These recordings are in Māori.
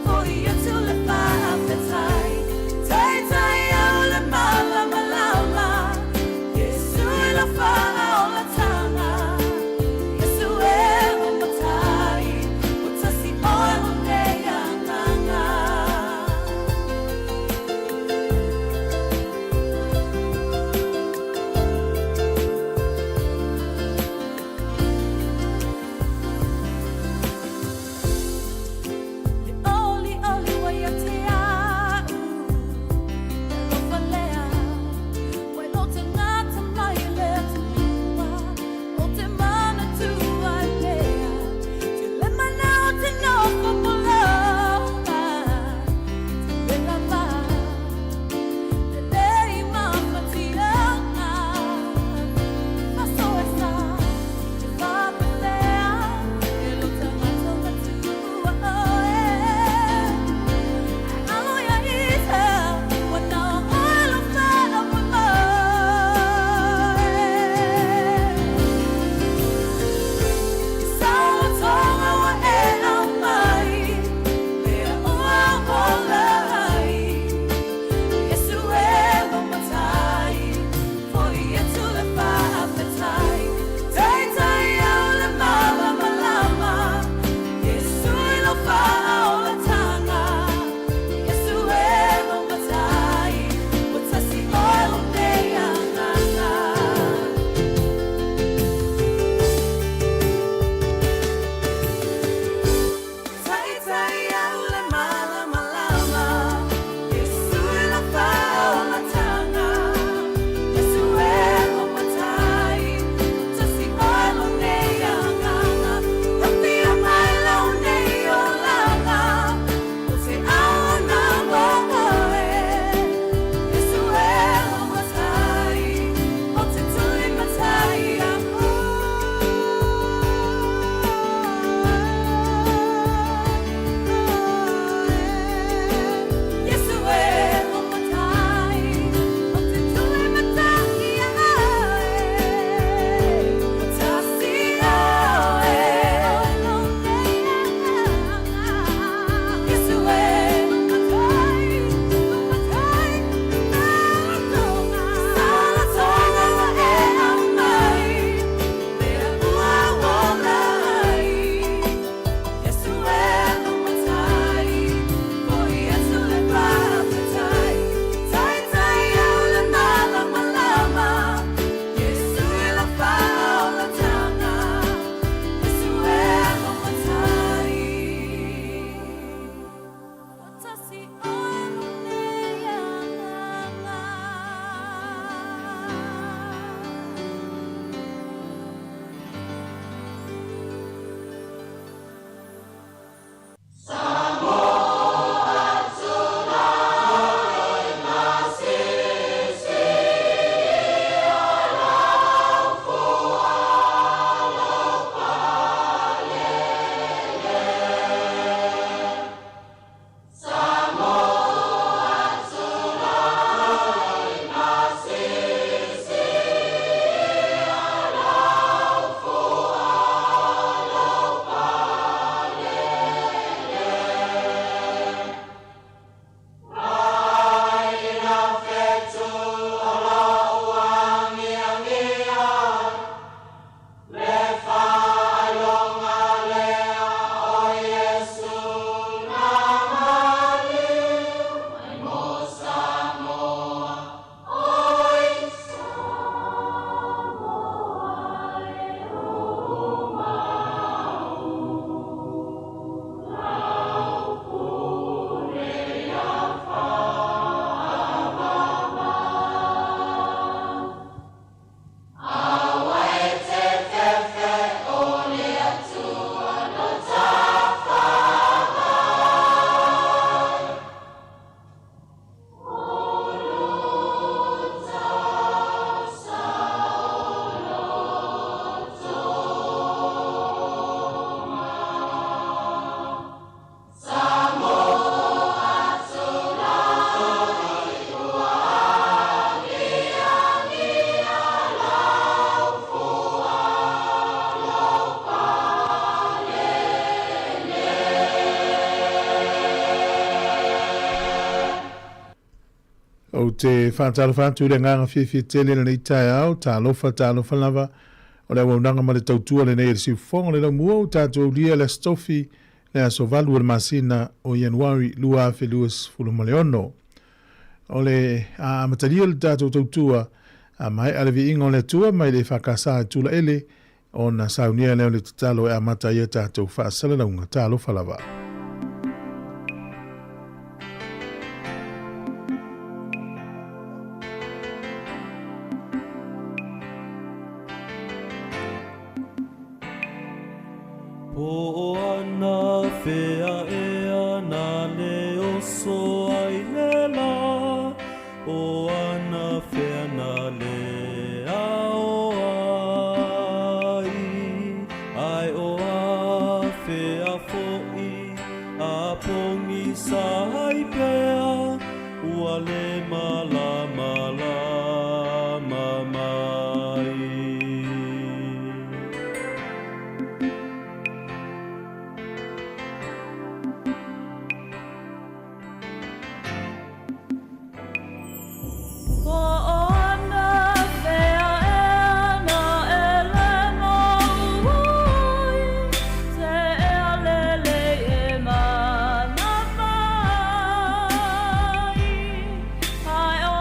For you to live by appetite. o te whaatalofa tu le nganga whiwhi tele na nei tai au, ta lofa lava, o le waunanga ma le tautua le nei si fonga le mua o tātou lia le stofi le aso valu le masina o Januari lua fe luas fulu maleono. O le a matalia le tātou tautua a mai alevi ingo le tua mai le whakasa tula ele o na saunia leo le tatalo e a mataia tātou whaasala na unga tā lofa lava. O ana fea e ana le oso ai le la, o ana fea na le ao ai o a fea fo'i a pongi sa ai pea, ua le mala mamai. I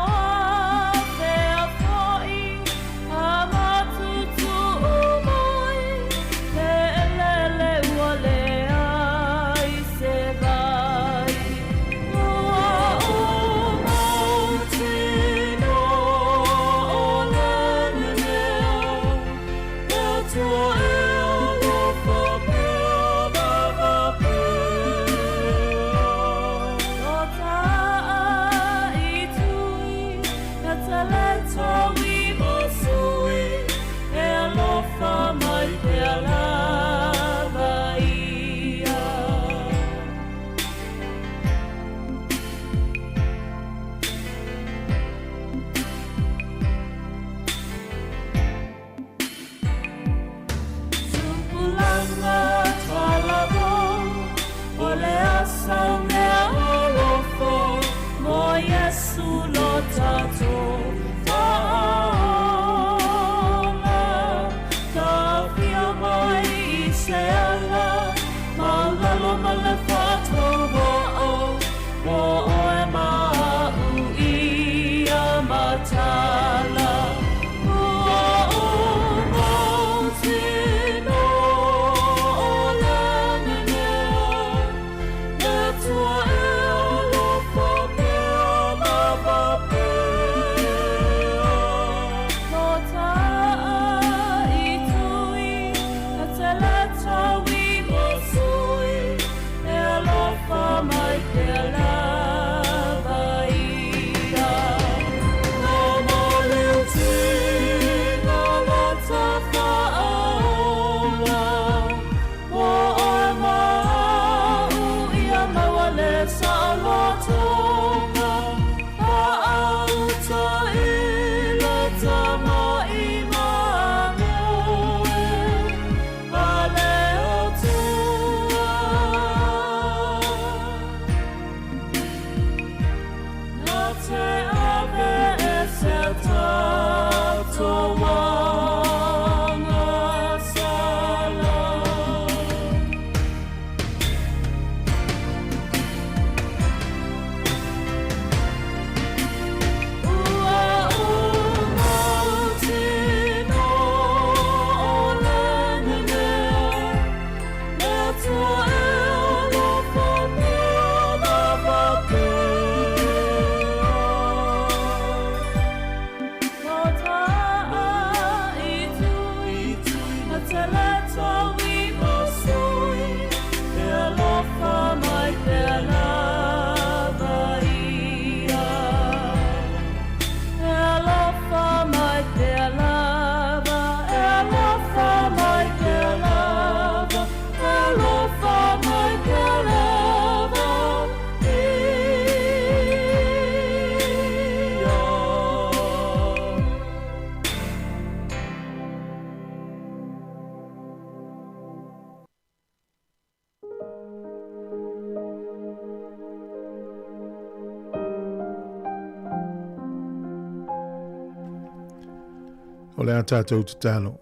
o le a tātou te talo.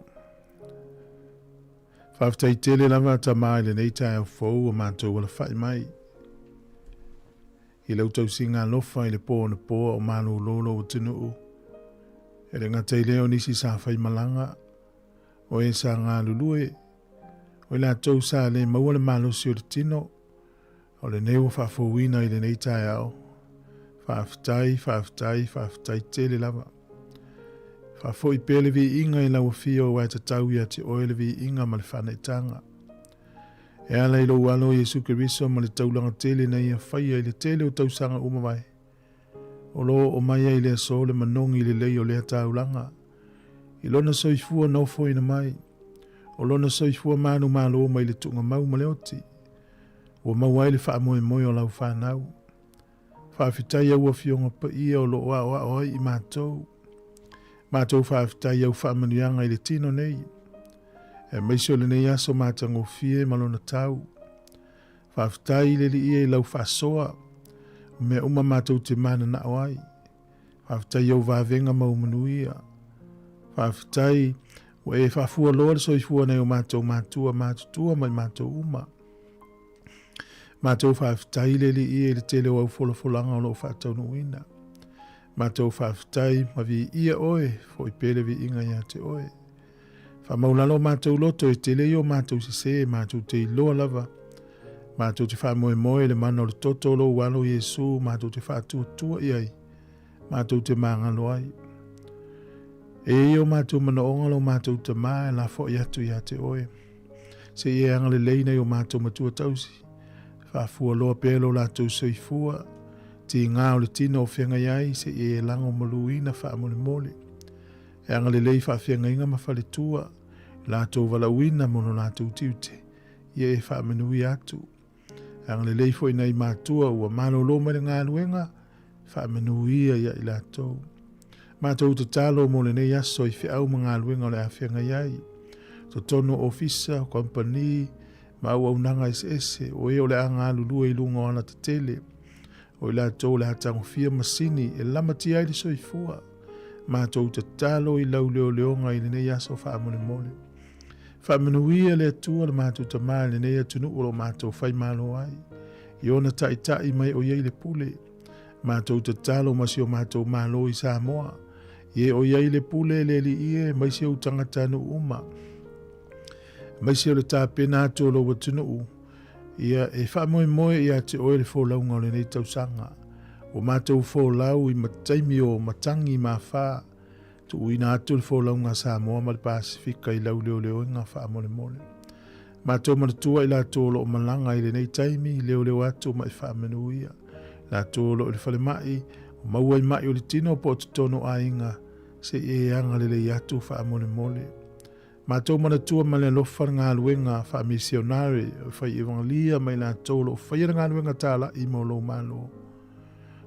Whaftai tele lava ta mai le nei tai au fau o mātou wala whai mai. I lau tau singa lofa i le pō na pō o mālo lolo o tinu u. E le ngatai leo nisi sa whai malanga o e sa ngā lulue. O le atou sa le maua le mālo si o le tino. O le neo whafowina i le nei tai au. Whaftai tele lava. Whafo i pele vi inga i lau fio wai ta tau ia te oele vi inga ma le whana i tanga. E ala i lo walo Jesu Keriso ma le taulanga tele na ia whaia i le tele o tausanga umawai. O lo o mai i le so le manongi le lei o lea taulanga. I lona soifua nofo ina mai. O lona soifua manu malo mai le tunga mau ma le oti. O mawai le wha moe moe o lau whanau. Whaafitai au a fionga pa ia o lo oa oi i mātou. Mātou whaafitai au whaamanuanga i le tino nei. E meisio le nei aso mātango fie malona tau. Whaafitai le li ia i lau whaasoa. Me uma mātou te mana na oai. Whaafitai au vāvenga maumanuia. Whaafitai o e whaafua loa le soifua nei o mātou mātua mai mātou uma. Mātou whaafitai le li ia i le tele o au wholofolanga o lo whaatau nuina. Mātou whaafitai ma vi ia oe, fo i pele vi inga ia te oe. Whamaulalo mātou loto e te leo mātou se mātou te iloa lava. Mātou te whaamoe moe le mana o le toto lo walo Jesu, mātou te whaatua iai. Mātou te māngalo ai. E io mātou mana ongalo mātou te maa la fo i atu ia te oe. Se ie angale leina i o mātou matua tausi. Whaafua loa pelo lātou soifua. Ti ngā o le tino o whenga iai se e lango maluina wha amole mole. E anga le lei wha whenga inga ma whale tua. Lātou wala uina mono lātou tiute. Ie e wha amenui atu. E anga le lei fo ina i mātua ua mano loma le ngā luenga. Wha amenui ia i lātou. Mātou te talo mo le nei aso i whi au ma ngā luenga o le a whenga iai. To tono ofisa, kompani, ma au nanga ese o e o le a ngā lulua i lunga o ana te tele. O la tau le hatango fia masini e lama ti ai le soifua. Mātou te talo i lau leo leonga i le nei aso whaamone mole. Whaamanuia le atua le mātou ta maa le nei atunu o lo mātou whai malo ai. I ona tai mai o iei le pule. Mātou te talo masi o mātou malo i Sāmoa. Ie o iei le pule le li ie maisi au tangatanu uma. Maisi o le tāpena ato lo watunu u. Ia e whaamoe ia te oe le wholaunga o le nei tausanga. O mātou wholau i mataimi o matangi ma wha. Tu uina atu le wholaunga Sāmoa ma le Pasifika i lau leo inga whaamole mole. Mātou manatua i la tōlo o malanga i le nei taimi leo atu mai whaamenuia. La tōlo o le whale mai, o maua i mai o le tino po te tono a inga. Se e anga le atu whaamole mole. Mātou manatua ma le lofa ngā luenga wha misionari whai evangelia mai la tōlo whai ngā luenga tāla i molo malo.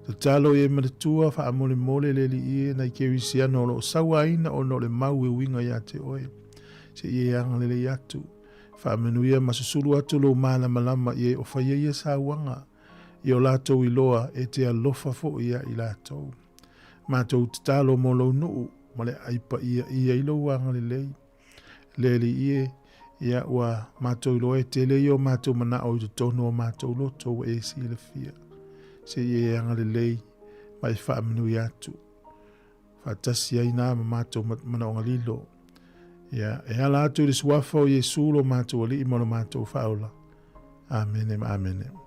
Te talo e manatua wha amole mole le li ie na i kerisiano lo sawaina o no le mau e winga ia te oe. Se ie anga le atu. Wha amenuia masusulu atu lo mana malama ie o whai ia sawanga. I o lātou i loa e te alofa fo ia i lātou. Mātou te talo molo nuu ma le aipa ia ilo wanga le lei. Leli ie, ia ua mātou loe te leo mātou mana o i tono o mātou loto e si le fia. Se ie anga le lei, mai whaaminu i atu. Whaatasi ai nā ma mātou mana o ngalilo. Ia, e ala atu le suafa o Jesu lo mātou ali i mono mātou whaola. Amenem, amenem.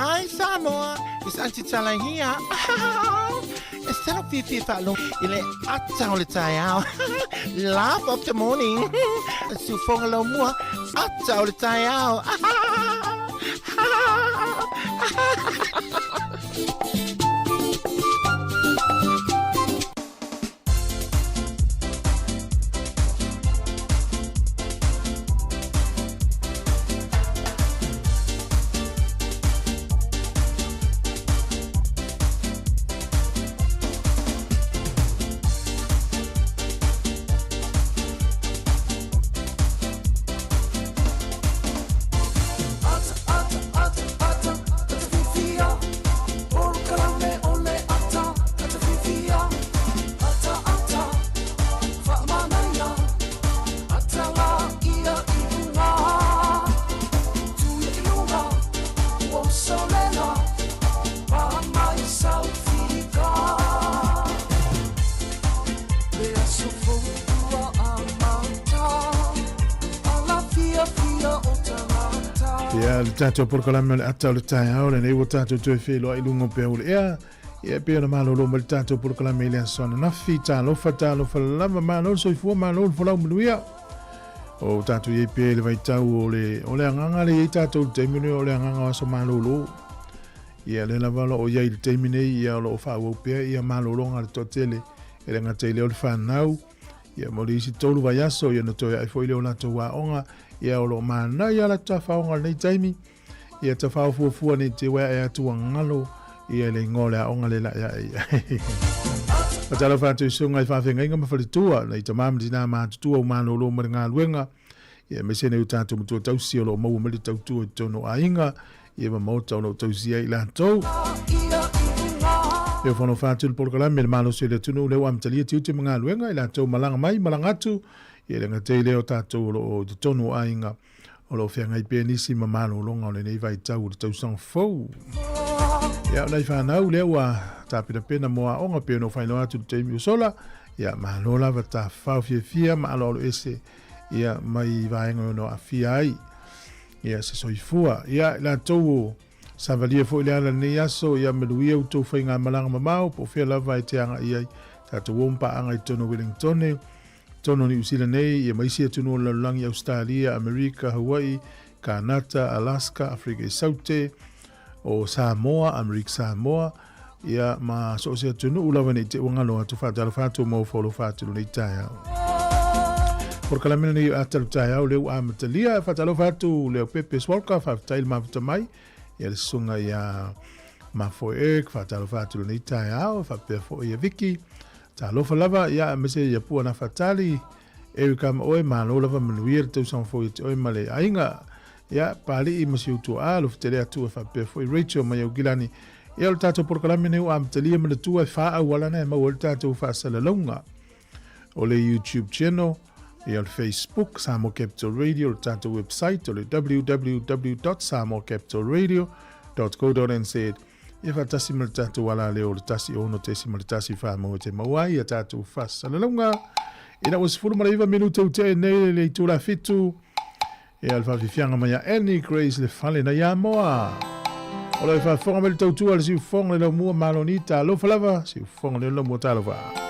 Hi, Sāmoa. It's Auntie Tala here. Instead of Fifi Falo, ile atang le tayao. Laugh of the morning. Sufong lo mua. Atang le tayao. Tato por kalame le ata le tai au le nei wo tato to fe lo ilungo pe o le ea e pe na malo lo mal tato por kalame le sona na fita lo fata lo fala malo so fu malo fo la muia o tato ye pe le vai tau o le nganga le tato te mino o le nganga so malo lo ia le la valo o ye il termine ia lo fa o pe ia malo lo ngal to tele e le ngate le o fa nau ia mo le si tolu vai aso ia no to ai foi le ona to wa onga ia o lo mana ia la tafa onga nei taimi ia tafa fu ni te wa ia tu ngalo ia le ngole a onga le la ia patalo fa tu sunga fa fe ngai ma fa tua nei te mam dina ma tu o mano lo ma nga luenga ia me sene uta tu tu tau si lo mo me tau tu to no ainga ia ma mo tau no tau si ai la to ia fono fa tu por kala me malo se le tu no le am tali tu tu nga luenga ila to malanga mai malanga tu ia le ngate le o tatu o tonu ainga o lo fia ngai pe nisi mamalo longa o le nei vai tau tau sang fou ia nei fa nau le wa tapina pena moa onga pe no faino atu te mi sola ia malo la vata fa fia malo lo ese ia mai vai no afia ai ia se soifua ia la tau savalia fo le ala nei aso ia meluia u tau fainga malanga mamau po fia la vai te anga ia tatu wompa anga i tono Wellington tono ni usila nei ia maisi atu la langi Australia, Amerika, Hawaii, Kanata, Alaska, Afrika Saute o Sāmoa, Amerika Sāmoa ia ma so se atu ulawa nei te wangalo atu whatala whatu mo folo whatu nei taia. Por kalamina nei atalu taia o leu amatalia whatala whatu leo pepe swalka whaftail mawhata mai ia le sunga ia mafo ek whatala whatu nei taia o whapefo ia Viki ta lofa lava ia mese ia pua na fatali e kam oe malo lava manuir tu sang fo it oe male ainga ia pali i masi utu a lo ftele atu fa pe fo Rachel mai o gilani ia o tato por kalame neu am talia me tu fa a wala na ma o tato fa sala longa o le YouTube channel ia o Facebook Sāmoa Capital Radio o tato website o le www.samoacapitalradio.co.nz ia fatasi mal tatu wala leo le tasi ono tesi mal tasi fa mo te mawai ia tatu fas alalunga ina was fulu malaiva minuto te nei le tu la fitu e alfa fianga maya any grace le fale na ya moa ola fa fonga mel tau tu al si fonga le mo malonita lo falava si fonga le lo mo talava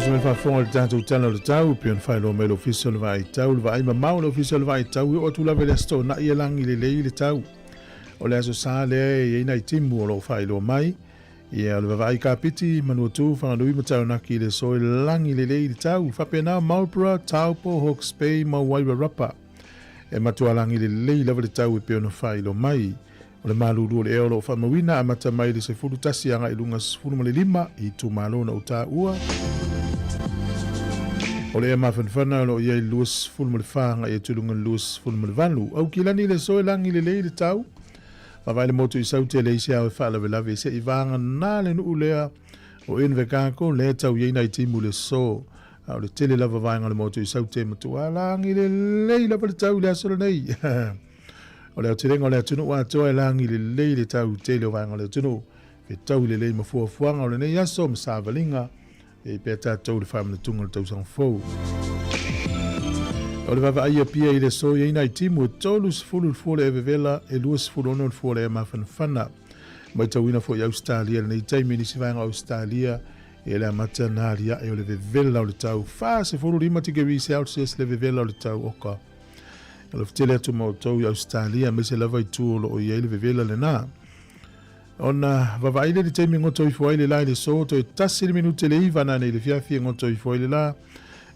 Semel whaafonga le tātou tana le tau, pe on whaelo me l'official vai tau, le vai mamau l'official vai tau, o tu lave le sto na ia langi le lei le tau. O le aso sā le e ina i timu o lo whaelo mai, ia le vai ka piti, manu tu, whanganui matau naki le so e langi le lei le tau, whapena Marlborough, Taupo, Hawke's Bay, Mawaiwa Rapa. E matua langi le lei lave le tau e pe on whaelo mai. O le malulu le eo lo whamawina a mata mai le se furu tasi anga ilunga sifuru male lima i tu malo na uta ua. O le ema whanwhana lo iei luas fulu male whanga i tulunga luas fulu male vanlu. Au kilani le soe langi le lei le tau. Mawai le motu i saute le isi au e whaala we lawe se i vanga nā le nuu lea o inwe kako le tau iei nai timu le so. Au le tele lava vaenga le motu i saute matua langi le lei lava le tau le asura nei. O le atirenga o le atunu wa toa langi le lei le tau tele o vanga le atunu. E tau le lei mafuafuanga o le nei aso masavalinga. E pe tātou le whamana tunga le tau sang fau. O le wawa aia pia i le so i eina i timu e tolu sifuru le fuole e vevela e lua sifuru ono le fuole e mawhanawhana. Mai tau ina fo i Australia le nei taimi ni si vanga Australia e le amata nāria e o le vevela o le tau. Wha sifuru rima tigeri Celsius le vevela o le tau oka. O le fitele atu mau tau i Australia me se lava i tuolo o i eile vevela le nā. Ona vavaile le teimi ngoto i fuaile la i le so to i tasi le minute le iwa nane i le fiafi ngoto i fuaile la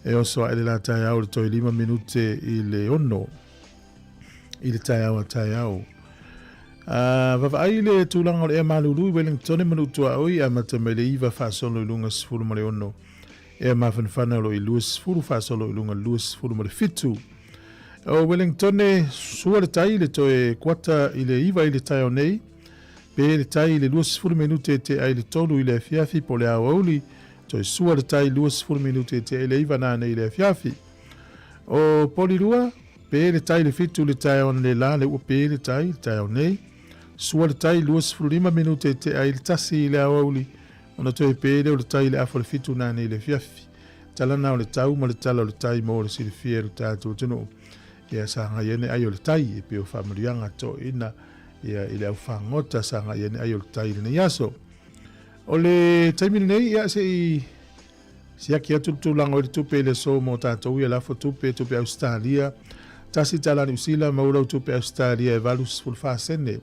e oso a ele la tai au le to i 5 minute i le ono i le tai au a tai au. Vavaile tūlanga o le ea malulu i Wellington e manutua oi a mata me le iwa whaasolo i lunga sifuru ma le ono. Ea mawhanwhana lo i lua sifuru whaasolo i lunga lua sifuru ma le fitu. O Wellington e sua le tai le to e kwata i le iwa i le tai au nei. Pe le tai le lua sifuru minute te ai le tolu i le fiafi po le au auli. To e sua le tai lua sifuru minute te ai le iwa nane i le fiafi. O poli lua, pe le tai le fitu le tai on le la le ua pe le tai au nei. Sua le tai lua sifuru 5 minute te ai le tasi i le au auli. Ona to e pe le o le tai le afo le fitu nane i le fiafi. Talana o le tau ma le tala o le tai mo le sili fia le tātou tunu. Ia sanga iene ai o le tai e pe o whamarianga to ina ia i le au whangota sanga iene ai o le tai le yaso. O le taimini nei ia se i si aki atu tūlanga o le tupe le so mo tātou ia lafo tupe Australia. Tasi talani usila maurau tupe Australia e valus fulfa sene.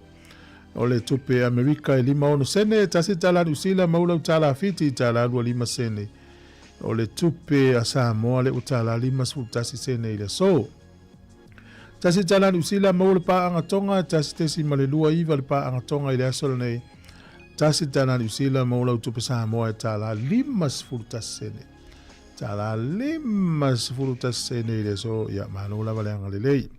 O le tupe Amerika e 5 sene. Tasi talani usila maurau tala fiti tala alua 5 sene. O le tupe a Sāmoa le utala 5 tasi sene i le so. Tasi talani usila mau le paa anga tonga, tasi tesi ma le lua iwa le paa anga tonga i le asola nei. Tasi talani usila mau lau tupe Sāmoa e tala 5 tasi sene. Tala 5 tasi sene i le so, ia mano lava le anga le lei.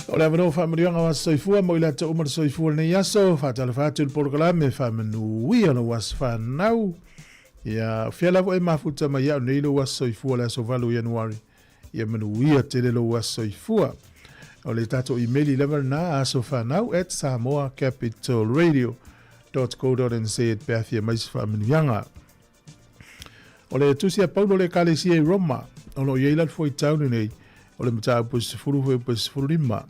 O le avano whamarianga wa soifua, mo ila ta umar soifua le nei aso, whatala whatu le porokalame, whamanuia no was whanau. Ia, whialawo e mafuta mai au neilo was soifua le aso valu Januari. Ia manuia te lelo wa soifua. O le tato emaili level na aso whanau at samoacapitalradio.co.nz et peathia mais whamanuianga. O le tusia paulo le kalesia i Roma, o lo ieilat foi taunu nei, o le mtaa pusifuru lima.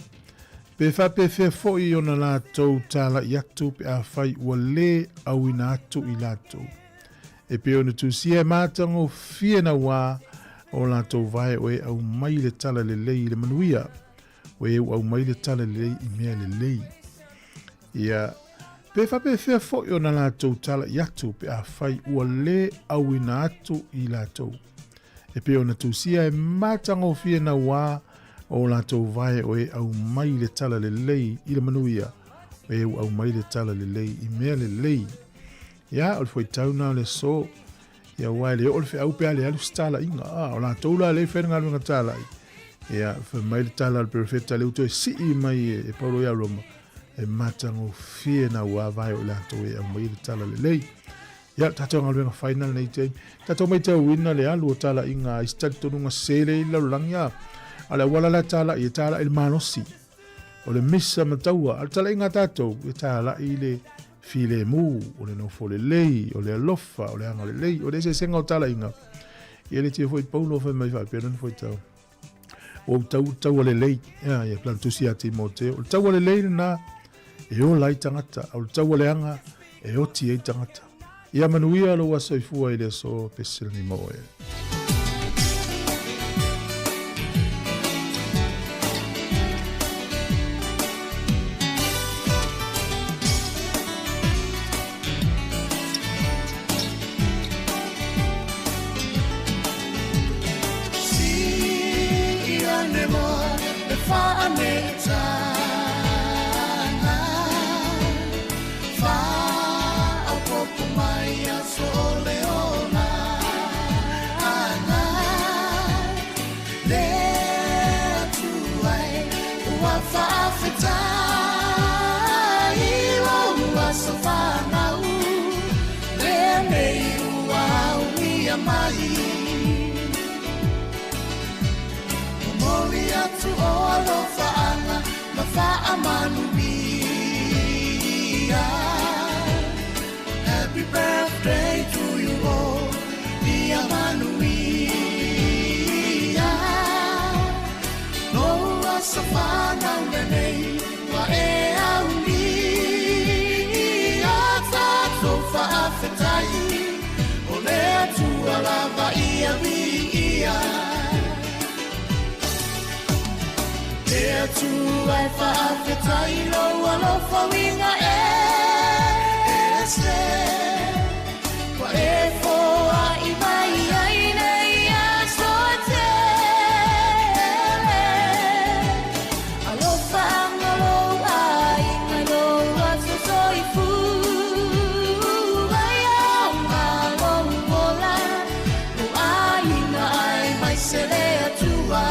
Pe whape foi o na lātou tala i atu pe a whai ua le au ina atu i lātou. E pe o na tusia mātango fie na wā, o lātou vai o e au mai le tala le lei le manuia. O e au mai le tala le lei i mea le lei. Ia, pe whape whea fo o na lātou tala i atu pe a whai ua le au ina atu i lātou. E pe o na tūsia e mātango fie na wā o lātou vai o e au mai le tala le lei i le manuia. O e au mai le tala le lei i mea le lei. Ia, o le foi tauna le so. Ia wai le olfe au pe ale alu stala inga o la toula le fenga lu ngatala ia fe mai tala al perfecta le uto si mai e paulo ya Roma e matango fie na wa vai o la to e mai tala le lei ia tato ngalwenga final nei te tato mai te winna le alu tala inga istat to nunga sele la langya ala wala la tala i tala il manosi o le missa mataua al tala inga tato i tala ile file mu, o le no fole lei, o le alofa, o le anga le lei, o le se senga o tala inga. I ele tia foi paulo foi mai whape, non foi tau. O tau le lei, ia plantusi a Timoteo, o tau le lei na, e o lai tangata, o tau le anga, e o ti e tangata. Ia manuia lo wasoifua i le so pesil ni moe. Happy birthday to you all, dear Manuia. No wasafana unene wa e auni. Ata tofa afetai, ole tu alava ia ia. There to life after lo alofa winga este kwa efo a imai aina ia sote alofa angalo ai ngalo aso soifu aya ngalo mola no aina ai mai sele atua.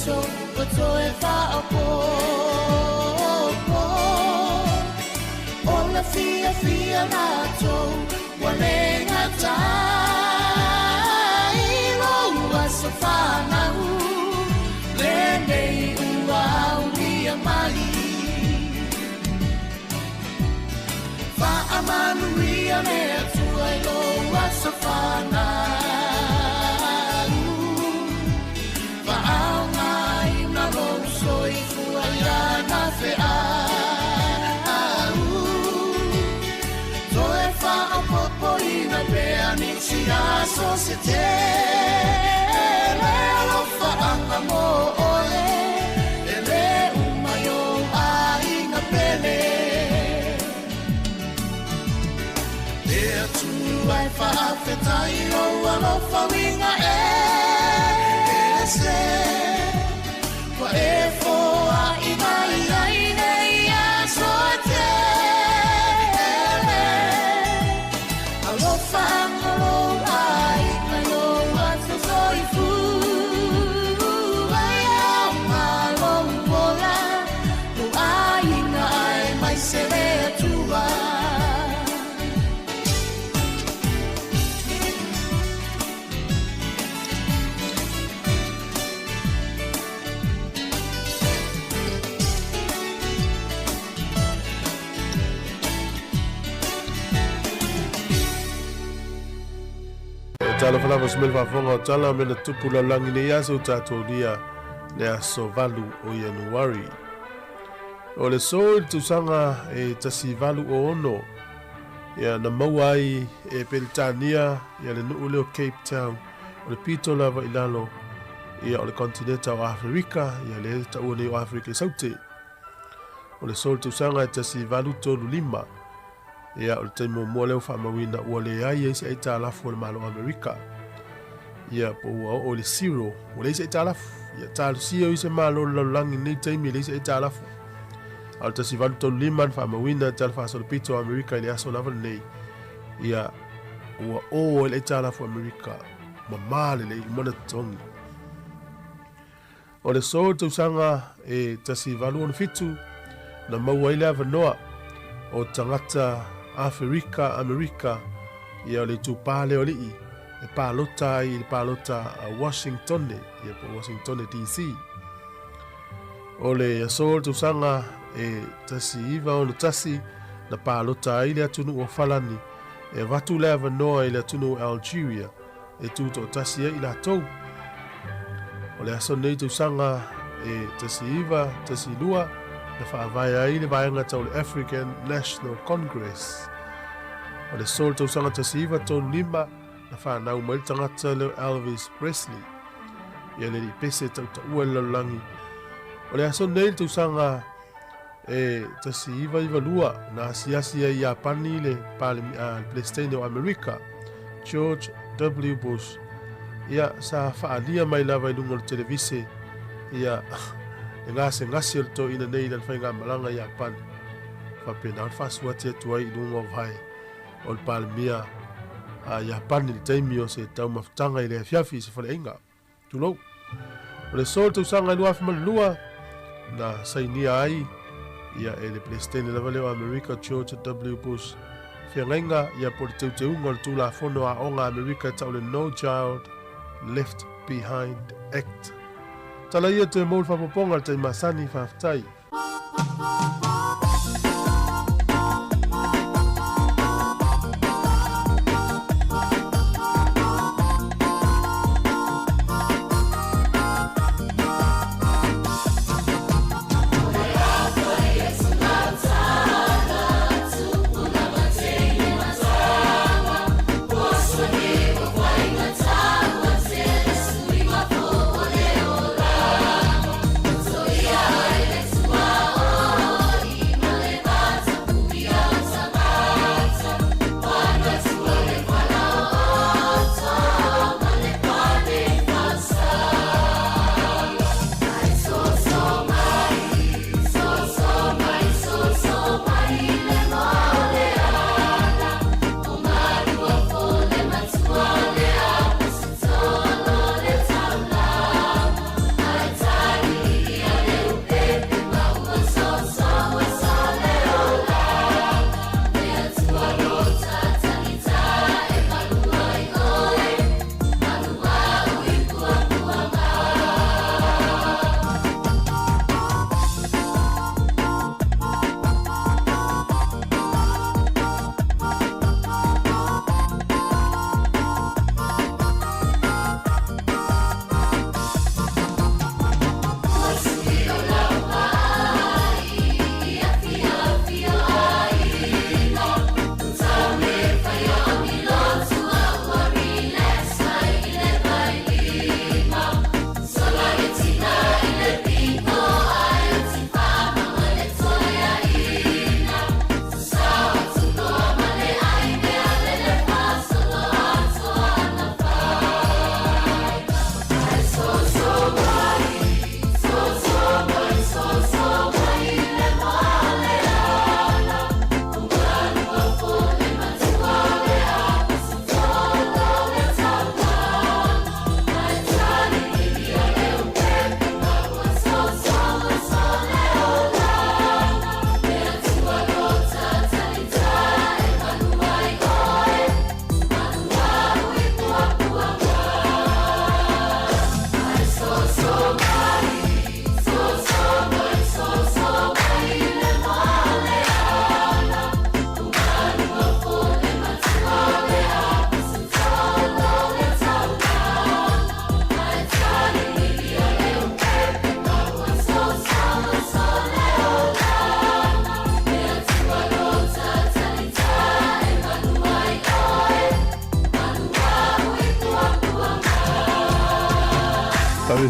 So to e fa opo Ola fia na to wale ngata Ilo wasafana Lene ua ulia mai Fa amanu ria me atua ilo wasafana Societe Lelo faanga mo ole Ele umayo aina pele Lea tu ai faafeta ilo alofa winga ese Kwa efo a imai aine ia sote Alofa angalo Tala falava smel fafonga tala me na tupu la langi ne yaso tato dia le aso valu o Januari. O le sol tu sanga e tasi valu o ono ya na mauai e Pelitania ya le nuule o Cape Town o le pito lava ilalo ya o le kontinenta o Afrika ya le taune o Afrika saute. O le sol tu sanga e tasi valu tolu lima ia o le taimo mua leo whaamawina ua le ai eise ai tālafu o le malo Amerika. Ia po ua o le zero o le eise ai tālafu. Ia tālusia o ise malo laulangi nei taimi le eise ai tālafu. Au tasi valu tolu lima whaamawina tala whaasolo pito o Amerika i le aso lava nei. Ia ua o le ai tālafu Amerika mamale le imana tongi. O le so tausanga e tasi valu on fitu na maua ile avanoa o tangata Afrika Amerika ia o le tupale o lii e palota i le palota a Washington ia po Washington DC o le asol tusanga e tasi iwa o le tasi na palota i le atunu o falani e watu leva noa i le atunu Algeria e tuto tasi i la tou o le aso nei tusanga e tasi iwa tasi lua na whaavaya i le vaenga tau le African National Congress o le sol tusanga tasi iwa tonu lima na whanau mai tangata leo Elvis Presley ia le li pese tau ta ua lalangi o le aso nei tusanga e tasi iwa lua na asiasia i apani le Palestine o Amerika George W. Bush ia sa whaalia mai lava i lunga le televise ia ngase ngase to ina nei le whainga malanga i apani whapena o whasuatia tuai i lunga o vai o le Palmia a Japani le taimi o se tau mafutanga i le fiafi se whale inga tulou o le sol tausanga i luafi malua na sainia ai ia e le Palestine lava leo Amerika George W. Bush whiangainga ia po le teuteunga le tula fono a onga Amerika tau le No Child Left Behind Act tala ia te moul whapoponga le taimasani whaftai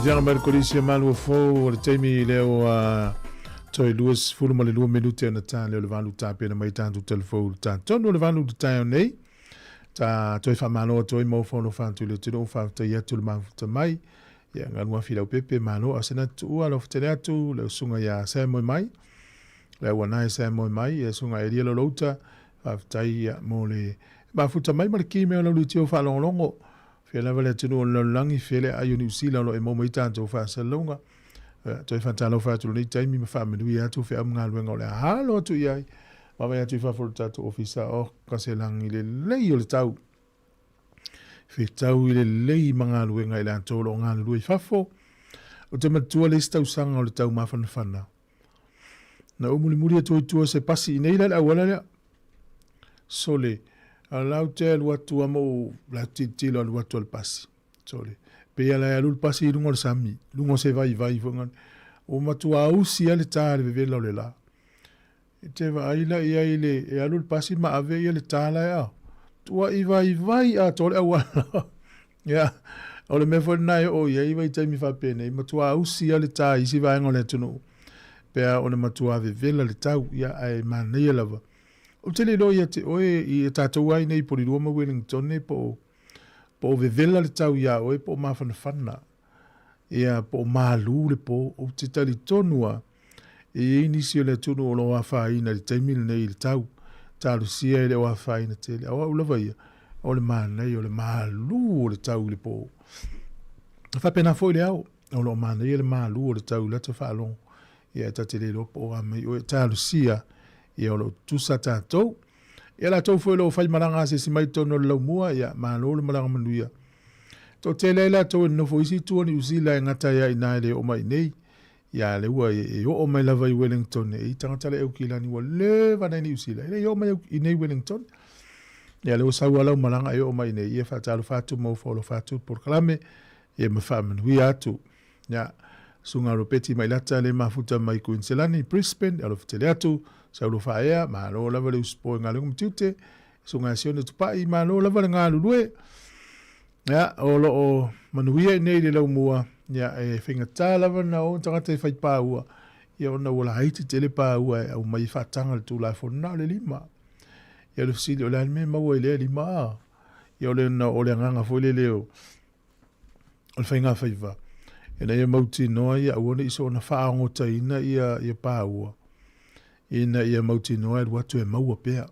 Vianga Mercolisi malu fo o le taimi leo toi luas fulu ma le lua minute na ta leo le valu tape na mai tantu telefou tantono le valu taio nei ta toi whamano toi mo fono whantu le tino whafta ia tu le mafuta mai ia nganua whilau pepe mano a sena tua lo ftere atu leo sunga ia Sāmoa mai leo wanai Sāmoa mai ia sunga e ria lo louta whafta ia mo le mafuta mai ma le kime o lo lutio whalongolongo Fela vale tino lo langi fele ayo New Zealand lo e mo mai tanto fa salonga. Toi fa talo fa tu ni taimi ma fa me ia tu fe am ngal wenga le halo tu ia. Ma vai tu fa for tatu ofisa o kaselang ile le yo le tau. whetau i le lei mga luenga i le antolo o ngā lua i fafo, o te matua le stau sanga o le tau mawhanawhana. Na umuli muri atua i tua se pasi i neila le awala lea. Sole, a lau te alu atu amo lau titilo alu atu al pasi. Sole, pe ala e alu pasi i lungo le sami, lungo se vai fungan. O matua ausi ale tāle vevela o le la. E te vaila i aile e alu pasi ma ave i ale tāla e au. Tua i vai a tole awala. Ya, o le mefo nai o ia i vai taimi whapene. I matua ausi ale tā isi vai ngole tunu. Pea o le matua vevela le tau ia ai manei lava. O te le loia te oe i tātou ai nei pori roma Wellington ne po vevela le tau ia oe po mawhanawhana. Ia po malu le po o te tali tonua. E inisi o le tunu o lo whaaina le taimile nei le tau. Tālu sia e le whaaina te le. Awa ulawa ia. O le manei o le malu o le tau le po. Whapena fo le au. O lo manei o le malu o le tau le te whaalong. Ia tate le lopo o amai o tālu sia. Ia o lo tusa tātou. Ia la tau fo lo whai maranga se si mai tono lau mua. Ia malo le maranga manuia. Tō te leila tō e nofo isi tua ni usila e ngata ia i nai le o mai nei. Ia le ua e o mai lava i Wellington e i tangatale au ki lani ua le vanai ni usila. E o mai i nei Wellington. Ia le o saua lau malanga e o mai nei. Ia whatalu whatu mau wholo whatu por kalame. Ia ma whamanui atu. Ia sunga ropeti mai lata le mafuta mai Queenselani, Brisbane, alo whatele atu. Saulo whaea, ma lo lava le uspo ngā lungu mtiute. Sunga sione tupai, ma lo lava le ngā lulue. Ya, o lo o manuia nei le lau mua, ya e whinga tā lava na o tangata e whai pāua, ya o na wala haiti te le pāua e au mai whatanga le tūlai whona le lima. Ya le fsili o le anime maua i le lima, ya o le na o le nganga fo le leo, o le whainga whaiva. E na ia mauti noa ia auone iso o na whaangota ina ia pāua. Ina ia mauti noa e watu e maua pea.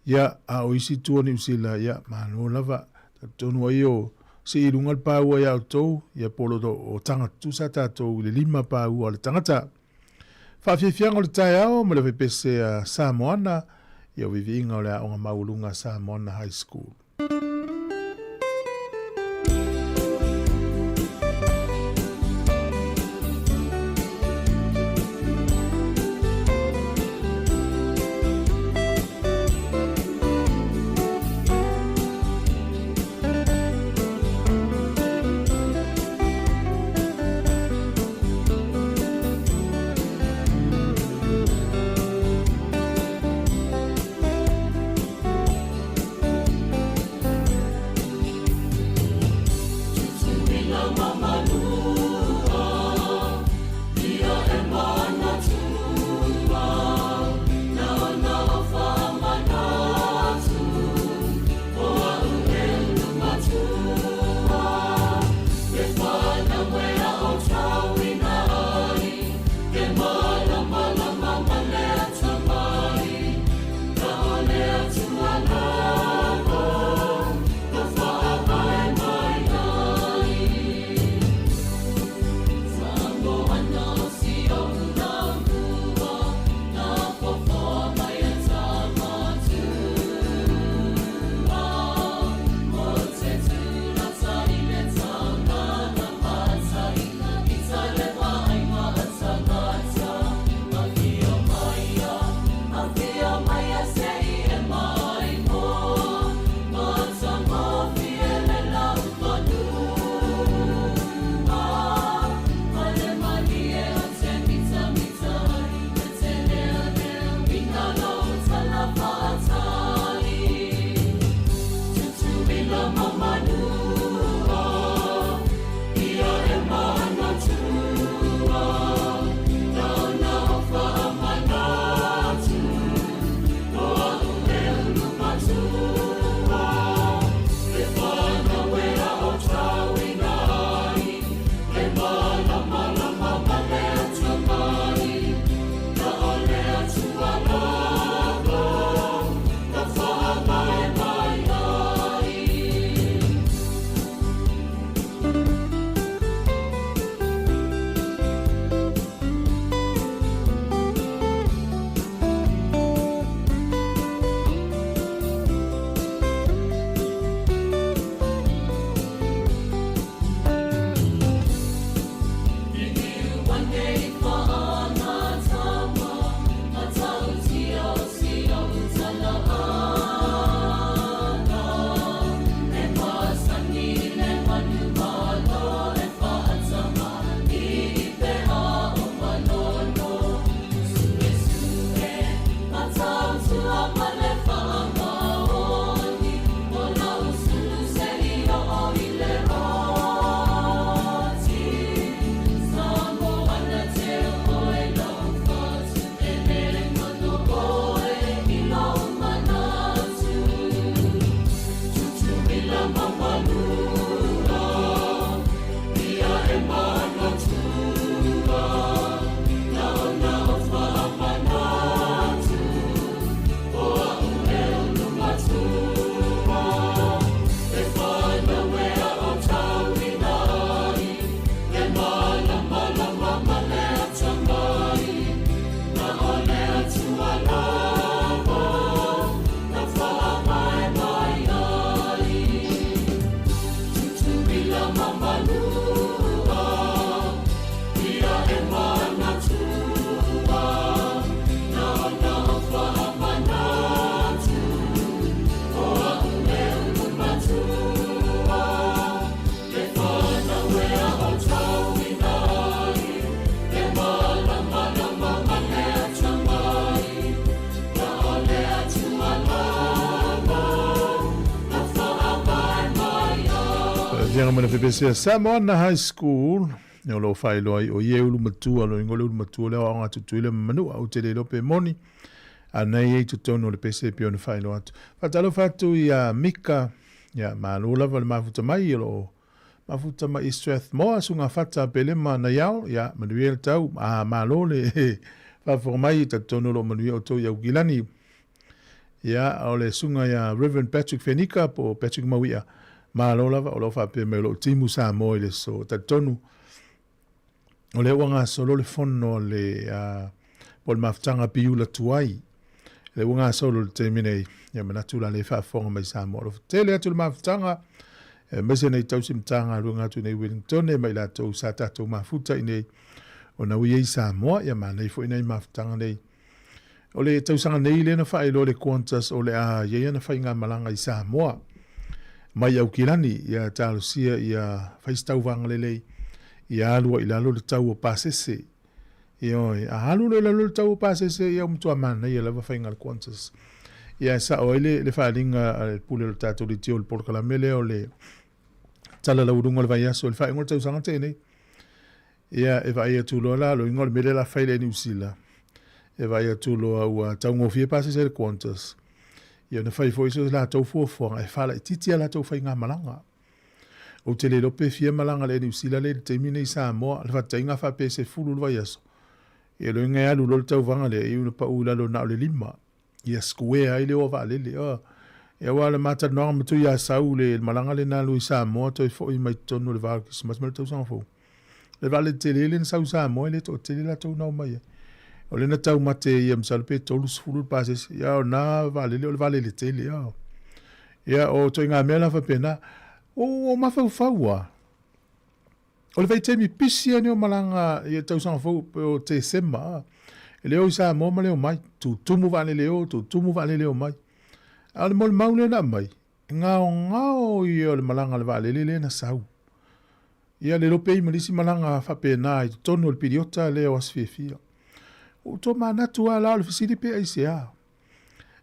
Ya a o isi tua ni usila, ya mano lava, tonu ai o se i rungal pāua ia o tau, ia polo o tanga tusa tātou le lima pāua le tangata. Whawhiwhianga o le tai ao, ma le whepese a Sāmoana, ia vivi inga o le aonga maulunga Sāmoana High School. Jenga mana pepese Sāmoa na high school. Neo lo whaelo ai o ie ulu matua lo ingole ulu matua leo aonga tutuile manu au te lelo pe moni. Anei e tutono le pese pio na whaelo atu. Whatalo whatu i a Mika. Ia mālo lava le mafuta mai lo. Mafuta mai i Strathmore sunga whata pelema na iao. Ia manuel tau. Mālo le whawhora mai i tutono lo manuel tau iau gilani. Ia o le sunga ia Reverend Patrick Fenika po Patrick Mawia. Mālo lava o lo whape me lo timu Sāmoa le so tatonu. O le wanga solo le fono le po le mafutanga piula tuai. Le wanga solo le temine ia manatula le whafonga mai Sāmoa. Lo tele atu le mafutanga mese nei tausimtanga luenga atu nei Wellington e mai la tau sa tatou mafuta inei o na ui ei Sāmoa ia manei fo inei mafutanga nei. O le tausanga nei le na whaelo le Qantas o le ia na whainga malanga i Sāmoa. Mai au kirani ia talosia ia whaistau vangalelei ia alua i lalo le tau o pasese. Ia oi, a halu le lalo le tau o pasese ia umtua mana ia lava whainga le Qantas. Ia sa oile le whalinga le pule le tato le tio le porkalamele o le tala laurunga le vaiaso le whainga le tau sanga tene. Ia e vai atulo la lo ingo le mele la whaile ni usila. E vai atulo au tau ngofie pasese le Qantas. Ia na whai fwoi la tau fuafuanga e whala i titia la tau whainga malanga. O te le lope fia malanga le ni usila le te mine i Sāmoa le whatainga whape se fulu lwa yaso. Ia lo inga alu lo le tau vanga le iuna pa ula lo nao le lima. Ia skuea i le o wa lele. Ia wale mata noa matu ia sau le malanga le nalu i Sāmoa toi fwoi mai tonu le vāle kisimas me le tau sanga fwou. Le vale te le na sau Sāmoa le to te le la tau nao mai. O le na tau mate ia msalpe tolu sfulu pases. Ia o na vale le o le vale le te le. Ia o toi ngā mea la whapena. O mafau faua. O le vaitemi pisia ni o malanga ia tau sanga fau o te sema. E leo i Sāmoa ma leo mai. Tu tumu vale leo, tu tumu vale leo mai. A le mole maule na mai. Ngao i o le malanga le vale le na sau. Ia le lope i malisi malanga whapena i tono le piriota leo asfefia. O to manatu ala le fasili pe aisea.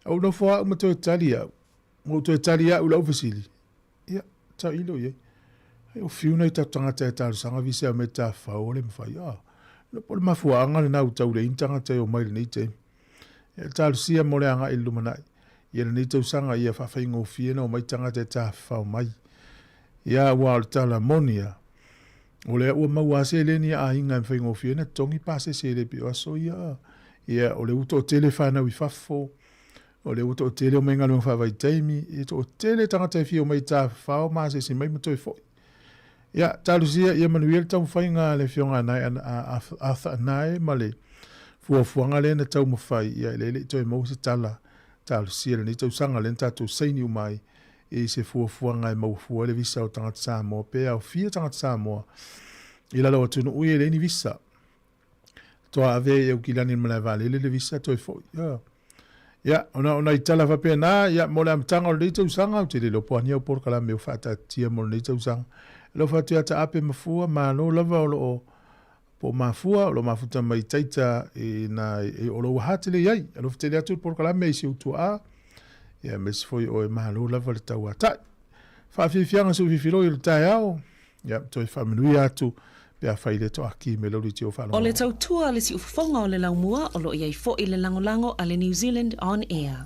Au no fua umato e tali au. O to e tali au lau fasili. Ia, ta ilo ye. O fiuna i tatangata e talu sanga vise a me ta fao le mwhai. No po le mafua anga le nau tau le intangata e o mai le nei te. E talu sia mo le anga ilu manai. Ia le nei tau sanga ia whawhaingo fiena o mai tangata e ta fao mai. Ia ua le tala monia. O le ua maua se le ni a inga e whaingo fiena tongi pase se le pio aso ia. Ia o le uto o tele whanau i whafo. O le uto o tele o menga lunga whawai teimi. E to o tele tangata e fio mai ta whao maa se si mai mato e foi. Ia talusia ia manuel tau whainga le fionga nai a tha nai ma le fuafuanga le na tau mawhai. Ia le to e mau se tala talusia le ni tau sanga le tatou seini umai. E se fuafuanga e maufua le visa o tangata Sāmoa pe au fia tangata Sāmoa i lalo atunu ui e le ni visa toa ave e ukilani mana vale le visa toi foi ia ona i tala whapea na ia mo le amtanga o le tau sanga o te le lopo ania o porkala me o whata tia mo le tau sanga lo whatu ata ape mafua ma no lava o lo po mafua o lo mafuta mai taita o lo wahatele iai lo whatele atu porkala me i se utua ia mes foi o mahalo lava le tau atai. Whawhiwhianga su whiwhiro i le tai au. Ia, toi whamanui atu pe a whaile to aki me lori te o whanau. O le tau tua le si ufonga o le laumua o lo iai fo i le langolango a le New Zealand On Air.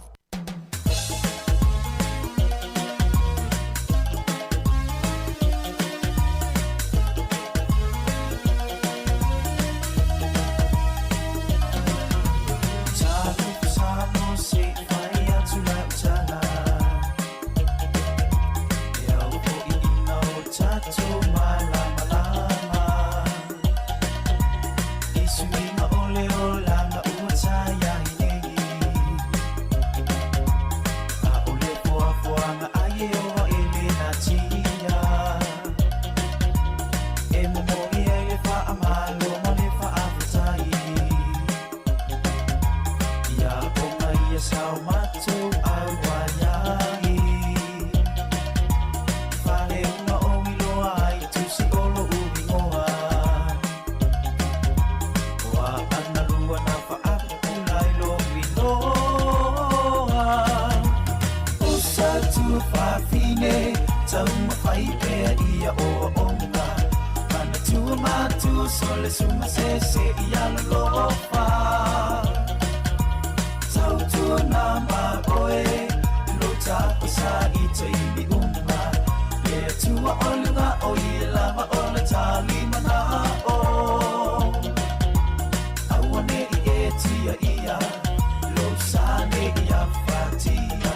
Tauma whai pea ia o onga Mana tua mātua sole suma se se ia lolofa Tau tua nā mā oe Lota pasa i te iwi unga Lea tua olunga o i lama o le tali mana o Awane i e tia ia Lo sane ia fatia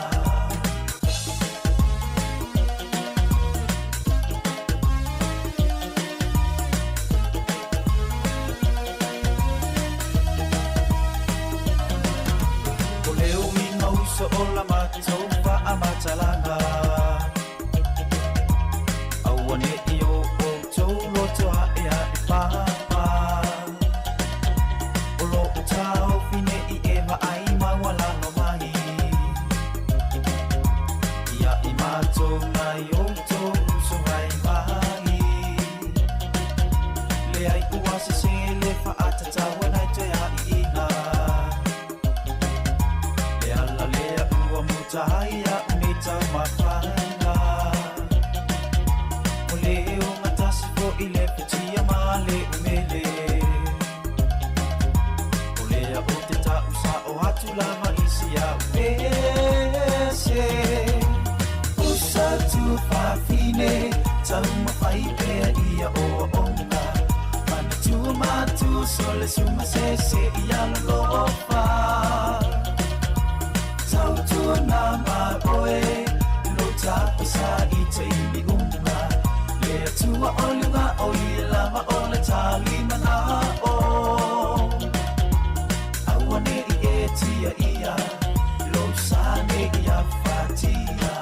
Ola matou a matalanga Awane I o tau loto hae a I papa Olo o tau fine I e maai mawala no mai Ia I matou nai o tau so hai mai Le ai uasa se le faatatawa nai te a I ina Tahaya mita mawhaina O leo matasi fo I le petia ma le umele O lea o te tausa o hatu lama isi a umese Usa tu whawhine tauma whai pea ia o onga Mana tua mātua sole suma se se ia lolofa Tau tua nā māoe Lota pasa I te iwi unga Lea tua olunga o I lama o le tali mana o Awane I e tia ia Lo sane ia fatia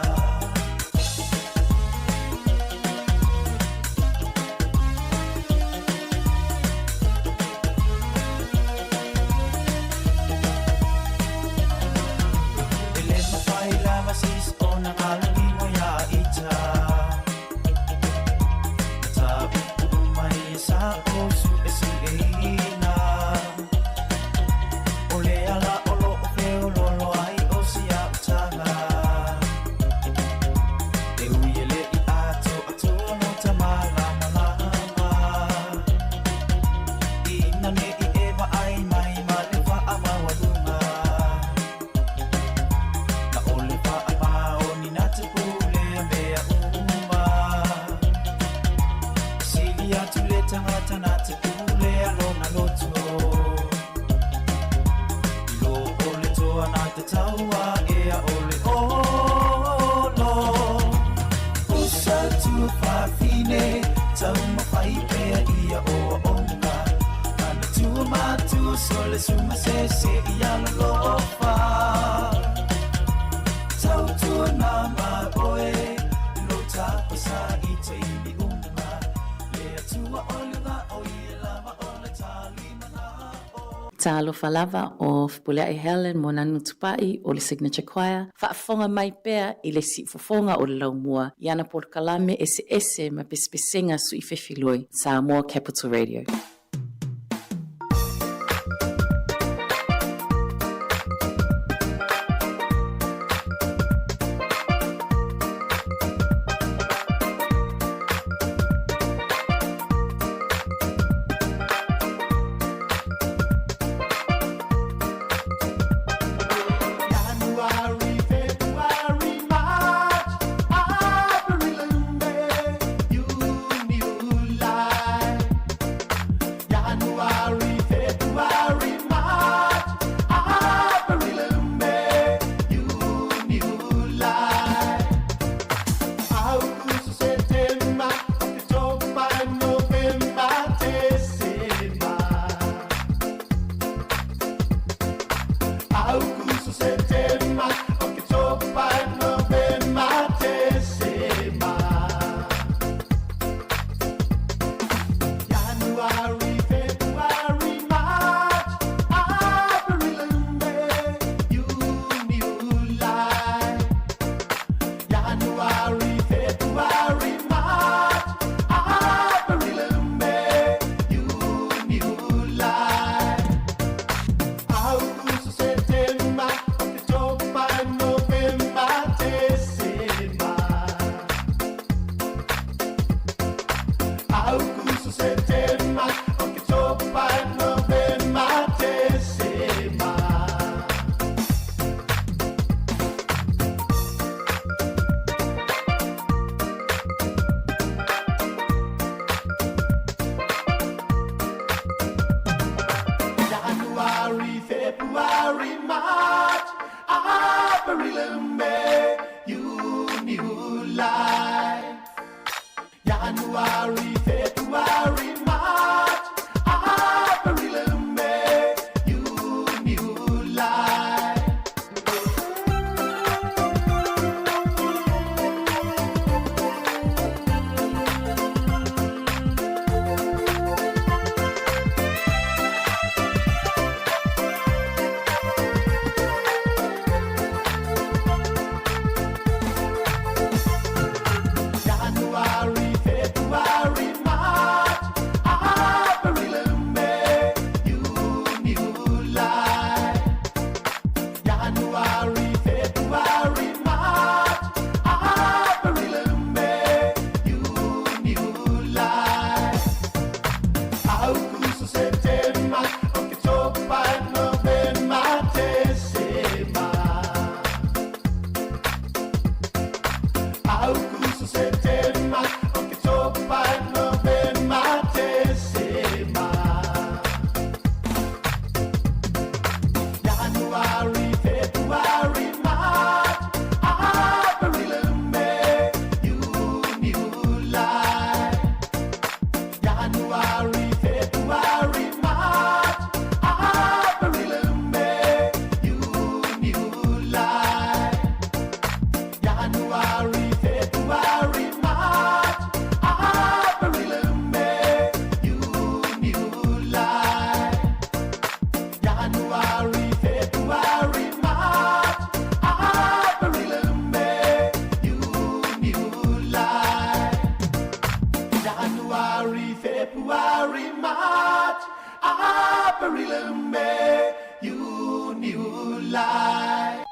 Sis ona kalani mo ya ita Tabi umai sa osu esi eina Ole ala olo o feo lolo ai o siya utanga E uiele I ato no tamala malama Ina ne I eva ai mai malewa ama wadunga Tangata na te pule alona loto Ilo ole toa na te taua ea ole olo Usa tu whawhine tauma whai pea ia o onga Mana tua mātua sole suma se se ia lolofa Tau tua nā mā oe Lota pasa I te iwi unga Lea tua olunga o I lama o le tali mana o Talofa lava o Fipulea Helen mo nanu tupai o le Signature Choir. Whaafonga mai pea I le sifofonga o le laumua. Iana Porkalame ese ma pespesenga sui fefiloi. Sāmoa Capital Radio. Aprilumbe, you new life. January, February, March. Aprilumbe, you new life. January, February, March. Aprilumbe, you new life. January, February, March. Aprilumbe, you new life. August, September, October, November, December. August, September, October, November, December. January, February, March. Aprilumbe, you new life. January, February, March. Aprilumbe, you new life. January, February, March. Aprilumbe, you new life. January, February, March. Aprilumbe, you new life. January, February, March. Aprilumbe, you new life.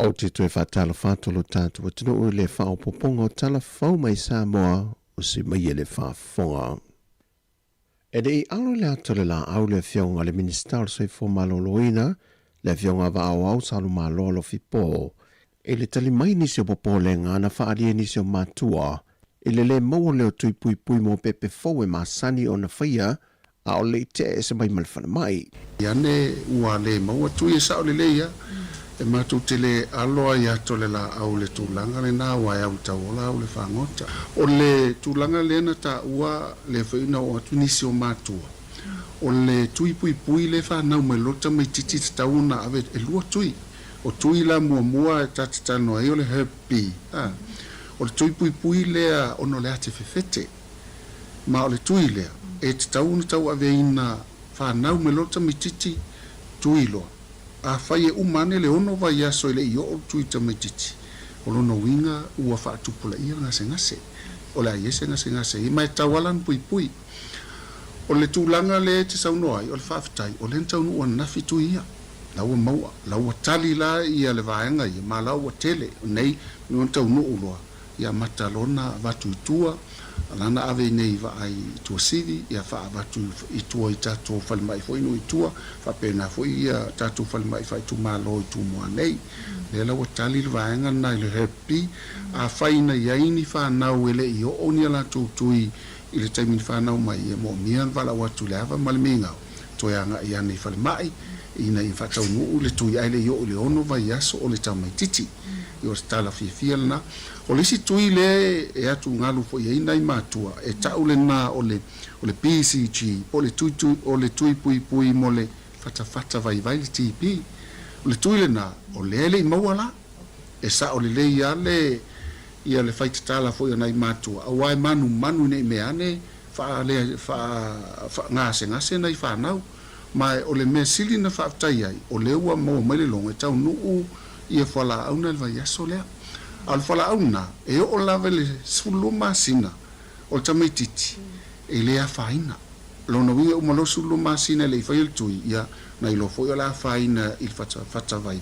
O te tue whatala whātolo tātua tino o le whaopoponga o tala whau mai Sāmoa o o se mai ele whaafonga. E dei alo le atole la au le fionga le minister soi fo maloloina, le fionga va au salu malolo fipo, e le tali mai nisi o popo le ngana whaaria nisi o matua, e le maua leo tui pui pui mo pepe fau e masani o na whaia, a o le te e se mai malwhana mai. Iane ua le maua tui e sao le leia, e matu te le aloa i ato le la au le tūlanga le nā wai au tau ola au le whangota. O le tūlanga le na ta ua le whaina o atu nisi o matua. O le tui pui pui le whanau mai lota mai titi te tauna ave e lua tui. O tui la mua mua e tatatano ai o le happy. O le tui pui pui lea ono le ate fefete. Ma o le tui lea e te tauna tau ave ina whanau mai lota mai titi tui loa. A whai e umane le ono vai aso ele i o tui tamatiti. O lono winga ua whaatupula ia ngase ngase. O le aiese ngase i mai tawalan pui pui. O le tūlanga le te sauno ai, o le whaafitai, o le ntaunu ua nafi tui ia. Laua maua, laua tali la ia le vaenga ia, ma laua tele, nei, no ntaunu uloa. Ia matalona vatu itua, lana ave nei va ai tua sivi, ia wha vatu itua i tato whalimai fo inu itua, wha pena fo ia tato whalimai fai tu malo i tu mua nei. Le laua tali le vaenga nai le happy, a whaina iaini whanau ele i o onia la tūtui i le taimini whanau mai e mo mian wala watu le ava malimingau. Toi anga i ane i whalimai, ina i whatau nuu le tui aile i o le ono vai aso o le tau mai titi. I o tala fia na o le si tui le e atu ngalu fo i nei matua e tau le na o le PCG o le tui pui pui mo le fata vai le TP o le tui le na o le ele i mauala e sa o le ia le faita tala fo i nei matua a wai manu nei meane fa ngase nei fa nau mai o le mesili na fa tai ai o le ua mo mai le longa tau nuu ia fala auna le vai aso lea. Al fala auna e o lava le sulu masina o tamaititi e le a faina. Lona winga umalo sulu masina le fai il tui ia na ilo foi o la faina il fata vai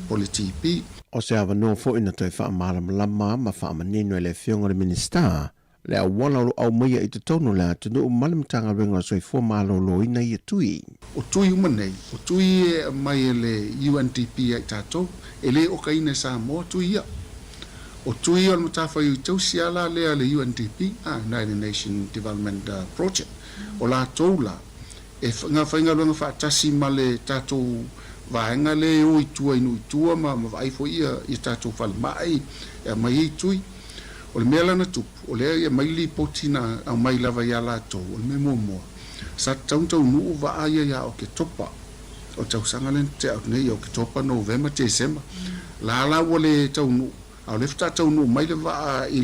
po le TP. O se ava no fo ina toi wha lama ma wha manino e le fionga le minister, le a wala au maia i te tono le atunu o malimtanga renga soi fo malolo ina i tui. O tui umanei, o tui e mai e le UNDP ai tātou, e le o kaine Sāmoa tui ia. O tui o matafa i tau siala lea le UNDP, United Nation Development Project, o la toula, e ngā whainga luanga whaatasi ma le tātou vaenga le o itua inu itua ma vaifo ia i tātou whalimai, e mai i tui. O le mea lana tupu, o lea ia mai li potina au mai lava ia lātou, o le mea mua. Sa tau nuu va aia ia o ke topa, o tau sangalen te au nei o ke topa November, December. La o le tau nuu, au lefta tau nuu mai le va i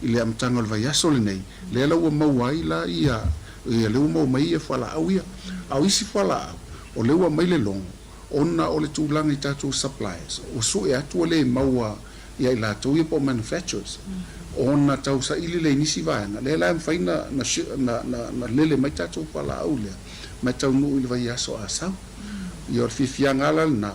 le amtanga le vai aso le nei. Le ua maua i la ia le ua mau mai ia whala au ia. Au isi whala au, o le ua mai le longo, ona o le tūlanga i tātou suppliers, o so e atua le maua ia i lātou ia po manufacturers. Ona tau sa ili le nisi vaenga, le la mwhaina na lele mai tātou whala au lea, mai tau nuu ili vai aso a sau. I or fifianga ala na,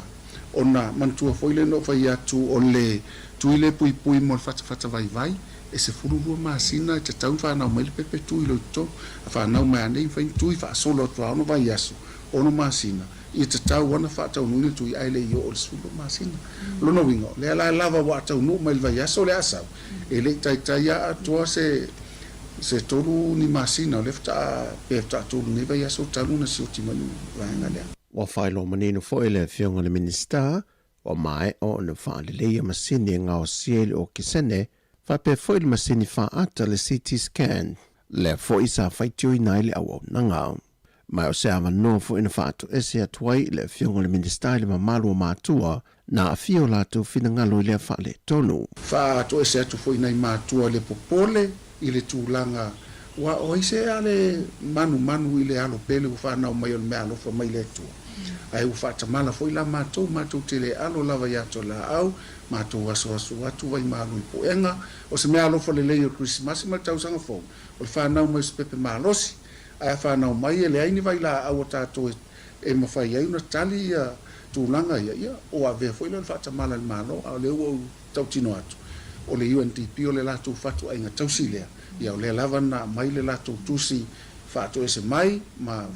ona mantua foile no vai atu o le tuile pui pui mo fata vai, e se fururua maasina, te tau whanau mai le pepe tui lo to, a whanau mai anei whain tui wha solo atu ano vai aso, ono maasina. I te tau wana whaatau nui tui aile i o le sulu maasina. Lono wingo, le ala lava whaatau nuu mai le vai aso le asau. E le tai a atua se toru ni maasina, o le fta pefta toru ni vai aso talu na si o timanu vaenga lea. Wa whaelo manino fo ele fionga le minister, wa mai o na whaale leia masini ngā o siele o kisene, fa pe fo ele masini wha ata le CT scan, le fo isa whaitio i nai le awau nangau. Mai o se awa no fo ina whaatu ese atuai le fionga le minister le mamalu o mātua, na a fio lātou whina ngalo i lea whaale tonu. Whaatu ese atu fo ina i mātua le popole, i le tūlanga, wa o ise ale manu i le alo pele u whanau mai o le mea alofa mai le tua. Ai u whaatamala fo i la mātou te le alo lava iato la au, mātou aso atu vai malu i poenga, o se mea alofa le leio Christmas ma tausanga fo, o le whanau mai se pepe malosi, ai whanau mai e le aini vai la au o tātou e mawhai ai una tali tūlanga ia, o a vea fo i le whaatamala le malo, au leo au tautino atu. o le UNDP o le latou fatu ainga tausi lea ia o le lava na mai le latou tusi fatu ese mai ma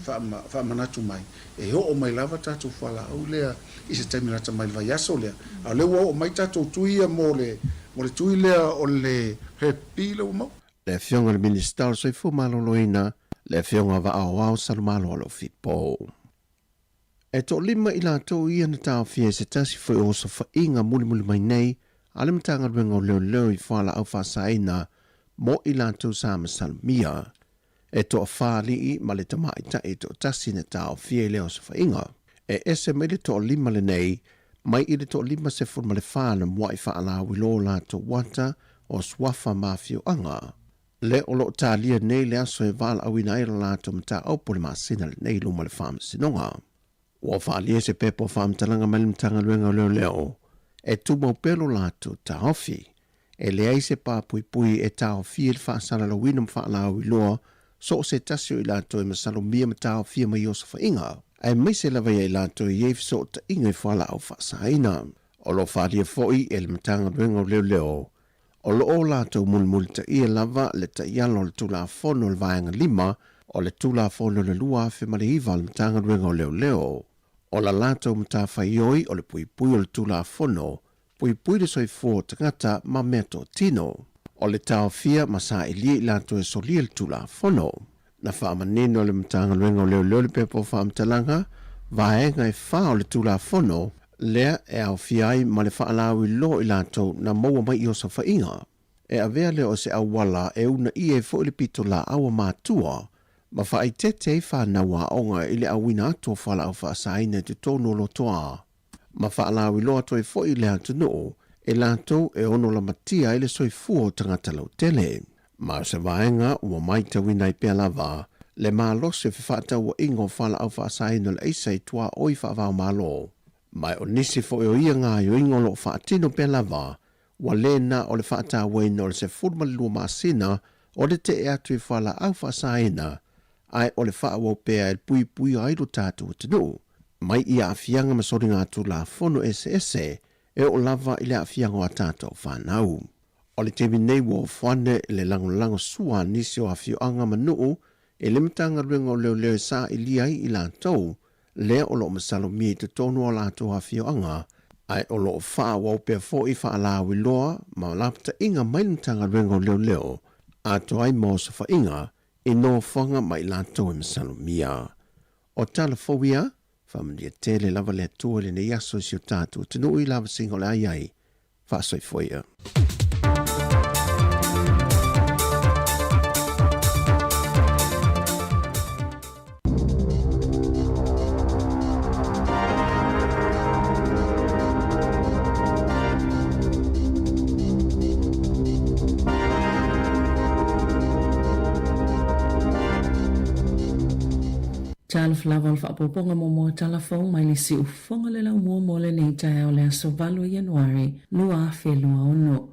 fa manatu mai e ho o mai lava tatou fala au lea i se taimi lata mai vai aso lea a le o mai tatou tuia mo le tui lea o le hepi le mo le fionga le minister so fu maloloina le fionga va au sa malo lo fipo e to lima ila to ia na tau fie se tasi foi o so fa inga muli mai nei ale mtanga rengo leo i fala au fa saina mo ila to sa salmia e to fali i maleta mai ta e to tasi na tau fie leo so fa inga e ese me le to lima le nei mai i le to lima se fu male fana mo i fa ala wilo la to wata o swafa mafio anga le o lo talia nei le aso e val au ina ira la to mta au pole masina le nei luma le fam sinonga ua faalia se pepo faamatalaga mai le matagaluega o leoleo e tuma pelo latou taofi e leai se papuipui e taofia i le faasalalauina ma faalauiloa so o se tasi o i latou e masalomia ma taofia mai osofaʻiga ae maise lava ia i latou iai fesootaʻiga i faalaau faasaina o lo faalia foʻi e le matagaluega o leoleo o loo latou mulimuli taʻia lava le taʻiala o le tulafono o le vaega 5 o le tulafono le 2 afe ma le 9 o le matagaluega o leoleo o la latou matawhaioi o le puipui o le tulafono, puipui le soifua tagata ma mea tino. O le taofia ma sa ilia i latou e solia le tulafono. Na whaamanene o le matagaluega o leoleo le pepo whaamatalaga, vaenga e wha o le tulafono, lea e awhia ai ma le whaalau i lo i latou na maua mai i osofaʻiga. E avea lea o se awala e una i e fo i le pito la awa mātua, ma whaitete i whanaua onga i le awina ato whala au whaasaina te tono lo toa. Ma whaalau i loa toi fo i le atunu, e lato e ono la matia i le soifua o tangata lau tele. Ma se vaenga ua maita wina i pia lava, le maa lose whiwhata ua ingo whala au whaasaina le eisa i tua oi whaavau malo. Mai o nisi fo e o ia ngā yo ingo lo whaatino pia lava, wa lena o le whaata waina o le se furmalua maasina o le te e atu i whala au whaasaina, ai o le whaawau pēa e pui aido tātou tanu. Mai i a afianga masori ngā tulafono ese e o lava i le afianga o a tātou whanau. O le temi nei wo whane le lango sua nisi o afioanga manuu e le matanga ruenga o leo sa i liai i lātou lea o lo masalomia i te tonu o lātou afioanga ai o lo whaawau pēa fo i whaalau i loa ma lapta inga mai le matanga ruenga o leo a to ai mo sa whainga e no whanga mai lātou e masalomia. O talafowia, whamalia tele lava le atua le nei aso si o tātou tanu i lava singo le ai, whaasoi foia. Tala flava al whaapoponga mo talafong mai le si ufonga le lau mo le nei tai au le aso valu Januari, lua afe lua ono.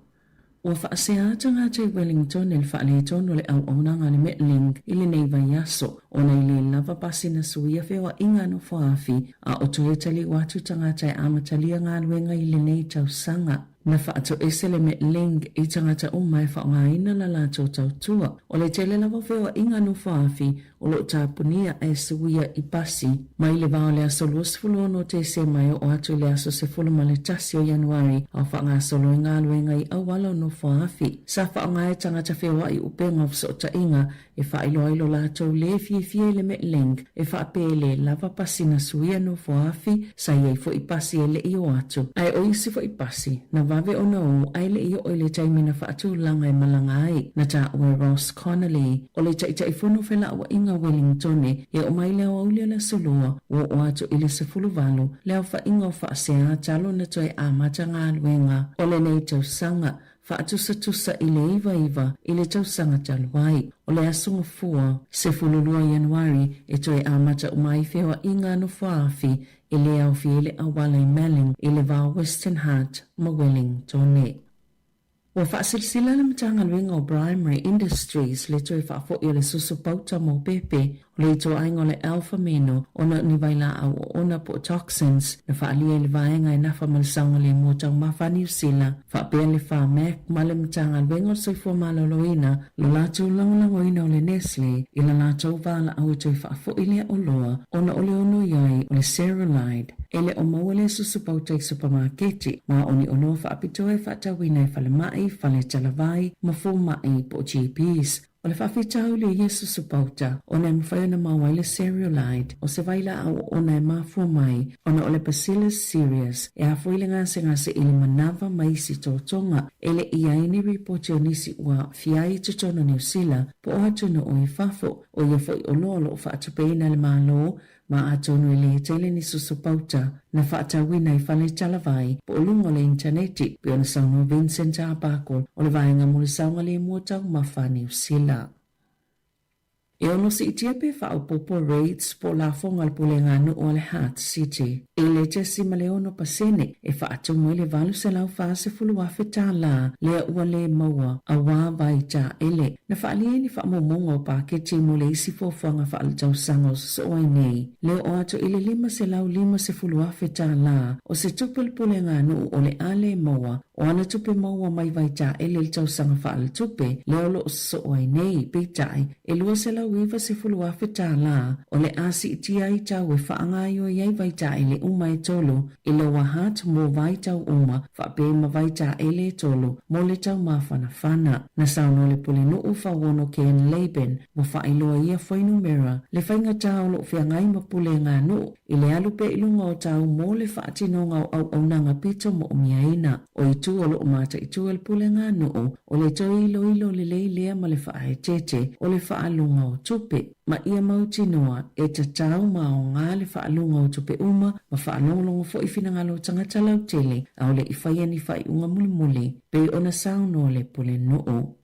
Ua whaasea tanga te Wellington el whaale tono le au onanga le Metling ili nei vai aso, ona ili lava pasi na suia fewa inga no whaafi, a otoe tali watu tanga tai amatalia ngā luenga ili nei tau sanga. Na whaato ese le Metling i tangata umai whaongaina la lato tau tua, o le tele lava fewa inga no whaafi, o lo tāpunia e suia i pasi, mai le vao le aso luas fulono te se mai o atu le aso se fuluma le tasi o Januari, au whaanga solo i ngā luenga i awala no whaafi. Sa whaongai tangata fewa i upenga fsota inga, e whailoailo lato le fie le Metling, e whaapele lava pasi na suia no whaafi, sa iei fo i pasi e le i o atu. Ai o isi fo i pasi, na vave o nao, ai le i o le taimina whaatu langa e malanga ai, na ta ue Ross Connolly, o le tai fono whela wa inga Wellington e o mai leo aulia la solua, o atu ili se fuluvalo, leo wha inga o whaasea talo na toi amata ngā luenga, o le nei tau sanga, whaatusa i le iwa i le tau sanga taluai, o le asunga fua, se fululua Januari e toi amata umai fewa inga no whaafi, i le au fiele awala i Melling i le vau Western Heart ma Wellington e. Wa whaasilsila le matanga luenga o Primary Industries le toi whaafo i le susupauta mo pepe O le ito ainga le alpha meno ona ni vaila au ona po toxins na whaalia le vaenga e nafa malsaunga le mua tau mawha New Zealand whaapea le wha mek male mtanga alwenga soifua maloloina lo lātou langolangoina o le Nestle i la lātou vala au toi whaafo ilea o loa ona ole ono iai o le Cerulide ele o maua le susupauta i supermarketi ma oni ono whaapitoe whaatawina i whale mai, whale talavai, mafu mai po GPs. O le whawhitau le Yesu supauta, o na mwhaiona mawai le Cerulide, o se vaila au o na mafua mai, o na o le Bacillus cereus, e a fwile ngase ili manava mai si tōtonga, ele ia ini ripoti o nisi ua fiai tutono New Zealand, po o atuna o i fafo, o ia fai o lolo o whaatupeina le malo, ma atonu ele tele ni susupauta, na whaatawina i whale talavai, po o lungo le interneti, pe ona sauno Vincent Abakol, o le vaenga mule saunga le muatau mawha New Zealand. E ono si itia pe wha popo raids po la fonga le pule nganu o le Heart City. E le Jesse Maleono Pasene e wha atungo le valu se lau wha se fulu wafe tā la lea ua le maua a wā vai tā ele. Na wha alie ni wha momonga o paketi mo le isi fōwhanga wha al tau sango so oi nei. Leo o ato ile lima se lau lima se fulu wafe tā la o se tupe le pule nganu o le ale maua o ana tupe maua mai vai tā ele le tau sanga wha al tupe leo lo so oi nei pitai e lua se lau iwa se fulu afe tā la o le asi itia i tau e whaangaio iai vai tā ele uma e tolo i lo wahat mo vai tau uma whapema vai tā ele e tolo mo le tau mawhana whana. Na sauno le puli no ufa wono ke en Laban mo whailoa ia whainu mera le whainga tau lo whiangai ma pule ngā no i le alupe ilunga o tau mo le whaatinonga o au nanga pito mo umiaina o i tu o lo umata i tu el pule ngā no o le tau ilo le leilea ma le whaahe tete o le whaalunga o tupe ma ia mautinoa e ta tau ma o ngā le whaalunga o tupe uma ma whaalongolongo fo i whinangalo tangata lau tele au le i whaia ni whai unga muli pe ona sauno le pule no.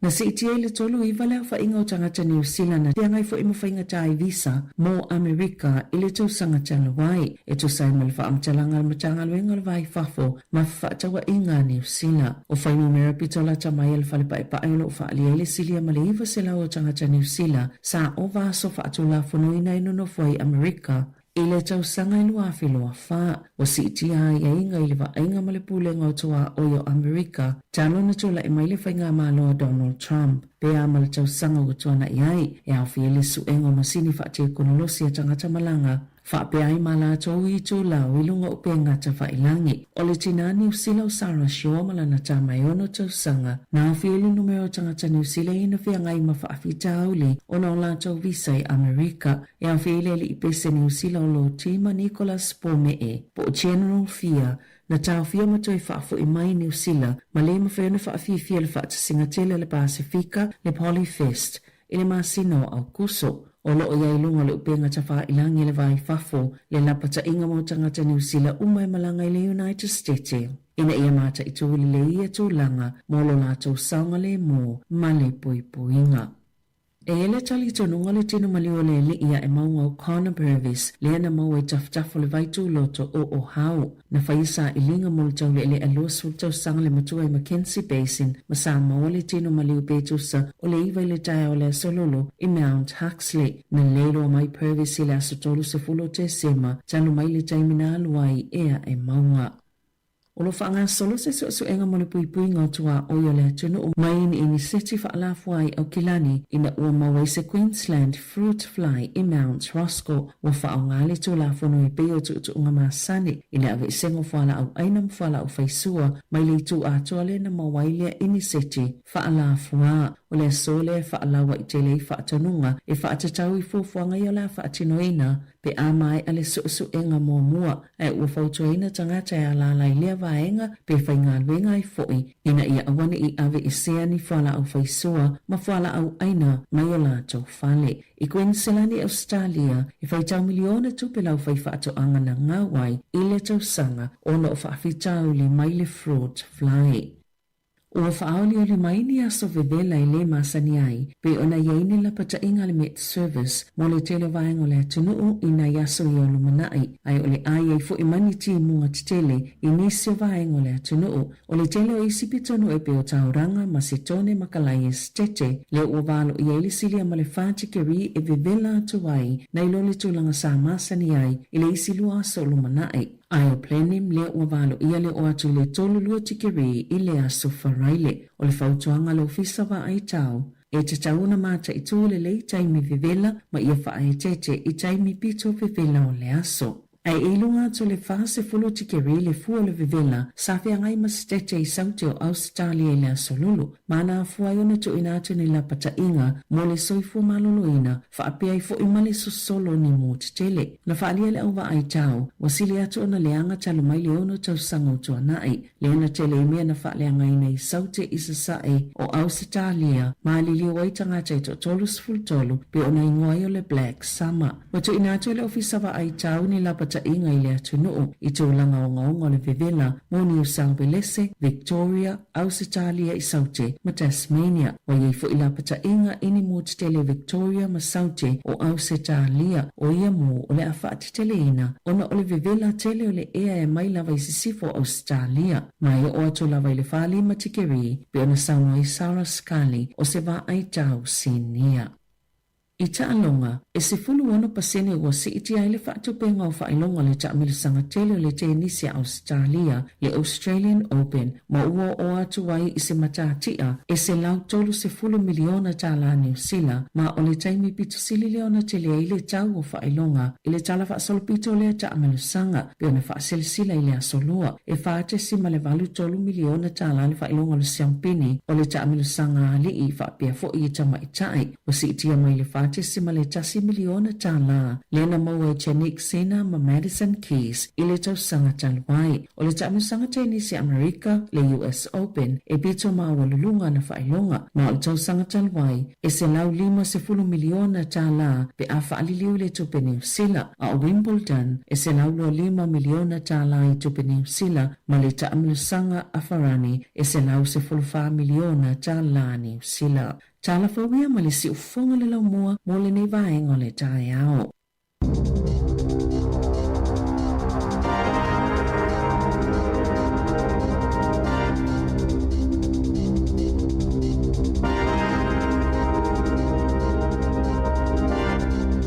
Na se itia le tolu i wale a whainga o tangata New Zealand na tiangai fo i mawhainga tai visa mo Amerika i le tau sanga talawai e tu sai ma le wha amtalanga al matanga luenga le vai fafo ma whaatawa i ngā New Zealand. O whainu mera pitola tamai al whale pae pae lo whaalia le silia ma le iwa se lau o tangata New Zealand sa o vaso whaatula whanuina ino no fwai Amerika. I le tau sanga i lua whiloa wha, o si itia ia inga i le wa inga male pule ngau toa o yo Amerika, tano na tula i maile whainga māloa Donald Trump. Pea male tau sanga o tuana iai, e au whiele su engo masini whaatia konolosi a tangata malanga. Whaapea i mala tau i tū lau i lunga upe ngata whailangi. O le tina New Zealand Sarah Shaw malana tā mai ono tau sanga. Nā whielu numero tangata New Zealand ina whiangai ma whaafita auli o nā la tau visa i Amerika. E au whiele li i pese New Zealand lo tima Nicholas Pomee. Po o General Fia na tau fia matoi whaafo i mai New Zealand ma le mawhiona whaafifia le whaatasinga tele le Pasifika le Polyfest i le masino au kuso. O loo ia ilunga le upenga tawha ilangi le vai fafo le lapata inga mo tangata New Zealand umai malanga i le United States. Ina ia mata i tūli le ia tūlanga mo lo lātou saunga le mo ma le poipoinga. E ele tali tonunga le tino malio le li ia e maunga o Connor Purvis le ana mau e taftafo le vai tūloto o hau. Na whaisa i linga mo le tau le alua sultau sanga le matua i Mackenzie Basin ma Sāmoa le tino malio betusa o le iwa le tae o le asololo i Mount Huxley. Na leilo mai Purvis i le asotolu se fulo te sema tanu mai le taimina aluai ea e maunga. O lo whaanga solo se su enga mo le pui ngā tua o yo le tunu o mai ni seti whaalafuai au kilani ina ua mawai se Queensland Fruit Fly i Mount Roscoe wa whaonga le tu la fono i peo tu unga masani ina ave sengo whala au ainam whala au faisua mai le tu atua le na mawai lea ini seti whaalafua o le sole whaalawa i te lei whaatanunga e whaatatau i fufuanga i o la whaatinoina pe a mai ale su enga mua e ua fautuaina tangata e ala lai lea vaenga pe whainga luenga i foi ina ia awane i ave i sea ni whala au faisua ma whala au aina mai o lātou whale. I Queensland Australia i whaitau miliona tupe lau whaiwhaato anga na ngawai i le tau sanga o no whaafitau li mai le fruit fly. Ua whaaoli o le maini aso vevela I le masani ai, pe ona iaini la pata inga le met service, mo le tele vaenga le atunuu ina yaso I olu manai, ai o le ai ai fo imani ti munga titele, inisio vaenga le atunuu, o le tele o isi pitonu e pe o tauranga ma se tone makalai e stete, le ua valo I aili silia ma le whāti keri e vevela atu ai, na ilo le tūlanga sa masani ai, I le isi lua aso olu manai. Ai o plenim le ua valo ia le o atu le tolu lua tikeri I le aso wharaile o le whautuanga le ofisa wa ai tau. E te tauna mata I tūle le I taimi vivela ma ia wha ai tete I taimi pito vivela o le aso. Ai ilunga atu le whase fulu tikeri le fua le vivela sa whea ngai masitete I sauti o Australia le aso lulu. Mana afua iona tu ina atu ni la pata inga mo le soifu malolo ina wha apia I fo imale susolo ni mo tele. Na whaalia le au wa ai tau wasili atu ona leanga talo mai le ono tau sanga utu anai. Leona tele imea na whaaleanga ina I sauti isa sae o Australia ma li liwa I tangata I tolu sfultolu pe ona ingoa le Black Summer. Watu ina atu le ofisa wa ai tau ni la pata inga I le atunuu I tūlanga o ngaonga le vivela mo New South Wales, Victoria, Australia I saute ma Tasmania. Wa iei fo ila pata inga ini mo tele Victoria ma saute o Australia o ia mo o le awhaati tele ina ona o le vivela tele o le ea e mai lava I sisifo Australia. Mai o atu lava I le whali ma tikeri pe ona Sāmoa I Sarah Scully o se va ai tau sinia. I taalonga, e se fulu ono pasene ua si iti ai le whaatupenga o whailonga le taamilusanga tele o le tenisi a Australia, le Australian Open, ma ua o atu wai I se matatia, e se lau tolu se fulu miliona tala New Zealand, ma o le taimi pitu sili leona tele ai le tau o whailonga, I le tala whaasolopito le taamilusanga, pe ona whaaselisila I le asolua, e whaate sima le valu tolu miliona tala le whailonga le siampini, o le taamilusanga ali I whaapia fo I tama itai, o si itia mai le whaate sima le tasi miliona tala. Lena maua Janik Sena ma Madison Keys I le tausanga talwai. O le tamusanga tenisi Amerika le US Open e bito ma walulunga na whailonga. Ma o le tausanga talwai e se lau 50 miliona tala pe a whaaliliu le tupe New Zealand. A o Wimbledon e se lau 5 miliona tala I tupe New Zealand ma le tamusanga a Farani e se lau 5 miliona tala New Zealand. Tala fawia ma le si ufonga le lau mua mo le nei vaenga le tae ao.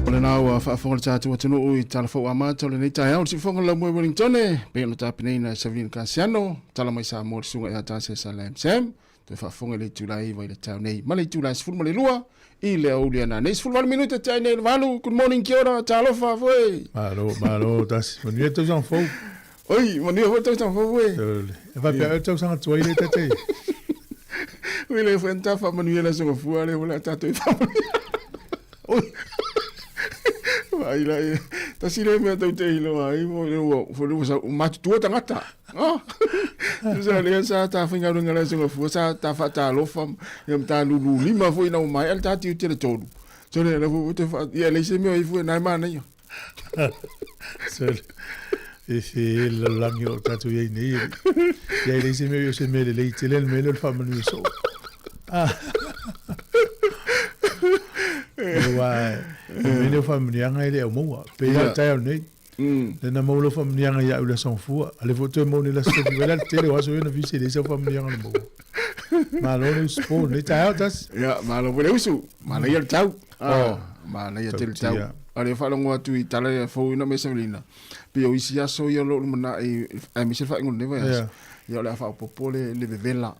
Le nau a whaafonga le tātua tunu I tala fau amata o le nei tae ao. Si ufonga le lau mua Wellington pe no tāpinei na Savina Kasiano. Tala mai Sāmoa le sunga I hata se Salam Sam. Te whaafonga le tūlai vai le tau nei. Ma le tūlai sifuru ma le lua. I le au lia na. Nei sifuru wale minuta tai nei le walu. Good morning, kia ora, talofa, fwe. Malo, tas. Manuia tau sang fau. Oi, manuia fau tau sang fau, fwe. E whapea tau sang atuai le tatei. Ui le whentafa manuia la sunga fua le wala tatu I whamanuia. Oi. Vai la e. Tasi le mea tau te hilo ai. Folu sa matu tua tangata. Sa le sa ta finga runga la sunga fua sa ta fata lofa yam ta lulu lima foi na mai al ta tiu tele todo. So le fu te fa ya le se me I fu na mana yo. So e la langio tatu ye ni. Ya le se me yo se me le tele le le fa manu so. Wa me fa manu nga ile mo pe ya ta nei. Nena maulo familianga ya ula sanfua ale foto mo ni la stovela tele waso yo na visi de sa familianga mo malo ni spo ni ta altas ya malo pole usu malo ya tau malo ya tel tau ale fa longo atu I tala fo ina meselina pe o isi aso yo lo mana e mi se fa ngol neva ya le fa popole le vevela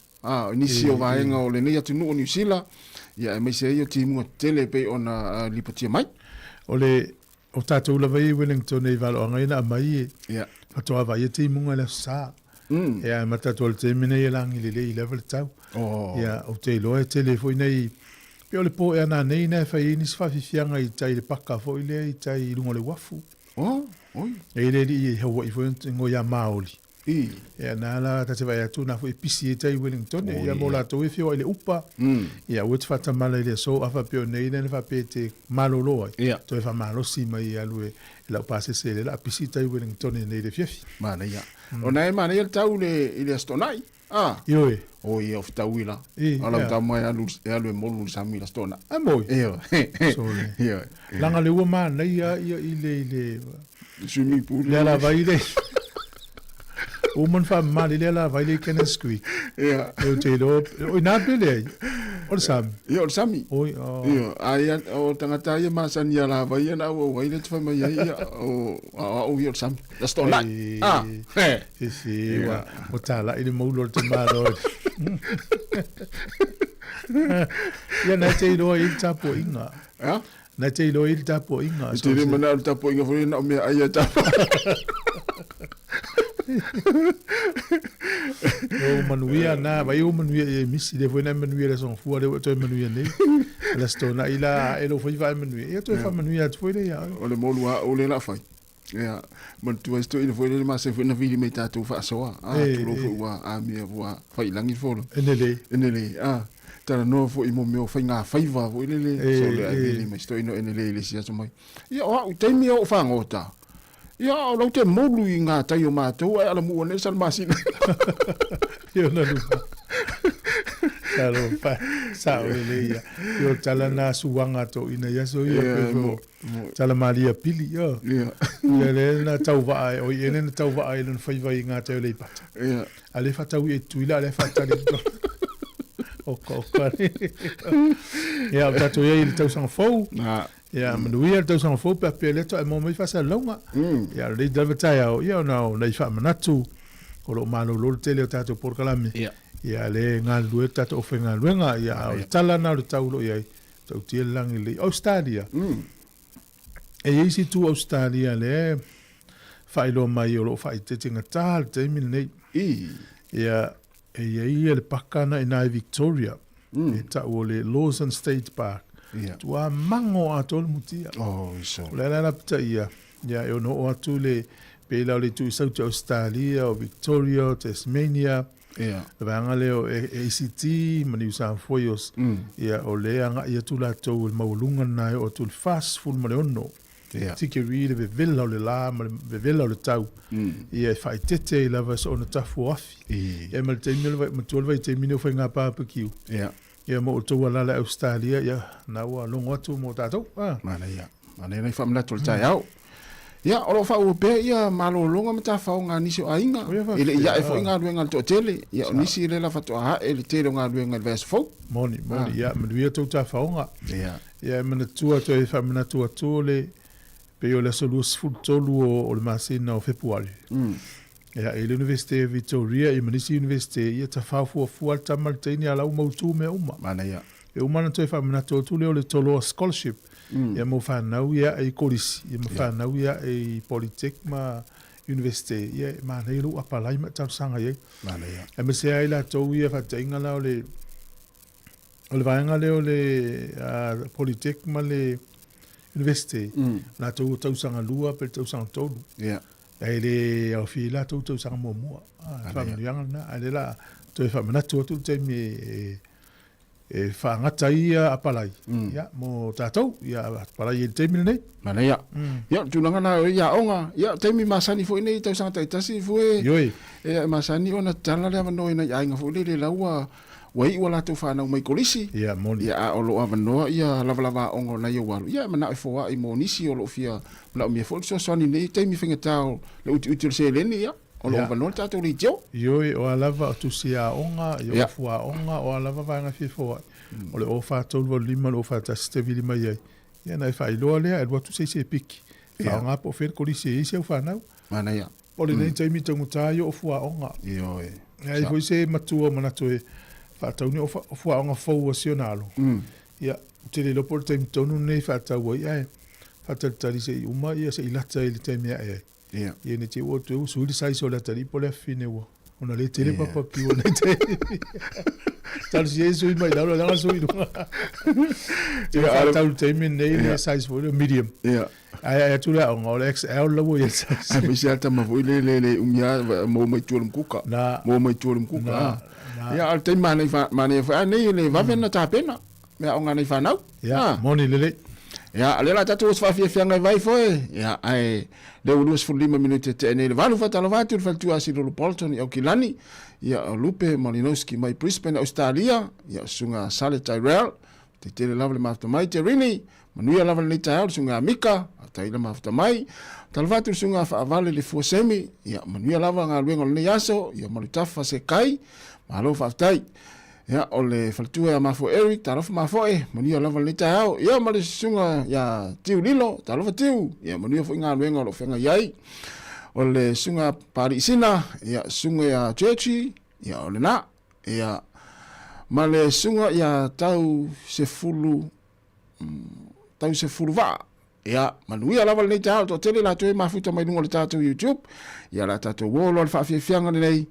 inisio vaenga o le ni atu no New Zealand ya me se yo timu tele pe ona lipotia mai ole o tātou la vai Wellington e valo anga ina mai ya patoa vai te munga la sa ya matato le te mine lang ile le level tau ya o te loe telefone nei pe ole po ana nei na fa ini sfa fianga I tai le paka fo ile I tai lungo le wafu oi e le I ho I fo ngo ya maoli ya na la ta te vai atu na fo pisi e tai Wellington ya mo la to e fio ile upa ya o te fata mala ile so afa pe nei na fa pe te malolo to e fa malo si mai alue la passe se la pisi tai Wellington nei le fiefi mana ya o nai mana il tau le ile stonai Ioi. O ia of tawila. I, Ala ia. ta mai alu molu sami la stona. Moi. Ia. Sorry. Ia. Langa le ua mana ia ile. Swimming pool. Le la vai le. O man fa mali le la vai le kena squeak. Ia. Eu te do. O na pele. O sam. Ia o sami. Oi. Ia. Ai o tangata ia masani ala vai na o vai le tfa mai ia o ia o sami. La stona. Si wa. O tala ile mo lo te malo. Ia na te do i tapo inga. Ja? Na te do i tapo inga. Te re mana o tapo inga foi na me ai tapo. O manuia na vai o manuia e misi de foi na manuia la son fuare o to manuia nei. La stona ila elo foi vai manuia. E to fa manuia foi le ya. O le molu o le la fai. Ia. Man tu esto ile foi le ma se foi na vili me tatu fa soa. Tu lo foi wa a me wa fai langi fo. Enele. Tara no fo imo me fai nga fai va vo ile so le vili me sto ino enele le sia so mai. Ia o te mi o fa ngota. Ia o lo te molu i ngā tai o mātou, ai ala mua ne sal masina. Io na lupa. Taro pa, sao le ia. Io tala na suanga to ina yaso ia pepo. Tala maria pili, ia. Le na tau vaai, o i ene na tau vaai lana fai vai ngā tai o le pata. Ia. Ale fatau e tuila, ale fatari to. Oka. Ia, o tato ia i le tau sanga fau. Ia, manuia tau sanga fau pe le to e mo mai fasa longa. Ia, le dava tai au, ia na i fa manatu. Ko lo malo lo tele o tato por kalami. Ia, le ngā lue tato ofe ngā luenga. Ia, o tala na o tau lo ia. Tau tia langi le Australia. E isi tu Australia le whaelo mai o lo whai te tinga tāle te imini nei. Ia, e ia le pakana i nai Victoria. E tau o le Lawson State Park. Tua mango ato le mutia. Iso. Le la pita ia. Ia, e ono o atu le pēlau le tu i sauti Australia o Victoria o Tasmania. Ia. Le vanga le o ACT, mani usan foios. Ia, o le anga ia tu la tau il maulunga nai o tu le fast full mani ono. Tiki ri le vevela o le la, vevela o le tau. Ia, e whai tete i lava so ona tafu afi. Ia, ma le teimino, ma tuolva i teimino whai ngā pāpakiu. Ia, mo o tau alala Australia, ia, naua longo atu mo tātou. Mana ia. Mana ia nei whamila tole tai au. Ia, oro wha ua pē, ia, malo longa ma tā whao ngā nisi o ainga. Ile ia e fo ngā luenga le toa tele. Ia, o nisi le la whatoa hae, le tele o ngā luenga le vēsa fau. Moni, ia, manuia tau tā whaonga. Ia, mana tua toi e whamina tua tōle, pe o le solua sfutolu o le masina o Februari. Ia, e le University of Victoria, i manisi University, ia ta whawhua fual tamal teini ala umautu me uma. Mana ia. E umana toi whamina tōtule o le toloa scholarship. Ia mo whanau ia e korisi, ia mo whanau ia e Polytech ma University, ia ma neiru apalai ma tau sanga ia. Mana ia. E me se ai la tau ia whatainga la o le vaenga le o le Polytech ma le University. La tau tau sanga lua pe tau sanga tolu. Ia. E le au fi la tau sanga mua. Whamirianga na, ale la toi whamanatu atu te me e whaangata ia apalai. Ia, mo tātou, ia apalai e te mil nei. Mana ia. Ia, tūnanga na ia onga. Ia, teimi masani fo nei tau sanga taitasi fo e. Ioi. E masani ona tala le avanoa ina iainga fo le laua wai ua latu whanau mai kolisi. Ia, moni. Ia, o lo avanoa, ia lava ongo na ia waru. Ia, mana e foa i mo nisi o lo fia na o mia fo so sani nei teimi whengatau le uti se leni ia. O lo avanoa tātou li teo. Ioi, o alava o tusi a onga, i o fua onga, o alava vanga whifoa. O le o whātou wa lima, o whātasi te vili mai ai. Ia, nei whailoa lea, e watu se piki. Whao ngā po whēr kolisi e isi au whanau. Mana ia. O le nei taimi tangu tāio o fua onga. Ioi. Ia, i hoi se matua manato e whātau ni o fua onga fau a sionalo. Ia, te le lopo le taimi tonu nei whātau ai ai. Whātau tari se i uma, ia se i lata i le taimi ai ai. Ia, ne te o te usu ili saisi o le tari po le fine ua. Ona le tele papa ki o nei te. Tal si e sui mai lau, langa sui dunga. Te whātau le taimi nei le saisi po le medium. Ia. Ai atu le aonga o le XL lau i le saisi. Ai pisi alta mawui le umia mo mai tuolum kuka. Mo mai tuolum kuka. Ia, al taimi mane nei le vavena tāpena. Mea onga nei whanau. Ia, moni lele. Ya, ale la tatu os whawhiawhianga vai foi. Ya, ai, leo uruas 45 minute te ene le valu whatalavatu, le whaltua si Lolo Bolton, au Kilani, ya Lupe Malinowski mai Brisbane, Australia, ya sunga Sale Tyrell, te tele lava le mafta mai te Rini, manuia lava le nei tai au, sunga Mika, taila mafta mai, talavatu sunga whaavale le fuasemi, ya manuia lava ngā luenga le nei aso, ya malutafa se kai, mahalo whaftai. Ya ole faltua ya mafo Eric tarofa mafo mania lava le tao ya male sunga ya tiu lilo tarofa tiu ya mania fo nga luenga lo fenga yai ole sunga parisina ya sunga ya chechi ya ole na ya male sunga ya tau se fulu va ya manuia lava le tao to tele la to mafuta mai lunga le tao YouTube ya la tao wolo al fa fianga nei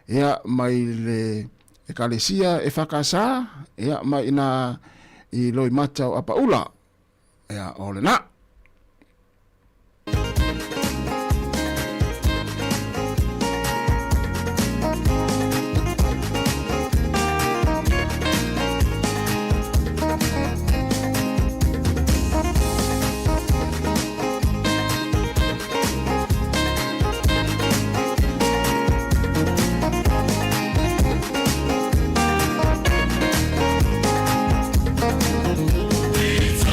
ya mai le e kalesia e whakasa ea mai ina i loi matau a paula ea ole na. It's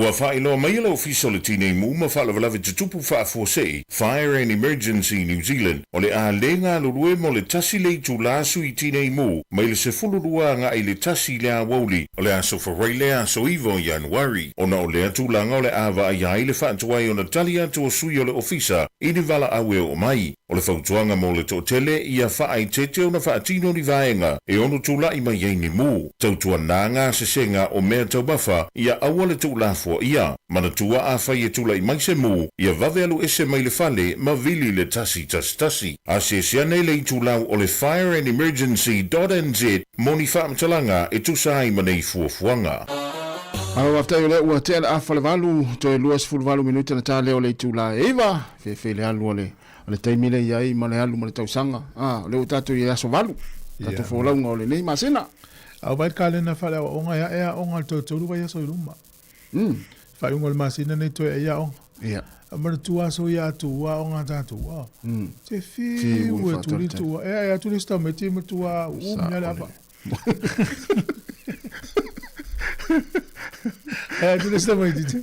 Ua whaelo mai lo ofisa le tine mu ma whaala walawe te tupu wha fosei, Fire and Emergency New Zealand, o le a lenga lulue mo le tasi le tu lasu I tine mu, mai le se fulurua nga I le tasi le a wauli, o le a sofarai le a so iwo Januari, o na o le atu langa o le awa a iai le whaatuai o na tali atu o sui o le ofisa, I ni vala awe o mai, o le whautuanga mo le tōtele ia wha ai tete o na whaatino ni vaenga, e ono tula I mai ei ni mu, tautua nanga se senga o mea tau bafa, ia awa le tu lafo ia, mana tua a whai e tula I mai se mu, ia vave alu ese mai le fale, ma vili le tasi. A se siane le tu lau o le Fire and Emergency.nz, moni whaamatalanga e tu sai manei fuafuanga. Alo aftai ole ua te ala afa le valu, to e luas fulu valu minuta na tale o le tu la eva, fe le alu ole taimile iai ma le alu ma le tausanga, le utato I aso valu, tato fōlaunga ole nei masena. Au vai ka lena whale o onga ea onga le tōtoro vai aso I ruma. Whai unga le masina nei toi ea onga. Ia. Amara tua so ia tua onga tātua. Te fiu e tuli tua. Ea tuli sta me te me tua umia le apa. Ea tuli sta me te.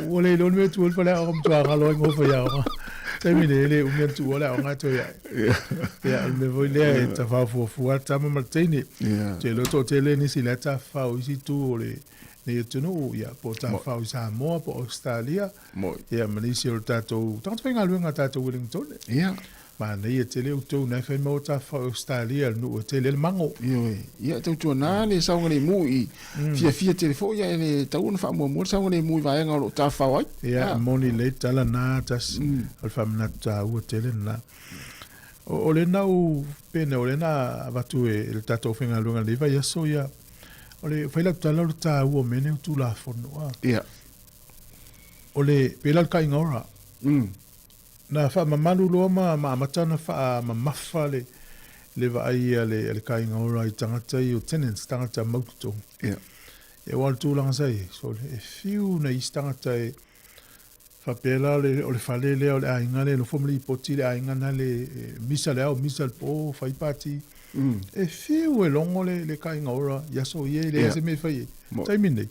O le lon me tua whale o tua ngalo ingo whai aonga. Taimi le umia tua le onga toi ai. Ea me voi lea e ta whafua tama martini. Te loto te le nisi le ta whau isi tu o le ne tunu ia po ta whau I Sāmoa po Australia. Ia manisi o tātou. Tātou inga luenga tātou Wellington. Ia. Ma nei e te leo tau nei whai mau ta whau Australia nu o te le mango. Ia tau tua nā le saunga nei mu I fia telefo ia le tau na wha mua saunga nei mu I vaenga o lo ta whau ai. Ia moni le tala nā tas al whamina ta ua tele nā. O le nau pene o le nā watu e le tātou whenga luenga lewa ia so ia. O le whaila tala o ta ua mene o tū la whono. Ia. O le pela ka ingora. Na wha mamalu loa ma amatana wha mamafa le wa aia le ka ingora I tangata I o tenants tangata maututo. Ia. E wala tūlanga sai. So e fiu na is tangata e wha pela o le whale lea o le ainga le no fomili poti le ainga na le misa lea o misa le po whaipati. E fiu e longo le ka ingora. Ia so ie le ase me whai. Taimine.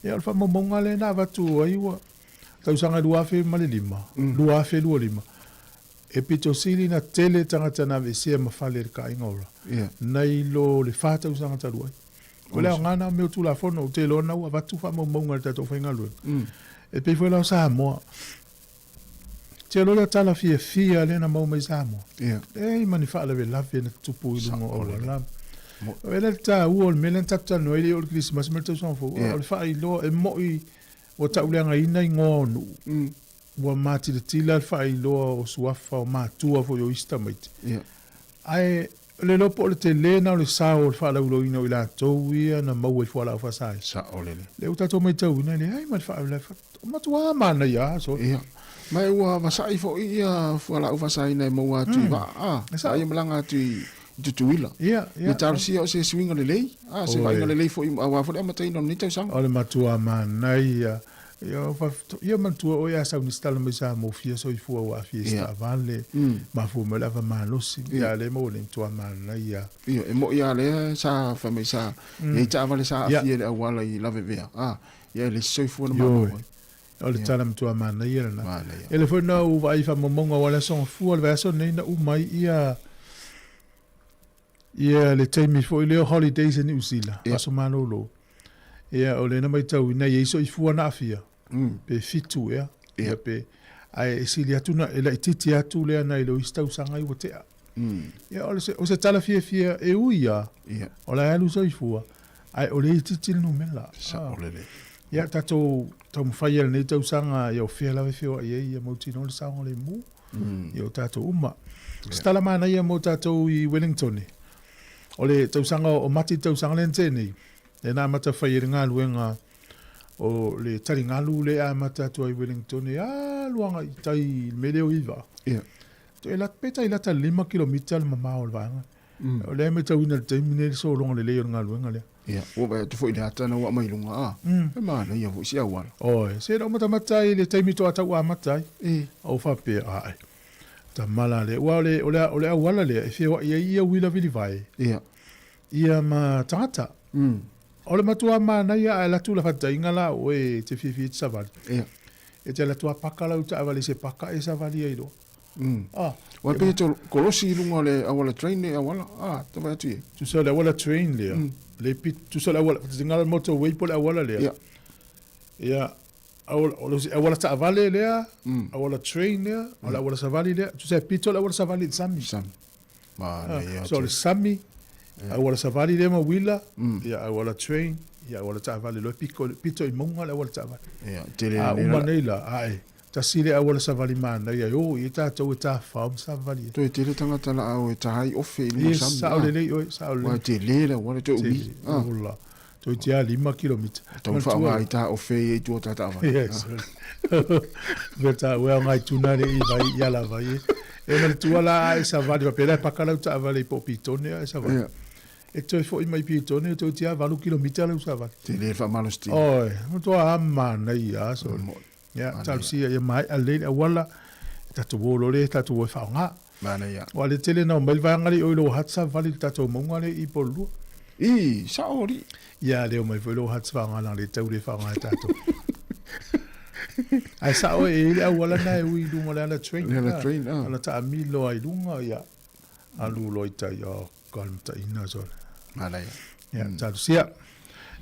Ia alfa momonga le na watu aiwa. Tausanga luafe ma le lima. Luafe lua lima. E pito sili na tele tangata na vese ma fale le ka ingora. Nei lo le fa tausanga taluai. O leo ngana me o tula fono o te lona ua watu wha momonga le tato whainga lue. E pe fwe lau Sāmoa. Te lola tala fia le na mau mai Sāmoa. E mani wha alawe lawe na tupu I lungo o la. O ele ta ua o melen tata no ele o le Christmas me tausanga fo. O le wha I loa e moi o tauleanga ina I ngonu. Ua mati le tila le wha I loa o suafa o mātua fo yo ista maiti. Ai le lopo le te lena o le sao o le wha laulo ina o ila tau ia na mau e fwa lau whasai. Sa o lele. Le utato mai tau ina le ai mati wha le o matua mana ia so. Ia. Mai ua wasai fo ia fwa lau whasai nei maua tui wa. Sa ia malanga tui tutuila. Ia. Me tarusia o se swinga le lei. Se vainga le lei fo I awa fo le amatai no ni tau sang. O le matua mana ia. Ia mantua o ia sau ni stala mai sa mo fia so I fua wa fia sta vale. Ma fu me lava malosi. Ia le mo le tua mana ia. Ia e mo ia le sa fa mai sa. Ia ta vale sa fia le awala I lave vea. Ia le so fu na mo. O le tala mtua mana ia na. Ele foi na u vai fa momonga wala son fu al verso nei na u mai ia. Ia le taimi foi le holidays in New Zealand. Aso manolo. Ia o le na mai tau ina ia iso I fua na afia. Pe fitu ia. Ia pe ai sili atu na ela ititi atu le na ilo istau sanga I wotea. Ia o se tala fia e uia. O la alu so I fua. Ai o le ititi no mela. Sa o le le. Ia tato tau mwhaia nei tau sanga ia o fia lawe fio ia mauti no le sanga le mu. Ia o tato uma. Stala mana ia mo tato I Wellington. O le tau sanga o mati tau sanga le ntene. E nā mata whai ngā luenga o le tari ngā lu le a mata tua I Wellington luanga I tai meleo iwa. To e lat peta I lata 5 kilomita le mamao le vanga. O le me tau ina le taimine le so longa le leo ngā luenga lea. O ba tu foi data na wa mai lunga e mana ia vo sia wala. Se no mata I le taimi to ata wa mata o fa pe ai. Ta mala le wa le o le wala le e fia ia wila vili vai. Ia ma tata. O le matua mana ia e latu la fatainga la o e te fifi te savali. Ia. E te latua paka lau ta avali se paka e savali e do. Wa pe to kolosi lunga le awala train le awala. Ta vai tu. Tu sa le awala train le. Le pit tu sa le awala tingala motorway po le awala le. Ia. Ia awala ta avali le awala train le, awala savali le. Tu sa pito le awala savali sami. Ma ia. So le sami awala savali le ma wila, ia awala train, ia awala ta avali lo pito I monga le awala ta avali. Ia, te le Umanela, ai. Ta sile awala savali mana ia yo I tātou e tā whaum savali. To e te le tangata la au e tahai ofe I mua sami. Saole le oi, saole. Wa te le la wale te umi. Ola. To te a 5 kilomita. Tau wha I tā ofe e tua tata awa. Yes. Veta wea ngai tuna le I vai I ala vai. E mana tua la e savali, pa pera pakalau ta avali po pitone e savali. E toi fo I mai pitone, to te a 20 kilomita lau savali. Te le wha malosti. Oi, to a mana I a so. Ya, tau sia ia mai a le wala tatu wolo le tatu wo faunga. Mana ia. Wa le tele na mai vangari o lo hatsa vali tatu monga le I polu. I saori. Ya le mai lo hatsa vanga le tau le faunga tatu. Ai sa o e le wala na e wi lunga le train. Le train. Ala ta milo ai lunga ya. Alu loita ya kalmta ina so. Mana ia. Ya, tau sia.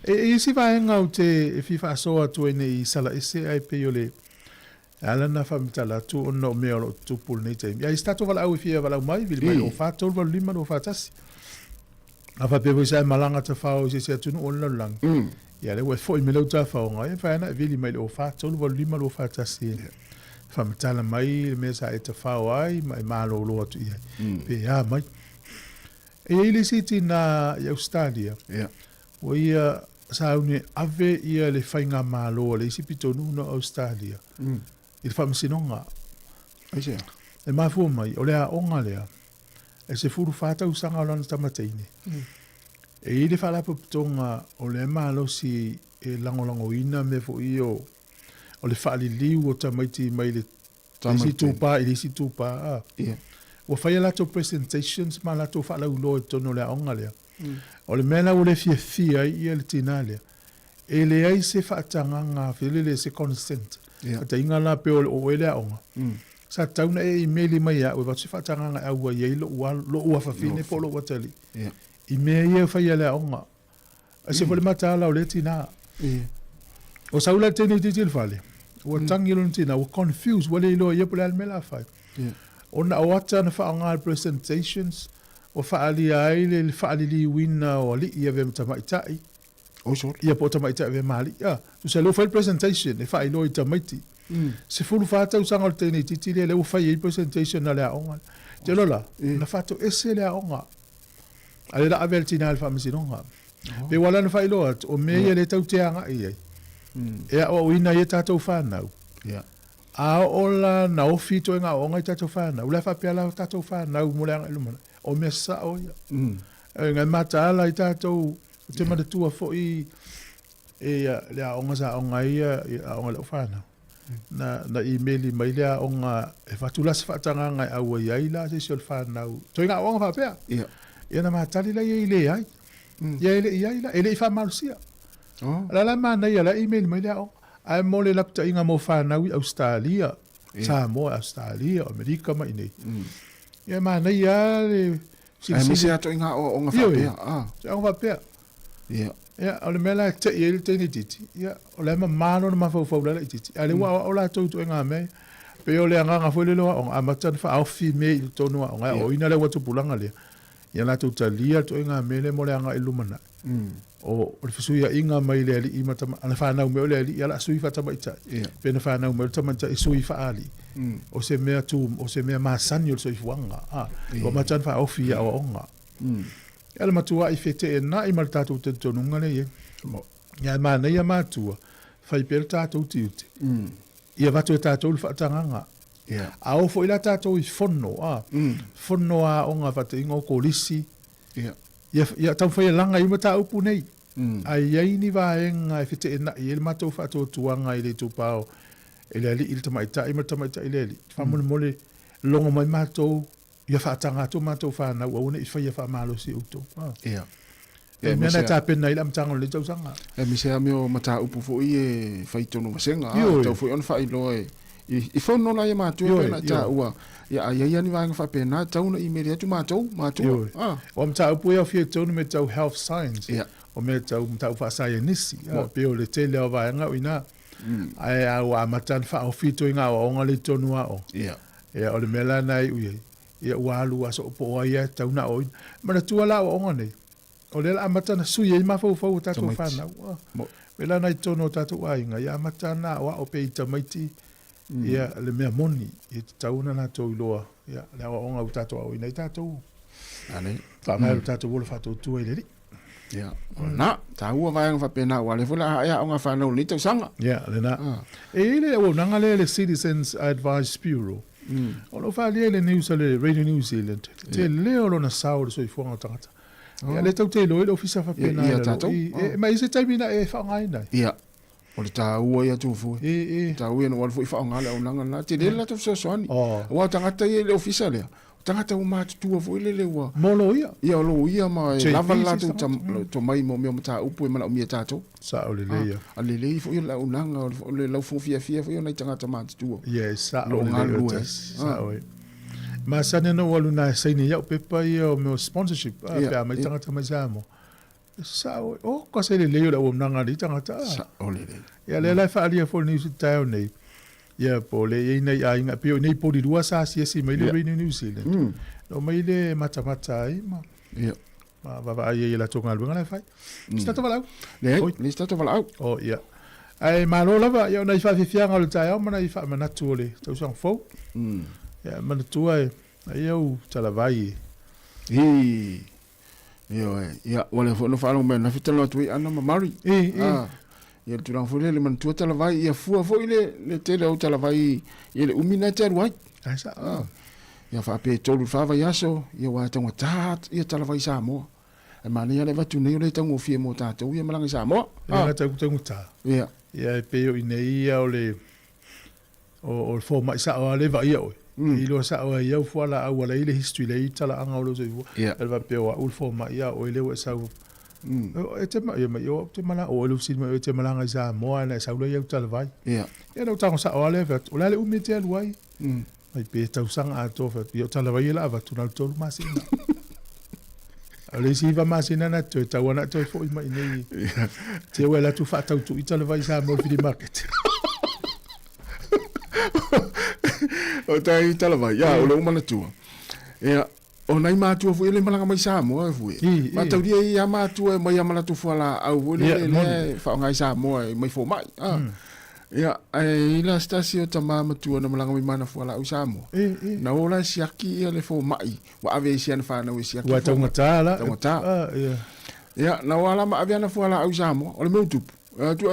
E si vai ngau te e fifa soa tu ene I sala ese ai pe yo le ala na famita la tu ono me o tu pul nei te ya sta to vala au fia vala mai vil mai o fa to val lima o fa tas afa pe vo sai malanga te fa o se tu no on lang ya le we fo I me lo ta fa o ngai fa na vil mai o fa to val lima o fa tas famita la mai me sa e te fa o ai mai malo lo tu ia pe ya mai e ile siti na ya stadia ya o ia saune ave ia le whainga malo le isi pitonu no Australia. I le whamasinonga. Aise. E mafu mai, o lea onga lea. E se furu whata usanga o lana tamateine. E i le whalapo pitonga o le malo si e langolango ina me fo I o le whaali liu o tamaiti mai le isi tupa, i isi tupa. O whaia lato presentations ma lato whaala ulo e tono lea onga lea. O le mena o le fia I le tina lea. E le ai se whaatanganga while le se consent. Ata inga la pe o ele aonga. Sa tauna e emaili mai a, ue watu se whaatanganga au a yei lo ua whawhine po lo watali. I mea ia whai ele aonga. A se wale mata ala o le tina. O saula tene titil whale. O tangilo ni tina, o confused, wale ilo ia pole almela whai. O na awata na whaanga presentations, o whaali ai le whaali li wina o li ia ve matamaitai. O sorry. Ia po tamaitai ve mali. Ya, tu se lo whai presentation, e whaali lo I tamaiti. Se fulu whata usanga o tene titile, le whai presentation na lea onga. Te lola, na whato ese lea onga. Ale la avel tina alfa misinonga. Pe wala na whai loa, o mea le tau te anga I ai. Ea o ina ia tātou whanau. A ola na ofi to nga onga I tātou whanau. Ula whapea la tātou whanau mule anga ilumana. O mea sa o ia. Ngai mata ala I tātou te maratua fo I lea onga sa onga ia onga leo whanau. Na emaili mai lea onga e whatulasi whatanga ngai aua iai la se siol whanau. Toi ngā onga whapea. Ia na mātali la iai le ai. Iai le iai la. Ele I whamarusia. La mana ia la emaili mai lea onga. Ai mole lapta inga mo whanau I Australia. Sāmoa, Australia, Amerika mai nei. Ia mana ia le... Ai mese ato inga onga whapea. Se onga whapea. Ia, o le mela te I ele teni titi. Ia, o le mano na mawhau lala I titi. Ale wa o la tautu inga mei. Pe o le anganga fwele loa onga. Amata na wha awhi mei I tonua onga. O ina le watu pulanga lea. Ia la tauta lia to inga mei le mo le anga ilumana. O le fisuia inga mai le ali ima tama. Ana whanau meo le ali. Ia la sui fatama itai. Pe na whanau meo tama itai sui faali. O se mea tu, o se mea maasani o le soi fuanga. O matan wha awhi ia o onga. Ia le matua I fete e na I mal tātou te tonunga le ie. Ia mana ia matua. Whai pere tātou tiute. Ia watu e tātou le whaatanganga. A ofo ila tātou I whono. Whono a onga wate ingo kolisi. Ia tau whai langa I mata upu nei. Ai iai ni vaenga e fete e na I ele matou whaatou tuanga I le tupao. Ele ali il tamaita I matamaita I le ali. Whamone mole longo mai matou. Ia whaatanga to matou whanau au ne I whai ia whamalo si uto. E mena ta pena ila mtanga le tau sanga. E mi se amio mata upu fo i fai tonu masenga. Tau fo on fai lo e. I fo no la ia matu pena ta ua. Ia ia ni vanga fa pena tau na imeri atu matu. O mta upu ia fie tonu me tau health science. O me tau mta ufa science. Pe o le tele o vanga ina. Ai au amatan fa o fito inga o nga le tonu o. Ia o le mela nai ui. Ia walu aso po ia tau na o. Mana tua la o nga nei. O le amatana sui e mafau fau tatu whana. Wela nai tono tatu ainga. Ia amatana wa o pe i tamaiti. Ia le mea moni. I tauna na tau iloa. Ia le awa onga u tatu au inai tatu. Ane. Whamai u tatu wola fatu tua i leri. Ia. Na, ta ua vaianga whapena wale fula ia onga whanau ni tau sanga. Ia, le na. E ile o nanga le Citizens Advice Bureau. O no whali le news le Radio New Zealand. Te leo lo na sao le soi fuanga tangata. Ia le tau te loe le ofisa whapena. Ia tatou. Ma ise taimina e whaongai nai. Ia. O le tā ua ia tūfu. Tā ua ia na wale fo i whaonga le aunanga na. Te le la tau soani. Wa tangata ia le ofisa lea. Tangata o mātutua fo ile le ua. Molo ia. Ia lo ia ma e lava la to mai mo mea mata upu e mana o mia tātou. Sa o le leia. A le lei fo ia la aunanga o le lau fo fia fo ia na tangata mātutua. Ia sa o le leia. Sa o e. Ma sana no walu na saini ia pepa ia o meu sponsorship. Pea mai tangata mai Sāmoa. Sa o o ko se le leia o nanga li tangata. Sa o le leia. Ia le lai whaalia fo ni usi tau nei. Ia po le ina ia inga pio nei po di rua sa si mai le Radio New Zealand. No mai le mata ai ma. Ia. Ma va ai la tonga luanga lai fai. Stato valau. Le stato valau. Oh ia. Ai ma lo lava ia nei fa fianga le tai ma nei fa mana tole. Tau sang fo. Ia mana tua ai eu tala vai. Ia wale fo no falo me na fitalo tu ana mamari. Ia tu lang fo le man tu tala vai ia fu fo le tele o tala vai ia le umina te ruai. Ai sa. Ia fa pe tolu fa vai aso ia wa tanga tat ia tala vai Sāmoa. E mani ia le vatu nei le tango fie mo tatou ia malanga Sāmoa. Ia tango ta. Ia. Ia pe o nei ia o le o fo mai sa o le vai o. I lo sa o ia fo la au le history le tala anga o lo so. El va pe o fo mai ia o le sa e te ma yo te mala o lu sin te malanga Sāmoa na sa lo ia tala vai. Ia. Ia no tango sa o le vet o le umite al vai. Mai pe tau sanga ato vet yo tala vai la va tu na tolu masina. Ale si va masina na to ta wana to fo mai nei. Te wela tu fa tau tu tala vai Sāmoa fi market. O tai tala vai ya o lo mana tua. Ia o nai mātua fu ele malanga mai Sāmoa fu. Ma tau dia ia mātua mai amala tu fala au le fa ngai Sāmoa mai fo mai. Ia ai la stasio tama matua na malanga mai mana fala au Sāmoa. Na ola siaki ia le fo mai. Wa ave sian fa na siaki. Wa tau ngata. Ia. Ia na wala ma ave na fala au Sāmoa. O le meu tupu. Tu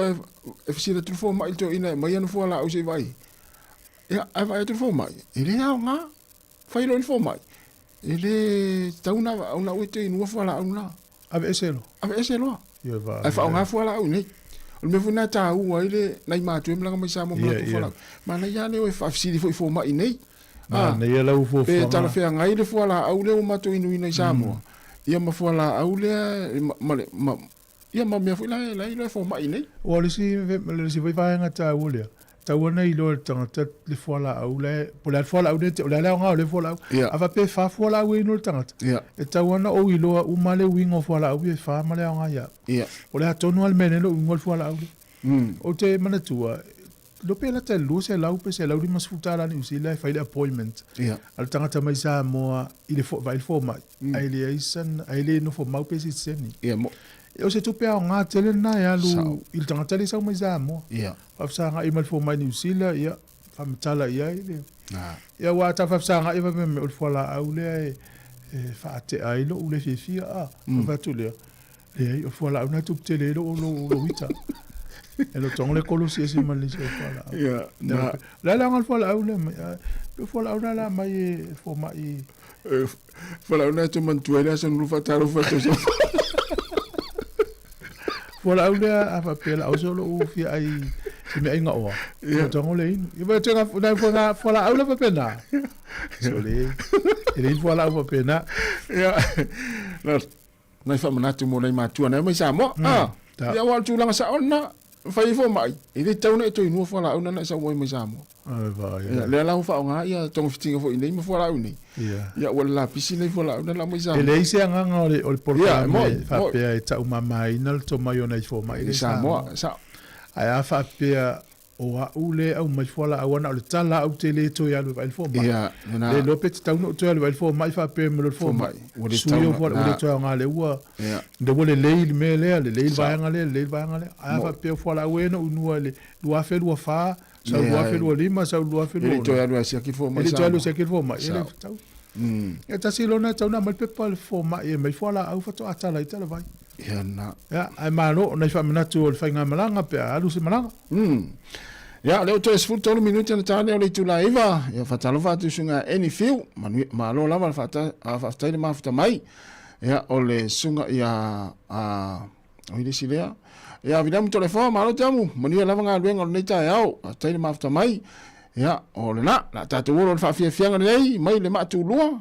e fsira tu fo mai to ina mai na fala au se vai. Ia ai vai tu fo mai. Ele au nga. Fai lo fo mai. Ele tauna una wete inu fala una. Ave eselo. Ia va. Ai fa nga fala au nei. O me funa ta u ile nai ma tu mlanga mai Sāmoa ma tu fala. Ma na ya le o fa fsiri fo mai nei. Na ia la u fo. Pe tala fe nga ile fala au le o ma tu inu Sāmoa. Ia ma fala au le ma ia ma me fila la ile fo mai nei. O le si vai nga ta u le. Tau ana i loa tangata le whala au le, po le whala au nete, o le alea ngā o le whala au. Awa pe wha whala au e ino le tangata. E tau ana o i loa umale wingo whala au e wha male au ngā ia. O le hatonu al mene lo ingo le whala au le. O te manatua, lo pe la te lua se lau pe se lau di masfutala ni usi le whaile appointment. Al tangata mai Sāmoa i le vai fo mai. Ai le aisan, ai le no fo mau pe si seni. O se tupe au ngā tele na ia lu il tangata le sau mai Sāmoa. Whafsanga i malfo mai New Zealand, ia, whamitala ia i le. Ia wata whafsanga i me o whala au le whaate ai lo ule fia whatu lea. Lea i o whala au na tup te le lo lo wita. E lo tonga le kolosi e si mali se o whala au. Ia, la langa whala au le, lo whala au na la mai e fo mai. Whala au na tu mantuela sa nufa taro whatu sa. Whala au lea a whapela au solo u fia ai si me inga oa. Ia tonga le inu. Ia vai tenga whala au la whapena. So le, e le whala au whapena. Ia, ngai fa manatu mo nei matua nei mai Sāmoa ia wa tulanga sa ona fai fo mai ile tau nei to inu fo la ona na sa mo mai Sāmoa le la fa nga ia tong fitinga fo nei mo fo la uni ia wala pisi nei fo la ona la mai Sāmoa ele se anga o porta me fa pe ta uma mai nal to mai ona fo mai Sāmoa sa ai fa pe o a ule au mai fola au ana o le tala au te le to ya lu vai fo mai le lopet tau no to ya lu vai fo mai fa pe me lo fo mai suio fo le to nga le ua de wole le me le vai nga le vai nga le a fa pe fo la wena u no le lu a fe lu fa sa lu a fe lu lima sa lu a fe lu le to ya lu sia ki fo mai le to ya lu sia ki fo mai ele tau e ta si lo na tau na mai pe pa le fo mai e mai fo la au fa to atala i tala vai ya ai malo na fa mena tu o fa nga malanga pe alu se malanga ya leo to es futolo minuti na tane o le tula iva ya fatalo fatu sunga any fiu malo lava fata fata le mafuta mai ya o le sunga ya o ile silea ya vidam telefon malo tamu mani lava nga luenga o neta yao fata le mafuta mai ya o le na tatu o fa fia fianga nei mai le matu lua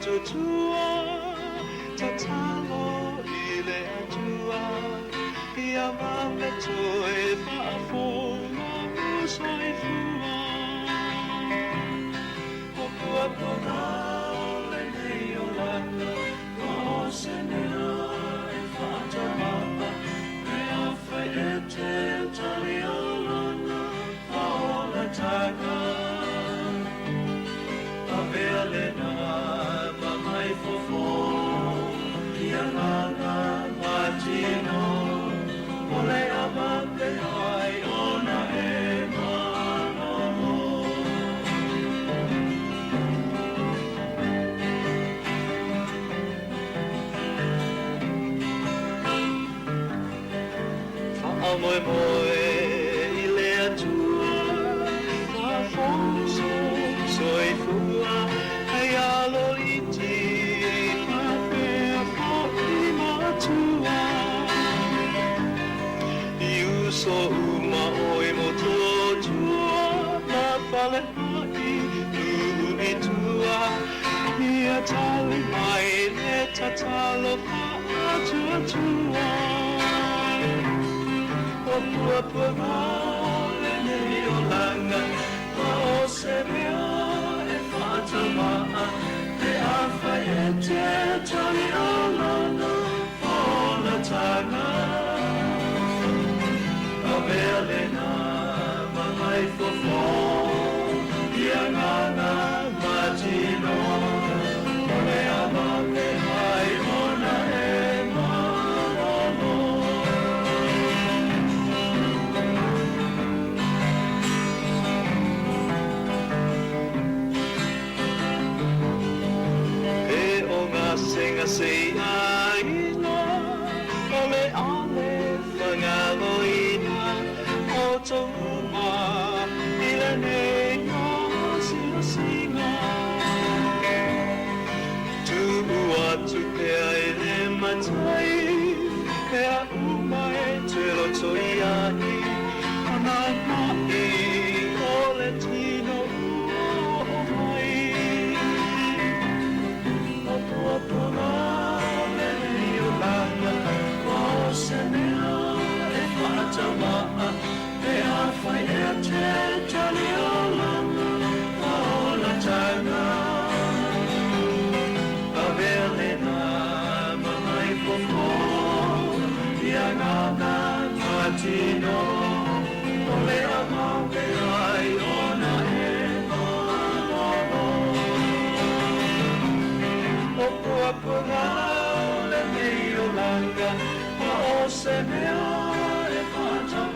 Tutua, tatalo ile atua, ia mame toe fa'afona usai fua. Kokua pona ole nei o lana, o senea e fa'atama'a, me awhai e te tali o lana, fa'ola taga. Avea lena, Moe moe I le atua Afonso Soi fua Ai alo iti Mapea Poki matua I uso uma oi mototua Na fale hai Nui tua Ia tali mai Le tatalo Fa tua tua Pua le nei o langa o se mea e whātama'a Te awhai e te tali o lana o la tanga A mea lena mahai fofo Ia ngana matino O le amake hai ona e Senga sei aina Ole ale whangaloina O touma Ila neina Sina singa Tu atu pea ele matai Pea umai Te roto iai Ana mai Ole tino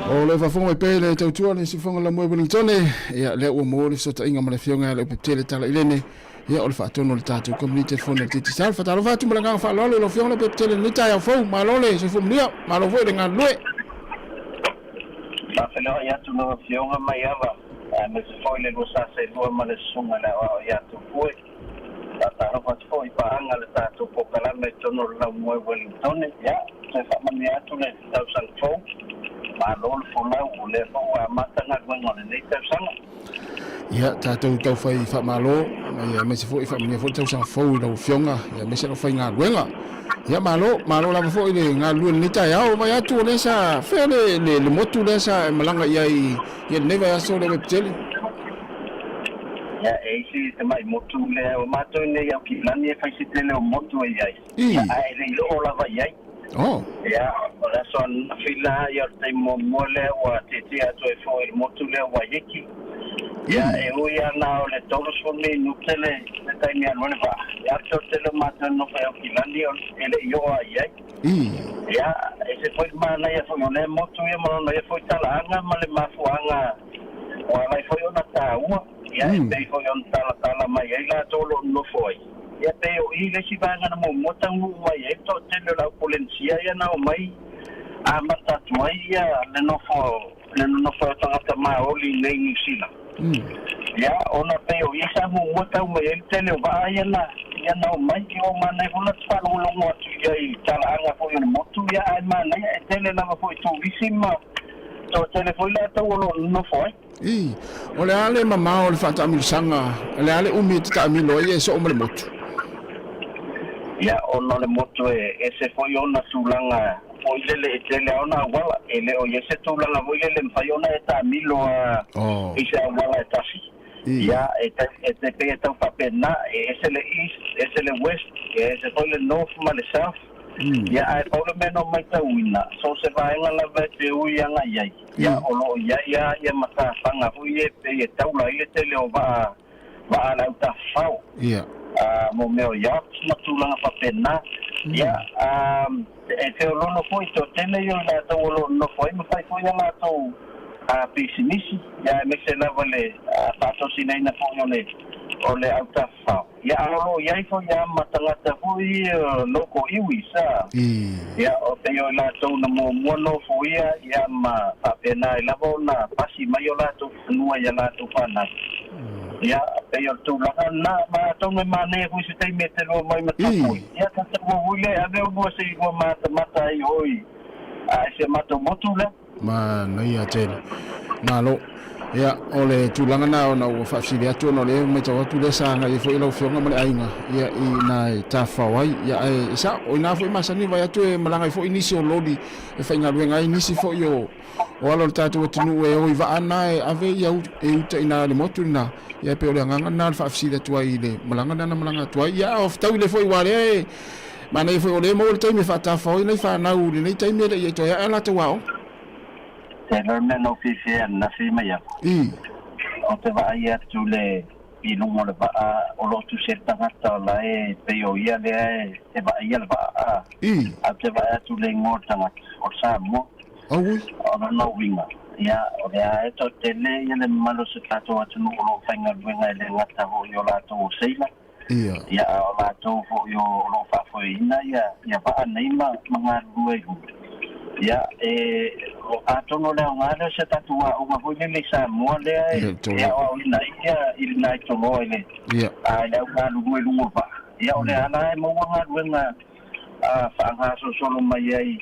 O le whafonga I pēle tautua le si whonga la mua Wellingtone ia le ua mo le sota inga ma le fionga le upetele tala ilene ia o le faatono le tatou community phone le titi sal fatalo fatu malanga fa lo le fiona pe tele ni tai fo malole se fumnia malo vo le ngalue ma fela ya tu no fiona mai ava me se foi le gosa se lo ma le sunga la ya tu foi ta fa foi pa anga le tatou po kala me tono la mo Wellington ya se fa mania tu le tau sang fo ma lo fo la o le fo a mata na ngone le tau sang ia tatou tau fai fa malo ia me se foi fa mania fo tau sang fo lo fiona ia me se lo fai ngaluenga ia malo la fo ile ngalu ni tai au mai atu le sa fele le motu le sa malanga ia ia neva ya so le webtele ya esi te mai motu le o mato ne ya ki lani fa si tele o motu ia ai le lo la va ia oh ya ora son fila ya te mo mole wa te atu e fo il motu le wa yeki ya e o ya na o le tolo so ni no tele le tai mi anu le va ya to tele mato no fa ki lani o ele yo ia ya ese foi mana ya fo le motu ya mo no ya foi tala anga male mafuanga wala foi ona taua ya e foi on tala mai ila tolo no foi ya te o ile si vanga na mo tangu mai e to tele la polencia ya na o mai a mata tuai ya le no fo tanga ma oli le ni sila ya ona pe o isa mo tangu mai tele va ya na o mai o mana ko na pa lo mo tu ya i tala anga fo yo mo tu ya ai mana e tele na fo tu visima to tele foi la to no foi ole ale mama ole fata mi sanga ole ale umi ta mi lo ye so mo le motu ya ono le moto e se foi ona sulanga foi le tele ona wala ele o ye se tulanga foi le mfaiona eta milo isa wala eta fi ya eta pe eta papena ese le east ese le west ese foi le north ma le south ya ai paulo meno mai tauina so se vai ngala vete u yanga yai ya olo ya mata fanga foi pe taula ile tele o va la uta fau mo meo ya matulanga papena ya e te olono foi to tele yo la to olono foi mo fai foi la to a pisinisi ya me se la vale pato sinaina foi ole auta fa ya alo ya ifo ya matangata foi loko iwisa ya o te yo la to na mo mono foi ya ma papena la bona pasi mayola to nua ya la to pana ya pe yo tu la na ma to me mane fu se te mete lo mai mata ya ta mo vule ave o mo se go mata oi a se mato motula ma nei a tele malo ya ole tulanga na ona o fa sili atu no le me tawa tu le sanga e foi lo fionga male ainga ya i na ta fawai ya e sa o na foi masani vai atu e malanga foi inisio lodi e fa inga luenga inisi foi yo o alo tatu tunu e o iva ana e ave ya e uta ina le motuna ya pe ole nganga na fa sili atu ai le malanga na malanga tu ya of tau le foi wale mana e foi ole mo le time fa ta foi nei fa na u nei time le e to ya ala te wao Taylor men officiel na firma ya. O te va ia tu le ilungo le va o lo tu certa gata la e pe o ia le te va ia le va a te va tu le ngota o Sāmoa. O no winga. Ya o le to tele ia le malo se tato atu no lo fanga winga le ngata ho yo la to seila. Ya o la to ho yo lo fa foi ina ya va nei mga luai. Ya o atono le ngale se tatua o ma foi le Sāmoa le ya o ina to mo ile a le nga lu lu pa ya o le ana mo nga wenga fa nga so lo mai ai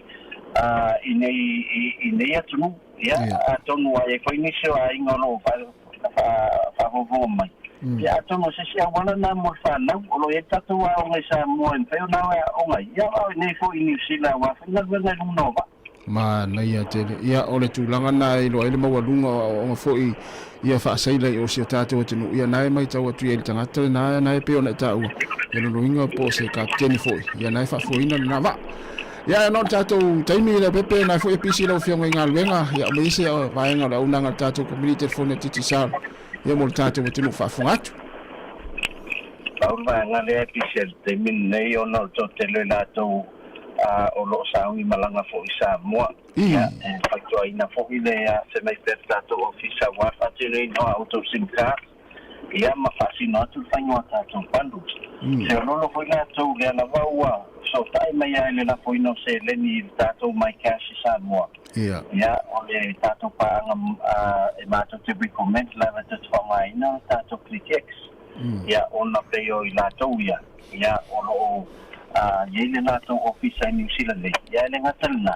ine ya tu ya atono ai foi ni se ai ngolo fa ho mai ya atono se sia wala na mo fa na o lo eta tatua o le Sāmoa en pe na o mai ya ni foi ni sila wa fa nga wenga lu no ba ma nei a tele ia ole tulanga na i lo ele mawalunga o nga foi ia fa saila o si tatu o tunu ia nai mai tau atu ele tangata na pe ona tau ia no inga po se kapteni foi ia nai fa foi na va ia no tatu taimi le pepe na foi pisi lo fionga inga luenga ia me se va inga la unanga tatu community phone titi sal ia mo tatu o tunu fa fungatu ba nga le pisi taimi nei ona to tele la to o lo saungi malanga fo Sāmoa ya fa to ina fo ile ya se mai perta to ofisa wa fa tele no auto sim card ia mafasino atu faingo tatu pandu se lolo foi la tau le la vaua so tai mai ai la foi no se le ni tatu mai cash Sāmoa ia ole tatu pa e mato te recommend la te tfonga ina tatu click ia ona peo i la tau ia ono ye le la tau office in New Zealand ia le ngatalna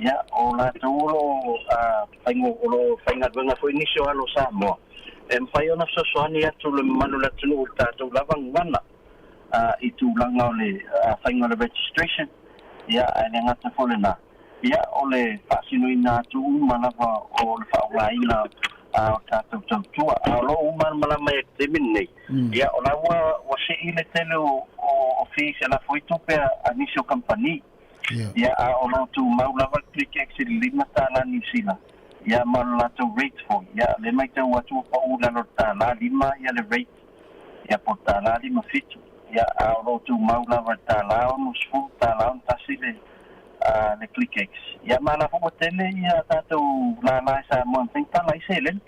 ia o la tau lo fainga venga foi ni so alo Sāmoa fai ona sosoani atu le manu la tunu tātou lavangana i tūlanga o le whainga le registration ia ai le ngata wholena ia o le whaasinuina atu umalawa o le whaulaina o tātou tautua a lo umalama e te minei ia o laua wa se i le tele o office ala foi tupea anisio company ia a o lo tu maulawa click exit lima tāla ni sila ia malala tau rate for ia le mai tau atu pa ula lo tāla lima ia le rate ia po tāla lima fitu ia aolo tu maula wa tāla o musfu tāla o tasi le click-ex ia mana fo tele ia tātou la Sāmoa tala i se len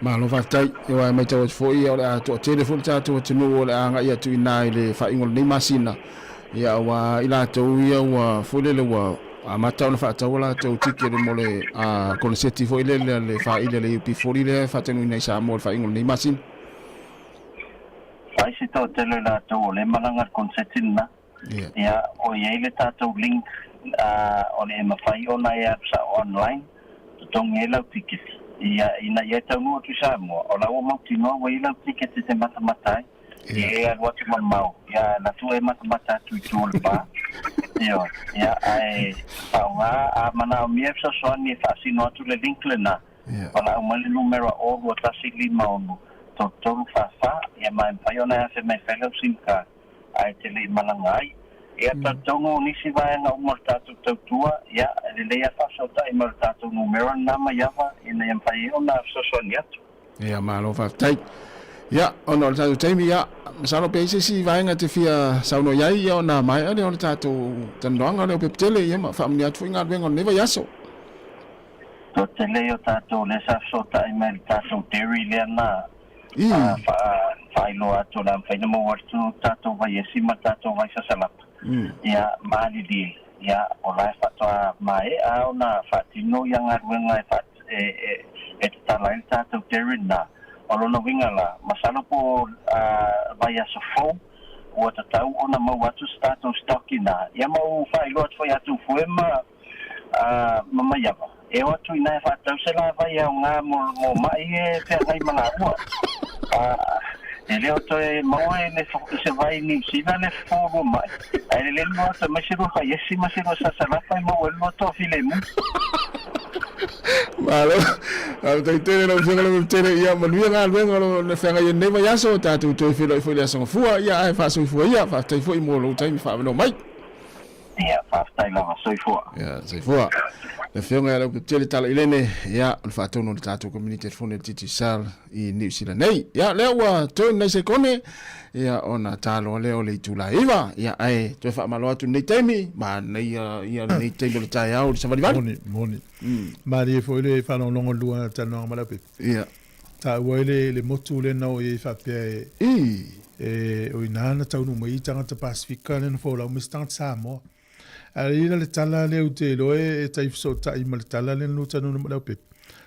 malo fatai e wa mai tau fo ia o le atu tele fo tātou tunu o le anga ia tu ina le fa ingol ni masina ia wa ila tau ia wa fo le wa a mata ona fa tawala to tiki le mole a konseti fo ile le fa ile le pi fo ile fa tenu nei Sāmoa fa ingol nei masin ai se to tele la to le malanga konseti na ia o ye le tato link o le mafai ona ia sa online to ngela ticket ia ina ia tau tu Sāmoa o la o mo tino wa ila ticket te mata ia what you mau ia na tu e mata tu le ba ia ai a mana mi e so ni fasino tu le link lena wala o mali numero o o tasi lima ono to fa ia mai paiona se me fellow simka ai te le malangai ia tongo ni si vai na o tatu tua ia le ia fa so tai mal tatu numero na mai ava ina ia paiona so ni atu ia malo fa tai ia ono le tatu taimi ia sano peise si vaenga te fia sauno iai ia ona mai ale ona tatu tandoanga le peptele ia ma famni atu inga vengo neva yaso to tele o tatu le sa so ta email tatu dairy le na fa ilo atu la fa no wartu tatu vai esima tatu vai sa salap ia mali di ia ola fa to mai a ona fa tino yang arwenga fa e tala tatu dairy na olo no wingala masalo po via so phone o tau ona mau atu status stokina ia mau fai lot foi atu fuema mama yava e atu ina fa tau se la vai nga mo mai e pe ai mana ua ele oto e mau ele se vai ni sina le fogo mai ele no to masiru fa yesi masiru sa sala fa mau ele to filemu malo tai tele no se ngalo tele ia manuia nga luenga le fenga ia neva yaso tatu to filo foi le songa fua ia ai fa so fua ia fa tai foi mo lo tai fa no mai ia fa tai la so fua ia sai fua le fenga le tele tala ilene ia le fa tono tatu community phone titi sal i New Zealand nei ia le wa to nei se kone ia ona talo le o le tula iva ia ai to fa malo atu nei temi ma nei ia nei temi le tai au se vali moni mari foi le fa no longo lua tano mala pe ia ta wele le motu le no e fa pe o inana tau no mai tanga te Pasifika le no fo la mistang Sāmoa ali le tala le ute lo e tai so tai mal tala le no tano mala pe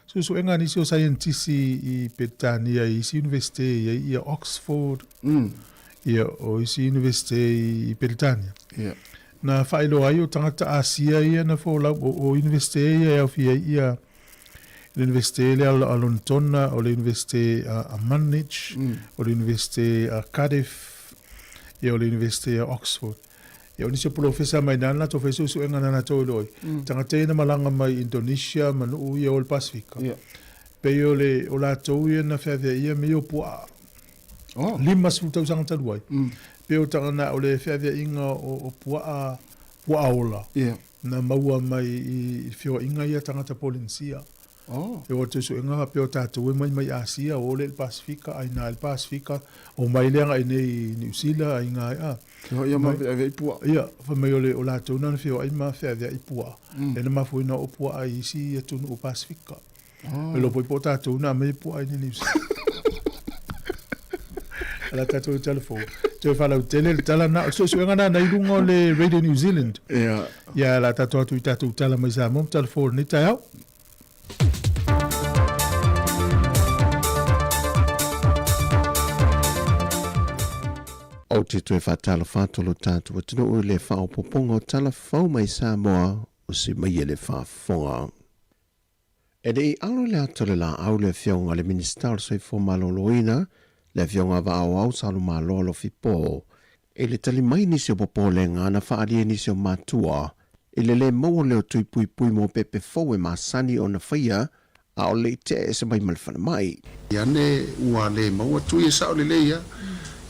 so enga ni so scientist i Petania i university i Oxford ia o i university i Petania na failo ai o tangata Asia ia na fo la o university ia ia university le Alontona o le university a Manage o le university a Cardiff ia o le university a Oxford ia ni se professor mai nana to fesu su enga na to loi tangata ina malanga mai Indonesia manu ia o le Pasifika pe o le o la to ia na fa ia me o pua lima su tau sanga luai pe o tanga o le fa inga o pua ola na maua mai i fio inga ia tangata Polinsia e o te su inga pe o tatu mai Asia o le Pasifika ai na le Pasifika o mai le ai nei New Zealand ai nga ia ma ve pua ia fa mai o le o la tu na fio ai ma fa ve pua e na ma fu na o pua ai si e tu no Pasifika e lo poi pota tu na mai pua ai ni New Zealand ala tatou telefon te fala tele le tala na so ngana na ilungo le Radio New Zealand ya la tatou tu tatou tala mai sa mom telefon ni tayau o te tue whatala whatolo tātua tino o le whao popongo tala whao mai Sāmoa o se mai e le whafonga. E le I alo le atole la au le whionga le minister soi fo maloloina le whionga wa au au salu malolo fipo. E le tali mai nisi o popo le ngana whaalia nisi o matua e le maua leo tui pui pui mo pepe fau e masani o na whaia a o le te e se mai malwhana mai. Iane ua le maua tui e sao le leia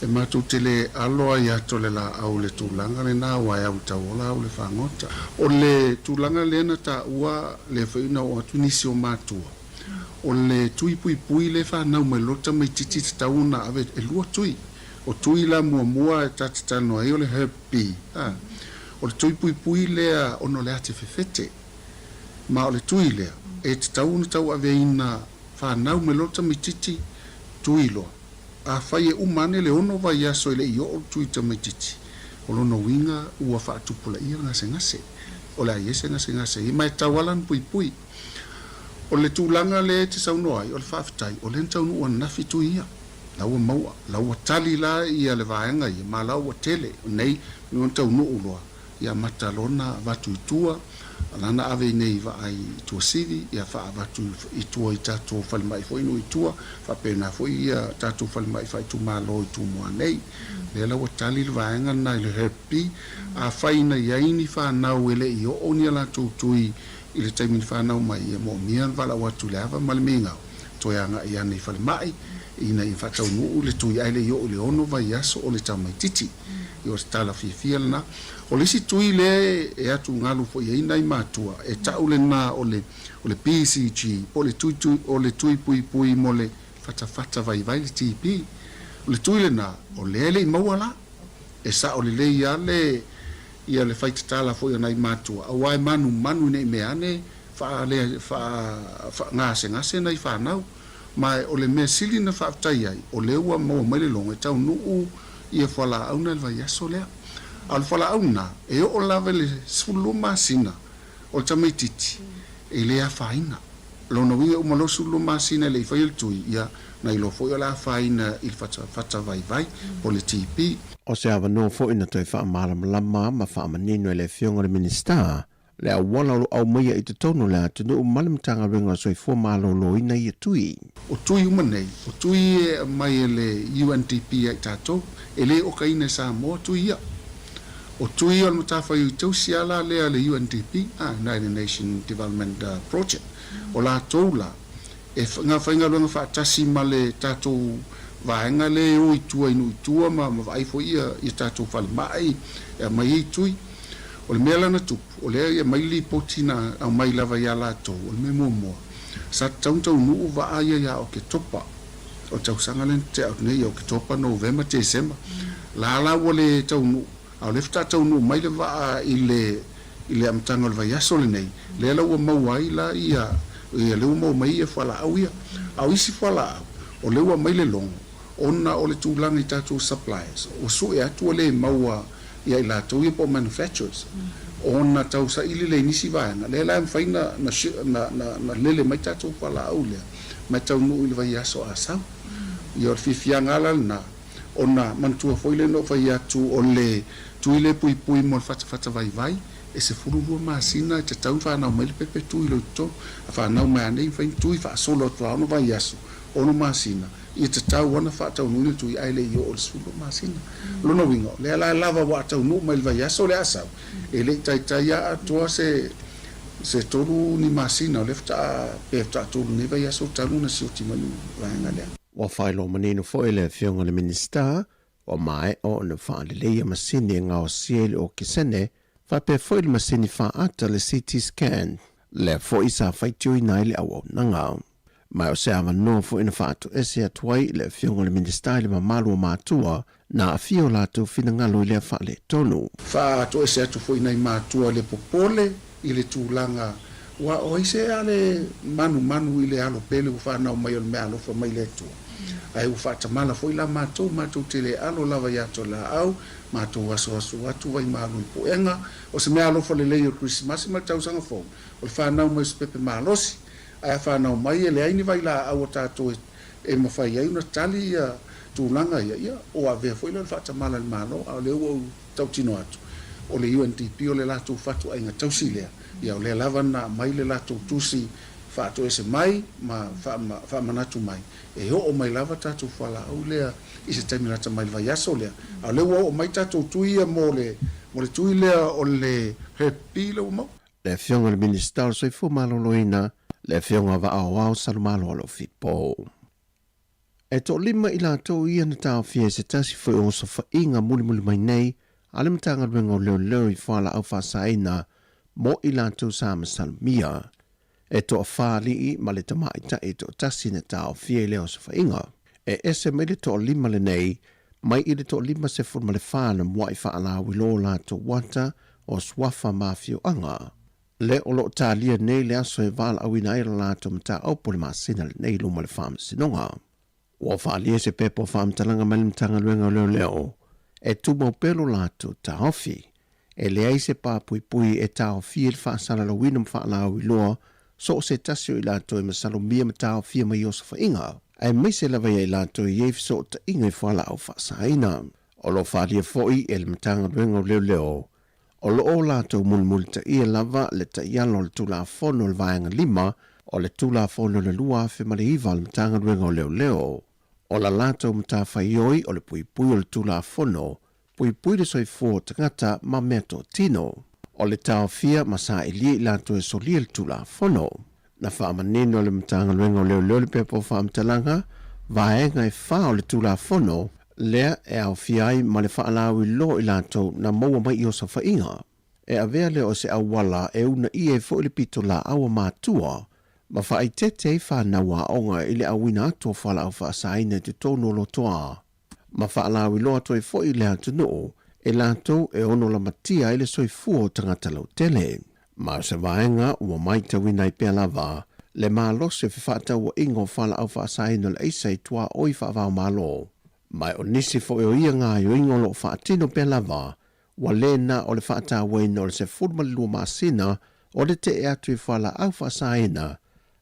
e matu te le aloa I ato le la au le tūlanga le nā wai au taola au le whangota. O le tūlanga le na ta ua le whaina o atu nisi o mātua. O le tui pui pui le whanau mai lota mai titi te tauna ave e lua tui. O tui la mua mua e tatatano ai o le happy. O le tui pui pui lea ono le ate fefete. Ma o le tui lea e te tauna tau ave ina whanau mai lota mai titi tui loa. A whai e umane le ono vai aso ele I o tui tamaititi. O lono winga ua whaatupula ia ngase ngase. O le aiese ngase ngase. I mai tawalan pui pui. O le tūlanga le te sauno ai, o le whaafitai, o le ntau nua nafi tui ia. Laua maua, laua tali la ia le vaenga ia, ma laua tele, nei, nua ntau nuu loa. Ia mata lona vatu itua, alana ave nei va ai tua sivi, ia wha vatu itua I tātou whalimai fo inu itua, wha pēna fo ia tātou whalimai wha itu mālo itu mua nei. Le laua tali le vaenga nai le happy, a whaina iaini whanau ele I o ni ala tūtui, I le taimini whanau mai ia mo mian wala watu le awa malimingau. Toi anga I anei whalimai, ina I whatau nuu le tui aile I o le ono vai aso o le tamai titi. I o tala fia lana. O lisi tui le e atu ngalu fo ia ina I mātua. E tau le nā o le PCG, o le tui pui pui mo le whata vai le TP. O le tui le nā, o le ele I maua la. E sa o le le ia le whaitatala fo ia nai mātua. A wai manu nei meane, ngase nei whanau. Mai o le mea sili na whaatai ai, o le ua maua mai le longa, e tau nuu ia whala auna le vai aso lea. Al whala auna, e o lava le sulu masina, o le tamaititi, e le a whaina. Lona winga umalo sulu masina le I whai tui, ia na ilo fo ia la whaina I whata vai, o le TP. O se awa no fo ina toi wha malamalama ma wha manino le whionga le minister, le a wala au maia I te tono le atunu malamatanga ringa soi fo malolo ina I tui. O tui umanei, o tui e mai le UNDP ai tātou, e le o kaine Sāmoa tui ia. O tui o matawhai I tau siala lea le UNDP, United Nation Development Project, o la toula, e ngā whainga runga whaatasi ma le tātou vaenga le o itua inu itua ma vaifo ia I tātou whale mai, e mai I tui. O le mea lana tupu, o le ia mai li potina au mai lava ia lātou, o le mea mua. Sa tau nuu va aia ia o ke topa, o tau sangalen te au nei o ke topa November te December. La o le tau nuu, au lefta tau nuu mai le va I le amtanga le vai aso le nei, le la ua mauai la ia le ua mau mai ia whala au ia, au isi whala au, o le ua mai le longo, ona o le tūlanga I tātou suppliers, o su e atua le maua ia I lātou ia po manufacturers, ona tau sa ili le nisi vaenga, le la mwhaina na lele mai tātou whala au lea, mai tau nuu I le vai aso asau, ia o le whiwhianga ala na, ona mantua foile no vai atu o le tuile pui pui mo fata vai, e se furulua masina, te tau whanau mai le pepe tui lo to, a whanau mai anei whain tui wha solo tua ono vai aso, ono masina, ia te tau wana whaatau nui tui aile I o le sulu masina. Lona wingo, le ala lava wa tau nuu mai le vai aso le asau, e le tai a atua se toru ni masina, o le fta pefta toru ni vai aso taru na sioti manu vaenga lea. Wa whailo manino fo ele whionga le minister, o mai o na whaale leia masini ngao siele o kisene, whape fo ele masini wha ata le CT scan, le fo isa whaitio I nai le awa nangao. Mai o se awa no fo ina whaatu ese atuai le whionga le minister le mamalu o mātua, na a fio latu fina ngalo I le whaale tonu. Whaatu ese atu fo ina I mātua le popole, I le tūlanga Wa o ise ale manu ile alo pele u fa na mai o me alo fa mai le tu. Ai u fa tamala foi la matou tele alo lava ya to la au matou aso atu vai malu po enga o se me alo fa le le Christmas ma tau sanga fo. O fa na mai pepe malosi. Ai fa na mai ele ai ni vai la au tato e mo fa ia una tali tūlanga ia o ave foi le fa tamala le malo au le o tau tino atu. O le UNDP o le latou fatu ai nga tausi lea. Ia o le lava na mai le latou tusi fatu ese mai ma fa manatu mai. E ho o mai lava tatou fala au lea i se terminata mai vai aso lea. Au le o mai tatou tuia mo le tui lea o le happy le o mau. Le fionga le minister soi fu maloloina le fionga va au salmalo lo fipo. E to lima i latou ia na tau fie se tasi foi o so fa inga muli mai nei ale matanga rengo leo i fala au fa saina mo i latou sa masalmia. E to afali i ma le tamai ta e to tasi na tau fie leo so fa inga. E ese me le to lima le nei mai i le to lima se fur ma le whana mua i fa ala wilo latou wata o swafa mafio anga. Le o lo talia nei le aso e vala au ina ira latou mata au pole masina le nei luma le fama sinonga. Ua whaalia se pepo whaamtalanga malimtanga luenga leo. E tumo pelo latou ta hofi. E lea se pāpui pui e ta hofi e whaasala la winam whaalau i loa so se tasio i latou e masalo mia ma ta hofi ma Iosafa inga. Ai mai se lava i latou i eif so ta inga i whaalau whaasaina. O lo whaalia foi e le matanga luenga leo. O lo o latou mulmuli ta ia lava le ta ialo le tula fono le vaenga lima o le tula fono le lua fe ma le iwa le matanga luenga leo. O la latou matawhaioi o le puipui o le tula fono, puipui le soifua tangata ma meto tino. O le tawhia masa ilia i latou e solia le tula fono. Na whaamaneno le matanga luenga leo le pepo whaamtalanga, vaenga e wha o le tula fono, lea e au fiai ma le whaalau i lo i latou na maua mai Iosafa inga. E avea leo se awala e una i e fo le pito la awa mātua, ma whaai tete i whanaua onga i le awina atua whala au whaasaina te tono lo toa. Ma whaalau i loa toi fo i le atu noo, e lato e ono la matia i le soifua tangata lau tele. Ma se vaenga ua maita wina i pia lava, le maa lose fi whaata ua ingo whala au whaasaina le eisa i tua oi whaavao malo. Mai o nisi fo e o ia ngā i o ingo lo whaatino pia lava, wa lena o le whaata waina o le se furmali lua maasina o le te e atu i whala au whaasaina,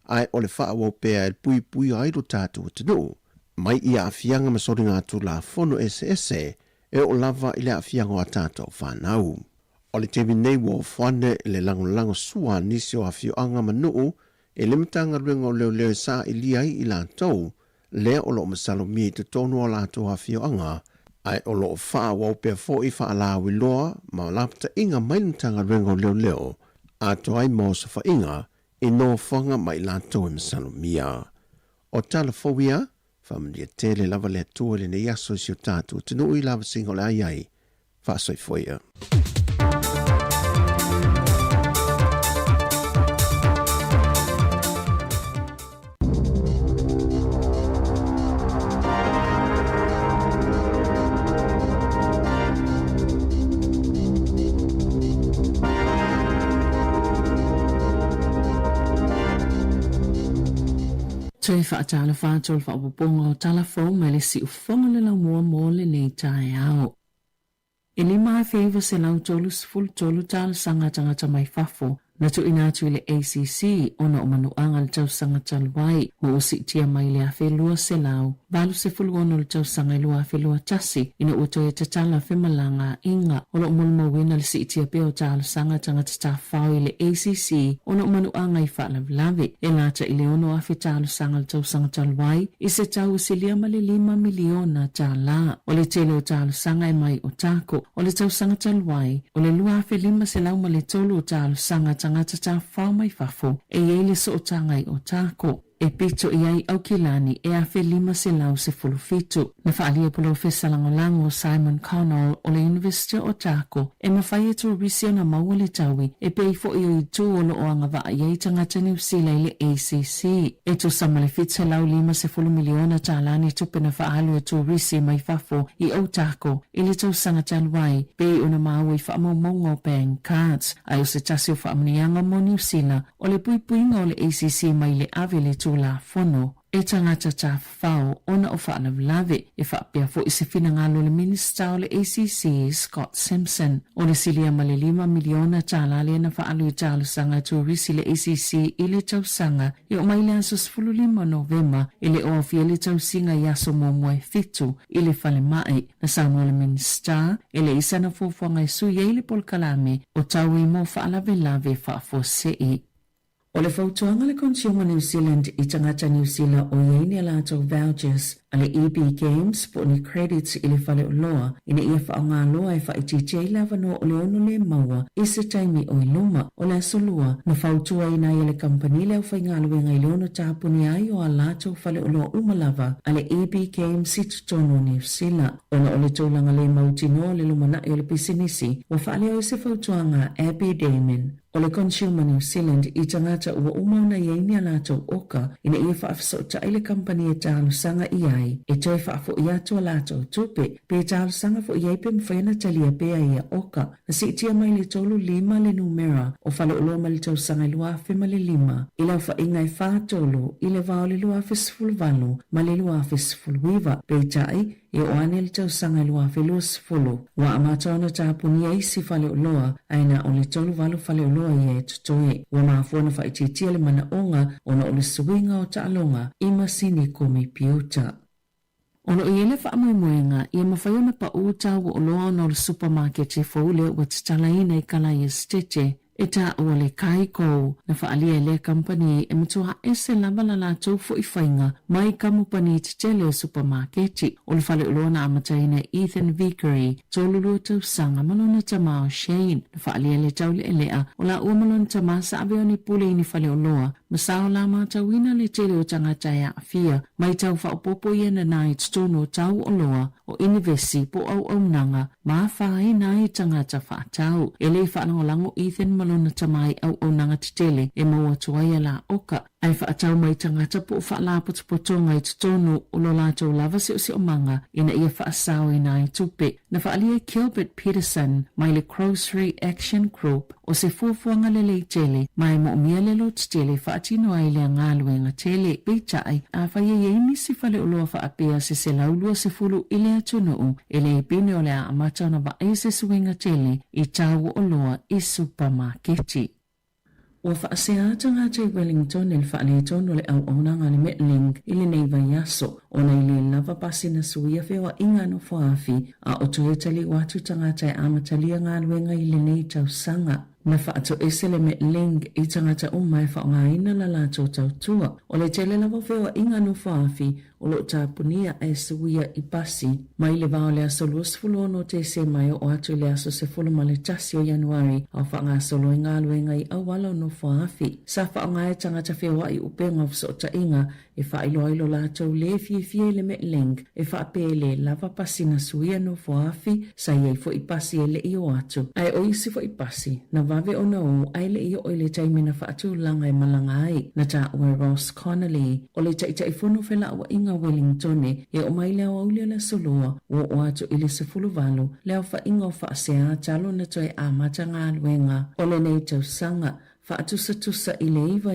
ai o le whaawau pēa e pui aido tātou tanu. Mai ia awhianga masori ngā tula fono ese e o lava i le awhianga o tātou whanau. O le tevi nei wo whane le lango sua nisi o awhioanga manuu e le matanga ruenga o leo sa i liai i lātou lea o lo masalo mi te tonu o lātou awhioanga ai o lo whaawau pēa fo i whaalau i loa ma lapta inga mai matanga ruenga o leo ato ai Iosafa inga e no whanga mai lato e masalo mia. O tala fawia, whamalia tele lava le atua le nei aso si o tātou, tenu i lava singo le ai, whaasoi fawia. Tui whaatala whātua le whaapoponga o talafong mai le si ufonga le lau mua mō le nei tae au. E ni mai whaiva se lau tolu sifulu tolu tala sanga tangata mai whafo na tu inatu le ACC ona o manuanga le tau sanga talwai mo o si tia mai le awhi lua se lau. Balu se fulu ono le tau sanga lua awhi lua tasi ina uto e tatala whemalanga inga ona o mulmo wina le si tia peo tala sanga tangata ta whau i le ACC ona o manuanga i whaalavilavi e lata i le ono awhi tala sanga le tau sanga talwai i se tau se lia mali 5 miliona tala. O le tele o tala sanga e mai o tako o le tau sanga talwai o le lua awhi 5 se lau ma le tolu o tala sanga tangata ta whau mai whafo e le so o tangai o tako. e pito iai au kilani e afe 5.7 na whaalia Profesa Langolango Simon Connell o le University o Tako e mawhai e tō risi na maua le tawi e pei fo i o i tū o lo o anga wa iai tangata New Zealand le ACC e tō samale fitse lau 5 miliona tālani tupe na whaalu e tō risi mai fafo i au Tako i le tau sanga taluai pei o na maua i whaamaumongo bank cards ai o se tasi o whaamanianga mo New Zealand o le puipuinga o le ACC mai le ave le tō la fono. E tangata ta whao ona o whaalawlawe e whaapea fo i se whinangalo le Minister o le ACC Scott Simpson. O le silia ma le 5 miliona tālale na whaalu i tālu sanga tūrisi le ACC i le tausanga i o mai le aso 15 Novemba i le oafia le tausinga i aso momoe fitu i le whale mai na Sāmoa le Minister i le isa na fofuanga i sui e le polkalame o tau i mo whaalawelawe whaafosei. O le fautuanga le Consumer New Zealand i tangata New Zealand o iei ala tau vouchers a le EB Games po ni credits i le whale o loa ina ia whaonga loa e wha i TJ lava no o le ono le maua i se taimi o i luma o le asolua na fautua ina i le company leo whainga aluenga i le ono tāpuni ai o a la tau whale o loa umalava a le EB Games i tutono New Zealand ona o le taulanga le mautino le lumana i o le pisinisi wa whaale o se fautuanga Abby Damon. O le Consumer New Zealand i tangata ua umauna i einia lātou oka ina ia whaafsota i le company e tālu sanga i ai e toi whaafo i atua lātou tupe pe tālu sanga fo i ai pe mwhaina talia pea ia oka na si itia mai le tolu 5 le numera o whale uloa ma le tau sanga i luafe ma le 5 i lau whainga i whaatolu i le vao le luafe 10 ma le luafe 10 pe tai e o ane le tau sanga i luafe 10 wa amatona tāpuni ai si whale uloa aina o le tolu valu whale uloa ia e tutoe. Wa maafuana whaititia le mana onga ona o le suinga o taalonga i masini komi piuta. Ono i ele whaamoemoenga ia mawhaiona pa uta wa oloa ona o le supermarket e faule wa tatalaina i kala i stete e tā ua le kaikou na whaalia le company e mutua ese lava la lātou fo i whainga mai kamupani te tele o supermarketi o le whale uloa na amataina Ethan Vickery tōlulu tau sanga malona tamao Shane na whaalia le tau le elea o la ua malona tamā sa aveo ni pule ini whale uloa masao la mātau ina le tele o tangata e awhia mai tau whaopopo ia na nai tutono tau uloa o inivesi po au nanga maa whai nai tangata whaatau e le whaangolango Ethan malona tamai au nanga titele e maua tuaia la oka ai whaatau mai tangata po whaalapotopotonga i tutono o lo lātou lava se o manga ina ia whaasau ina i tupe na whaalia Gilbert Peterson mai le Grocery Action Group o se fuafuanga le tele mai mo umia le lo titele whaatino ai le ngaluenga tele peitai a whaia iei nisi whale uloa whaapea se laulua se fulu ile atunuu ele pine o le a amatana wa eise suenga tele i tau o loa i supermarketi. O whaasea tanga te Wellington e le whaale tono le au aunanga le Metling i le neiva yaso o na i le lava pasi na suia whewa inga no whaafi a o tuetali watu tanga te amatalia ngā luenga i le nei tau sanga. Na whaato ese le Metling i tangata umai whaongaina la lātou tau tua o le tele lava whewa inga no whaafi o lo tāpunia e suia i pasi mai le vao le aso luas fulo no te se mai o atu le aso se fulo ma le tasi o Januari au whaanga solo i ngā luenga i awalo no whaafi. Sa whaonga e tangata whewa i upenga vsota inga e whailo ilo lātou le fie le Metling e whaapele lava pasi na suia no whaafi sa iei fo i pasi e le i o atu. Ai o isi fo i pasi na vave o na o ai le i o le taimina whaatu langa e malanga ai na ta ua Ross Connolly o le taitai fono whela awa inga Wellington e o mai leo aulia la soloa o atu ili se fulu valo leo wha inga o whaasea talo na toi amata ngā luenga o le nei tau sanga whaatusa i le iwa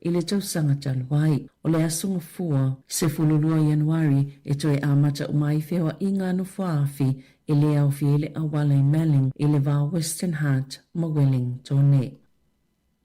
i le tau sanga taluai o le asonga fua se fululua Januari e toi amata umai whewa inga no whaafi i le au fiele awala i Melling i le vā Western Heart ma Wellington.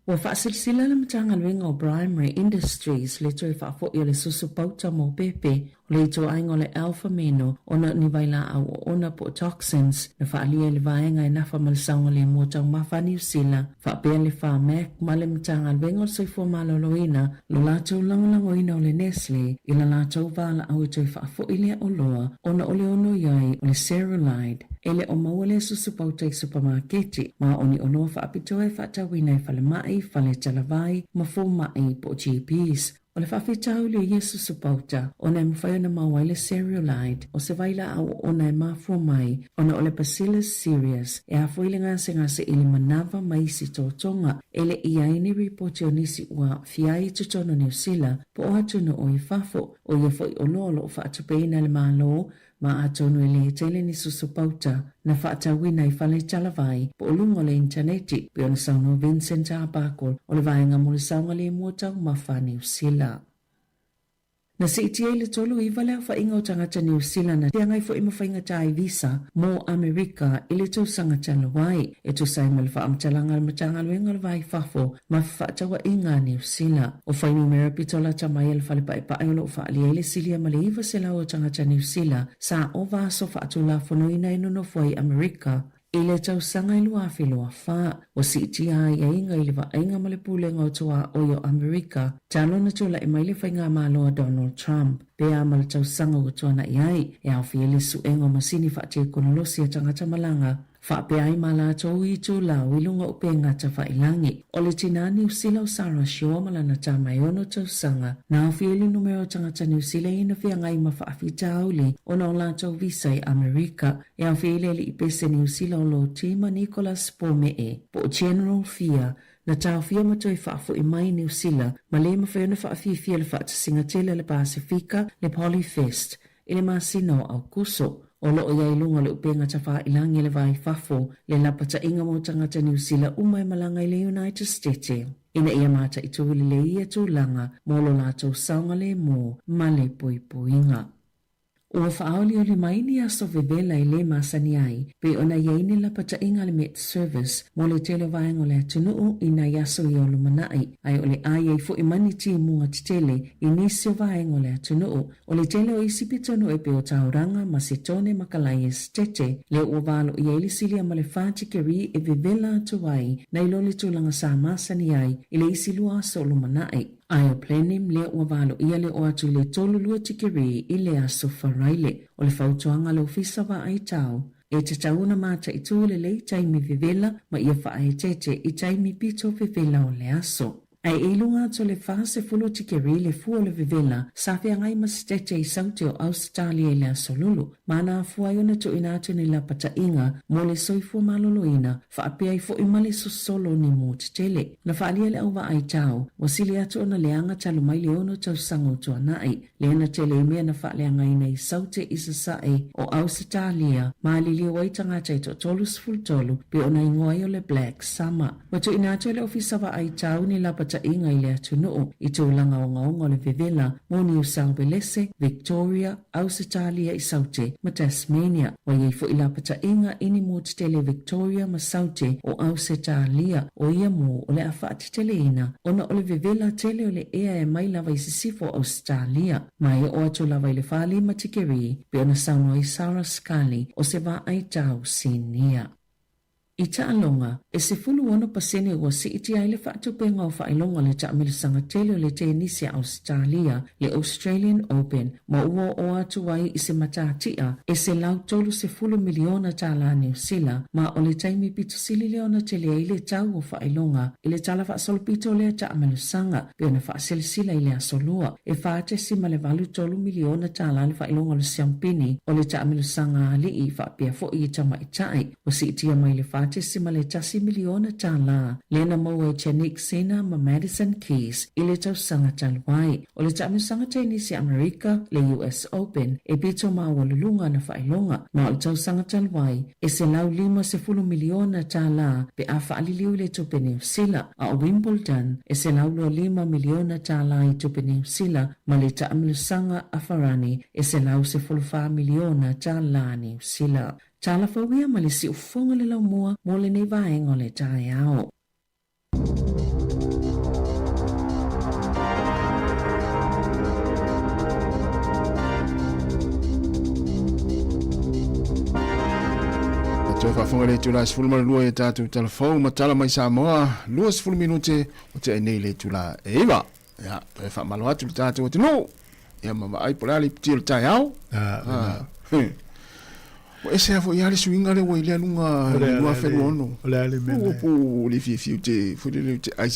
Wa whaasilsila le matanga luenga o Primary Industries le toi whaafo i le susu pauta mo pepe o le to aingo le alpha meno ona ni vaila au ona po toxins na whaalia le vaenga i nafa malisaunga le motau mafa New Zealand whaapea le wha mek ma le matanga luenga o soifua maloloina lo lātou langolangoina o le Nestle i la lātou vala au i toi whaafo i lea o loa ona o le ono iai o le Cerulide ele o maua le susu pauta i supermarketi ma oni ono whaapitoa e whaatawina i whale mai, whale talavai, ma fō mai po GPs. O le whawhetau le Yesu supauta, o na mwhai na mawai le seriolide, o se vaila au o na mafua mai, o na o le Bacillus cereus, e a fwile ngase ili manava mai si tōtonga, ele ia ini ripoti o nisi ua fiai tutono New Zealand, po o atuna o i fafo, o ia fwoi o lolo o whaatupeina le malo, ma atonu ele tele ni susupauta, na whaatawina I whale talavai, po o lungo le interneti, pe o na sauno Vincent Abakol, o le vaenga mo le saunga le muatau mawha New Zealand. Na se itia le tolu I wale a whainga o tangata New Zealand na tiangai fo ima whainga tai visa mo Amerika ili tau sanga talawai e tu sai ma le wha amtalanga le matanga luenga le vai fafo ma whaatawa inga New Zealand. O whaini mera pitola tamai le whale pae pae olo wha alia ele silia ma le iwa se lau o tangata New Zealand sa o vaso whaatula whanoina inono fwai Amerika. Ile tau sanga ilu a whiloa wha, o si itia ia inga ili wa ainga male pulenga o toa oio Amerika, talo na tula I maile whainga maloa Donald Trump. Pea male tau sanga o toa na iai, e au whiele suenga masini whaatia konolosi a tangata malanga. Whaapea I mala tau I tula o ilunga upe ngata whailangi. O le tina New Zealand Sarah Shaw malana ta mai ono tau sanga. Na au whiele numero tangata New Zealand ina whia ngai ma whaafita auli o na o la tau visa I Amerika. E au whiele li ipese New Zealand lo tima Nicholas Pomee. Po General Fia, na tau fia matoi whaafo I mai New Zealand, ma le mawhiona whaafifia le whaatasinga tele le Pasifika, le Polyfest, ile masino au kuso. O loo ia ilunga le upenga tafa ilangi le vai fafo, le lapata inga mo tangata New Zealand umai malanga I le United States. Ina ia mata I tuwili le ia tūlanga, molo la tau saunga le mo, male pui puinga. Ua whaoli o le maini a so vevela I le masani ai, pe ona iaini la pata inga le Met Service, mo le tele vaengo le atunuu ina yaso I olu manai, ai o le ai ai fo imani ti munga titele, inisio vaengo le atunuu, o le tele o isi pitonu e pe o tauranga ma se tone makalai e stete, le ua valo I aili silia ma le whāti keri e vevela atuai, na ilo le tūlanga sa masani ai, I le isi lua so olu manai. Ai o plenim le ua valo ia le o atu le tolu lua tikiri I le aso wharaile o le whautuanga le ofisa wa ai tau. E te tauna mata I tūle le taimi vivela ma ia wha ai tete I taimi pito vivela o le aso. Ai ilunga to le fase fulo tikiri le fua le vivela safia ngai masitete I sauti o Australia le asolulu. Mana afua iona to inatu ni la pata inga mo le soifua malolo ina fa apea I fo imale so solo ni mo tele. Na fa alia le auwa ai tau wasili atu ona leanga talo mai le ono tau sango tua nai. Leana tele mea na fa leanga ina I sauti isa sae o Australia ma li li waitanga taito tolus full tolu pe ona ingoa yo le Black Summer. Wato inatu le ofisa wa ai tau ni la pata inga I le atunuu I tūlanga o ngaonga le vevela mo New South Wales, Victoria, Australia I Saute ma Tasmania. Wa iei fo ila pata inga ini mo tele Victoria ma Saute o Australia o ia mo o le awhaati tele ina ona o le vevela tele o le ea e mai lava I sisifo Australia. Mai o atu lava I le whali ma tikeri pe ona sauno I Sarah Scully o se va ai tau sinia. I taalonga, e se fulu ono pasene ua si iti ai le whaatupenga o whailonga le taamilisanga tele o le tenisi a Australia, le Australian Open, ma ua o atu ai I se matatia, e se lau tolu se fulu miliona tala New Zealand, ma o le taimi pito sili leona tele ai le tau o whailonga, I le tala whaasolopito le taamilisanga, pe ona whaaselisila I le asolua, e whaate sima le valu tolu miliona tala le whailonga le siampini, o le taamilisanga ali I whaapia fo I tama itai, o si itia mai le te sima le tasi miliona tala. Lena maua Chanik Sena ma Madison Keys I le tau sanga talwai. O le tau sanga tenisi Amerika le US Open e pito maa walulunga na whailonga. Ma o le tau sanga talwai e se lau 50 miliona tala pe a whaaliliu le tupe New Zealand. A o Wimbledon e se lau 5 miliona tala I tupe New Zealand ma le tau sanga Afarani e se lau 4 miliona tala New Zealand. Tala whawia ma le si ufonga le lau mua mo le nei vaenga o le tae ao. Toi whafonga le tula 10 malua e tātou telefon ma tala mai Sāmoa 20 minute o te nei le tula e iwa. Ya, toi whamalo atu le tātou o te no. Ya mama ai porali piti le tae ao. O ese a foi ale swinga le wai le lunga lua ferono. O le ale mena. O li fi te fu le te ai.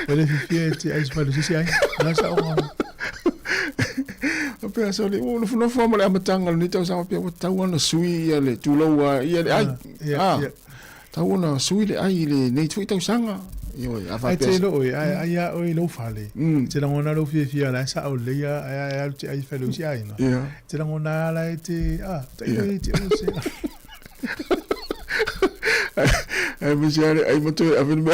Ele fifia te ai falu sisi ai. Na sa o. Pe so le o no fo mo le amatanga ni tau sa pe o tau ana sui ia le tuloa ia le ai. Tau ana sui le ai le nei tui tau sanga. Io ava pe. Ai te lo ai ai lo fale. Te la ngona lo fifia la sa o le ia ai ai falu sisi ai no. Te la ngona la te te o se. Ai misiare ai moto avin me.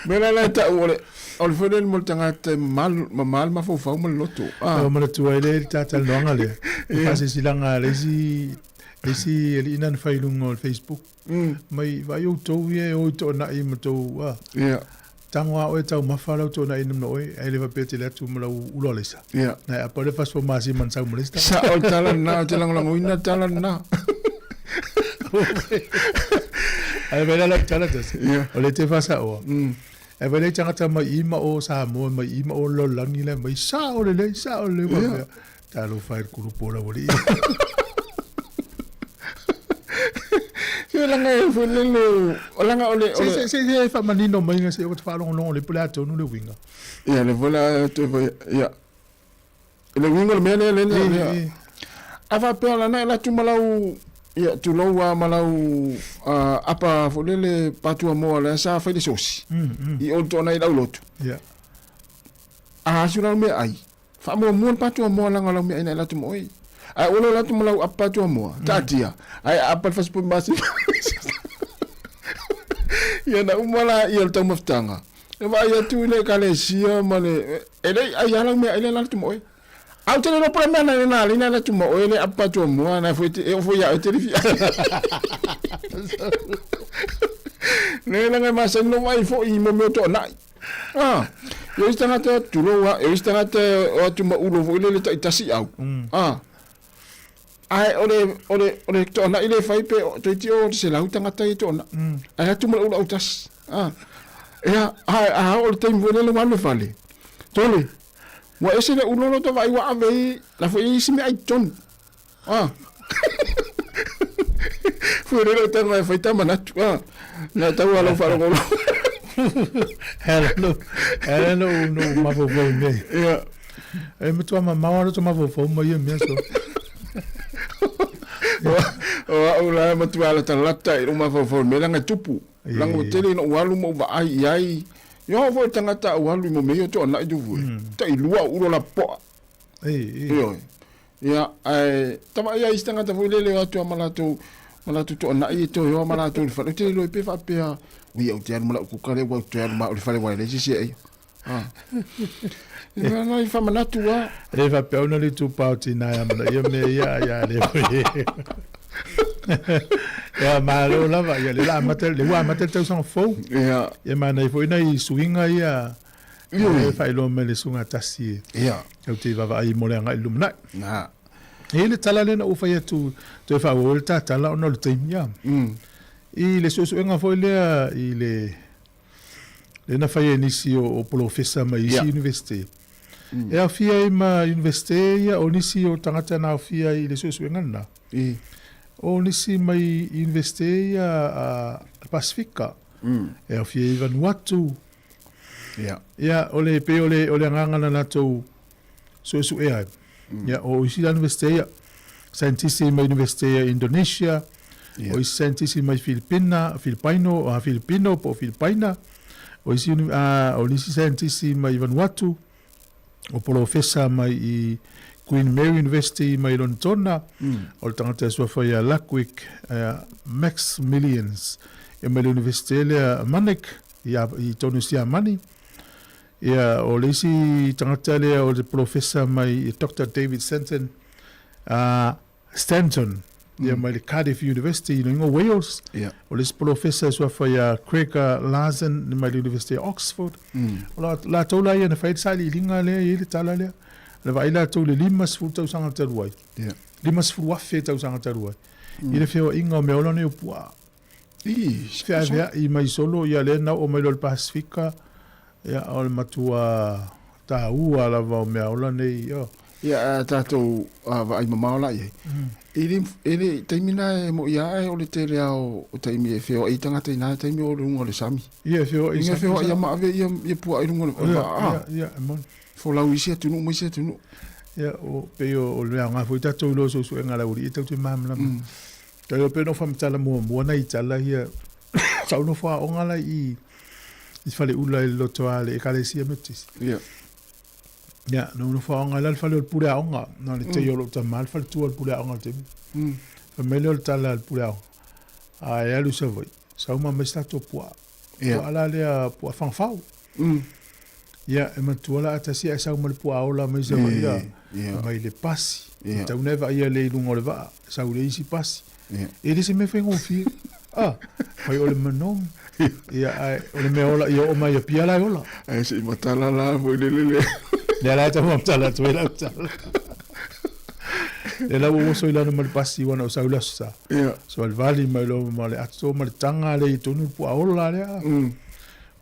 Mena la ta ole fodel mo tanga te mal ma fo fa mo loto. Ma tu ai le ta longa le. Fase silanga le si le inan failung on Facebook. Mai vai o to ye o to na I mo to tangwa o tau mafala to na inum no ai le va pete le tu mo ulo le sa. Na a pole fas fo masi man sa mo lista. Sa o tala na te lang lang ina tala na. Ai vela la tala tes. O le te fasa o. E vele tangata mai ima o Sāmoa mai ima o lo langi le mai sa o le wa. Ta lo fai kuru pora woli. Ke langa e fole le o langa ole se fa manino mai nga se o fa lo le pula to no le winga. Ya le vola to ya. Le winga le mele le. Ava pela na la tu malau ia tu loa malau apa folele patua mo la sa fa de sosi I o to na I laulotu sura me ai fa mo patua mo la ngala me ina la tu mo ai o la tu malau apa patua mo tatia ai apa fa spu masi ia na umala ia to maftanga e va ia tu le kalesia male ele ai ala me ele la tu mo ai au te no problema na lina na tumo ele apa tu mo na foi ya te rifi ne na ma se no mai fo I mo to na yo istana te tu lo yo istana te o tu mo ulo vo le tasi au ai ole to na ile fai pe to ti o se la utanga tai to na ai tu mo ulo utas ya o te mo le ma me fale tole wa ese le ulo to vai wa ave la foi isi me ai ton foi le te mai foi tamana tu na ta wa lo fa lo hello no ma vo me ya e me to ma to ma vo mo ye me so o la ma tu ala ta lata I ma vo me la tupu la ngo tele no walu mo ba ai yo vo tangata walu mo me to na du vo ta I lua ulo la po yo ya ai tama ya istanga ta vo le atu malatu to na I to yo malatu fa te lo pe fa pe wi o te mala ku kale wa te ma o fa le wa le si ai ya na I fa malatu wa e fa pe ona le tu pa ti na ya mala ya me ya le ya malo la va ya le wa matel tau sang fo ya mana I fo ina I swinga ia e fa ilo me le sunga tasi ya te va ai mo le nga ilumna na ele tala le na u fa tu te fa o ta tala ona le time ya I le so nga fo le na fa ni si o professor mai si university e a fia ma university ya onisi o tangata na fia I le so nga na o nisi mai investe a Pacifica e a fie Vanuatu ya ole pe ole nganga na to so e ya o isi la investe ya scientist mai investe Indonesia o scientist mai Filipino po Filipina o isi o nisi scientist mai Vanuatu o professor mai Queen Mary University mai Lontona o tangata so foi a Lackwick Maximilians e mai University le Manek I tonu sia mani ia o lesi tangata le o professor mai Dr. David Stanton ia mai Cardiff University in Wales o lesi professor so foi a Craig Larsen mai University Oxford la tola ia na fai sali linga le I tala le le vai la to le limas fu tau sanga taruai limas fu afe tau sanga taruai I le feo inga me ola ne upua fea I mai solo ia le na o mai lo Pacifica ia o le matua ta ua la va me ola nei Ia tātou ai mamao la ye. Ele taimina mo ia e o le tele o taimi e feo i tangata ina taimi o rungo le sami. Ia feo i sami. Ia feo ia maave ia pua i rungo le ia mon. Fo lau isia tunu mo isia tunu. Ia o pe o le anga foi tātou lo so so ngala uri i tātou mamla. Kai o pe no fam tala mo na i tala ia sau no fa o ngala i fale ula i loto ale e kale sia metis. Ia. Ja, no fa nga la fa le pure aonga, no le te yolo ta mal fa tu al pure aonga te. Fa mele o tala al pure aonga. A e lu sa voi. Sa uma me sta to po. Po ala le po fa fa. Ja, e ma tu ala ta si sa uma le po aola me se voi ya. Mai le pasi. Ta una va ia le lungo le va. Sa u le isi pasi. E de se me fe ngofi. Ah, vai o le manom. Ia o le me ola ia o mai ia pia la ola. E se matala la voi le. Le la ta mo tala tu la tala. Le la wo so ila no mal pasi wana o saula sa. So al vali mai lo male atso mal tanga le tonu pu aola le.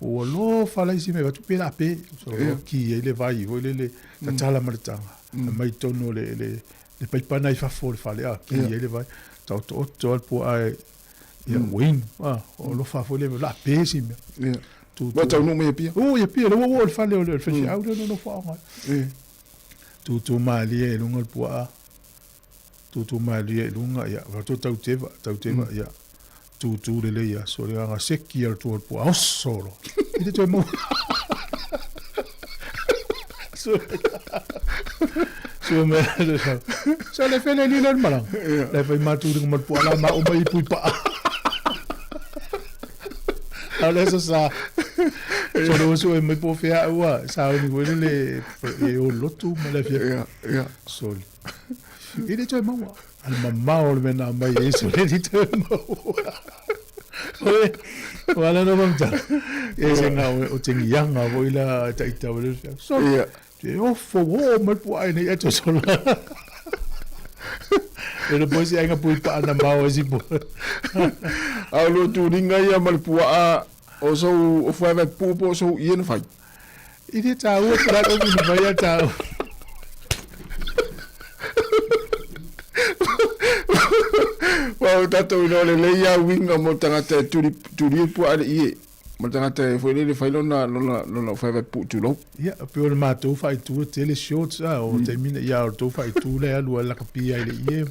O lo fa la si me va tu pe la pe. So ki ele vai vo le ta tala mal tanga. Mai tonu le pe pana I fa for fa le ki ele vai. Ta to al pu ai ia win. O lo fa fo le la pe si me. Ba tau no me pia. O ia pia, o fa le o fe au no fa nga. Tu mali e lunga pua. Tu mali e lunga ia, va tu tau teva ia. Tu le ia, so le nga seki al tu pua solo. Ite tu mo. So me le sa. So le fe le ni normal. Le fe ma tu ngol pua la ma o mai pui pa. Ale sa so lo so me po fea ua sa ni wele le o lotu ma le fea so ile to mo al mamma o le na mai eso le di to mo wala no vamos e se na o tingi yanga vo ila ta ita wele so te o fo o me po ai ne eto so ele poi si ainga pui pa na mau si po a lo tu ringa ia mal pua o so o foi vai pupo so ia no fai ide ta o tra o ni vai ta wa tato no le ia winga mo tanga te turi pu ale ie mo tanga te foi le fai lona fai vai pu tu lo ia pe o ma tu fai tu tele shorts o termina ia o tu fai tu le alu la capia ile ie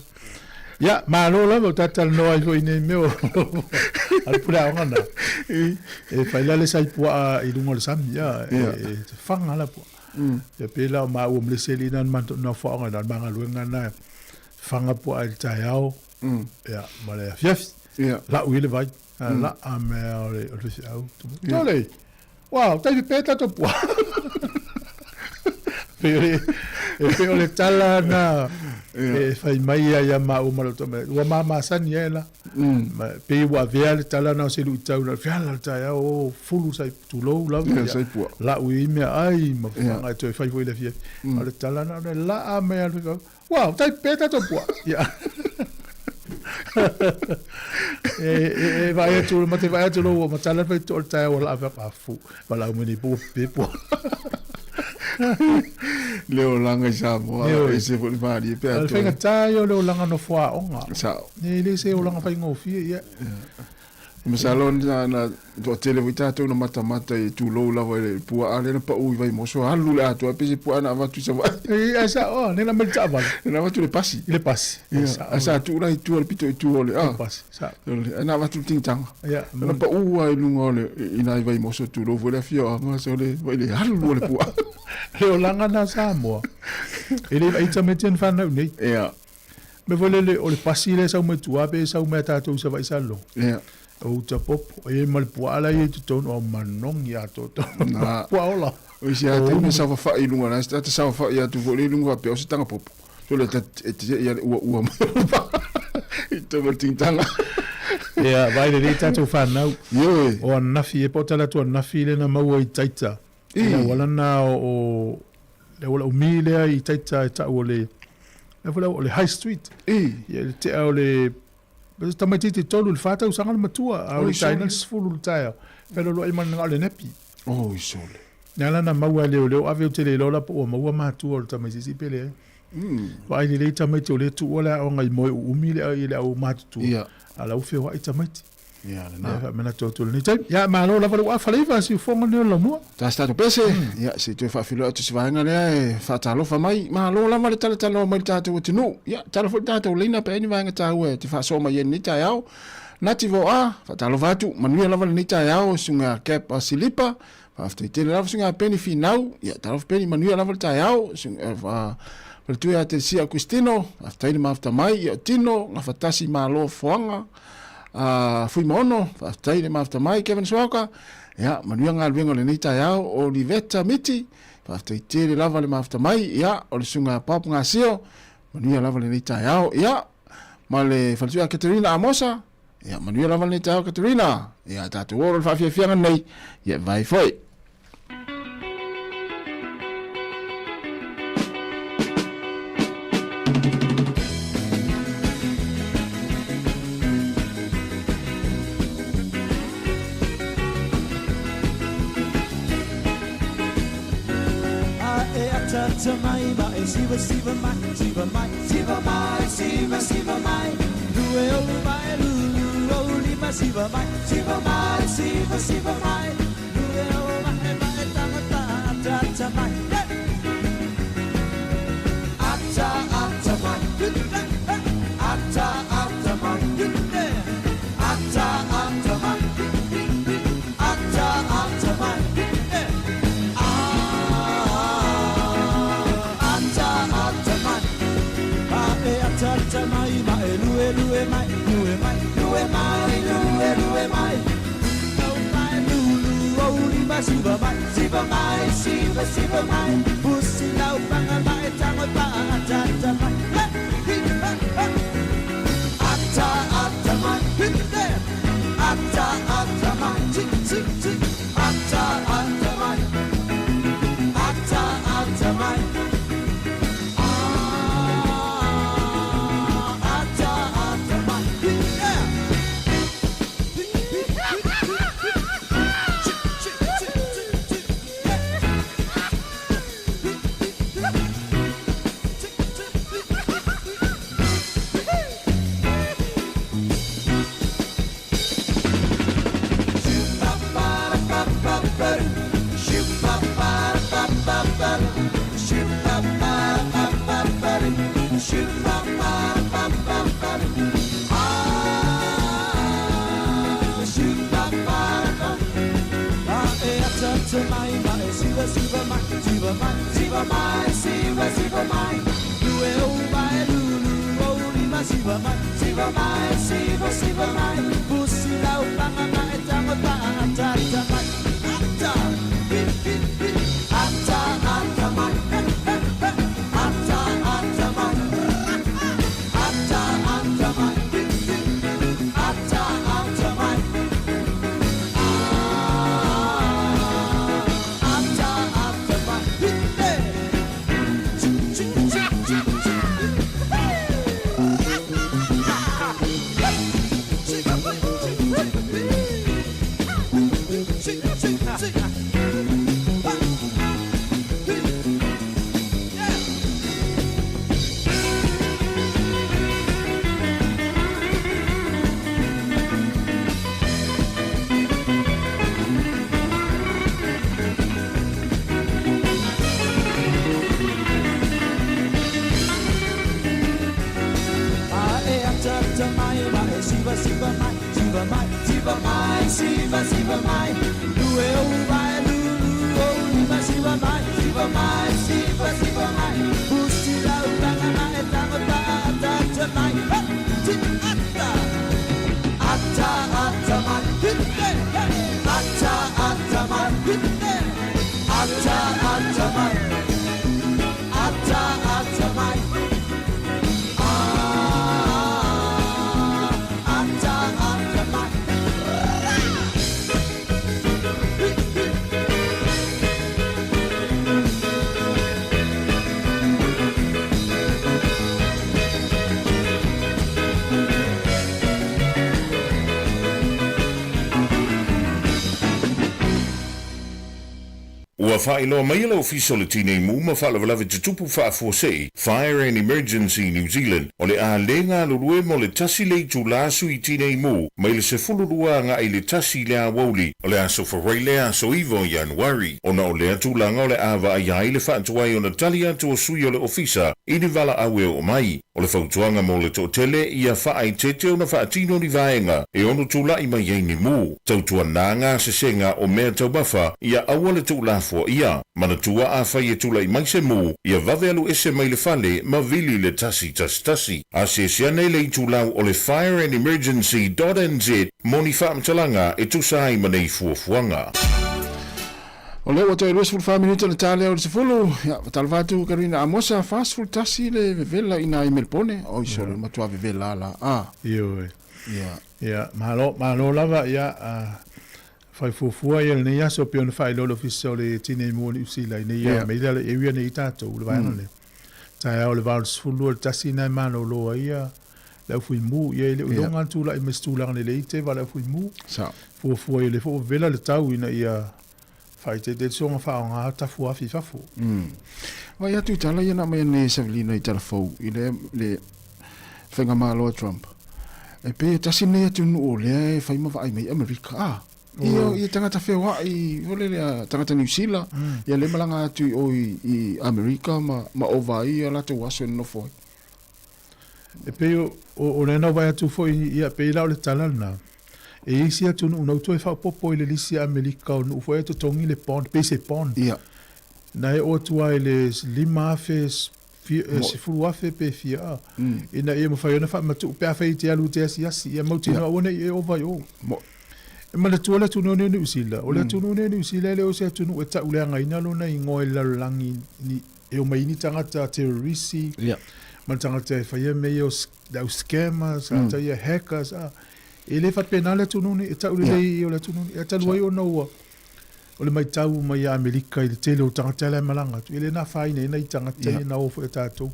ia ma lo la mo tatal no ai foi ne meu al pura ona e fai la le sai pu I lungo le sam ia e fanga la pu e pe la ma o mle selina man no fa ona na manga luenga na fanga pu ai taiao ia ma le fiaf la uile vai la a me ole au tole wow tai peta to pu pe ole tala na e fai mai ia ma o malo to me wa mama san yela pe wa via tala na se lu tau na fiala ta o fulu sai tu lo la ui me ai ma fa to fai foi le fie ale tala na la a me wow tai peta to pu ya vai tu ma te vai tu lo ma tala fai to ta o la fa fu va la me ni pu pe pu leo langa Sāmoa e se fo mari pe ato fai ta yo leo langa no fo onga sa ni le se o langa fai ngofi ia me salon na do tele vita to no mata e tu lo la vai pu ale na pa u vai mo so halu la to pe se pu ana va tu sa e sa o ne na me tava na va tu le passi sa tu la tu al pito tu ole passi sa na va tu ting tang ia na pa u ai lungo le ina vai mo so tu lo vola fio ma so le vai le halu le pu leo langa na Sāmoa ele vai tametien fa na nei ia me vole le o le passi le sa me tu ape sa me ta tu sa vai sa lo ia o ta pop e mal puala e tu ton o manong ya to puala o sia te me sa fa I lunga na sta te sa fa ya tu vole lunga pe o se tanga pop so le te ya u to martin tanga ya vai le ta tu fa na yo o na fi e potala tu na fi le na mau I taita e wala na o le wala o mile I taita ta o le wala o le high street e te o le Mas também tem todo o fato usando uma tua, a original full taia, pelo lo iman ngale nepi. Oh, isole. Ngala na maua leo ave te le lola po maua matu o tama sisi pele. Wa ile le tama te le tu ola o ngai mo umi le ile o matu. Ala ufe wa tama te. Ya na. Mena to ni tai. Ya ma lo la wa fale va si fonga ne lo mo. Ta sta to pese. Ya si tu fa filo tu si va ngale fa ta lo fa mai ma lo la ma ta lo mai ta tu tinu. Ya ta lo fa ta to lina pe ni va ngata we ti fa so ma yen ni ta yao. Nati vo a fa ta lo va tu manuia la va ni ta yao sunga cap a silipa. After te la sunga peni finau ya ta peni manuia la volta yao sunga va per tu ya te sia Cristino after ni after mai ya tino na fatasi malo foanga fui mono after ni after mai Kevin Swaka ya manuia ngal vengo le nita yao Olivetta Miti after te la vale after mai ya o sunga pap ngasio manuia la vale nita yao ya male faltu ya Katerina Amosa ya manuia la vale nita yao Katerina ya tatu wor fa fia nei ya vai foi. Mai mai siva mai siva mai siva mai siva mai lue o mai lu o lima siva mai siva mai siva mai lue o mai mai ta mai ata mai ata mai ata mai ata mai mai mai lue mai no mai lu o lima siva mai pusi lau panga mai tama pa ata mai ata mai ata mai tik ata mai ata mai Siva mai, lue o mai lu o lima siva mai, pusi lau panga mai tama pa ata mai, ata mai, ata mai, Siva mai, lue o mai lu o lima siva mai, pusi lau panga mai tama pa ata mai, ata mai, ata mai, ata mai. Ua whaeloa mai le official le tine mu ma whaalavalave tutupu whaafosei Fire and Emergency New Zealand o le a lenga lulue mo le tasi le tu lasu i tine mu mai le se fulurua nga i le tasi le a wauli o le aso wharai le aso ivo Januari ona o le atulanga o le awa ai ai le whaatuai o na tali atu o sui o le ofisa i ni vala awe o mai o le whautuanga mo le totele ia whaai tete o na whaatino ni vaenga e ono tula i mai ni mu tautua nanga se senga o mea taubafa ia awa le tulafo ia manatua a whai e tula i mai se mu ia vave alu ese mai le fale ma vili le tasi a se siane le tulau o le Fire and Emergency.nz moni whaamtalanga e tusai manei fuafuanga. O leo o toi 5 minuta le tale o le sefulu. Ya, talvatu karina amosa fast food tasi le vevela ina i Melbourne. O iso le matua vevela la. Iyo. Ya. Malo lava ya fai fufua ia le ia so pion fai lo official le tine mo ni usila ni ia me le area ni tato le vai le. Tai o le val sefulu tasi na mano lo ia. Le fui mu ia le longa tu la i mestula le te va le fui mu. Sa. Fufua le fo vela le tau ina ia fai te songa whaonga ta fua fi fafu. Vai atu tala ia na mai ne Savelina i telefou i le whenga malo Trump. E pe tasi nei atu nu o lea e whai mawa ai mai Amerika. I tangata whewa i ole lea tangata New Zealand. Ia le malanga atu i Amerika ma ova i a lato waso no foi. E pe o rena vai atu foi ia pe lau le tala na. E isi atu nu unau e whao popo i le lisi Amerika o nu foi atu tongi le pond, pese pond. Ia. Na e o tua i le lima afe, se furu afe pe fia. Ina e mawhai ona wha matu pe awhai te alu te asi, ia mautina ona i e ova i o. E ma le tua le tunu ne usila. O le tunu ne usila le o se tunu e ta uleanga ina lona i ngoe lalangi e o maini tangata terroristi. Ia. Ma tangata e whaia mei o scammers, tangata ia hackers, e le fat penale tunu ni e ta ule i o le tunu e ta luai o naua. O le mai tau mai a Amerika i le tele o tangata le malanga. E le na whaine e na i tangata i na ofo e tātou.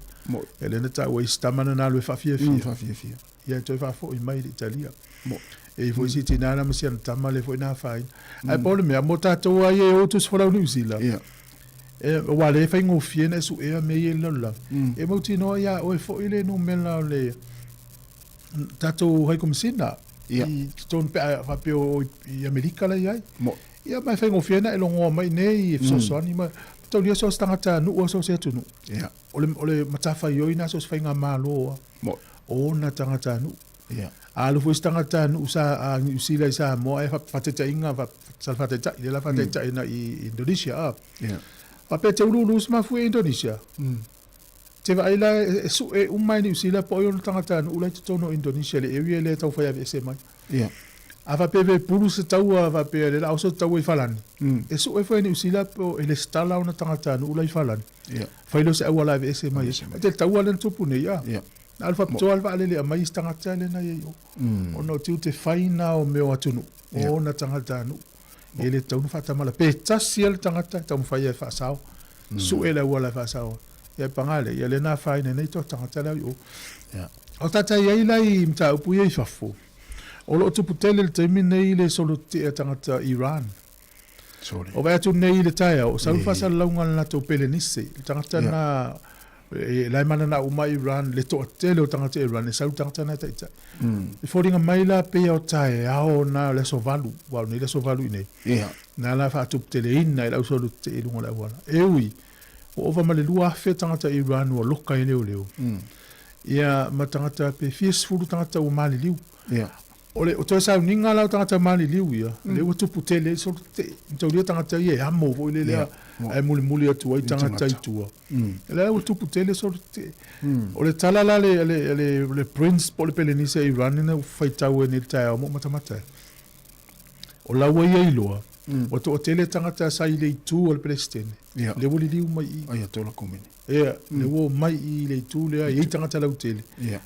E le na tau e stamana na lue whawhia fia. Ia toi whawho i mai i Italia. E fo isi tinana masi ana tama le fo i na whaine. Ai pole mea mo tātou ai e o tus whalau New Zealand. E wale e whai ngofie na su ea mei e lola. E mauti noa ia o e fo i le no mela o le tātou hai komisina. I ton pe pe o i Amerika la ia. Ia mai fai ngofiena e longo mai nei e sosoani ma tau lia so stangata nu o so se tunu. Ia. Ole matafa yo ina so fai nga malo. O na tangata nu. Ia. Alu fo stangata nu sa a usila sa mo e fateta inga va salfateta ile la fateta ina i Indonesia. Ia. Pa pe te ulu ma fu Indonesia. Te vai la su e umai ni usila po yo tangata nu ula tono Indonesia le area le tau fai ave mai. Ia. Ava peve pulu se tau ava pe le auso tau i falani. E su e fai ni usila po ele stala ona tangata nu ula i falani. Ia. Fai lo se awala ave ese mai. Te tau ala tupu ne ia. Ia. Alfa to alfa le mai tangata le na yo. Ono tiu te fai na o me o atunu. O na tangata nu. Ele tau fa tamala pe tasi el tangata tau fai e fa sao. Su ele wala fa sao. Ia pangale ia le na fai ne to tangata la yo. Ia. O tata ia ila i mta upu ia i fafo. O lo tu putele le temi nei le solo te tangata Iran. Sorry. O vai atu nei le taia o sa fa sa launga na to pele nisi. Tangata na lai mana na uma Iran le to tele o tangata Iran e sa tangata na taita. E foringa mai la pe o taia o na le sovalu. Wa ni le sovalu nei. Ia. Na la fa tu putele ina i la solo te lunga la wala. E ui. O va male lua fe tangata Iran o loka i leo leo. Ia ma tangata pe fies fulu tangata o mali liu. Ia. Ole o toi sa ninga la tangata mali liu ia. Le o tupu tele so te tau lia tangata ia amo vo ile lea. Ai muli atu ai tangata i tua. Le o tupu tele so te. Ole tala la le prince pole pele ni se Iran na fai tau e ni tai mo matamata. O la wa ia iloa. O to tele tangata sa ile tu o le presidente. Le woli liu mai ai atola komini. Ia, le wo mai i le tu le ai tangata lau tele.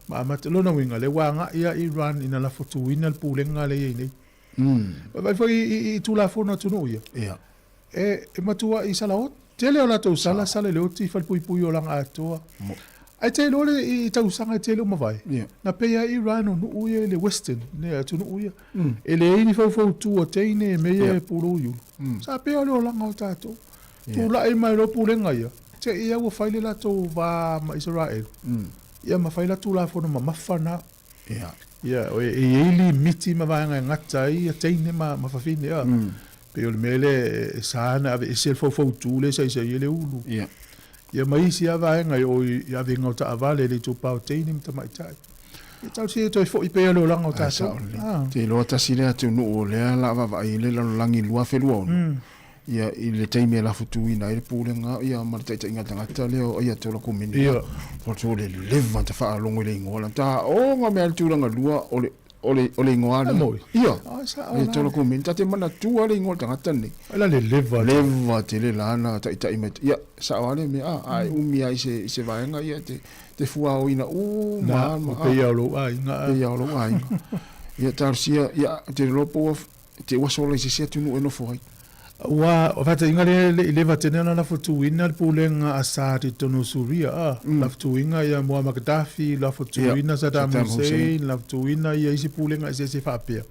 Ma mate lona winga le wanga ia Iran ina la fotu ina le pulenga le nei. Vai foi i tu la fona tu no ia. Ia. E matua i sala o tele o la to sala le o ti fal pui o langa atoa. Ai te lore i tau sanga tele o mavai. Na pe ia Iran o nu ia le western ne tu no ia. E le ini fo tu o teine me e puru yu. Sa pe o langa o tato. Tu la ai mai lo pulenga ia. Te ia wa faile la to va ma Israel. Ia ma faila tu la fono ma mafana. Ia o ili miti ma va ngata ia teine ma fafine ia. Pe o mele sana ave sel fo tu le sai sai le ulu. Ia mai si ava ngai o ia venga ta avale le tu pau teine ta mai tai. Tau si toi fo i pe lo langa o ta sa. Te lo ta si le atu no o le la va i le langi lua fe lua. Ia i le taimi la futu ina i le pulenga ia marta ta inga tangata leo ia te lo kumini. Ia por tu le leva te fa longo le ngola ta o nga me tu langa lua ole ngoa le. Ia. Ia te lo kumini ta te mana tu ale ngola tangata ni. Ala le leva te le lana ta ima ia sa wale me ai umi ai se vaenga ia te fua o ina ma pe ia lo ai nga. Pe ia lo ai. Ia tarsia ia te lopo te wasola se tunu eno foi. Wa o fata inga le va tenena la fotu ina le pulenga asati tonu suria la fotu inga ia Muammar Gaddafi la fotu ina Saddam Hussein la fotu ina ia isi pulenga se fapia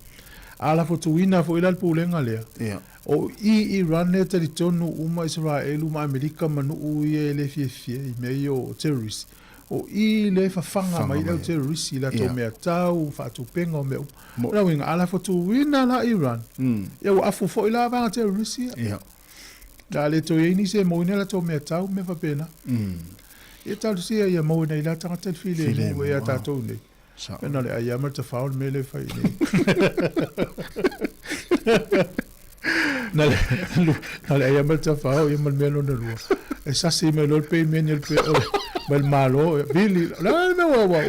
ala fotu ina fo ila le pulenga le o i Iran te tonu uma Israel uma Amerika manu ie le fie meio terrorist o i le fafanga mai le terrorist la to me tau fa tu pengo me la winga ala fotu ina la Iran ia wa afu fo ila va terrorist ia da le to ini se mo ina la to me tau me fa pena ia tau si ia mo ina ila tanga tel file mo ia ta to ne pena le ia mer te faul me le fa ini nale ia mer te faul ia mal melo na rua e sa si me lo pe me ni pe bel malo bili la me wa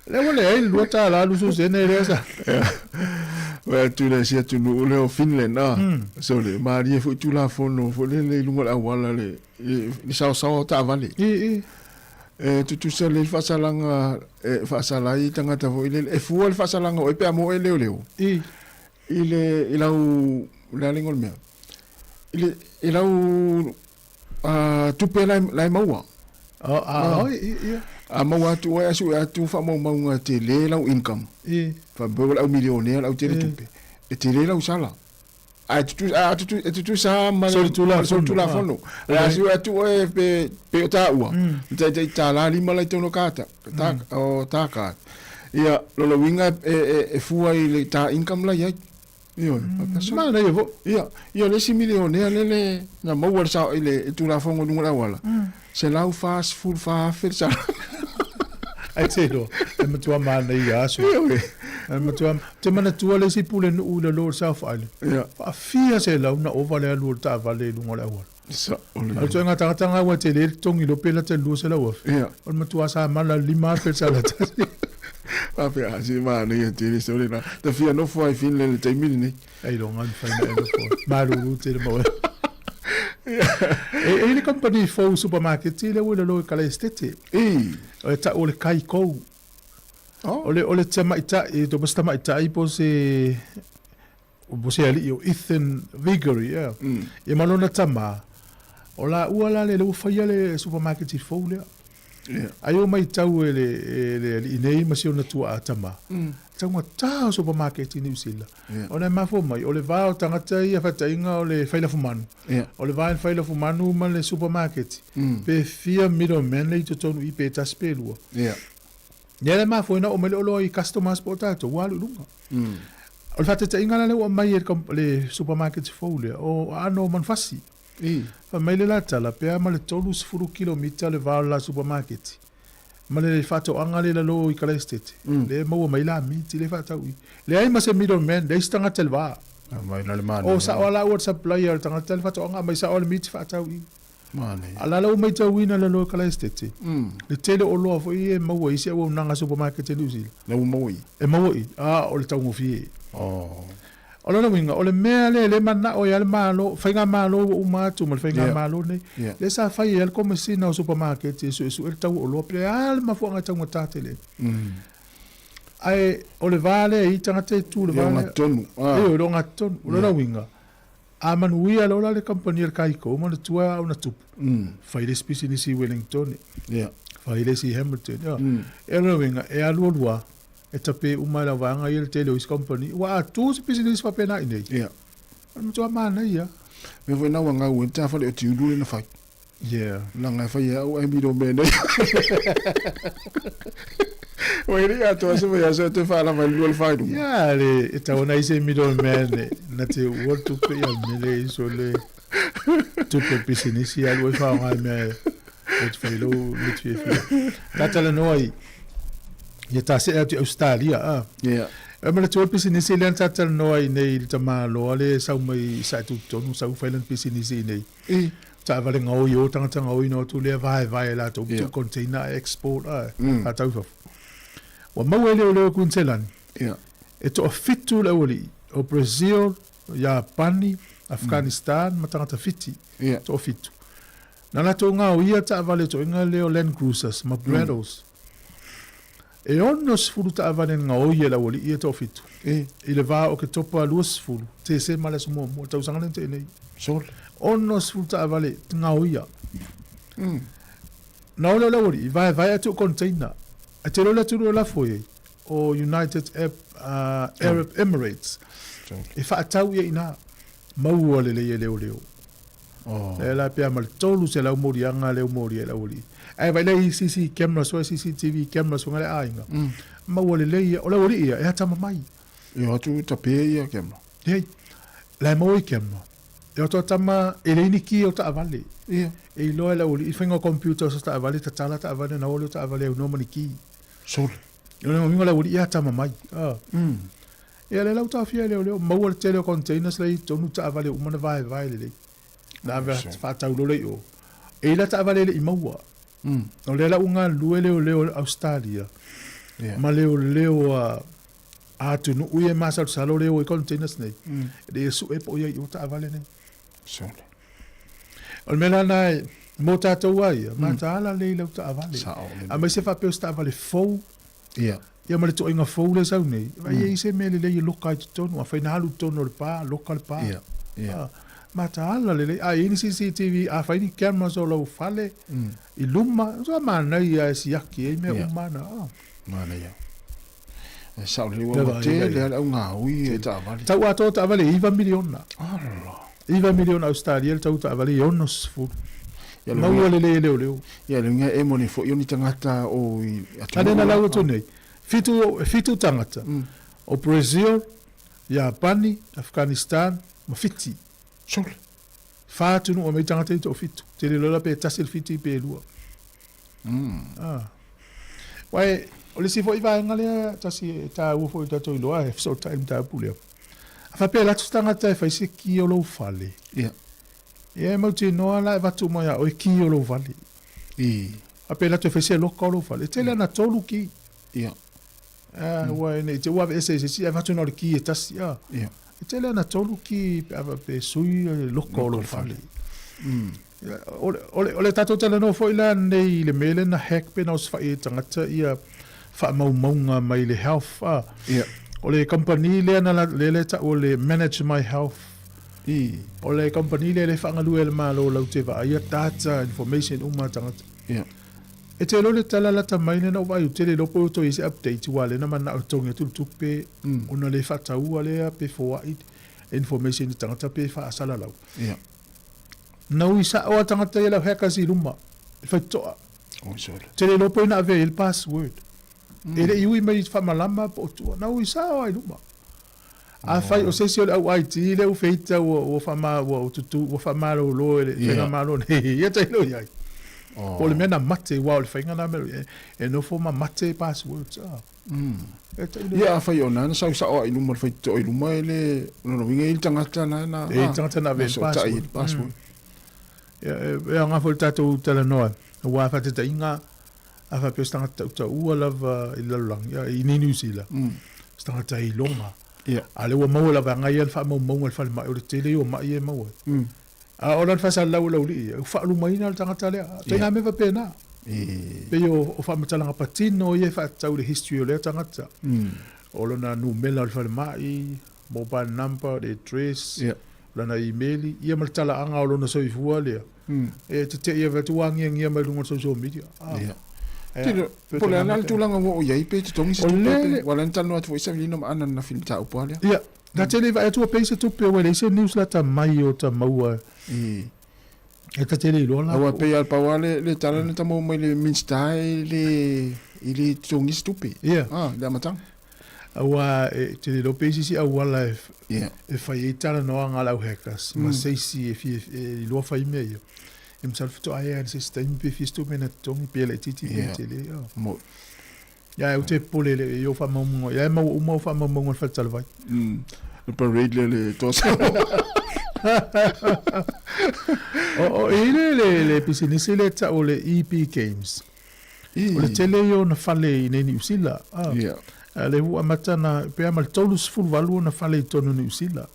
le wole ai lu ta la lu su se ne re sa wa tu le sia tu no le o Finland na so le marie fu tu la fono fo le lu la wala le ni sa ta vale tu se le fa salanga fa salai tanga ta vo ile e fu le fa salanga o pe amo ele leo ile u la lingol me ile u tu pe la maua a maua tu ai asu tu fa maua te le la income fa bo la millionaire la te tupe e te le la sala a tu sa ma so tu la fono la su tu e pe ta ua ta la lima la tono kata ta ka ia lo winga e fu ai le ta income la ia io ma na io io le 6 millionaire le na maua sa ile tu la fono lunga la wala se lau fast food fa sa ai te do e matua mana ia so e matua te mana tua le si pule no le Lord South Island fa fia se lau na over le Lord ta vale lunga la wala sa o to nga tanga wa te le tongi lo pela te lu se la wa o matua sa mala lima pe sa la pa pe asi ma ne te le so le na te fia no foi fin le te mil ni ai lo ngan fa na ma lu te mo e le company fo supermarket le wala lo kala estete o ta o le kai ko o le tama ita e do basta mai tai po se ali o Ethan Viggory e malona tama o la uala le fa le supermarket fo le ai o mai tau le nei masiona tua tama tanga ta supermarket in New Zealand ona ma fo mai o le va o tangata ia fatainga o le faila fumanu o le va faila fumanu ma le supermarket pe fia middleman le tonu i pe taspelua le ma fo na o me lo i customers potato walu lunga o le fatainga le o mai le supermarket fo le o ano man fasi fa mai le la tala pe ma le tolu 10 km le va la supermarket ma le fato anga le lo i kala estate le mo mai la mi ti le fato le ai ma se middleman le stanga telva mai na le man o sa ola word supplier tanga tel fato anga mai sa ola mi ti fato mane ala lo mai tau ina le lo kala estate le tele o lo fo i mo i se o nanga supermarket le usil le mo i o le tau mo fi o lona winga o le mea le mana o ia le malo fainga malo o matu mal fainga malo ne le sa fai el como si na supermarket su el tau o lo pre al ma fo nga tau ngata le ai o le vale i tanga te tu le vale tonu o lo nga tonu o lona winga a manuia lo le compagnia kai ko mo le tua una tup fai le spesi ni si Wellington fai le si Hamilton e lo winga e alu lua e tape uma la vanga i le tele is company wa tu se business fa pena ine mo tua mana ia Me foi na wanga o ta fa le ti ulu na fa. Yeah. Na nga fa ya o ai mi do bene. O iri a to se ya so te fa la va lu fa du. Yeah, le eta ona ise middleman na te what to pay al mele so le tu pe business ya lo fa nga me et fa lo mit fi. Natala noi. Ia ta se atu Australia Yeah. Mala tu business le tatal noi nei ta malo ale sa mai sa tu tonu sa failan business nei. Ta vale ngau yo tanga ngau no tu le vai la tu container export a tau fa. Wa mawele le kunselan. Yeah. E to fitu le oli o Brazil, Japani, Afghanistan, matanga fiti. Yeah. To fitu. Nala to ngau ia ta vale to inga le Land Cruisers, ma Brados. E onnos fulu ta avane ngau ia la oli ia to fitu. Ile va o ke topa luas fulu. Te se mala sumo mo tau sangalen te nei. Sol. Onnos fulu ta avale ngau ia. Na ola la oli vai atu container. A te rola tu la foi o United Arab Emirates. E fa tau ia ina mau le leo. E la pia mal tolu se la morianga le mori la oli. Ai vai le CC cameras o CCTV cameras ngale ainga. Mau le o la oli ia e tama mai. Yo tu ta pe ia camera. Hei. La moi camera. E to tama ele ni ki o ta avale. Ia. E lo la oli fingo computer so ta avale ta tala ta avale na oli ta avale no mani ki. Sol. Yo le mo la oli ia tama mai. E le lau ta fia le mau le tele containers le tonu ta avale o mana vai le. Na va fa ta lo le o. E la ta avale le i maua. O le la unga lue leo Australia. Ma leo a tu no uye masa salo leo i containers nei. De su e po ia i ta avale nei. Sol. O mela nai mo ta to ai, ma ta ala le lau ta avale. A me se fa pe sta avale fou. Ia. Ia ma le to inga fou le sau nei. Vai e se mele le loka i tonu, a fa na halu tonu le pa, local pa. Ia. Ma ta ala le a ini CCTV a fa ni cameras o lo fale. I luma, so ma na ia si yaki e me umana. Mana ia. E sau le wa te le ala unga ui e ta avale. Tau ato ta avale iva miliona. Allah. Iva miliona Australia tau ta avale onos fu. Mau le leo. Ia le nga e moni fo yoni tangata o i atu. Ane na lau tu nei. Fitu tangata. O Brazil, Japani, Afghanistan, ma fiti. Sol. Fatu no me tangata i to fitu. Te le lola pe tasil fiti pe lua. Wai, o le si fo iwa ngale tasi ta ufo i tato i loa e so time ta pulea. Fa pe la tangata e fa isi ki o lo fale. Ia. Ia mau te noa la e watu moia o e ki o lo fale. A pe la te fa isi e loka o lo fale. Te le ana tolu ki. Ia. Wai nei te wave ese si e watu no le ki e tasi. Ia. Te le ana tolu ki pe sui loka o lo fale. Ole tato tala no foi la nei le mele na hack pe nos fa e tangata ia fa maunga mai le health. Ia. Ole company le na le ta ole manage my health. Ole company le fa ngalu el malo lo te va ia data information tangata. Ia. E te lo le tala la tamai na wa u te le lopo to is update wa le na mana o tonga tu tupe ona le fa tau le pe fo information tangata pe fa sala lau. Ia. Nau isa o tangata ia la heka si luma. Fa toa. O sol. Te le lopo na ave il password. E le iui mai fa malama po tu. Nau isa o ai luma. A fai o se o au IT le o feita o fa ma o tutu o fa ma lo le na ma lo ne ia te lo ia. O le mena mate wa o le fainga na me e no fo ma mate passwords. Ia fai ona na sa o i luma fai to i luma le no winga il tangata na e tangata na ve password. E nga fo tatu tele noa. Wa fa te inga a fa pesta tatu u lava i la lang ya i ni New Zealand. Sta ta i longa. Ia. Ale wa mo la va nga ia fa mo fa ma o te le o ma ia mo. A ora fa sa la li fa lu mai na tangata le. Te nga me va pena. Pe o fa matala patino ia fa tau le history o le tangata. O na numela fa mai mobile number, address. Ia. Lana email ia maltala anga o lona soifua lea. E te ia vetu angi ngia mai lunga social media. Ia. Tino, pole ana tulanga wo ye pe tongi se tupe. Wala ntano atu isa vino ma ana na filta upale. Ya, na tele va tu pe se tupe wele se newsletter mai o ta maua. E ta tele lo la. Awa pe al pawale le tala na tamo mai le minstai le ili tongi se tupe. Ah, da matang. Awa tele lo pe si awa la. E fai tala no anga la hackers. Ma sei si e lo fai meio. Himself to ai en system pe fisto mena tongi pele titi tele. Mo. Ja, o te pole le yo fa mo. Ja, mo fa mo fa tala vai. Le parade le tos. Le business le ta o le EP games. O le tele yo na fale nei New Zealand. Le ua matana pe amal tolus full valu na fale tonu New Zealand.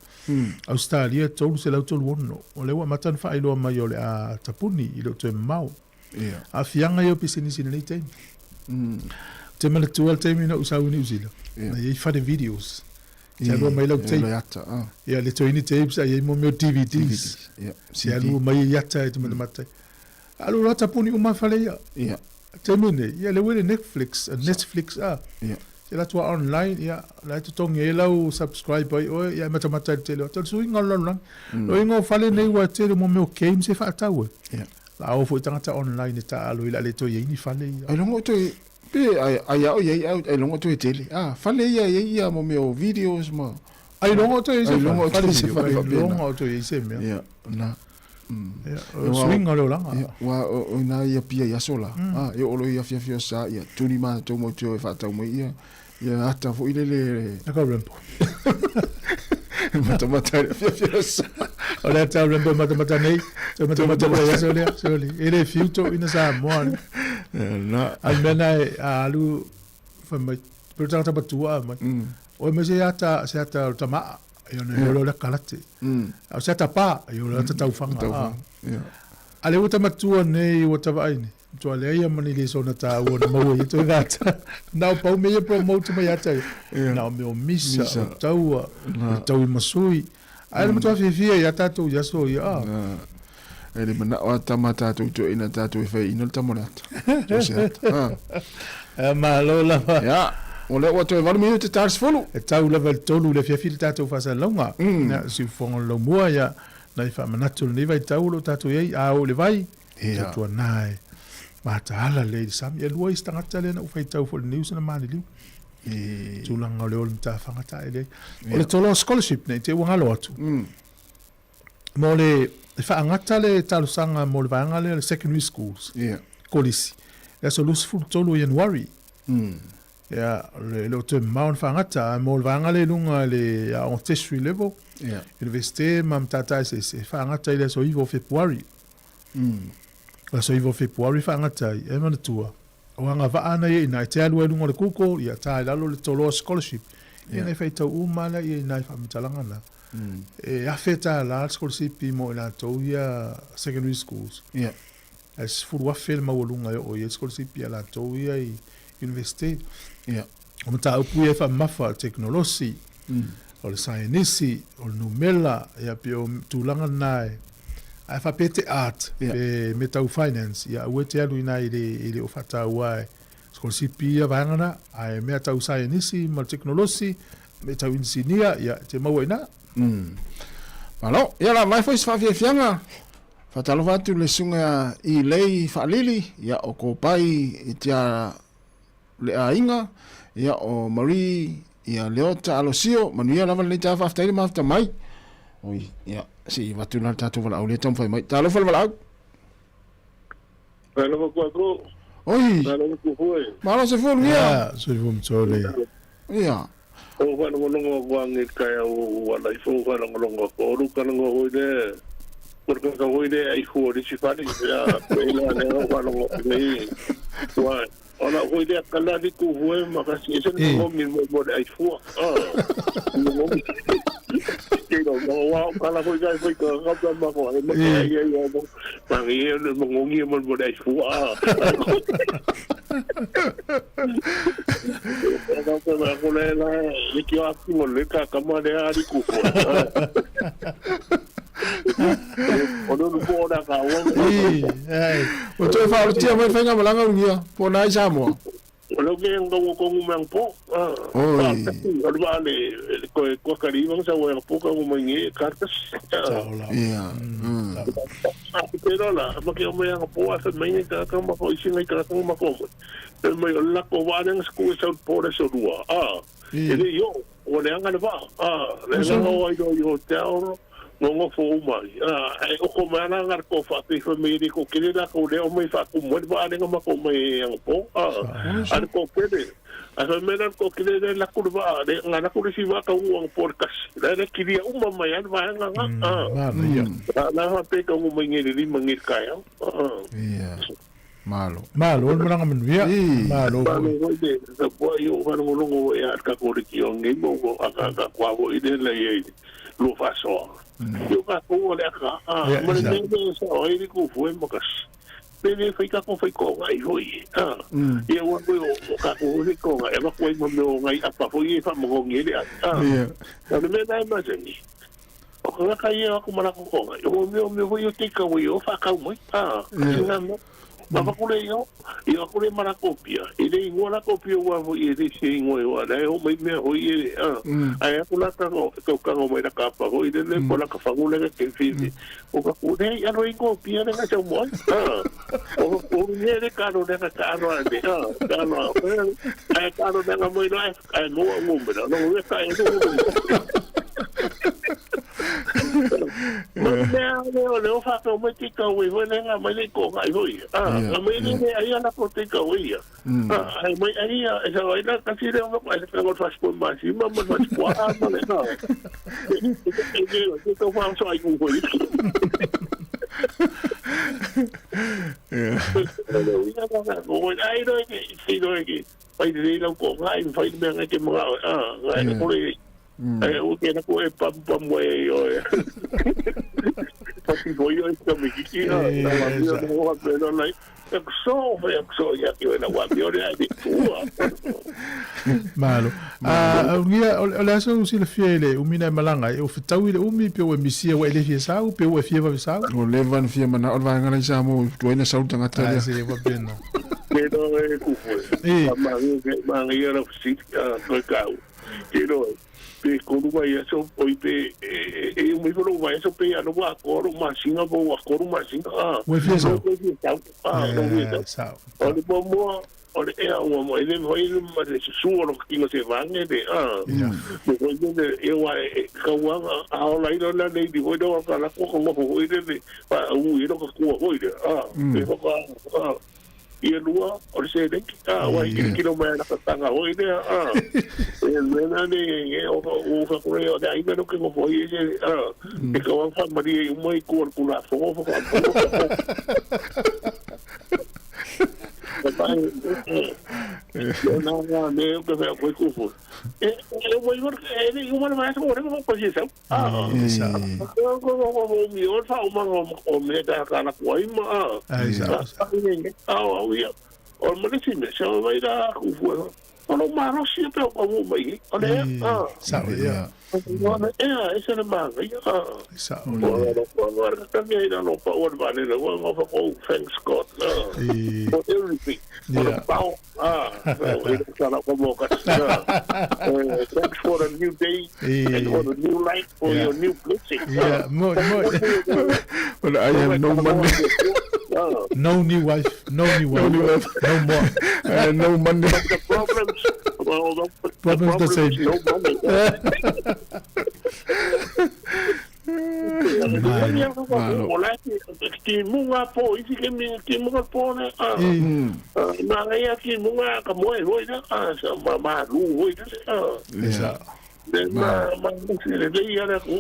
Australia tolus e lau tolu ono. O le ua matana fa ilo mai o le a tapuni ilo te mau. A fianga yo business nei teim. Te mele tual teim ina usau New Zealand. Na ye fa de videos. Sia lua mai lau tape. Ia le toini tapes a ye mo meo DVDs. Sia lua mai yata e te matamata. Alu rata puni uma fale ia. Te mene, ia le wele Netflix a. Te la tua online, ia, la te tongi e lau subscribe ai, oe, ia matamata te leo. Te sui ngalo lang. Lo ingo fale nei wa te le mo meo games e whaatau e. La au fo i tangata online e ta alo ila le to ye ni fale ia. Ai longo to e, pe ai au ye ai longo to e tele. Ah, fale ia mo meo videos ma. Ai longo to e se longo to e se mea. Ia, na. Swing ngalo lang. Wa o na ia pia ia sola. Ah, e olo ia fia sa ia tuni ma to mo to e whaatau mo ia. Ia ata fo ile le. Aka rempo. Matamata fia sa. Ora ta rempo matamata nei. Matamata ia soli. Ele filto ina Sāmoa. Na. Almena alu fa mai pertata batua mai. O me se ata tama. Yo no le kalate. Au se ata pa, yo le ata tau fanga. Ale uta matua nei o tava ai. To ale ia mani le sona ta o na mau i to gata. Now pa me promote mai ata. Now me o misa tau tau masui. Ale matua fia ia tatu ia so ia. Ele mana o tamata to ina tatu fe ina tamonata. To se ata. Ma lola. Ja. O le o te 1 minuto tars folo. E tau level tolu le fia fil tatu fa sa longa. Na si fon lo mua ia na fa manatu ni vai tau lo tatu ei a o le vai. Tatu nai. Ma ta ala le sam ia lua istangata le na ufai tau fo news na mani liu. Tu langa le ol ta fanga ta ele. O le tolo scholarship nei te wanga lo atu. Mo le fa angata le talu sanga mo le vanga le secondary schools. Kolisi. Ya so lusful tolu January. Ja, le te maun fangata mo vanga le lunga le on tertiary level. Université mam tata se fangata ile so ivo February. La so ivo February fangata e mana tua. O anga va ana ye na te alu lunga le kuko ya ta la le tolo scholarship. E na feita uma la ye na fa mitalanga na. E afeta la scholarship mo la to ya secondary schools. As furwa filma o lunga o ye scholarship ya la to ya université. O mata upu e fa mafa teknolosi. O le sainisi, o le numela, ia pe o tūlanga nai. A fa pete art, pe metau finance, ia ue te alu ina ile o fata uai. Skolsi pia vangana, a e mea tau sainisi, ma teknolosi, metau insinia, ia te maua ina. Malo, ia la mai foi fa fianga. Fatalo fatu le sunga I lei fa lili, ia o ko pai I tia le ainga ia o Marie ia Leota Alosio manuia lava le tafa after ma after mai oi ia si watu na tatu wala ole tom fai mai talo fal wala Hello ko oi hello ko foi malo se fun ia so vum tole ia o wa no ngo wangi kai o wala I fo wa no ngo ko ru ka ngo hoide porque ka hoide ai ho ri si fani ia pela ne wa no nei wa ona hoide kala di ku hoe makasi ese no mi mo ai fo no que no wa kala hoide foi ka ga ma ko ma ia ia mo ma ia no ngi mo ai fo Eka ko ma ko le la ki a ki mo le ka ma de a di ku. Ono no bo da ka O te fa o tia mai fenga malanga ungia po nai Sāmoa. Lo que en como un po. Oi. Vale, ko karibang sa wala po ka umangi kartas. Yeah. Pero la, porque eu me po asa mai ka ka ma ko isingai ka ka ma ko. Pero mai la ko wa nang school sa por eso rua. Ele yo, o le anga ba. Le no ai do yo hotel. Ngongo fo mai o ko mana ngar ko fa te family ko kile da ko le o mai fa ko mo ba ne ma ko mai ang po ar ko pede a so mena ko kile de la kurba de ngana ko si va ka uang porkas da ne kili uma mai an va nga na ha pe ko mo ngi ni mangi kaya Malo on mana men via malo de so po yo va no ngo ya ka ko ri ki ngi mo aka ka kwa bo ide le ye lo fa so eu cá com o leca mas nem pensa ele com foi mocas ele fica com foi com aí foi e eu vou cá com o com aí mas foi meu aí apa foi fa mo ngeli eu me dá mais aí o que cai eu como na com eu meu vou eu tica eu fa cá muito Mama kule yo kule mana kopia. Ile ingona kopia wa vo ile se ingoi wa dai o mai me o ile ai kula ka o mai na kapa o ile le pola ka fangule ke fizi. O ka kule ya no kopia na ka mo. O ni le ka no na ka ro ande. Ka no. Ai ka no na mo ino ai mo no we ka Leo fa ko mo tika we nga mai ko ngai hoi mai ni ai ana ko tika we ai mai ai esa vai na kasi le mo ai ka mo fas po mas ma mo fas po ma le no e ko fa so ai ko hoi ai do ki si do ki ai di lo ko ngai fai me ngai ke mo ngai ko le o que na ko e pam yo pati foi yo esta me kiki na wa pero lai so ya que na wa yo de malo o so si le fiele o mina malanga o fitau ile umi pe o misia wa ile fiesa o pe o fieva sa o levan fie mana o va ngana sa mo to ina sa utanga ta se va bene pero ku foi ma ngi era fit ko ka pero pe ko ruwa ia so oi pe e mo fo ruwa so pe ano wa ko ru ma singa bo wa ko ru ma singa we fiesa no we sa o de mo o de o mo ele mo ele ma de su o ki no se van de ko de e wa ka wa a o lai do la de di wo do ka la ko mo ko de pa u i do ko ko de e ko ka ia lua o se de wa ki no mai na tanga o ide e mena ni o fa ko o de ai pero que mo foi e ko wa fa mari moi ko la fo no ne que foi ko fu eu vou ele uma mais o que posição como mi o fa o me da kana ko ima o me disse me se vai dar com fu o maro si pe o mo mai o le sabia ese le manga sa o também não pa o vale o fa o thanks God for everything thanks for a new day and for a new life for your new blessing more well I have no money no new wife no more no money the problems problems the same no money ki munga po isi ke mi ki munga po ne na ngai ki munga ka mo e hoi na sa ma lu hoi esa ma si le dei ana ko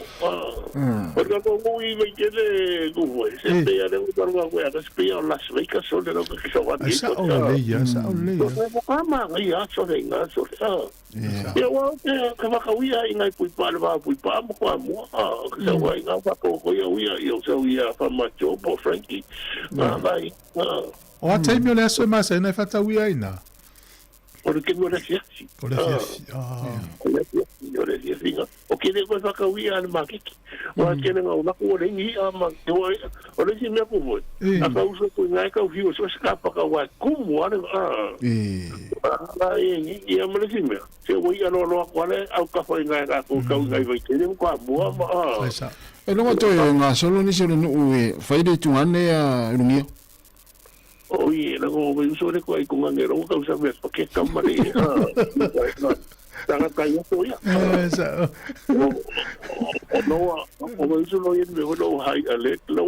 porque ko mo i me kele ku hoi se pe ana ko tarwa ko ana spe on las vegas so de lo que so va esa o leia ma ngai a so de nga so ya wa ke va ka wia inga pui pa mo ko mo ke sa wa inga pa ko ya wia yo so wia fa ma cho po Frankie vai o a taimi o le aso e masa ina e fata wia ina Porque no le hacía así. Yo le decía, venga, o quiere que saca huía al maquiki, o quieren a una cuba de ni a man, o le decía, me acuerdo, a causa que no hay causa, eso escapa, que como, y a me decía, se voy a lo cual es, a café en la cuca, y tienen cuamo, E longa toi ngā solo ni se no ue whaire tungane a rungia. Oye, la como me uso de cuai con angelo, un causa me porque cámara. Tanga kaya to ya. No, o me uso lo yen me lo high alert lo.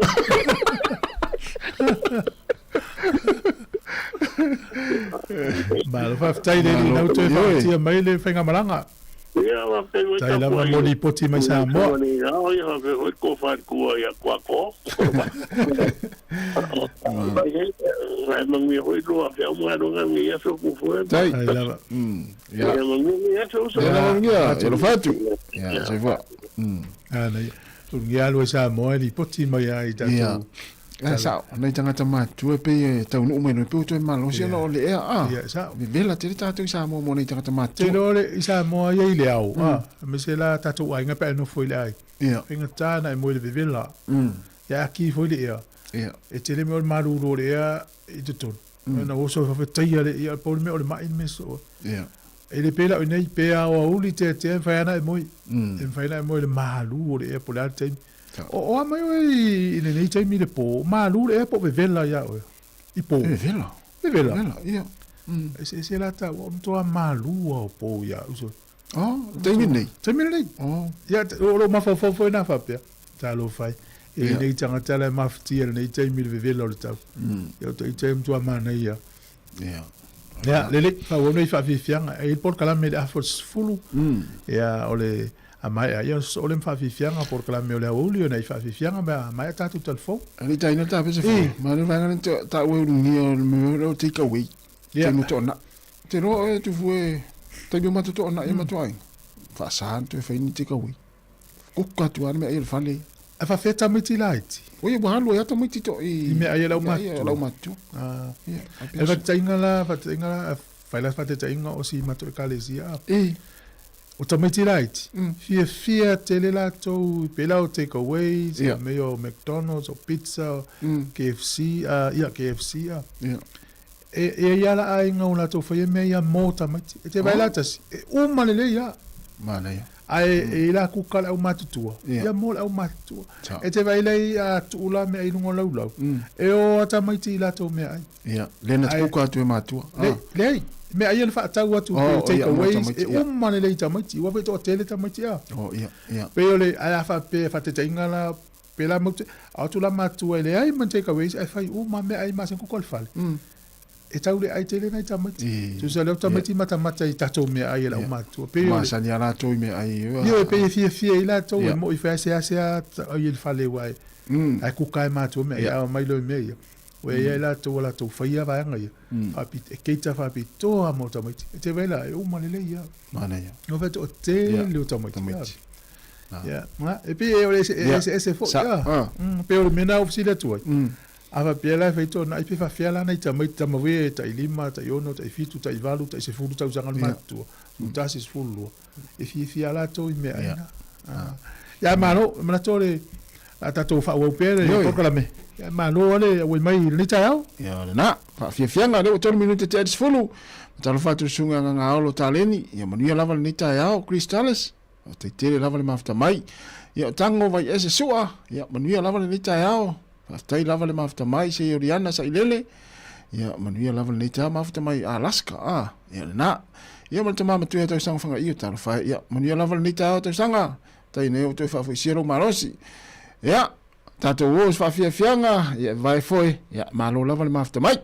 Ba fa tai de ni auto fa tia mai le fenga malanga. Ya, va que voy a la moni poti mai Sāmoa. No, ya que voy ko fa ko ya ko. Ai mang mi hoi lo a mo no ngi ya so ku fo. Tai. Ya. Ya mang mi ya so so. Ya, te lo fatu. Ya, se va. Nei. Ngia lo Sāmoa li poti mai ai ta. Ya, sao, nei tangata mātua pe tau no mai no pe to malo se no le a. Ya, sao. Mi bela te tatu Sāmoa mo nei tangata mātua. Te no le Sāmoa ye le au. Me se la tatu ai nga pe no foi le ai. Ya. Inga tana e mo le vivela. Ya ki foi le ia. Ya. E te le me o maru ro le ia i te ton. Na o so fa tai le ia po me o le mai me so. Ya. E le pela o nei pe a o uli te fa ana e mo. E fa ana e mo le malu o le ia po le te. O mai i le nei tai mi le po malu le ia po vivela ya o. I po. Vivela. Vivela. Ya. Se la ta o to malu o po ya uso. Oh, tai mi nei. Tai mi nei. Oh. Ya o lo ma fo na fa pe. Ta lo fai. E nei tanga tala mafti e nei tai mi le vivela o le tau. Ya o tai mtua mana ia. Ya. Ya, le fa o nei fa fianga e por kala me a fos fulu. Ya o le a mai ia o le fa fianga por kala me o le uli o nei fa fianga ba mai ta tu telefon. Ali tai na ta pe se fo. Ma le va ngana ta o ni o me o take away. Ya mo to na. Te ro e tu fue tai me matu to na e matu ai. Fa santo e fa ni take away. Ko ka tu ar me e fa le. A fa feta miti light. Oye, bo halo ya to miti to i me ai la matu. Ya la matu. E va tainga la fa la fa tainga o si matu kalesia. O to miti light. Fia tele la to pela o take away, me o McDonald's o pizza, KFC, KFC. E ya la ai nga una to fa me ya mota miti. E te vai la tas. O malele ya. Malele. Ai la ku kala o matutua ia mo o matutua e te vai lei a tula me ai lungo lau e o ata mai ti la to me ai ia lena tu ka tu matua lei me ai le fa tau atu take away e o mane lei ta mai ti wa to tele ta mai ti a ia pe ole ai fa pe fa te tinga la pe la mo a tu la matua le ai man take away ai fa o ma me ai ma sen ku kol fal e tau le ai tele nai tamati. Tu sa leo tamati mata i tatou mea ai la umatu. Ma sa ni ala toi me ai. Yo e pe fia i la tou e mo i fea se ai il fale wai. Ai kukai matu mea ia mai lo mea. We ia la tou la tou faia vai anga ia. Apit e keita fa apit to a mo tamati. E te vela e umane le ia. Mana ia. No veto o te le tamati. Ya, ma e pe e ese fo. Pe o mena ofsida tu. Ava pela feito na ipe fa fiala na ita mai tama we ta ilima ta yono ta fitu ta ivalu ta sefulu ta uzanga matu ta sis fulu e fiala to me aina ya mano mana tole ta to fa wo pere ko kala me ya mano ole we mai ni ta yao ya na fa fianga le 8 minutos te sefulu ta lo fatu sunga nga olo taleni ya manu ya lava ni ta yao crystals te tele lava le mafta mai ya tango vai ese sua ya manu ya lava ni ta yao tai lava le mafta mai se Oriana sa ilele ya manuia lava le ta mafta mai Alaska ya na ya man tama tu ya sang fanga i ta fa ya manuia lava le ta to sanga tai ne o to fa fo siro marosi ya tato wo fa fianga ya vai foi ya malo lava le mafta mai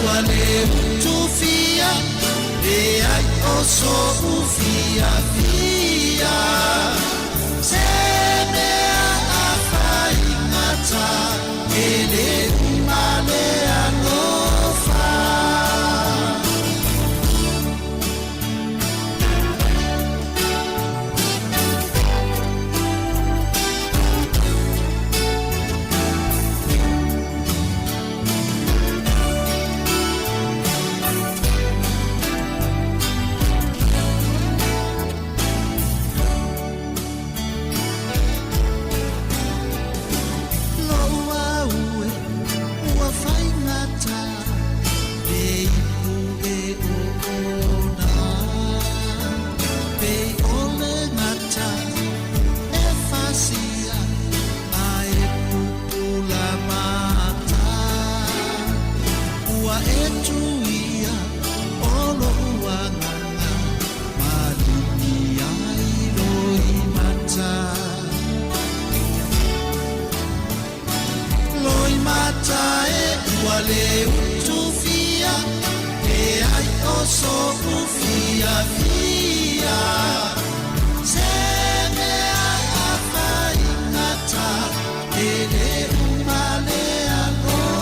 ua le utufia le ai o so ufia fia se mea a whai ngata e le umale alofa le utufia e ai o so ufia fia se mea a whai ngata e le umale alofa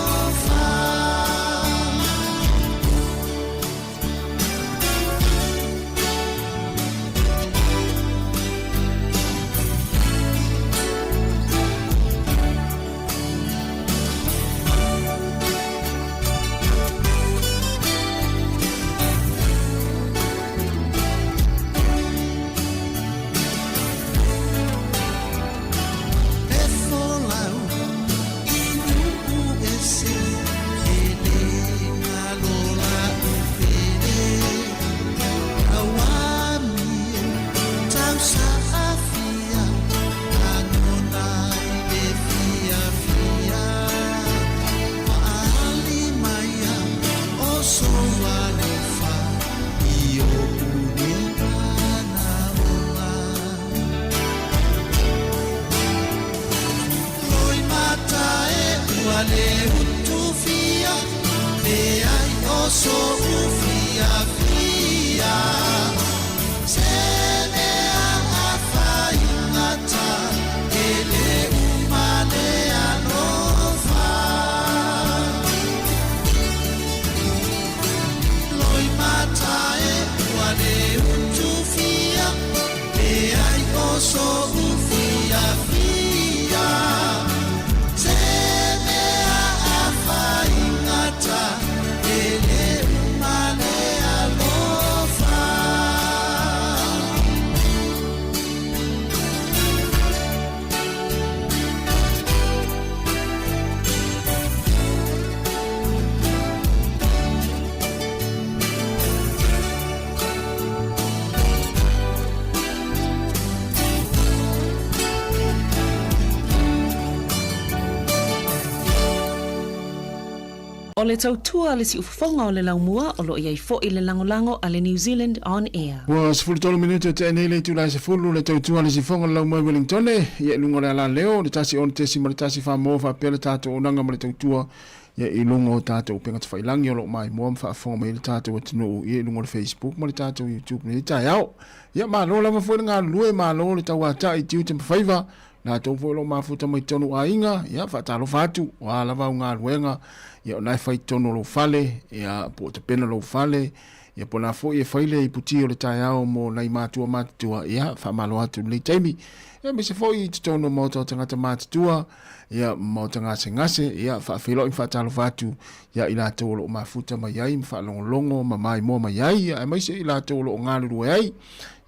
O le tautua le si ufonga o le laumua o lo iai fo i le langolango a le New Zealand On Air. Wa sifuri tolu minuta te ene le tula se fulu le tautua le si fonga le laumua Wellington ia lungo le ala leo le tasi on tesi ma le tasi fa mo fa pele tato o nanga ma le tautua ia i lungo tato o penga te whailangi o lo mai mo am fa fonga ma i le tato o tino ia lungo le Facebook ma le tato o YouTube ni tai au ia ma lo lama fo ngā lue ma lo le tawata i tiu te mwhaiva na tau fo lo mafuta mai tonu a inga ia fa talo fatu o ala va ngā luenga ia nai fai tono lo fale ia po te pena lo fale ia po na fo ia faile i puti o le tai au mo nai matua matua ia fa malo atu le taimi ia me se fo i tono mo to tangata matua ia mo tanga se ngase ia fa filo i fa talo fatu ia ila to lo mafuta mai ai fa longo mai mo mai ai ia mai se ila to lo ngalu ai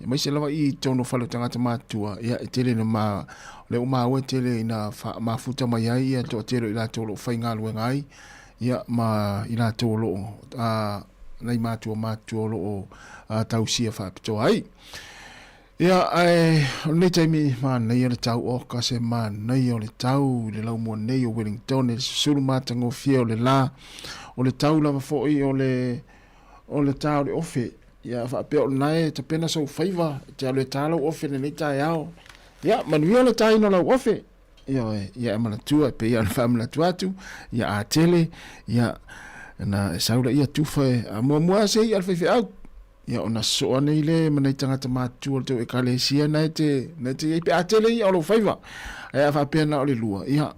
ia mai se lava i tono falo tangata matua ia tele no ma le uma o tele ina fa mafuta mai ai ia to tele ila to lo fai ngalu ngai ia ma ila tolo nei matua lo tausia fa pito ai ia ai nei taimi ma nei le tau o ka se ma nei o le tau le lau mo nei o Wellington le sulu matango fio le la o le tau lava foi o le tau le ofe ia fa pe o nai te pena so faiva te le tau ofe nei tai ao ia manuia le tai no la ofe ia mana tua pe ia family tuatu ia a tele ia na saula ia tufa a mua se ia fe au ia ona so nei le mana tangata matu o te ekalesia na te pe atele ia lo faiva ia fa pena o le lua ia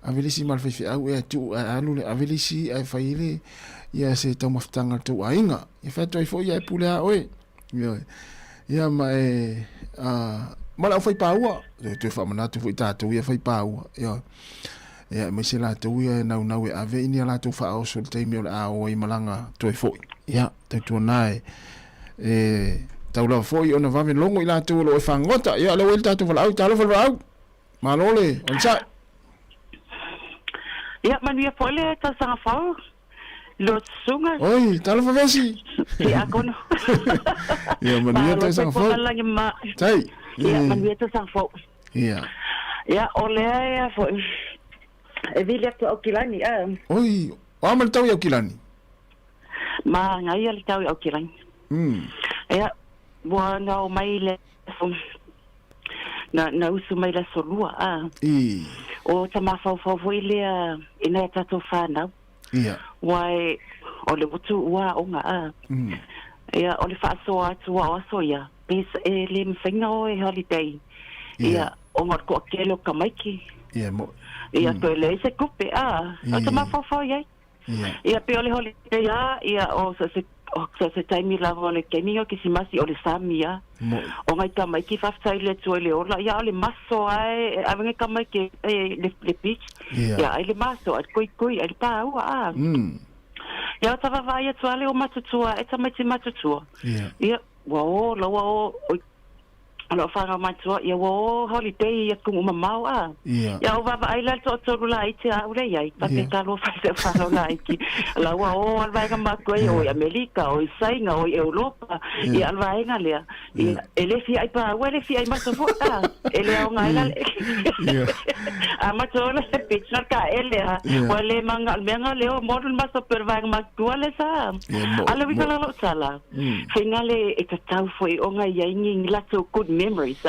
avelisi mal fe au ia tu alu le avelisi ai faile ia se tau maftanga tu ainga ia fa toi fo ia pula oi ia mai mala fai paua te fa manatu fo tatu ia fai paua ia me se la tu ia na e ave ini la tu fa o sol te mi a o i malanga toi fo ia te tu nai tau la fo i ona va ven longo i la tu lo fa ngota ia le welta tu fa au talo fa au malole on sa ia manu ia fo le ta sa fa lo sunga oi talo fa vesi ia kono ia manu ia ta sa fa tai ia manu ia ta sa fa ia ole ia fo e vilia to okilani oi o amal tau ia okilani ma ngai ia tau ia okilani ia bona o mai le na usu mai la solua o tama fa ile ina tato fa na wai o le butu ua onga ia o le fa so atu o so ia bis e le mfinga o e holiday ia o ngor ko kelo kamaiki ia to le se kupe o tama fa ia pe o le holiday ia o se taimi la o le kemingo ki simasi o le samia o ngai kamaiki fa sai le tu le ola ia o le maso ai avenga kamaiki le beach ia ai le maso ai koi ai pa ua ia tava vai tu ale o matutua e tamai matutua ia wo lo wo lo fanga matua ia wo holiday ia ku mamau ia o va ai la to la ite a ule ia ta te talo fa la ite la wo al vai ga makoi o America o Sainga o Europa ia al vai ga le ia ele fi ai pa o ele fi ai maso fo ele o ngai la a matola se pitch ka ele o le manga le o model maso per vai ga makua le sa ala vi kala lo sala finale e tau foi o ngai ia ngi la to good memories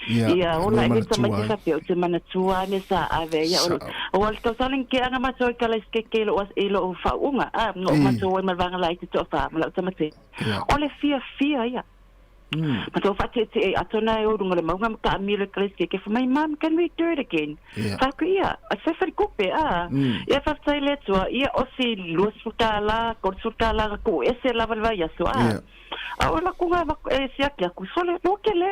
ia ona e tama te sape o te manatua ne sa ave ia o al to salen ke anga maso kala ke lo was elo fa unga no maso e malvanga lai te to fa mala tama te ole fia ia But if I say, I don't know, I'm going to come here for my mom. Can we do it again? Yeah, I say for coupe. If I say let's go, yeah, aussi luz sutala, cor sutala, co ese la valvaya so. Ahora kunga sia kia ku sole no ke le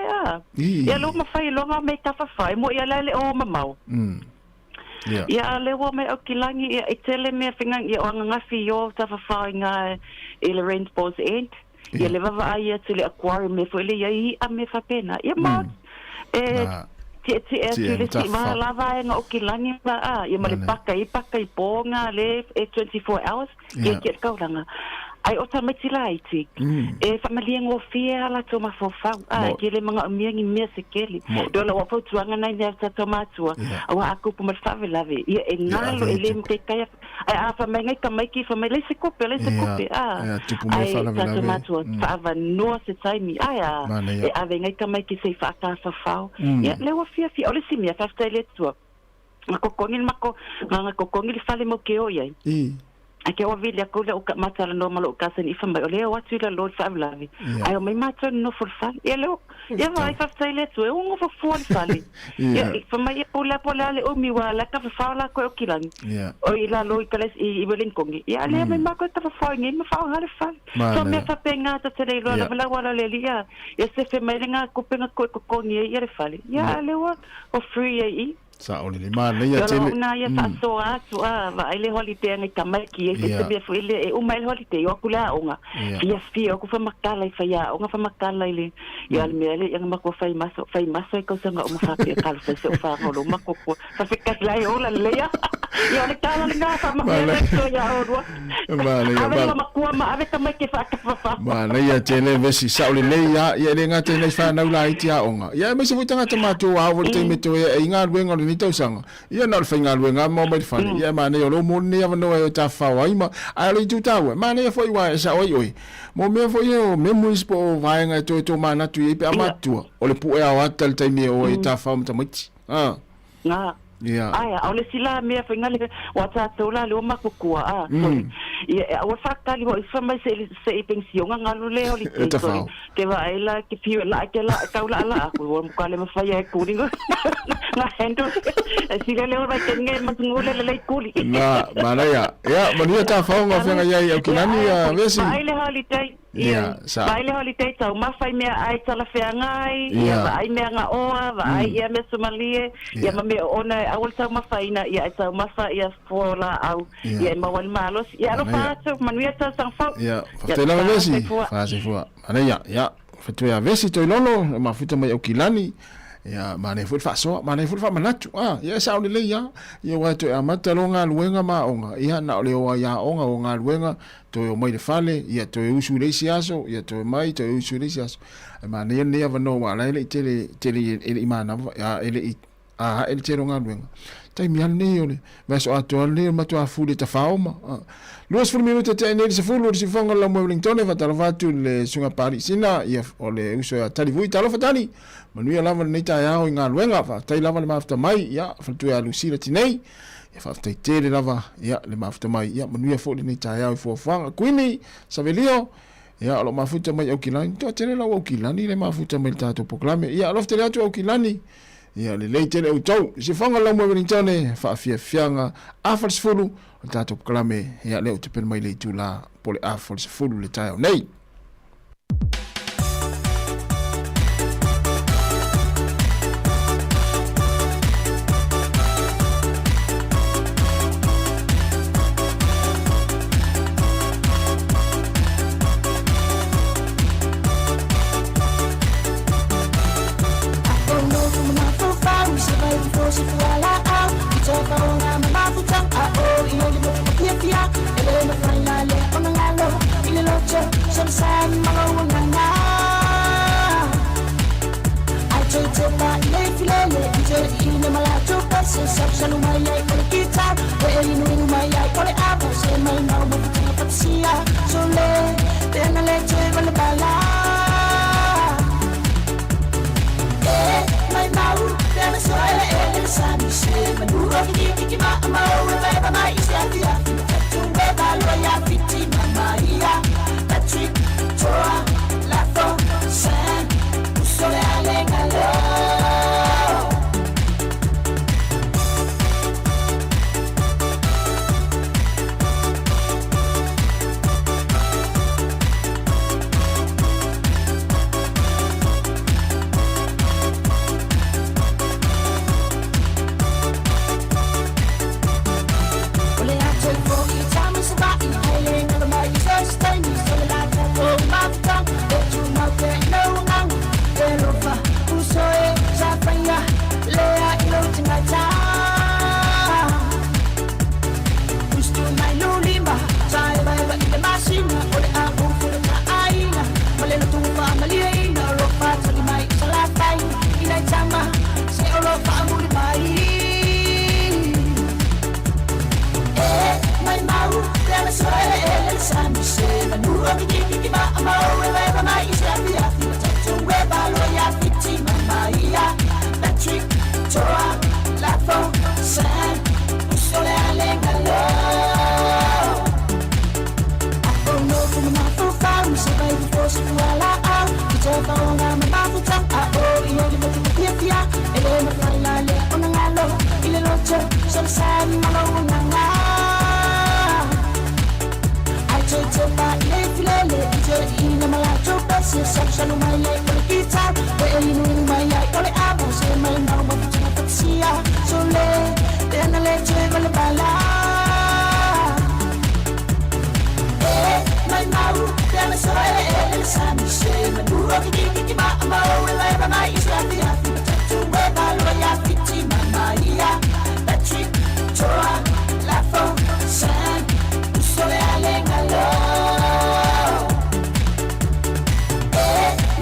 ya lo ma fai lo ma me ta fa fai mo ya le o mamau ya le wo me o kilangi e tele me finga ya o nga fi yo ta fa fai nga ele rainbows end ya le va ai tele aquarium me foi le ya I a me fa pena ya ma ti le si ma la va nga o kilangi ba ya ma le pakai ponga le 24 hours ya ke kaulanga ai o tamati laiti e familia ngo fia la toma fofa ke le mga miangi mia sekeli do la wa tuanga na ia ta tomatua wa aku pu mal fave lave ia e ngalo ele mte kaya ai a fa mengai kamaiki fa mele se kope ai ta tomatua fava no se taimi e a vengai kamaiki se fa ka fa fa ia le wa fia ole si mia fa stele tu mako kongil mako ngako kongil fale mo ke o ia Ake o vilia ko le o matala no malo ka sen ifa mai o le o atu la lord family ai o mai mata no for fal e le ia vai fa tele tu e un fo for fal ia fa mai pola le o mi wala ka fa la ko o kilang o ila lo ikales I belin kongi ia le mai mako ta fa ngi me fa ngale fal so me fa penga ta tele lo la wala le ia se fe mai nga ko penga ko kongi ia le fal ia le o free sa ole le mana ia tele na ia sa so va ile holiday ngai kamaki e se be foi le o mai holiday o kula onga ia fio ko fa makala fa ia onga fa makala ile ia le mele ia mako fa maso ko sanga o fa pe kala fa se o fa ngolo mako ko fa se kasla o la le ia le kala nga fa makala so ia o vale ia mako ma ave kamaki fa fa mana ia tele vesi sa ole le ia le ngate nei fa na ula itia onga ia me se vitanga tomato a volte me to e inga wenga ni tau sanga ia na finga wenga mo mai fa ia mana yo lo mo ni ava no e ta fa wa ima ai tu ta wa mana ia foi wa sa oi mo me foi yo me mo ispo vai nga to mana tu e pe amatu o le pu e a tal tai me o e ta fa mo tamiti nga ai ole sila me finga le wa ta to la lo makukua o fakali mo ifa mai se pension ngalo le oli ke va ela ke pio la ke la ka la ko mo kale mo fa ya ku ni na hendo si le va ke nge matungule le kuli na mana ya mania ta fa ngo fenga ya kinani ya vesi baile holiday baile holiday tau mafai mea ai tala feangai ia ai mea nga oa vai ia me somalie ia me ona awal tau mafai na ia tau mafa ia fola au ia mawal malos ia lo pato manuia tau sang fau ia fatela vesi fa se fua ana ya fatu ya vesi to lono ma futa mai okilani ya mane fu fa so mane fu fa manatu ya sa ole ya ya wa to amata longa luenga ma onga ia na ole wa ya onga luenga to mai de fale ya to usu le siaso ya to mai to usu le siaso mane ne ya no wa la ile tele ele imana ya ele ele tero nga luenga tai mi ane ole va so ato le ma to afu de tafauma Luas for minuto te ne se fulu si fonga la Wellington va talvatu le sunga parisina ia ole uso ya tali vui talo fatani manuia lava nei ta ya inga luenga fa tai lava le mafta mai ya fatu ya Lucila tinei ia fa tai tele lava ya le mafta mai ya manuia fo nei ta ya fo fanga quini savelio ya lo mafuta mai okilani to tele la okilani le mafuta mai tato proclame ya lo tele atu okilani ya le leitele o tau si fonga la Wellington fa fianga afars fulu tato proclame ya le te pen mai le tula pole afars fulu le tai nei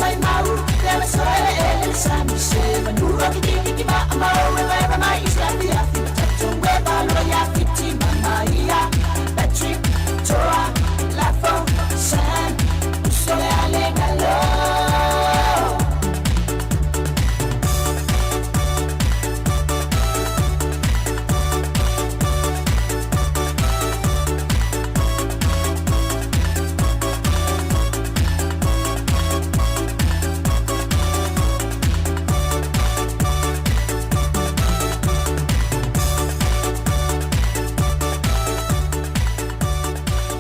My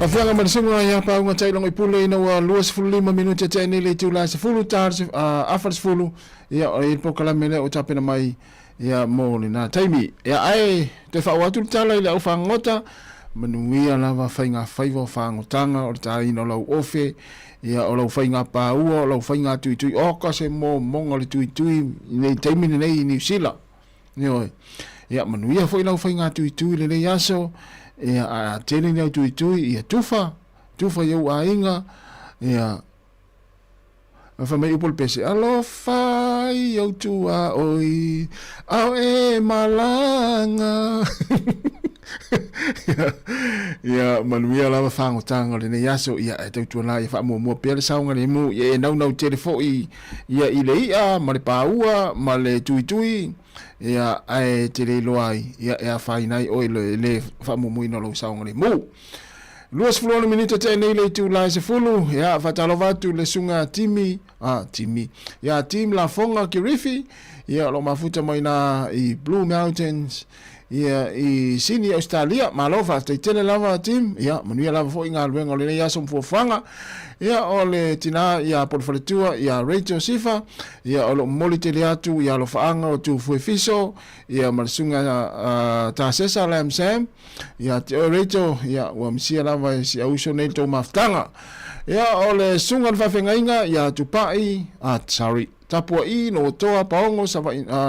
Afianga manasunga ya pa unga tailong ipule ina wa 25 minuti te ni le tula se fulu tar se afar fulu ya il pokala mele o tapena mai ya mole na taimi ya ai te fa watu tala ile ufa ngota manuia lava fainga faivo fangotanga o tai no lau ofe ya o lau fainga pa o lau fainga tui o ka se mo monga le tui nei taimi nei ni sila yo ya manuia foi lau fainga tui le yaso ya a tele nei tui ya tufa yo ainga ya fa mai upol pese alo fai yo tua oi au e malanga ya manuia lava fangotanga le yaso ya te tuana ya fa mo pele saunga le mu ya nau telefoi ya ile ia male paua male tui ya ai tele loai ya fainai o le fa mo no lo saunga le mu Luas fulano minute te nei le tu la se fulu ya fatalova tu le sunga timi ya team la fonga kirifi ya lo mafuta mai na I Blue Mountains ya I sini Australia malova te tele lava team ya manuia lava fo inga luenga le ya som fo fanga ya ole tina ya portfolio ya Rachel Sifa ya ole molitele atu ya lo faanga o tu fo fiso ya marsunga ta sesa lam sam ya Rachel ya wa msia lava si auso nei to maftanga ya ole sunga fa fengainga ya tupai sorry tapua I no toa paongo sa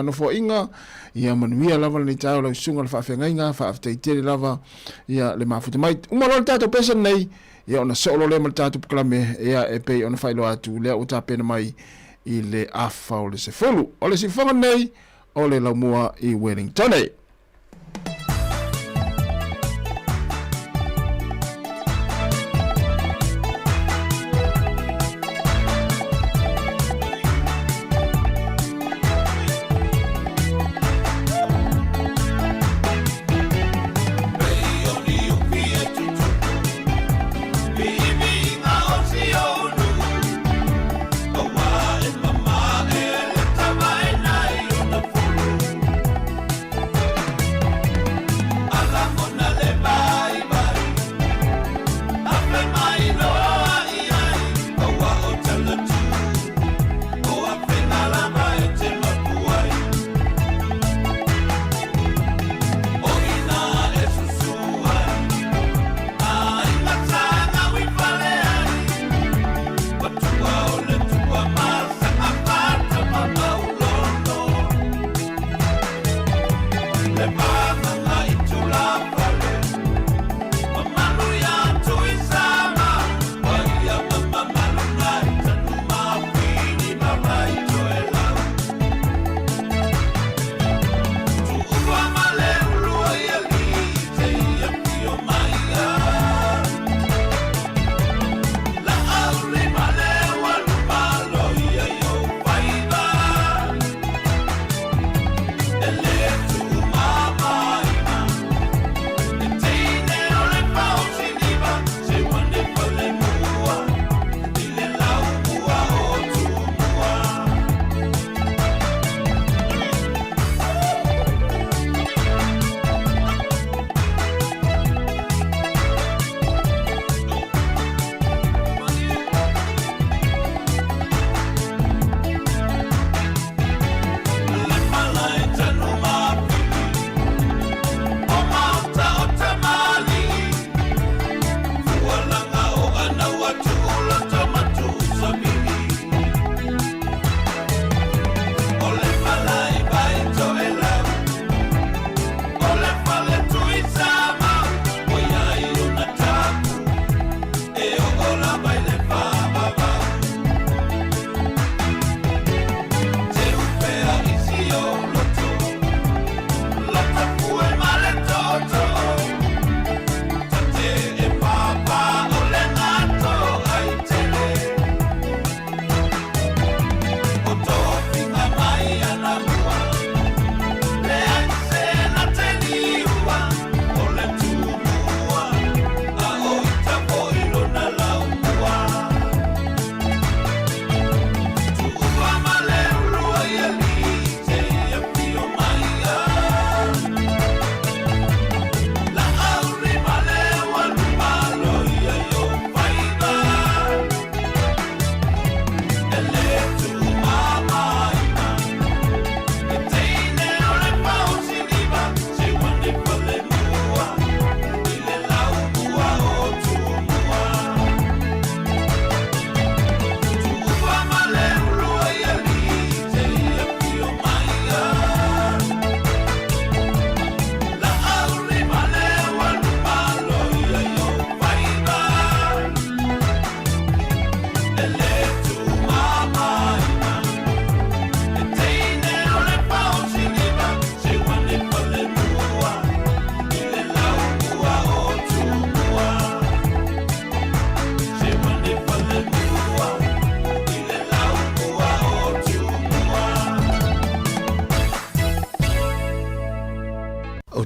no fo inga ya manuia lava ni tau lo sunga fa fengainga fa afte lava ya le mafuta mai umalo tato pesa nei ya ona solo le maltatu klame ya e pe ona failo atu le uta pena mai I le afa o le se fulu o le sifonga nei o le laumua I Wellington.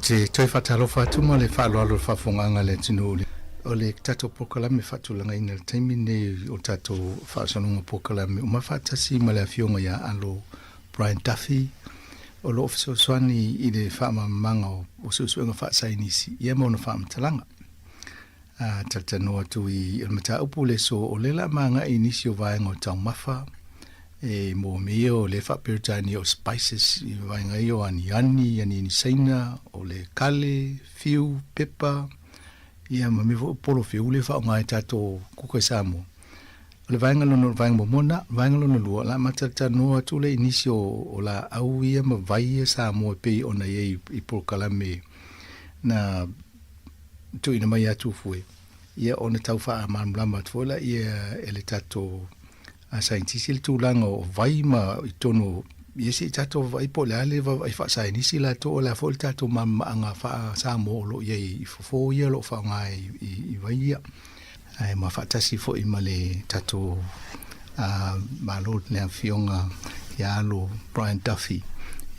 te toi whatalo whatuma le whaaloalo whawhonganga le tino o le tato pokalame whatulanga ina le taimi ne o tato whaasanunga pokalame o mawhatasi ma le awhionga ia alo Brian Duffy o lo ofisio swani i le whaamamanga o susuenga whaasainisi ia mauna whaamatalanga tatanoa tu i mata upu le so o le la manga inisio vaenga o tau mafa mo mea o le whaperitani o spices i vaenga i o ani ni saina o le kale, fiu, pepa ia ma mevo polo fiu le wha o ngai tato kukai Sāmoa o le vaenga lono vaenga momona vaenga lono lua la matatanoa tu le inisio o la au ia ma vai Sāmoa pei ona iei i Polokalame na tu ina mai atu fue ia ona tau wha a mamlama tuola ia ele tato a saintisi le tūlanga o vai ma i tono iesi tato vai po le ale vai wha sainisi la to o la fo le tato anga wha Sāmoa lo ia i fofo ia lo wha ngā i vai ia ai ma wha tasi fo i ma le tato ma lo le awhionga ia lo Brian Duffy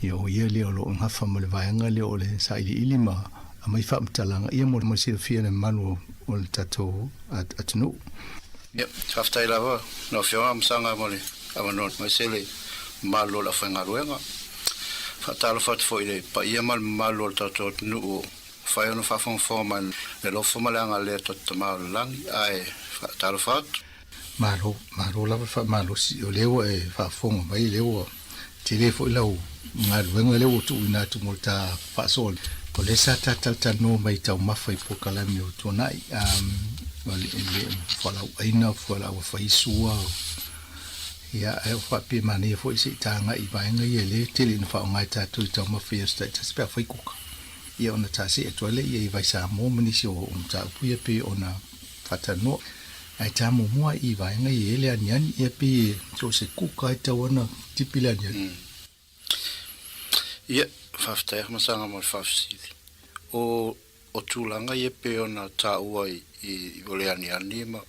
ia o ia leo lo ngawha ma le vaianga leo le saili ili ma a mai wha mtalanga ia mo le sila fia le manu o le tato atunu. Yep, whaftai lawa, no whionga msanga mo le awanot mai sele malo la whainga ruenga. Whatalo whatu fo i le pa ia mal malo le tato atunu o whai ono whawhongwha man le lofo malanga le tato mao langi ai whatalo whatu. Maro lawa wha malo si o lewa e whawhonga mai lewa te le fo i lau ngā ruenga lewa tu ina tu mo ta whaasol. O le sa tatano mai tau mawhai Polokalame o tonai le whalau aina whalau whaisua ia e whape mani e fo isi tanga i vaenga i le tele ina whao ngai tatu i tau mawhai asta i tasipea whaikuka ia ona tasi e tuale ia i vai Sāmoa manisi o mta upuia pe ona whatano ai tamo mua i vaenga i ele aniani ia pe so se kuka i tau ana tipile aniani ia whaftai masanga mo whafsili o tūlanga i pe ona tā ua i ole ani ma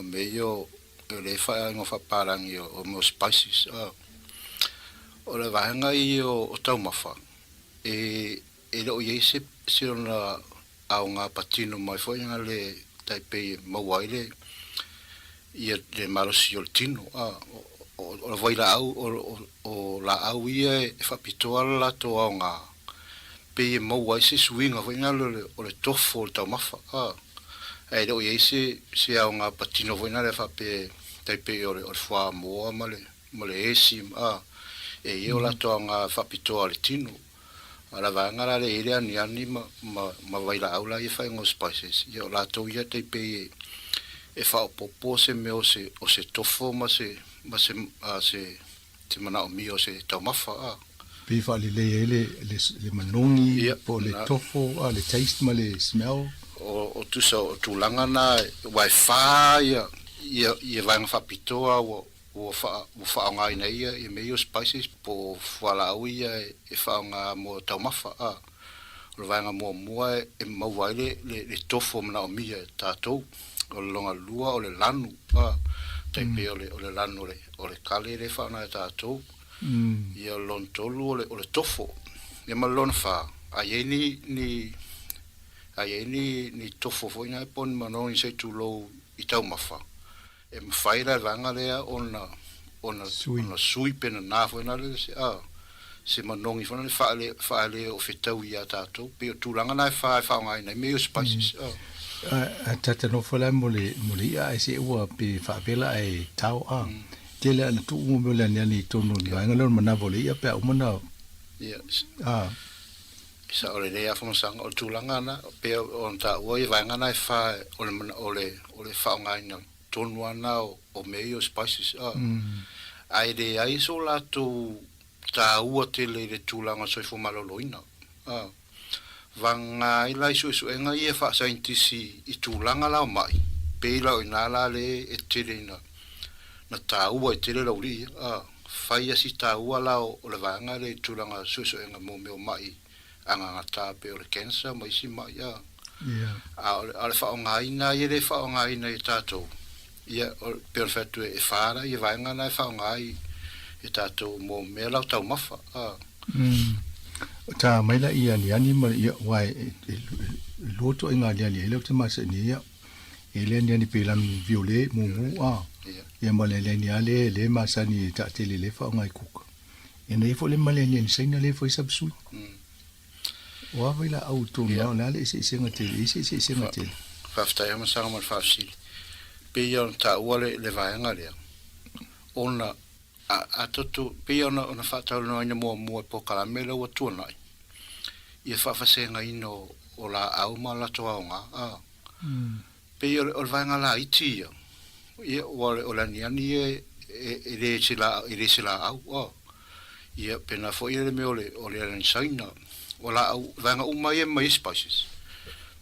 meio le whae ingo whaparangi o mo spices o le vahenga i o taumawha e leo iei se ona au ngā patino mai fo inga le taipei mauaile i le malosi o le tino o le vai la au o la au ia e whapitoa la to au ngā pe mauai se suinga fo inga o le tofo o le taumawha ai leo iei se au ngā patino fo inga le whape taipei o le Sāmoa ma le esim e eo la to ngā whapitoa le tino ala vanga le ile ani ma vai la aula e fai ngos spices io la to ia taipei e fa popo se me o se tofo ma se mana o mio se taumafa pe fa le manongi po le tofo le taste ma le smell o tu so tu langa na wifi ia vanga fa pitoa o fa nga ina ia e meio spices po fala uia e fa nga mo taumafa o vanga mo e mauaile le tofo na o mia tatou o longa lua o le lanu taipei o le lanu o le kale le fa na tatou ia lon tolu o le tofo ia malon fa aieni ni tofo fo ina pon mano i se tu lo i taumafa e mfaira vanga lea ona sui pena na fo na le se manongi fo na fa le o fetau ia tatou pe tu langa na fa ngai na meio spices tata no fola mole ia se ua pe fa bela e tau tele ana tu mo le ni tonu ni nga lo mana vole ia pe o mana sa ole le afo sang o tu langa na pe on ta o i vanga na fa ole fa ngai na tonu ana o meio spices ai de ai so la tu ta ua tele le tūlanga soi fo maloloina vanga ila isu enga ia fa saintisi i tūlanga la mai peila o inala le e tele na ta ua e tele la uri fai asi ta ua la o le vanga le tūlanga susu enga mo meo mai anga ngata pe o le cancer mai si mai ale fa o ngaina ia le fa o ngaina i tatou ia perfetto e fara ia vanga na fa ngai e tato mo me la tau mafa Ta mai la ia ni ani ma ia wai loto inga dia le lo te masa ni ia. Ele ni pe lam violet mu a. Ia ma le ni ale le masa ni ta te le fa ngai kuka. E nei fo le male ni sina le fo isab su. Wa vai la auto no la le se singa te se singa te. Fafta ia masanga mal fafsil. Pe ia ta wale le vaenga le. Ona a toto pe ona fata no ina mo po kala mele o tu nai. Ia fafasenga ino o la au ma la toanga a. Pe o vaenga la itia. Ia wale o la ni e le sila au o. Ia pena fo ia me ole ni saina. O la au vaenga umai e mai spices.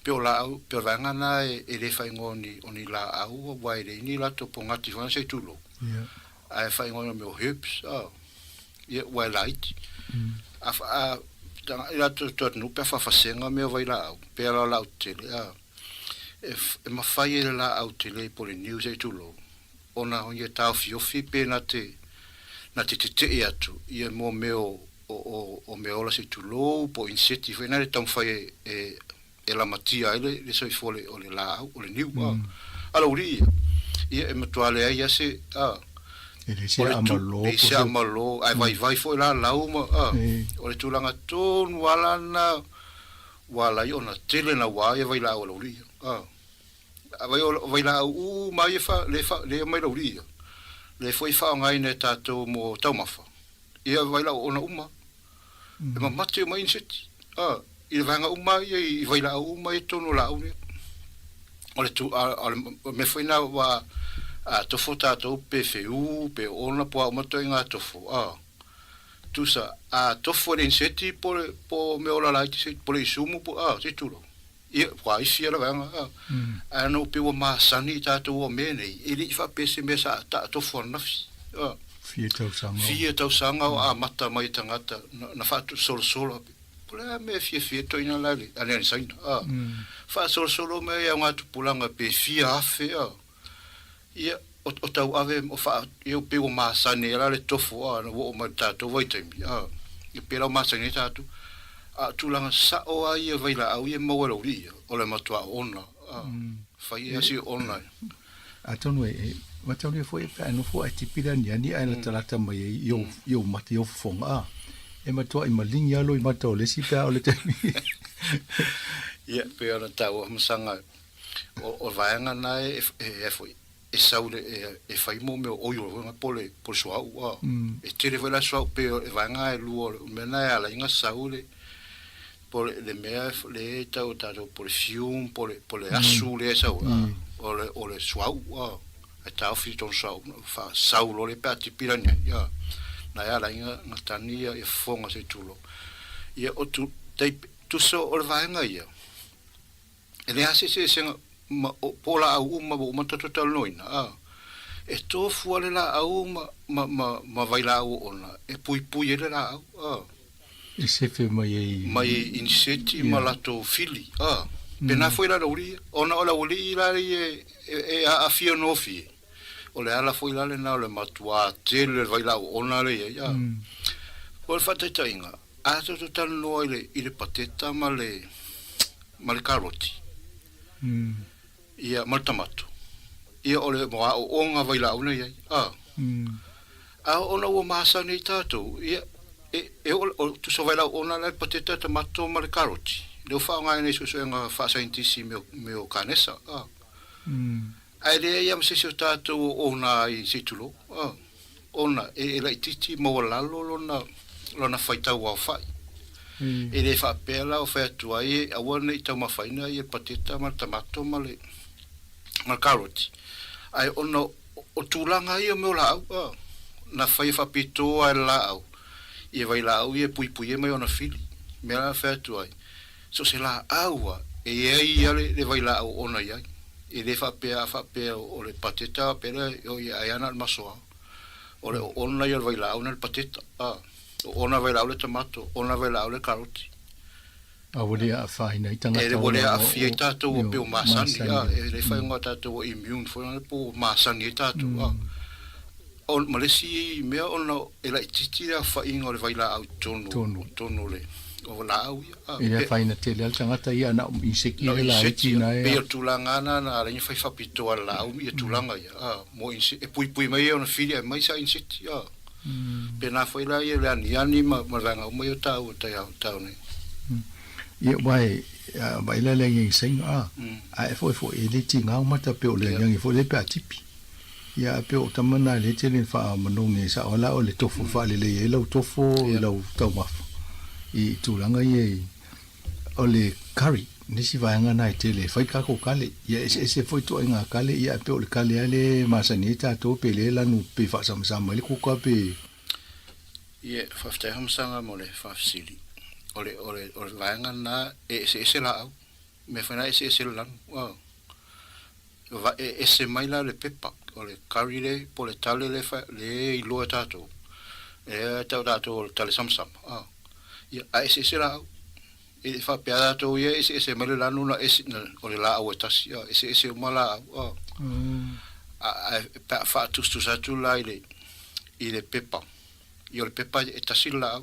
Pe o la au pe vaenga na e le faingo oni la au o wai le ni la to pongati fa se tulo. Ia. Ai fai ngona meu hips ia wai light a ila to no pe fa fasenga me vai lá pe la tele e ma fai la au tele por news e tulo ona onye ta fi pe na te ia tu ia mo meu o me ola se tulo po in city foi na tam fai e la matia ele so fole o le la o le new ala uri ia e matuale ia se Ele se amalo. Ai vai foi lá uma. Ole tulanga ton wala na wala yo na tele na wa vai lá o uri. Vai lá mai le mai uri. Le foi fa ngai ne tato mo taumafa. Ia vai lá ona uma. E ma mate mai inseti. Il vanga uma e vai lá uma e tonu lá uri. Ole tu me foi na wa a tofo tātou pe feu pe ona po mato inga tofo tusa a tofo ren seti po me ola lai se po isumu po se tulo ia kwa isi ala vanga no pe o ma sani tātou o mene ili fa pe se me sa ta tofo na fie tau sanga a mata mai tangata na fa tu solo pula me fie to ina lai ale sai fa solo me ia ngatu pulanga pe fie afe ia o tau ave o fa eu pe o masa nera le tofu no o mata to vai tembi e pela masa ni tatu tu langa sa o ai vai la au e mo lo ri o le matua ona fa ia si online atonu e matau foi pe no foi tipira ni ani ai la talata mai yo mate yo fonga e matua i malinga lo i matau le si pe o le tembi ia pe ona tau msanga o vaenga na e foi e saule e fai mo me oio nga pole por so au e tire vela so pe e vanga e luo mena ala inga saule por le mea le tau tau por fium por asule sa o le so e tau fi ton so fa saulo le pati pirania ya na ala inga tania e fonga se tulo ia o tu so o vanga ia ele ase se pola au ma total noina e to fuale la au ma vai la ona e pui ele la e se fe mai inseti ma la to fili pena foi la uri ona ola uri la e a fio no fi ole ala foi la le na le matua tele vai la ona le ya por fata tainga a total noile ile pateta ma le karoti ia maltamato ia ole mo o nga vai la una ia ona o masa nei tato ia o tu so vai la ona la pateta tomato mal karoti do fa nga nei so nga fa scientist meu canessa ai le ia se so tato ona i situlo ona e la titi mo la lona faita wa fai e le fa pela o fa tu ai a wona i tama faina i pateta mal tomato mal karoti ai ono o tulanga ia me la na fai fa pito ai la e vai la e pui mai ona fili me la fa tu ai so se la aua e ai le vai la ona ia e le fa pe o le pateta pela o ia ana maso o le ona ia vai la ona le pateta ona vai la le tomato ona vai la le karoti a wole a faina i tanga e wole a fia tato o pe o masani e le fai ngata tato o immune foi na po masani tato on malesi me ona e la titira fa ingo le vai la au tonu le o la au Ia faina te le tangata ia na inseki le la itina e. Pe tulanga na ringi fai fapito ala au mi tulanga ia. Mo inse e pui mai ona filia mai sa inseki ia. Pe na foi la ia le ani ma ranga mo yo tau tau ne. Ia vai vai la le ngi singa a foi e le tinga mata pe o le ngi foi le pe atipi. Ia pe o tamana le te le fa manongi sa ola o le tofu fa le le lo tofu lo tau mafu. I tulanga ye o le curry nisi vaanga na te le fai ka ko kale ia ese foi to inga kale ia pe o le kale ale masanita to pe le la nu pe fa sam le ko ka pe ia fa fte ham sanga mo le fa sili o le vaanga na ese la au me fa na ese la wow va ese mai la le pepa o le curry le po le tale le fa le ilo tato e tato tale sam ia ese la e fa piada to ia ese mele la nuna ese o le la o tasi ese mala a fa tu sa la ile pepa io le pepa e tasi la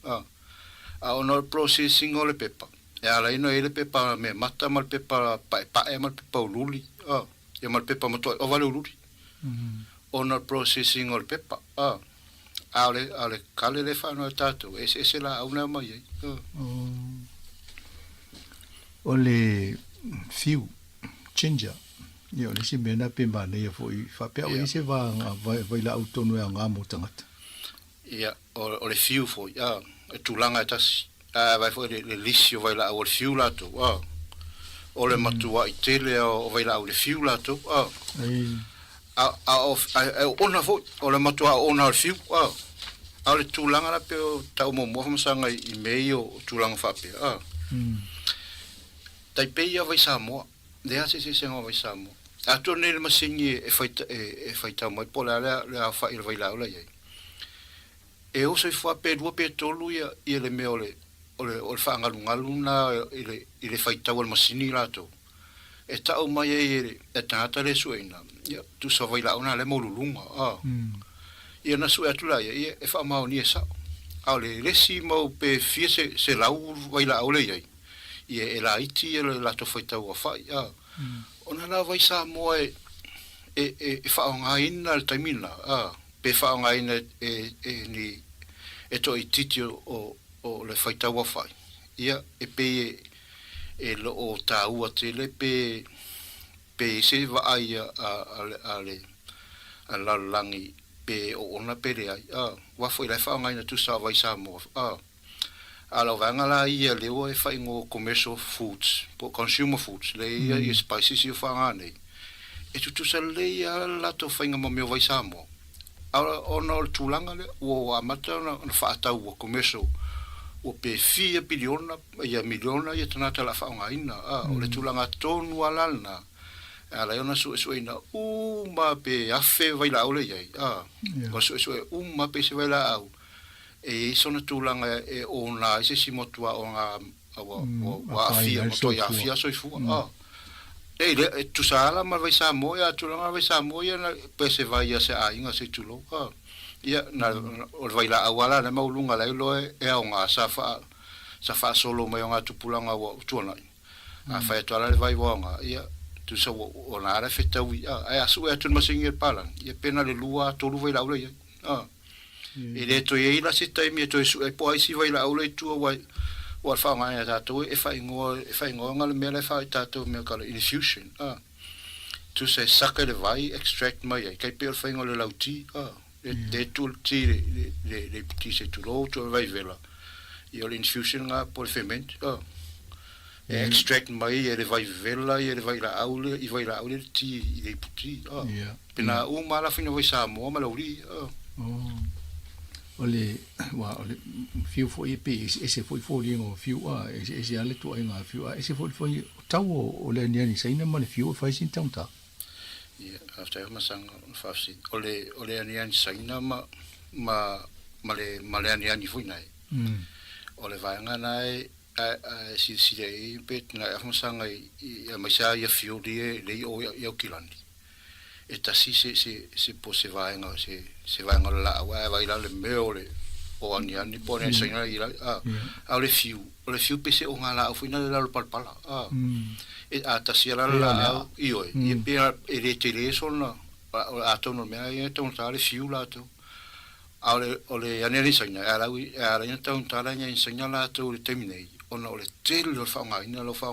a honor processing o le pepa e ala ino ile pepa me mata mal pepa pa e mal pepa ululi e mal pepa mo to o vale ululi honor processing o le pepa ale kale le fa no tato ese la una mai o le fiu ginger io le si mena pe mane ia foi fa pe o ise va vai la auto no nga mo tangata ia o le fiu foi e tulanga tas vai foi le lisio vai la o le fiu la to o le matua i tele o vai la o le fiu la to ona foi o le matua ona o fiu ale tulanga la pe tau mo sanga i meio tulanga fa pe tai pe ia vai Sāmoa de ase se senga vai Sāmoa a to ne le masingi e fai tau mai pola le fa il vai la ola ye e o se fa pe dua pe tolu ia le me ole fa ngalu na ile fai tau le masini la to e tau mai e tata le suena ia tu sa vai la ona le molulunga ia na su atula ia e fa mau ni sa ale lesi mau pe fie se lau vai la ole ia ia e la iti la to foi tau fa ona la vai Sāmoa e fa nga ina al tamina pe fa nga ina ni e to ititi o le fai tau fa ia e pe e lo o tau atele pe se va ai ale ala langi pe ona pere ai wa foi la fa nga ina tu sa vai Sāmoa ala vanga la ia le o e fa ingo commercial foods po consumer foods le ia spices you fa nga nei e tu sa le ia la to fa ingo mo vai Sāmoa ala ona o tulanga le o amata na fa ta o commercial o pe fia biliona ia miliona ia tana la fa nga ina o le tulanga tonu alalna ala ona su ina ma pe afe vai la ole ia ko su ma pe se vai la au e sona tulanga e ona ese simotua o nga wa afia moto ya afia so fu e tu sala ma vai Sāmoa tulanga vai Sāmoa na pe se vai se ainga se tulo ia na o vai la awala na maulunga la lo e o nga sa fa solo mai nga tupulanga wa tuana a fa to ala vai wanga ia tu sa o na ara feta wi ai asu e tu masingi palan ia pena le lua to lu vai la ia e le to ye la sita mi to su e poi si vai la ole tu wa fa nga ta to e fa ngo nga le me le fa ta to me ka infusion tu se saka le vai extract mai kai pe fa ngo le lauti de tu ti le petit c'est tout l'autre vai vela e o infusion nga por ferment extract mai e le vai vela e le vai la aule e vai la aule ti le petit pena o mala fino vai Sāmoa ma lauri ole fiu foi pe ese foi lingo fiu ese ale tu ainga fiu ese foi tau o le ni sai na ma le fiu fai sin tanta after masanga fasi ole ani sai na ma le ani foi nai ole vai nga nai si dei pet na masanga ia mai sa ia fiu le o kilandi e ta si se po se vai nga la wa vai la le meole o ani po ne singa ila a le fiu pese o ngala o fina le la palpala e a tasira la io e per e le telesono a tono me e tono tale fiu la to ole aneri singa ala ina tono tale nya singa la to le terminei ona ole tele lo fa ina lo fa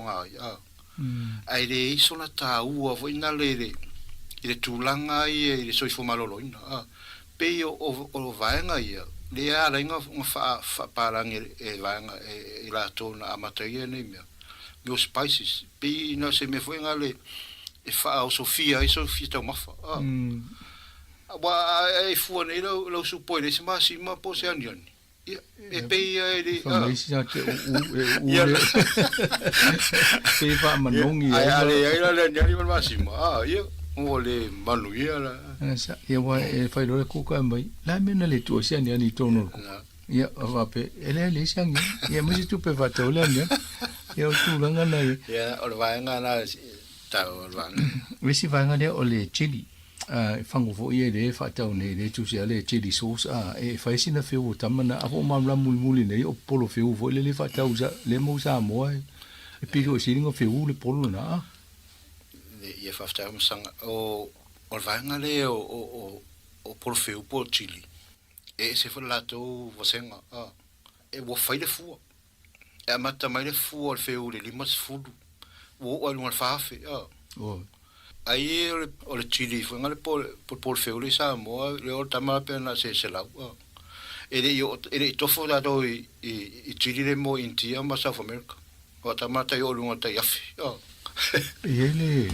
ai le iso la ta ua vo ina le tulanga i le soifo malolo ina pe o vaenga ia le ara inga fa parang e vaenga e la tona amata ia nei mea no spices pe ina se me foi ngale e fa o Sofia tau mafa wa e fu nei lo supoi le sima sima po se aniani e pe e famisi na te u se fa manongi ai le aniani ma sima ia o le manuia la sa ia wa e fai lo ku ka mai la mena le tu sia ni tono ku ia va pe ele le sang ia mo si tu pe va to le ni ia tu langa na ia o va nga na ta o va we si va nga le o le chili fango vo ia le fa ta ne le tu sia le chili sauce e fa si na fe o tamana a vo ma la mul ne o polo fe o vo le fa ta usa le mo Sāmoa e pi o si ngo fe o le polo na ia fafta sanga o vanga le o por feu por chili e se for lato vosenga e wo fai le fu e mata mai le fu o feu le limas fudu wo o fafe ai o le chili foi ngale por feu le Sāmoa le o tama pena se la e tofo da do i chili le mo intia ma South America o tama ta yo lunga ta yafi ele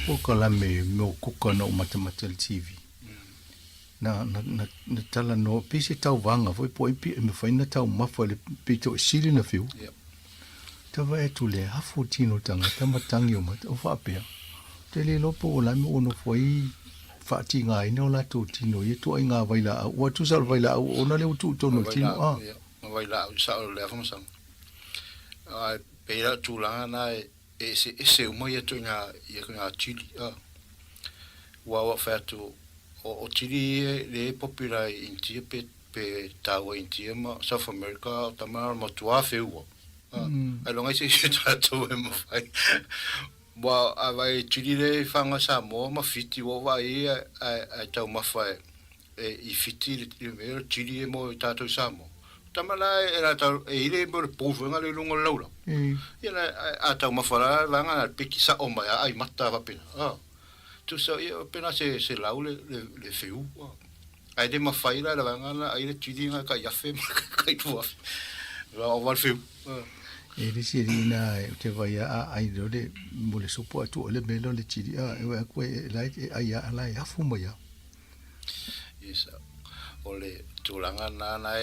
po kala me kuka no matematel TV na tala no pisi tau vanga foi po ipi me faina tau mafo le pito sili na fiu tava e tu le hafu tino tanga tamatangi o mat o fa pe te le lopo la me ono foi fa tinga ina la tu tino ye tu inga vaila o tu sal vaila o na le tu tono tino vaila sa le fa sang ai pera tu la na ese mo ia tu nga chili wa fa tu o chili le popular in tie pe tawa in tie ma South America tamar mo tu afe o alonga se ta tu mo fai wa vai chili le fanga Sāmoa ma fiti wa vai a tau ma fai i fiti le chili mo ta tu Sāmoa tamala era ta ile mo po nga le lungo laula ina ata ma fara vanga piki sa o mai ai mata va pena tu so io pena se laule le feu ai de ma faira la vanga ai le tidinga ka ya fe kai tu va o va feu e le sirina te vai ai do de mo le supo tu le melo le tidi e ko lai ai ai afu mo ya isa ole tu langa na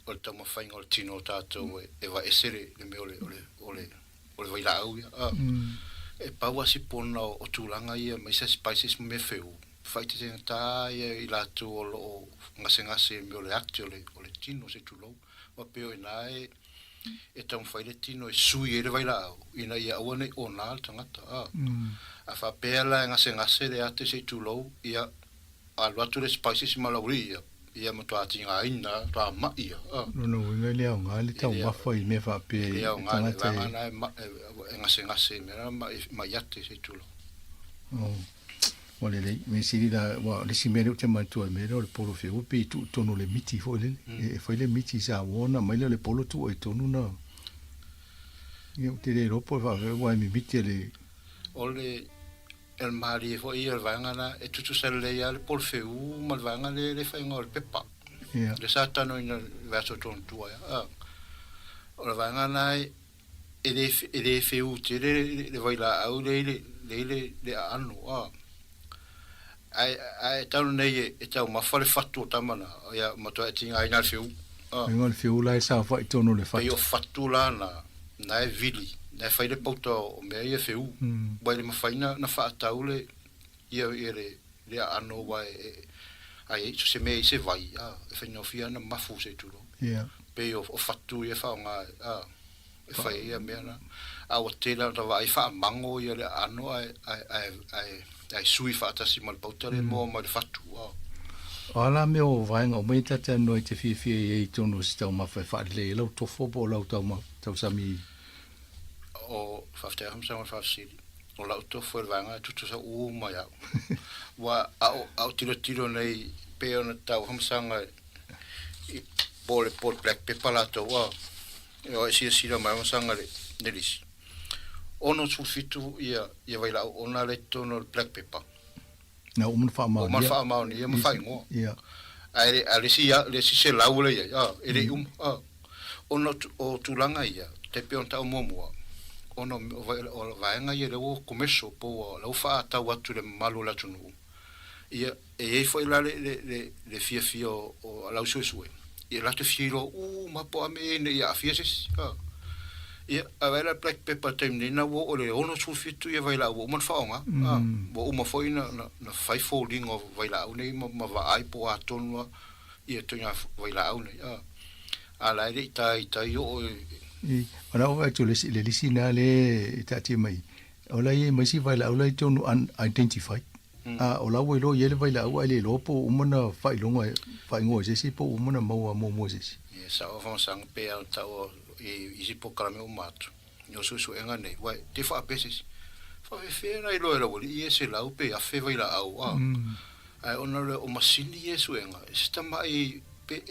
o tamo fai ngol tino tato e va essere le me ole vai la au e paua si pona o tulanga ia mai se spices me feu fai te ta i la tu o ngase me ole actually ole tino se tu lo va peo nai e tamo fai le tino e sui e vai la au ina ia one ona tangata a fa pela ngase le ate se tu lo ia a lo tu le spices malauria ia mo to atinga ina ta ma ia no ngai le nga le tau mafa i me fa pe tanga te ngase mera ma yate se tulo wale le me siri da wa le simere te ma tu me le polo fe o pe tu tono le miti fo le e foi le miti sa wona mai le polo tu e tonu na io te le ropo va wa mi miti le ole el mari fo ia vanga na e tutu sele ia le por feu mal vanga le fa ngol pepa le satano in verso ton tua o vanga na e de feu te le vai la au le anu ai tau nei e tau ma fale fatu tamana ia ma to tinga ina feu ngol feu la sa fa tono le fatu io fatu la na e vili na fai le poto me ia feu vai le mafaina na fa taule ia le ano vai ai se me se vai e fa no fia na mafu se tulo pe o fatu ia fa nga e fai ia me na a o tela da vai fa mango ia le ano ai sui fa ta si mal poto le mo mal fatu Ala me o vaenga o mai tata noi te fia e tonu si tau mawhai whaale lau tofo po lau tau sami. O whaftea hamsanga whafsiri. O lau tofo e vanga tutu sa mai au. Wa au tiro nei peo na tau hamsanga pole black pepper lato wa. E o sia sira mai hamsanga le lisi. Ono sulfitu ia vai lau ona le tono black pepper. Na o man whaamau. O man whaamau ni ia ma whaingoa. Ia. Le si se lau le ia. Ele ono o tulanga ia. Te peo tau momua. Ono o vaenga ia le o komeso po lau wha tau atu le malu la tunu. Ia e foi la le fia o lau suesue. Ia la te firo ma po ame ne ia fia ses. Ia avela black pepper time ni na wo le ono sulfitu ia vai la wo man faonga. Wo uma foi na five folding of vai la nei ma va ai po atonwa ia tonya vai la nei. Ala ile ita yo Ora o tu le lisi na le tati mai. Ola ye mai si vai la ola tonu unidentified. Ola wo lo ye le vai la o ile lo po umana fai longa fai ngo se si po umana mo se si. Ia sa o fon sang pe au tau isi po kalame o matu. Yo su enga nei. Wai te fa peses. Fa fe na ilo ela woli ie se lau pe a fe vai la au. Ai ona le o masini ie su enga. Sta mai pe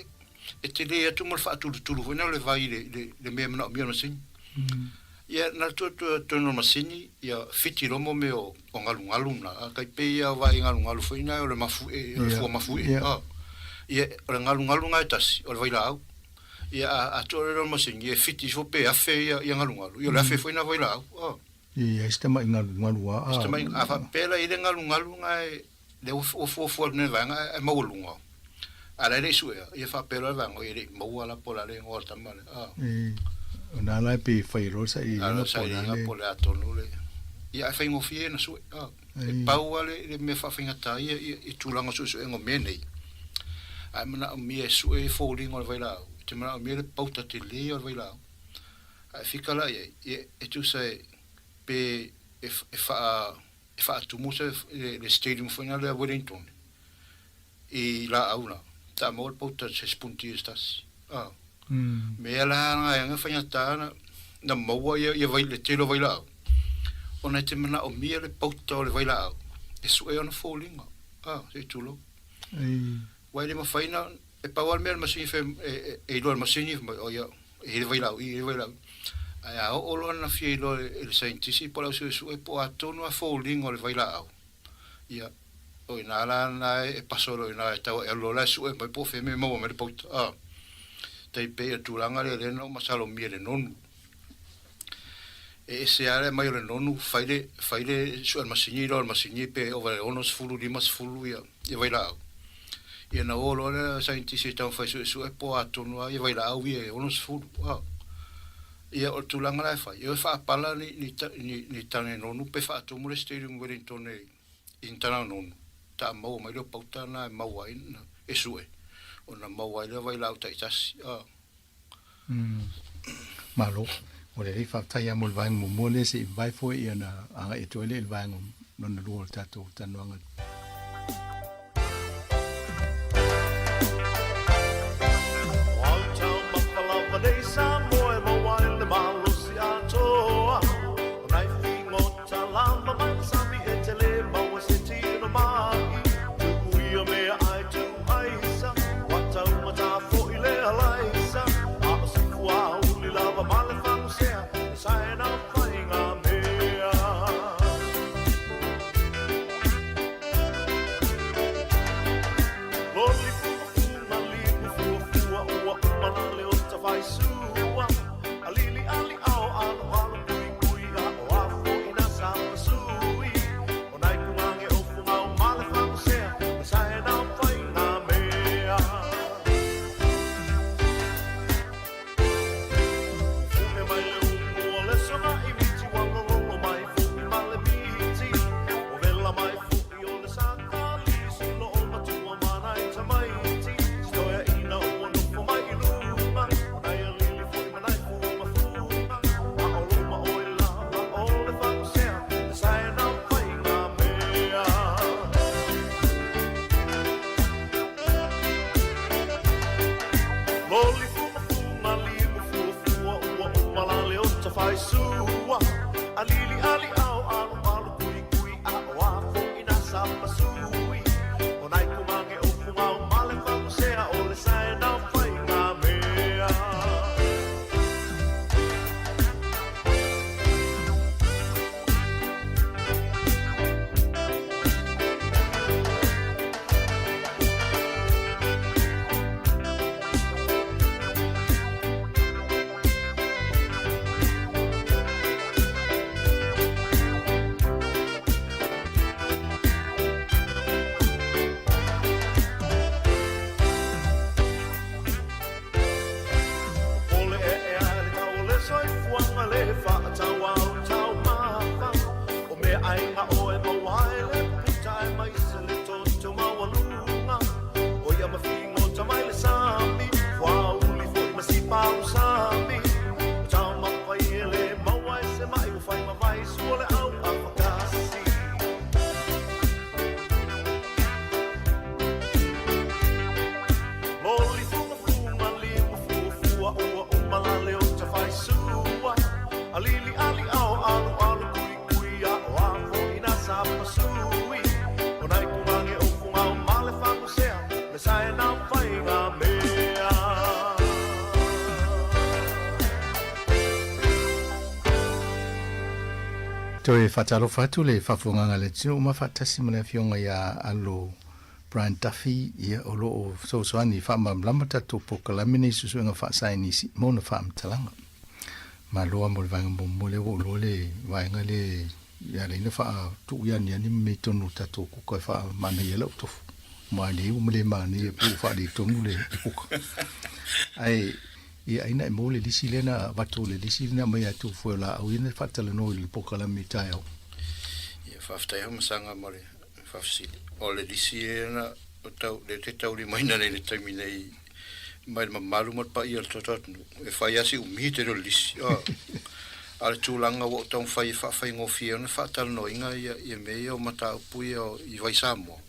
e te lea tu mal fa tu vena le vai le me na mi ona sin. Ia na tu no masini ia fiti romo me o ngalu na kai pe ia vai ngalu foi na o le mafu e fu mafu e. Ia o ngalu ngai tas o vai la au. Ia a tore no masini e fiti so pe a fe ia ngalu. Ia la fe foi na vai la au. Ia sta mai ngalu a. Sta mai a fa pela ile ngalu ngai le o ne vanga e maulunga. Ala le su ia fa pelo va ngo ile mo ala pola le ngo ta mal na la pe fai rosa i no pola tonu le ia fa ngo fie na su e pau ale me fa finga ta ia i tulanga su ngo mene ai mana mi e su e falling or vai la te mana mi le pauta te le or vai la ai fica la e tu sai pe e fa tu musa le stadium final de Wellington e la aula ta mol pauta se spunti estas me la nga fanya ta na mo ia vai le telo vai la ona te mana o mi le pauta le vai la e su e ona falling se tulo wai le ma faina e pawal me ma sin fe e lo ma sin o ia e vai la ai o lo na fie lo el scientist po la su e po atono a falling o le vai la ia o ina la e pasolo ina ta e lo la su e mai po fe me mo me po te pe tu langa le no masalo mi le non e se ale mai le non faile su al masini pe o vale onos fulu di mas fulu ia e vai la ia na o lo la scientist ta fa su e po atono ia vai la e onos fulu ia o tu langa la fa io fa pala ni tane non pe fa tu mo le stadium Wellington intana non ta mau mai lo pauta na mau ai e sue ona mau ai le vai la ta itas malo o le fa ta ia mo vai mo le se vai foi ia na anga e tole le vai no na lo tato tanuanga Sāmoa mo wai le malo si atoa o nai fingo talama man sami e te le maua se tino mai tu ia me ai tu aisa wata umata fo i le alaisa a o si fua uli lava male whangu sea sai na whainga mea pasui. O nai kumange o kumau male whamusea o le sae na whai ngā mea. Toe whatalo whatu le whafunganga le tino uma whatasi mana fionga ia alo Brian Duffy ia olo o soani whamamlama tato pokalamine susuenga whaasainisi mona whaamtalanga. Ma loa mo le vanga mo le o le vainga le ia le ina wha tu ia ni ani me tonu tato kuka wha mana ia lau tofu. Ma le u mele mana ia pu wha le tonu le kuka. Ai ia ina mo le lisi lena watu le lisi lena mai atu fuela au ina whatala no le pokalami tai au. Ia whaftai hama sanga mo le whafsili. O le lisi lena o tau le te tau li maina le taimi nei mai malu mat pa ia le tototnu. E whai asi umihi te ro lisi. Ale tūlanga o tau whai ngofia ona whatala no inga ia mea o mata upui o i vai Sāmoa.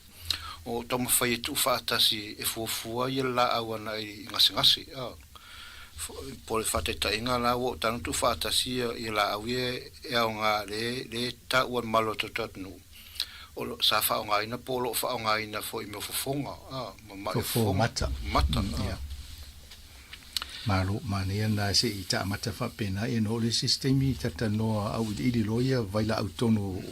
O tau mawhai tu whaatasi e fuafua ia la awana i ngasi. Po le whate tainga la o tanu tu whaatasi i la awie e au ngā le ta ua malo tototnu. O sa whao ngā ina polo o whao ngā ina fo i meo fofonga. Fofo mata. Mata. Malo mania na se i ta mata whapena e no le sistemi tata noa au i loia vaila au tono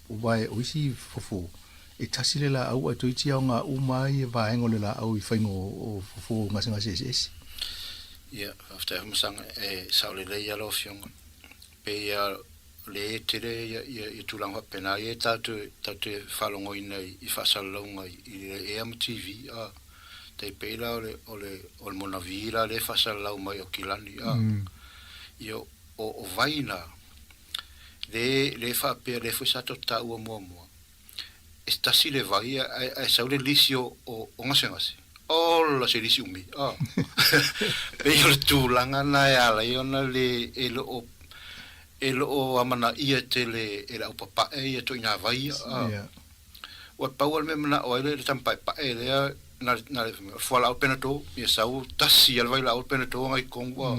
o vai oisi fofo. E tasile la au atu iti au ngā umai e vaengo le la au i whaingo o fofo ngasi esi. Ia, after hamasanga e saule le ia lo fionga. Pe ia le tere ia tūlanga pena ia tatu whalongo ina i whasalonga i le EM TV te peila o le mona vira le whasalau mai o kilani ia o vaina le whapea le whasato ta ua mua e stasi le vai a saule lisi o ngase Ola se lisi umi. Peo le tūlanga na e ala i ona le elo o amana ia te le au papae ia to ina vai. Wa pawal me mana o le tampai pae le na fuala au penato ia sau tasi al vai la au penato ngai kongwa.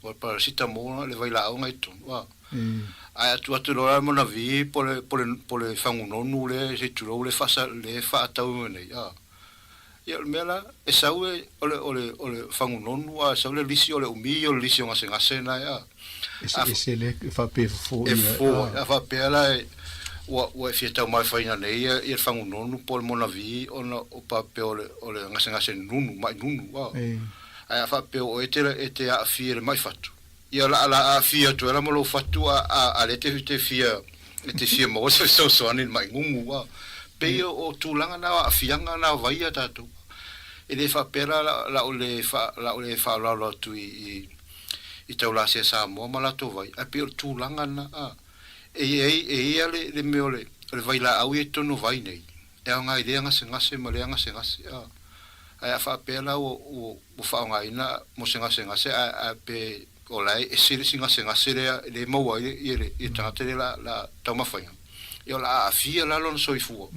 Wa parasita mo le vai la au ngai ton. Ai atu lo mona vi pole fangunonu le se tulo le fasa le fa tau nei. Ia mela e saue ole fangunonu a saule lisi ole umi ole lisi ngase na ya ese le fa pe fo ia fa pe la wa fieta mai faina nei ia fangunonu pol monavi ona o pa pe ole ngase nunu mai nunu wa ai fa pe o ete a fie mai fatu ia la a fie to era mo lo fatu a le te fie mo so anin mai ngungu wa pe o tūlanga na a fianga na vai tatu e le whapera la o le whalalo tu i tau la se Sāmoa ma la to vai a pe o tūlanga na e le meo le vai la au e tono vai nei e au ngai rea ngase ma rea ngase ai a whapera o whao ngai na mo se ngase a pe o lai e siri si ngase rea le maua i tangatere la tau mawhainga yo la afia la lon soifua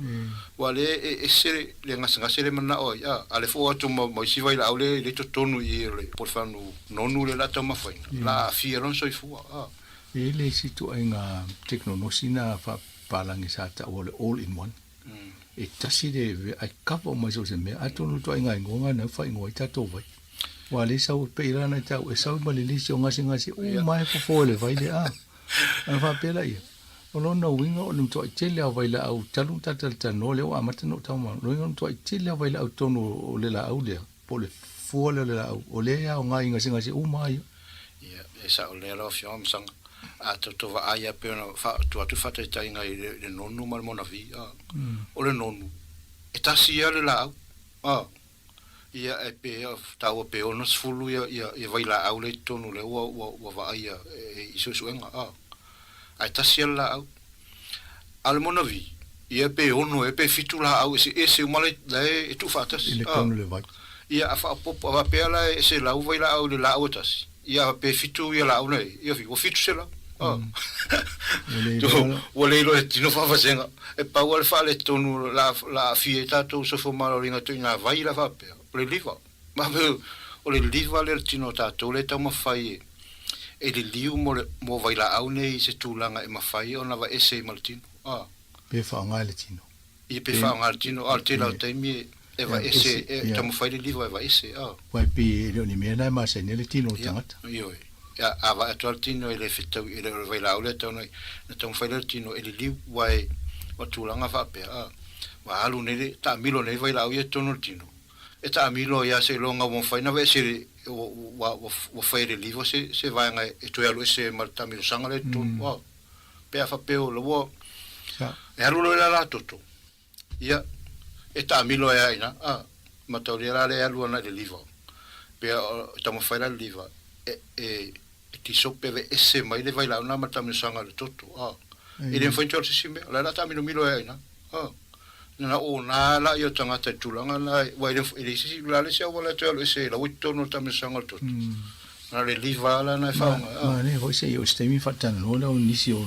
wale e sere le ngase le mana o ya ale fo atu mo si vai la ole le tonu i le por fanu nonu le la tama faina la afia lon soifua e le situ ai nga teknologia fa palangi sa ta ole all in one e tasi de ai kapa mai so se me atonu to inga ngonga na fa ngoi tato vai wa le sau pe ira na tau e sau ma le lisi o ngasi o mai fo le vai le a fa pela ia o no no winga o num to tele a vai la au talu tatal no le o amata no tau ma no num to tele a vai la au tonu o le la au le po le fo le la au o le a o ngai ngasi o mai ia e sa o le lo fiom sang a to va aia pe na fa tu fa te tai ngai le nonu mal mona vi o le nonu e tasi ia le la au ia e pe tau pe o nos fulu ia vai la au le tonu le wa va aia e iso suenga ai tasi ia la au al mona vi ia pe ono e pe fitu la au ese umale le e tu fa tasi le tonu le vai ia fa popo va pe la ese la vai la au le la au tasi ia pe fitu ia la au nei ia fi o fitu se la Wale lo e tino fa fasenga e pa wale fa le tonu la fieta to so fo malo ringa to ina vai la fa pe le liva ma o le liva le tino ta to le ta ma fai e le liu mo vai la au nei se tulanga e ma fai ona va ese maltino pe fa nga le tino e pe fa nga le tino al te la te mi e va ese ta ma fai le liva e va ese wa pe le ni me na ma se ne le tino tangata io ya ava atoltino ele fitu ele vai la ole tono na tom failtino ele liu wai o tulanga fa pe wa alu ne ta milo ne vai la o tono tino e ta milo ya se longa mo fai na ve se wa fai le livo se vai nga e to alu se marta milo sanga le tu wa pe fa pe o lo e alu lo la toto ya e ta milo ya ina ma to le alu na le livo pe ta mo fai la livo e ti sopeve esse mai le vai la una mata mi sanga le toto e le foi torsi sime la ta milo e na na o na la io tanga te tulanga la vai le si la le se o la te lo se la wito no ta mi sanga toto na le liva la na fa ma ne ho se io stemi fatan no la nisi o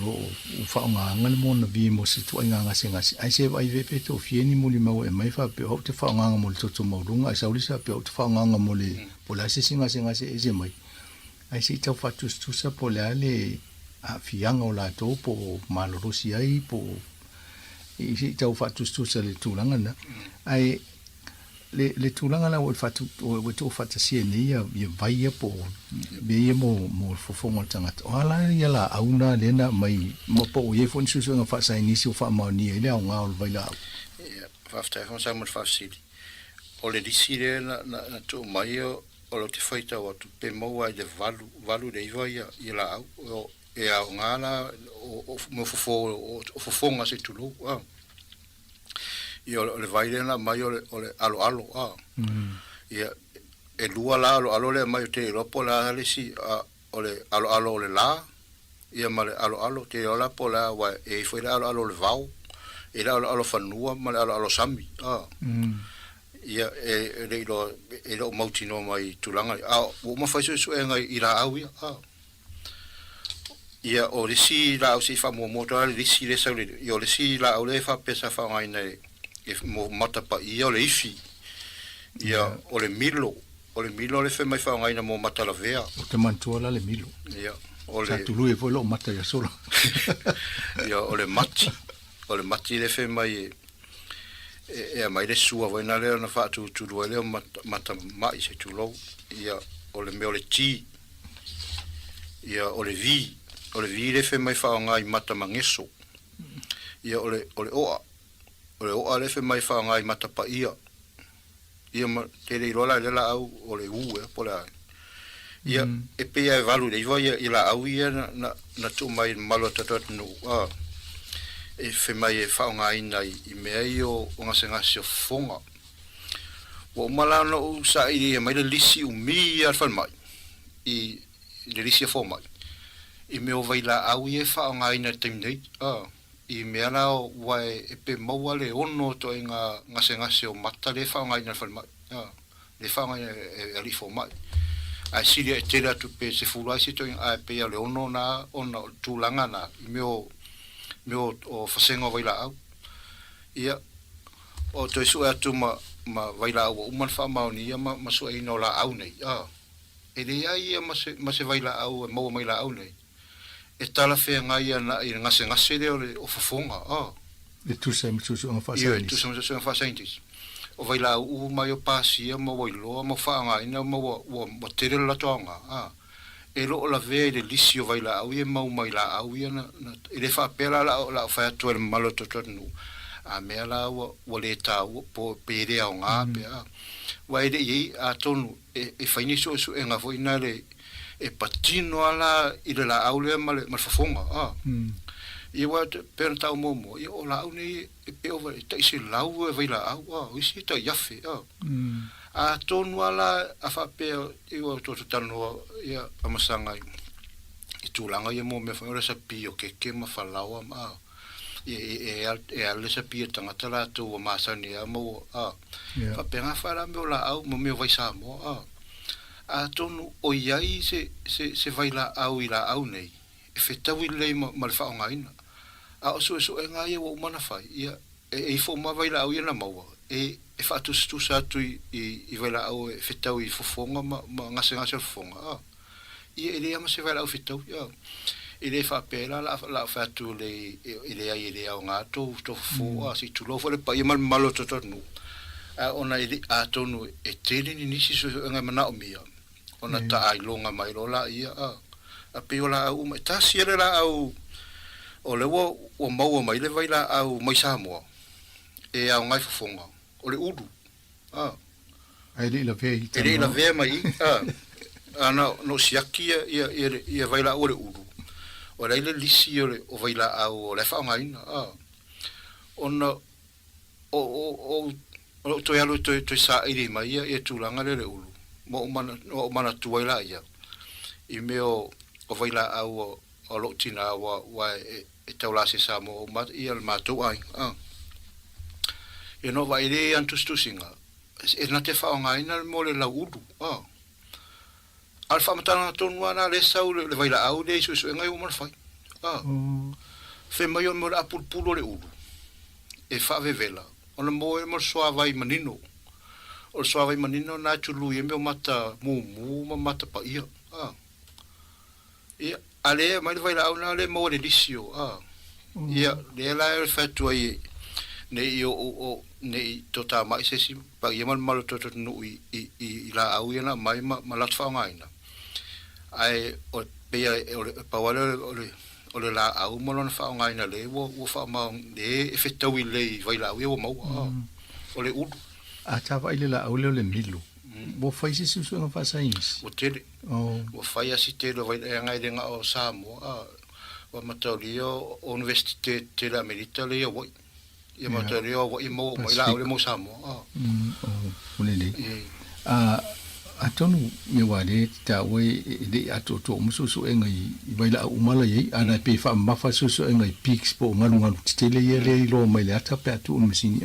fa nga ngal mo na vi mo se tu nga ngasi ai se vai ve pe to fieni mo li mau e mai fa pe ho te fa nga mo le toto mo runga sa uli sa pe ho te fa nga mo le pola se singa e se mai ai si tau fatu stusa po le ale a fianga o la to po malorosi ai po i si tau fatu stusa le tulanga na ai le tulanga la o fatu o to fata si ni ya vai po be mo fofonga tanga o ala ya la auna lena mai mo po ye fon susu nga fa sa ni si fa ma ni le nga o vai la fa sta ho sa mo fa si o le disire na to mai o lo te whaita o tu pe maua i le valu de iwa ia la au e au ngana o fofonga se tulu i o le vaile na mai o le alo ia e lua la alo le mai o te ropo la le si o le alo le la ia ma le alo te o la po la wa e foi le alo le vau e la alo fanua ma le alo sami ia e lo mautino mai tulanga o ma fai so e ngai ira au ia o le si la o si fa mo to le si le sa le yo le si la o le fa pesa fa ngai nei e mo mata pa ia o le ifi ia o le milo le fe mai fa ngai na mo mata la vea o te mantua le milo ia o le tulu e foi lo mata ya solo ia o le mati le fe mai e mai le sua vai na le na fa tu le mata mai se tu lo ia o le me le ti ia o le vi le fe mai fa ngai mata mangeso ia o le oa le fe mai fa ngai mata pa ia ma te le rola le la au o le u po la ia e pe ia valu le ia la au ia na tu mai malo tatot no e fe mai e fa ngai nai i mea o ngase o fonga o malano o sa i mai le lisi u mi al fan mai i le lisi fo mai i me o vai la au e fa ngai na tim nei i mea na wai e pe maua le ono to i ngase o mata le fa ngai na fan mai le fa ngai e ali fo mai ai si le te la tu pe se fulai si to i pe le ono na ona tulanga na i me o fasenga vai la au ia o to isu atu ma vai la au man fa ma ni ma so ai no la au nei e le ai ma se vai la au mo mai la au nei e tala fe ngai na i ngase le o fofonga Le tu sai mo susu nga fa Ia tu sai mo susu nga fa scientist. O vai la u mai o pasia mo wai lo mo fa nga ina mo mo tere la tonga. E lo la ve le lisio vai la au e mau mai la au ia na e le fa pela la fa tu el malo to nu. A me la o le ta o po pere o nga pe a. Wa ide i a tonu e fa ni so e nga foi na le e patino ala i le la au le mal fafonga i wa per ta momo i o la au ni e pe over ta isi lau e vai la au i si ta yafe a tonu ala a fa pe i o to tano ia amasanga i tulanga i mo me fa ora sa pio ke ma fa lawa ma e ale sa pio tanga tala tu o masani a mo fa pe nga fa la me la au mo me vai sa mo a tonu o iai se vai la au i la au nei e fetau i lei ma le whaongaina a o su e ngā ia o mana whai ia e fo ma vai la au i na maua e whaatus tu sa tu i vai la au e fetau i fofonga ma ngase fofonga ia e lea ma se vai la au fetau ia e le whapela la whaatu le i lea i lea o ngā tō fo si tu lo fo le pa i malo totonu a ona a tonu e tele ni nisi so ngai mana o mia ona ta ai longa mai rola ia a peola au mai ta siere la au o le o mau mai le vai la au mai Sāmoa e au ngai fofonga o le udu ai le ve e le ve mai ana no siaki ia vai la o le udu o le lisi o vai la au o le fa ngai ona o to yalo to sa iri mai e tulanga le ulu mo mana tuaila ia i meo o vaila au o lotina wa e taula se Sāmoa ma ia le matou ai e no vai le antustusinga e na te whaongaina mo le lau ulu al whamatana tonu ana le sau le vaila au le isu e ngai o mana whai fe mai o mora apulpulo le ulu e whaavevela ona moe mo soa vai manino o soa vai manino na tulu e me mata mu mata pa ia ia ale mai vai la ona le mo le disio ia le la e fatu ai ne o ne tota mai se si pa ia mal toto no i la au ia na mai ma la fa ngaina ai o pe o pa wala o le la au mo lona fa ngaina le wo fa ma le fatu i le vai la au mo o le udu a tava ile la au le milu bo fai se su nga fa sains o tele o fai asi tele vai ngai de nga o Sāmoa o mataulio o universite te la merita le o ia mataulio o mo la au le mo Sāmoa unele a tonu me wale ta we de ato to mo su ngai vai la umala ye ana pe fa ma fa su ngai pics po ngalunga tele ye le lo mai le ata pe atu mesini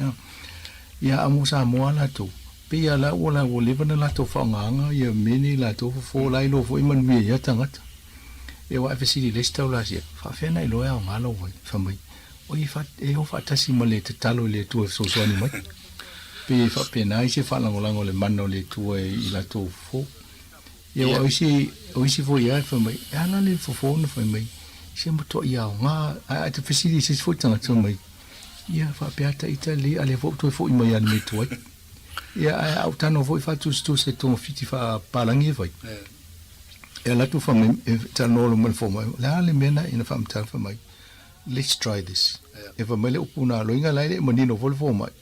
ia amo Sāmoa la to pe ia la o levana la to whaonganga ia meni la to fo lai lo fo iman mia ia tangata e wa fesili le stau la sia fa fena i loa o ngalo wai fa mai o i fa e o fa tasi ma le te talo le tu so so ni mai pe fa pe nai se fa lango le mano le tu i la to fo ia wa o isi fo ia fa mai ala le fo no fa mai se mo to ia nga a te fesili se fo tangata mai ia fa pe ata Italy ale fo to fo i mai an me tu ia au tano foi fatu se to fiti fa palangi vai e la tu fam tano lo mal fo mai la le mena ina fam tal fa mai let's try this e fa mele upuna lo inga lai le manino vol fo mai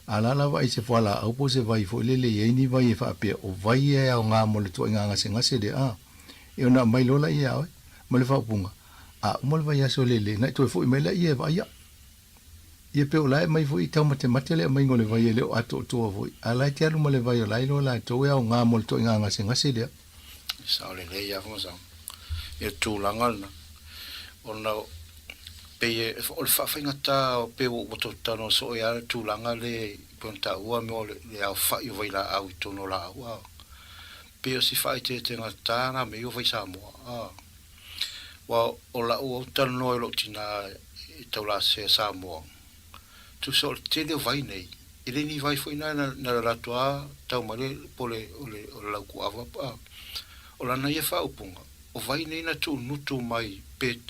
ala la vai se fala au po se vai fo le ye ni vai fa pe o vai e au nga mo le to nga se de e ona mai lo la ia mo le fa punga mo le vai so le na to fo mai la ia vai ia pe o lai mai foi tau mate le mai ngole vai le ato to voi ala te alu male vai lai lo la to ya nga mol to nga ngase le sa le ia fo sa e tu langal na ona pe o fa ngata pe o to tano so ya tu langal le ponta ua mo le au fa i vai la au to no la ua pe o si fa te ngata na me o vai Sāmoa wa o la o tano lo tina to la se Sāmoa tu so te le vai nei ele ni vai foi na la tua tau male pole o la ku ava o la na ia fa upunga o vai nei na tu nutu mai pe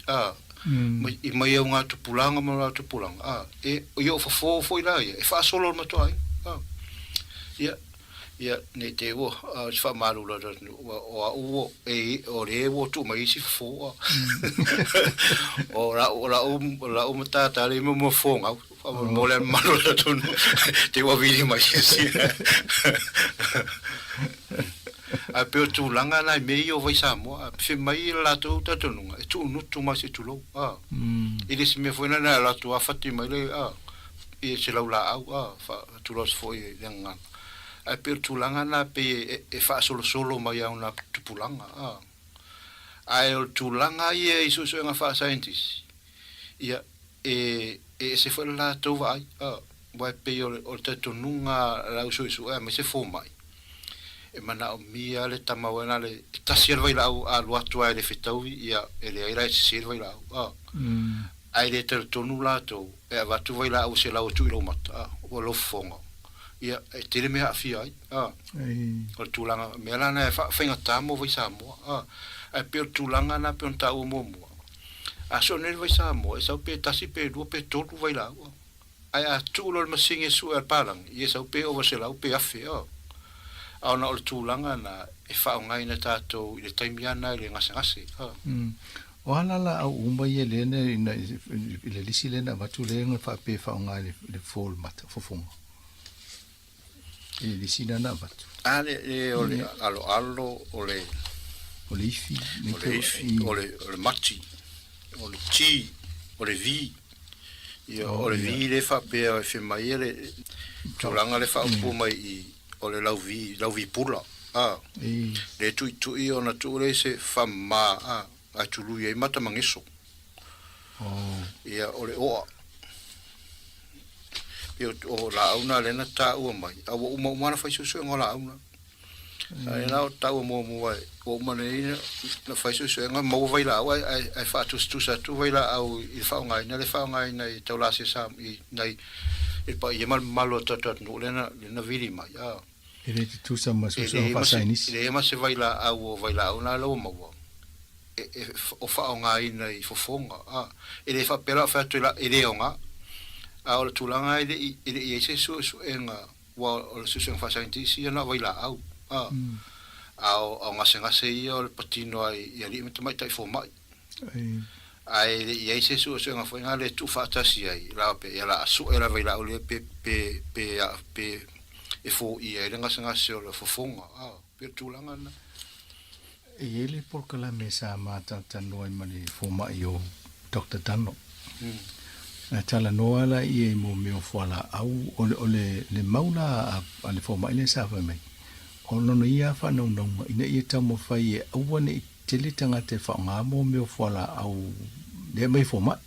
I mai au ngā tupulanga ma ngā tupulanga. E o fo fo ila e fa solo ma to ai. Ia ne te wo si fa malu la o o le wo tu mai si fo. O mata ta le mo fo nga mo le malu la tu te wa vini mai si. A pe tu langa na me yo vai Sāmoa fe mai la tu ta tu nunga tu no tu mai si tu lo ele se me foi na la tu a fati mai le e se la au fa tu los foi lenga a pe tu langa na pe e fa solo mai a una tu pulanga a tu langa e so nga fa scientist ia e se foi la tu vai vai pe o te tu nunga la so me se fo mai e mana o mia le tamawana le tasier vai la a luatu ai le fitau ia ele ai se vai la ai le tonu la to e va tu vai la o se la o tu lo mata o lo fongo ia e tele me afi ai o tu langa me la na fa finga tamo vai Sāmoa e pe tu langa na pe ta o momo a so ne vai Sāmoa e sa pe tasi pe do pe tolu vai la ai a tu lo masinge su al palang ia sa pe o se la pe afi ana o tūlanga na e whaongai na tātou i le taimiana i le ngase. O halala au umba i le ne i le lisi le na watu le nga whape whaongai le fōl mata fofonga. I le lisi na watu. O le alo o le ifi. O le mati. O le ti. O le vi. O le vi le whape a e whemai le tūlanga le whaopu mai i o le lau vi pula le tui ona tu le se fama a tulu ye mata mangiso ia o le oa o la auna le na ta ua mai a o umana fai susu ngola auna ai na o ta o mo ai o mana ina na fai susu nga mo vai la ai fa tu sa tu vai la au il fa ngai na i tau la se sa i nei e pa ye malo tot no le na vili mai ele tu sa ma so fa sainis ele ma se vai la au vai la una lo mo o fa ngai na i fofonga ele fa pera fa tu la ele onga a o tu langa ele se so enga wa o se fa sainis ia na vai la au o ngase ia o patino ai ia li mai tai fo mai ai ia se so nga foi nga le tu fa tasi ai la pe la su era vai la o le pe e fo ia le ngase o le fofonga pe tu langa na e ele por kala mesa mata tano ai mani fo mai o Dr. Tano na tala noa la ia mo me o foala au o le maula a le fo mai le sa fa mai o no ia fa no ina ia tamo fai e au ne tele tanga te fa nga mo me o foala au le mai fo mai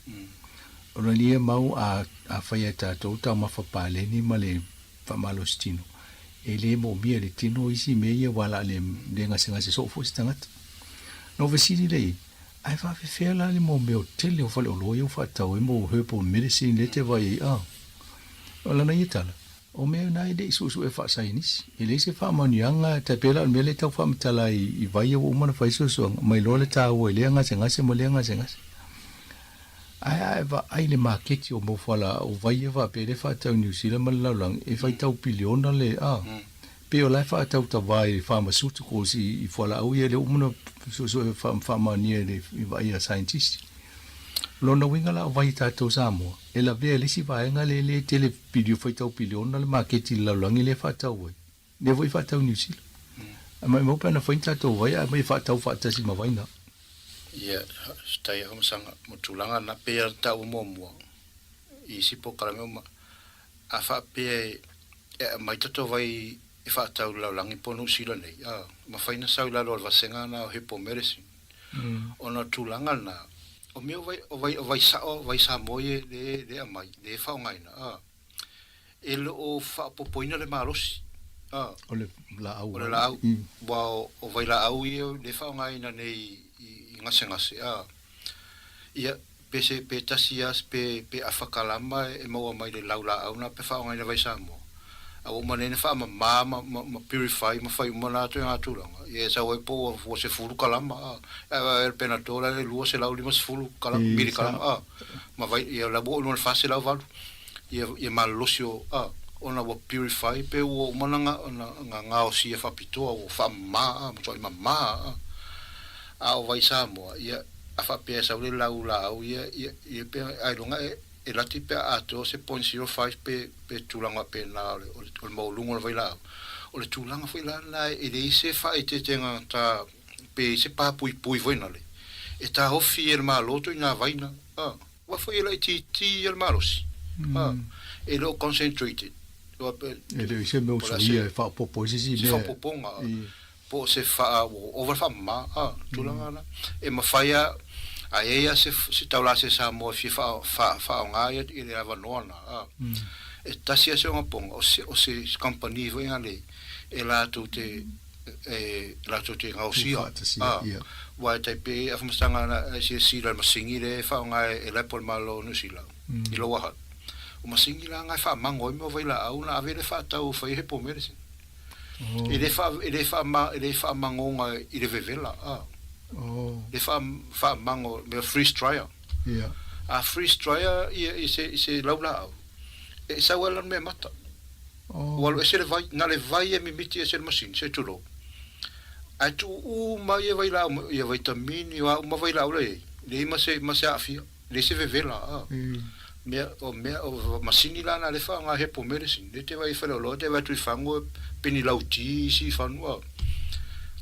o no ia mau a fai ta tota ma fa pale ni male fa malostino ele mo mia le tino isi me ia wala le ngase so fo stanga no vesili le ai fa fe la le mo me o tele o fa le o fa ta o mo herbal medicine le te vai o la na itala o me na ide su e fa sainis ele se fa manianga te pela me le tau fa mtala i vai o mana fa so mai lo le ta o le ngase mo le ngase ai va ai le market o mo fala o vai va pe le fa tau New Zealand ma la lang e fa tau piliona le pe o la fa tau ta vai pharmaceuticals i fala o ye le o mana so fa mania le vai a scientist lo no winga la vai ta to Sāmoa e la ve le si vai nga le tele video fa tau piliona le market la lang le fa tau ne voi fa tau New Zealand mai mo pa na fa ta vai mai fa tau fa ta si ma vai na ia stai hom sanga mutulanga na pe ta o momo i si po kala mo a fa pe mai to vai e fa ta la langi po no sila nei ma fa ina sa la lo va senga na hepo medicine ona tulanga na o meu vai sa moye de mai de fa ngai na ele o fa popoina le malos o le la au wa o vai la au de fa ngai na nei ngase ia pe tasias pe afakalama e mau mai le laula au na pe fa ngai vai Sāmoa au manene fa ma purify ma fai mana to nga tulanga ye sa wai po fo se fulu kalama el penatora le luo se la ulima se fulu kalama miri kalama ma vai ye la bo no fa se la valu ye mal losio ona wo purify pe wo mananga nga o si fa pito o fa ma mo to ma o vai Sāmoa ye afa pe sa le la ye pe ai longa e la tipe ato se 0.05 pe tulanga pe na o mo lungo vai la o le tulanga foi la e le se fa e te tenga ta pe se pa pui voi na le e ta ofi el maloto ina vai na wa foi la ti el malos e lo concentrated e le se mo so ia fa po si fa poponga po se fa over fa ma tulanga na e ma faia a ea se taula se Sāmoa fa nga ia i le avanoana e tasia se nga ponga o se company vai ale e la tu te ngausia wa te pe afmastanga na se sila masingi le fa nga e la por malo no sila i lo wa o masingi la nga fa mango mo vai la au na ave le fa tau fa he po merese e le fa mangonga i le vevela le fa mango me freeze dryer a freeze dryer se laula e sa wala me mata walo se le vai na le vai e mi miti se machine se tulo a tu ma ye vai la ye vitamini wa ma vai la le ma se afia le se vevela me o machine la na le fa nga he po medicine le te vai fa lo te vai tu fango peni lauti si fanua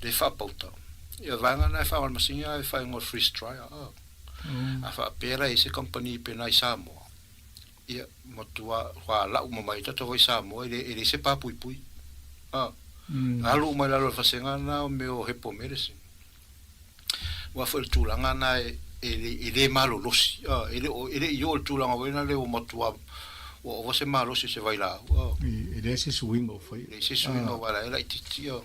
le fa pauta ia vanga na fa ma singa fa ngor freeze dryer a fa pera ese company pe na Sāmoa ia motua wa la uma mai to voi Sāmoa ele se pa pui alu mai la fa senga na me o hepo medicine wa fa tulanga na ele malo losi ele yo tulanga wena le o motua o se malo se vai lá ele se swing o foi ele se swing o wala ele titio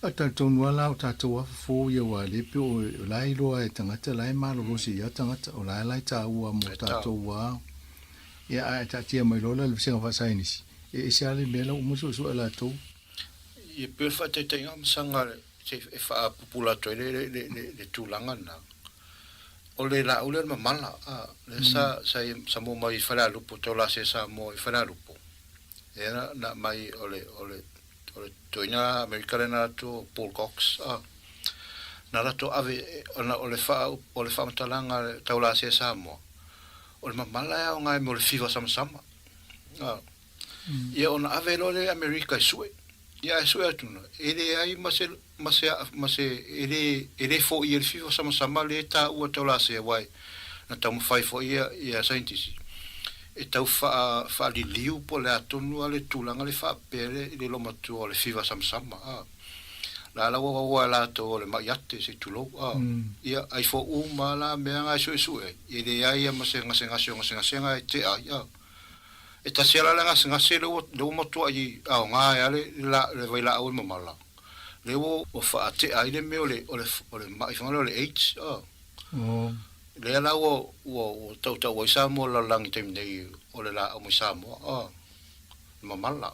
ata tonu ala o tatou fo ia wa le pe o lai loa e tangata lai malo rosi ia tangata o lai ta ua mo tatou wa ia a tatia mai lola le senga fa sainis e se ale mela o muso so ala to e pe fa te tenga msanga se fa populato le tulanga na o le la o le mala le sa mo mai fa lupo to la se sa mo fa lupo era na mai ole toina americana to Paul Cox na rato ave ona ole fa talanga taula se Sāmoa ole mala nga mo le fiva sama ia ona ave le America sue ia sue atuna ele ai mase ele fo ia le fiva sama le ta u taula se wai na tamu fai fo ia scientist e tau fa li liu po le atonu ale tulanga le fa pere le loma tu le fiva sama la la to le maiate se tulo ia ai fo uma la me nga so e le ai ma se nga te ai e ta se la nga se le mo tu ai nga ale le vai la o mo mala le o fa te ai le me ole mai fa le h le la o tau o Sāmoa la langi te nei o le la o Sāmoa mamala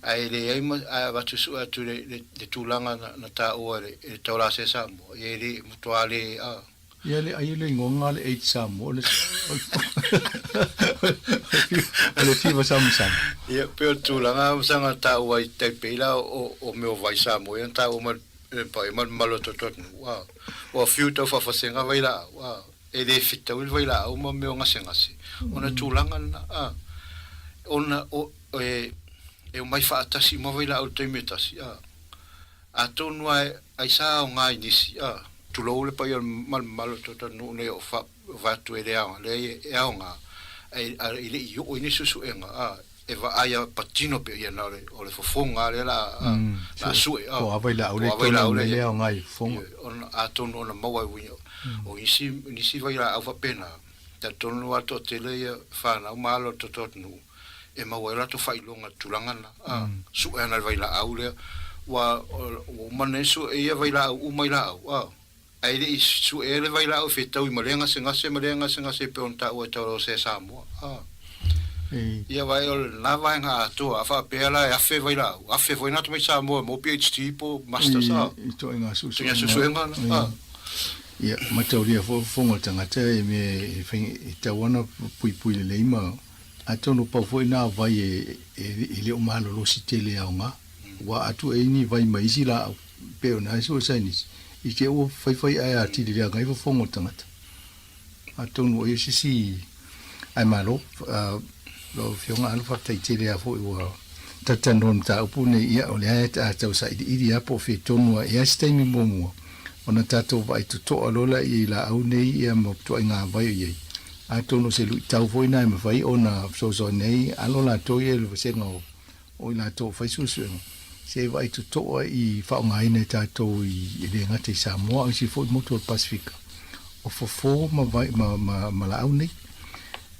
ai le ai ma va tu su tu le tulanga na ta o le tau la se Sāmoa e le mutuale ia le ai le ngonga le eight Sāmoa le fiva sama ia pe tulanga sanga ta o ai te pela o me o vai Sāmoa ta o ma pa e malo to o fiuta fa senga vai la e le fita wil vai la o ma me nga senga si ona tulanga na ona e mai fa tasi mo vai la o te metasi a tonu ai sa o nga inisi tu lo le pa yo malo to no ne o fa va tu e le e nga ile yo o inisi su enga e va aya patino pe ia na o le fofonga le la sue o vai la o le le o ngai fonga on atonu ona maua winyo o nisi vai la au pena ta tonu ato tele fa na malo to nu e maua la to fai longa tulanga na su ana vai la au le wa o manesu e vai la u mai la ai le su e le vai la o fetau i malenga se ngase pe on ta o ta se Sāmoa Ia vai o la vai nga to afa pela e afe vai la afe vai na to mai Sāmoa mo PhD po master sa to inga su tinga su nga ia matauria fonga tangata e me e tawana pui le leima atono pa foi na vai e le o malo lo sitele aunga wa atu e ni vai mai sila pe ona so sainis i ke o fai ai ati le ngai fonga tangata atono e si ai malo lo fionga alfa taitele a foi wa tatanon ta upune ia o le ata tau sa i po fe tonu ia stai mi momo ona tatou vai to alola i la au nei ia mo to inga vai ye atono se lu tau foi na me vai ona so nei alola to ye lo se no o la to fai su se vai to i fa ngai ne tatou i le ngate Sāmoa si foi mo to Pasifika o fo ma vai ma la au nei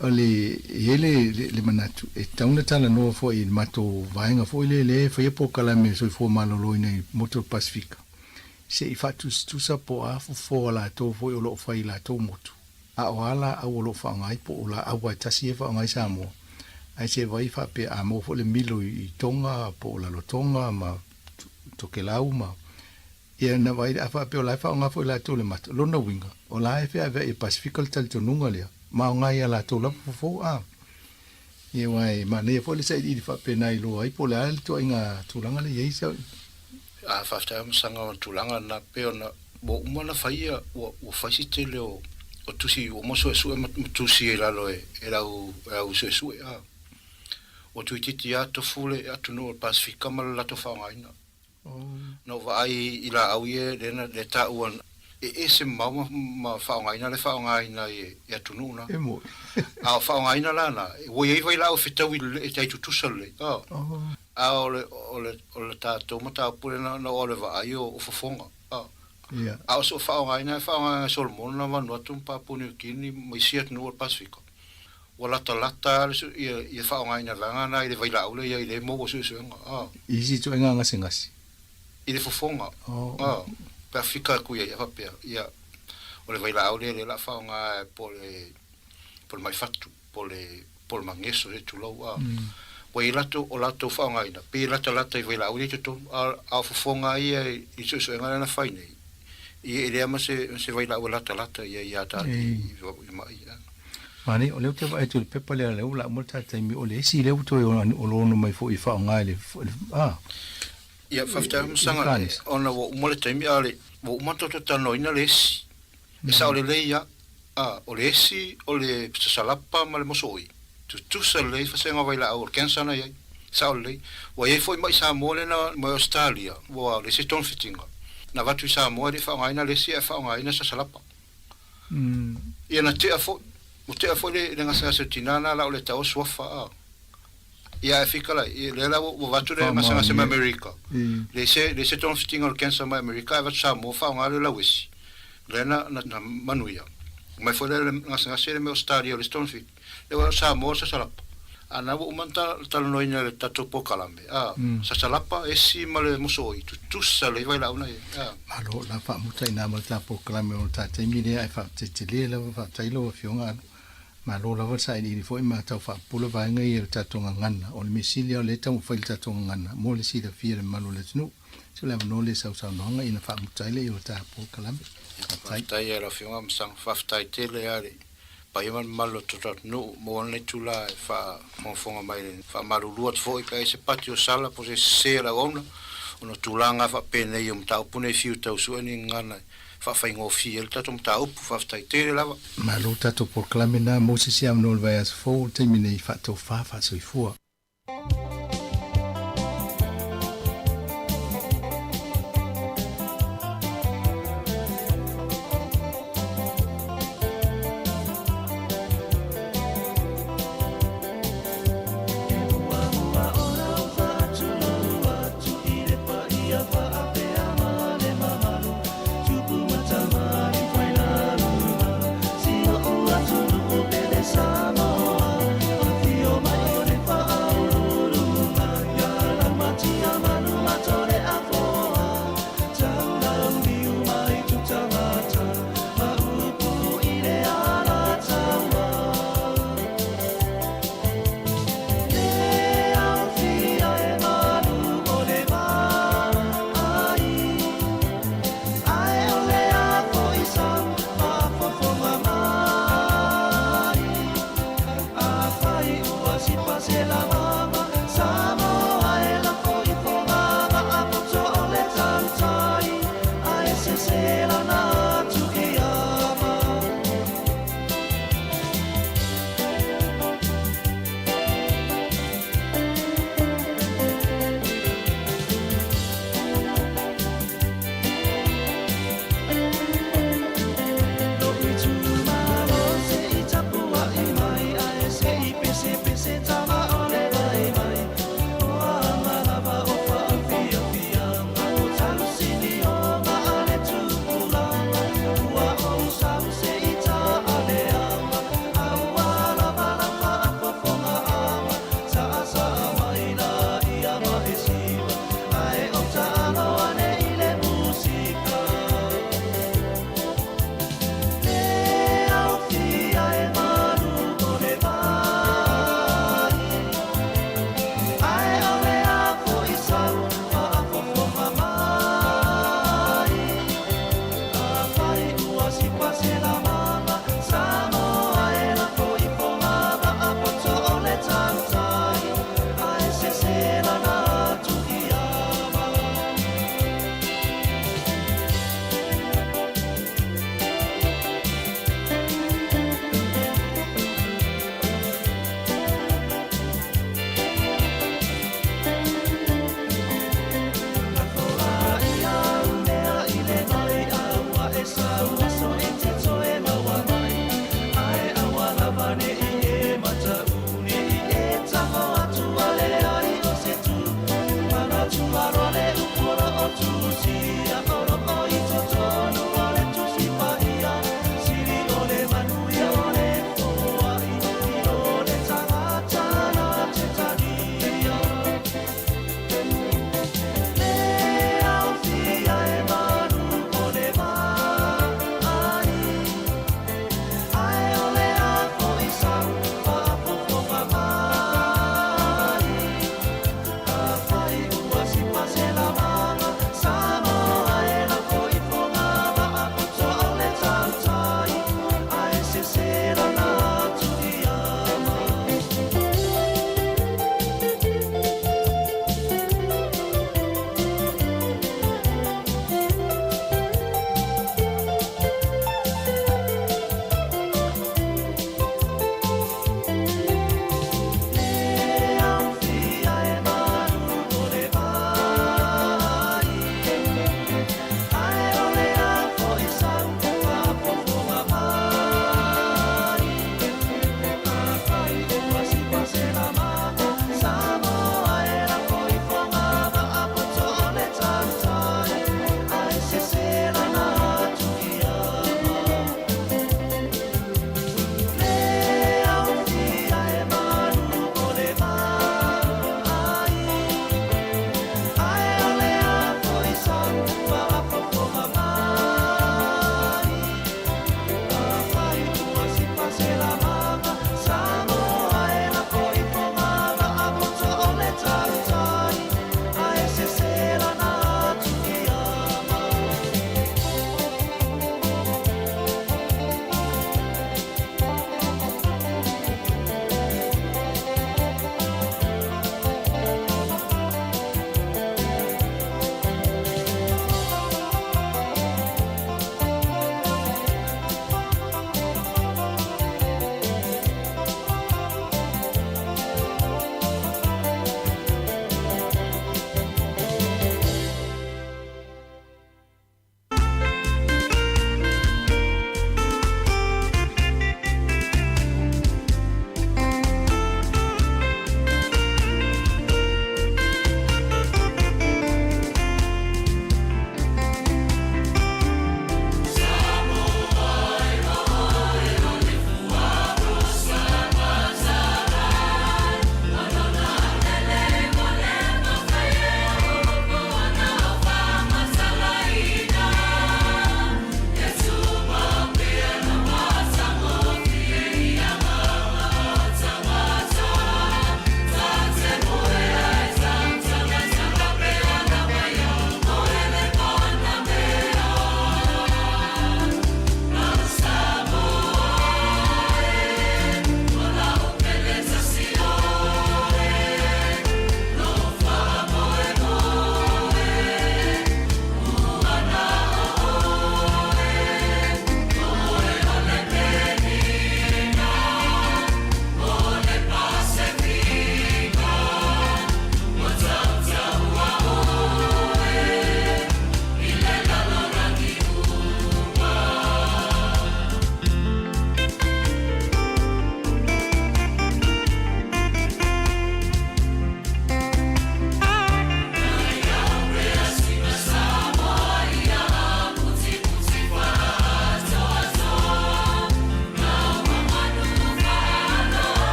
ole ele le manatu e tauna tala no fo i mato vainga fo le fa po kala me so fo malolo nei motor Pasifika se i fatu tu sa po a fo la to fo o lo fa i la to motu a wala a lo fa ngai po la a wa tasi fa ngai Sāmoa ai se vai fa pe a mo fo le milo i tonga po la lo tonga ma to ke lau ma ia na vai a fa pe o la fa ngai fo la to le mat lo na winga o la e fa e Pasifika tal to nunga le ma ngai ala to la fo a ye wai ma ne fo le sai di fa pe nai lo ai po le al to inga tulanga le ye sa a fafta sanga tulanga na pe ona bo umana faia o faisi tele o tusi o moso su tusi la lo e la u su a o tu titi a to fule a tu no Pasifika ma la to fa ngai na no vai ila au ye le ta uan e se ma fa ngai na le fa ngai na e tu no na a fa ngai na la na o ye vai la o fita wi e tai tu sale a ole ta to mata pure na ole va yo o fofonga a so fa ngai sol mon na van no tum pa puni kini mai siat no Pasifika wala talata ia fa ngai na langa na ile vai la ole ia ile mo so nga isi to nga ngasi ile fofonga Pasifika ku ia fa pe ia ole vai la ole le la fa ngai por mai fatu por mangeso le tu lo wa ilato o lato fa ngai na pe lata i vai la ole to a fofonga ia i so nga na fa nei ia ma se vai la ole lata ia ta i mai mani o le te vai tu pepa le la mo ta mi o le si le to o lo no mai fo i fa ngai le ia fafta sanga ona mo le te mi ale mo mato to tano ina lesi sa o le ia o le si o le salapa ma le mosoi tu sa le fa senga vai la o kensa na ia sa o le o ia foi mai Sāmoa le na mo Australia o le se ton fitinga na vatu Sāmoa le fa ngai na lesi fa ngai na sa salapa ia na te afo o te afo le ngasa se tinana la o le tau sofa ia fika la le la o vatu le ngasa se America le se ton fitinga o kensa ma America va Sāmoa fa ngai la wisi le na manuia mai foi le ngasa se le Australia le ton fit le wa Sāmoa sa salapa ana o manta tal noina le tato po kalame sa salapa esi male musoi tu sa le vai la una malo la fa muta ina mal ta po kalame o ta te mire ai fa te le la fa tai lo fionga malo la sa ni foi ma ta fa pula va ngai el tato ngana o le misilia le ta fa el tato ngana mo le si da fiere malo le tnu so la no le sa no ngai ina fa muta le o ta po kalame tai era fionga sang fa tai te le ari pa yaman malo to no mo le tula fa mo fonga mai fa malu luat foi ka ese patio sala po se la ona ono tulanga fa pene yum tau pune fiu tau suani ngana fa fa ngo fiel tatum tau fa tai te la malu tato por clamena mo se siam no vai as fo terminei fa to fa so i fu Sāmoa, o fio mai o le wha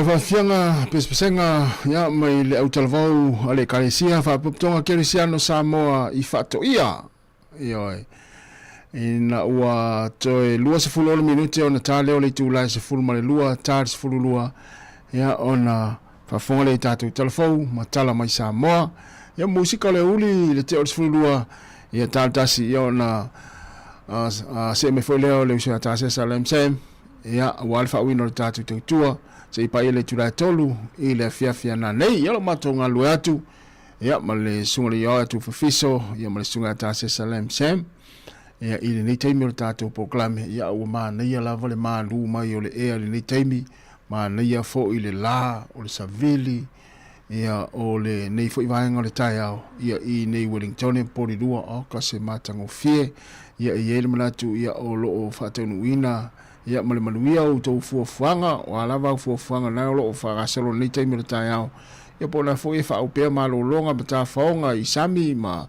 fafianga pespesenga ya mai le autalvau ale kalesia fa poptonga kerisiano Sāmoa I fatoia. Ioi. Ina ua toe lua se fulolo minute ona tale o le tūlai se fulu male lua, tāre se fulu lua. Ya ona fafonga le tātou telefou, matala mai Sāmoa. Ya musika le uli le te o se fulu lua. Ya tātasi ya ona se me foi leo le usia tāse Salem Sam. Ya walfa wino le tātou tautua. Se I paia le tūlai tolu, I le fiafia na nei, ya lo matonga lue atu. Ya ma le sunga le yoa atu fafiso, ya ma le sunga tāse Salem Sam. Ya I le nei teimi o le tātou poklame, ya ua maa neia lava le maa lu mai o le ea le nei teimi, maa neia fo I le la, o le savili, ya o le nei fo I vaenga o le tai au, ya I nei Wellington pori lua o ka se matango fie, ya I ele manatu, ya o lo o whātaunu ina, ya ma le manuia o tau fuafuanga, o alava o fuafuanga na o lo o whagasalo nei teimi o le tai au, ya po na fo I wha upea maa lo longa ma tā whaonga I sami ma,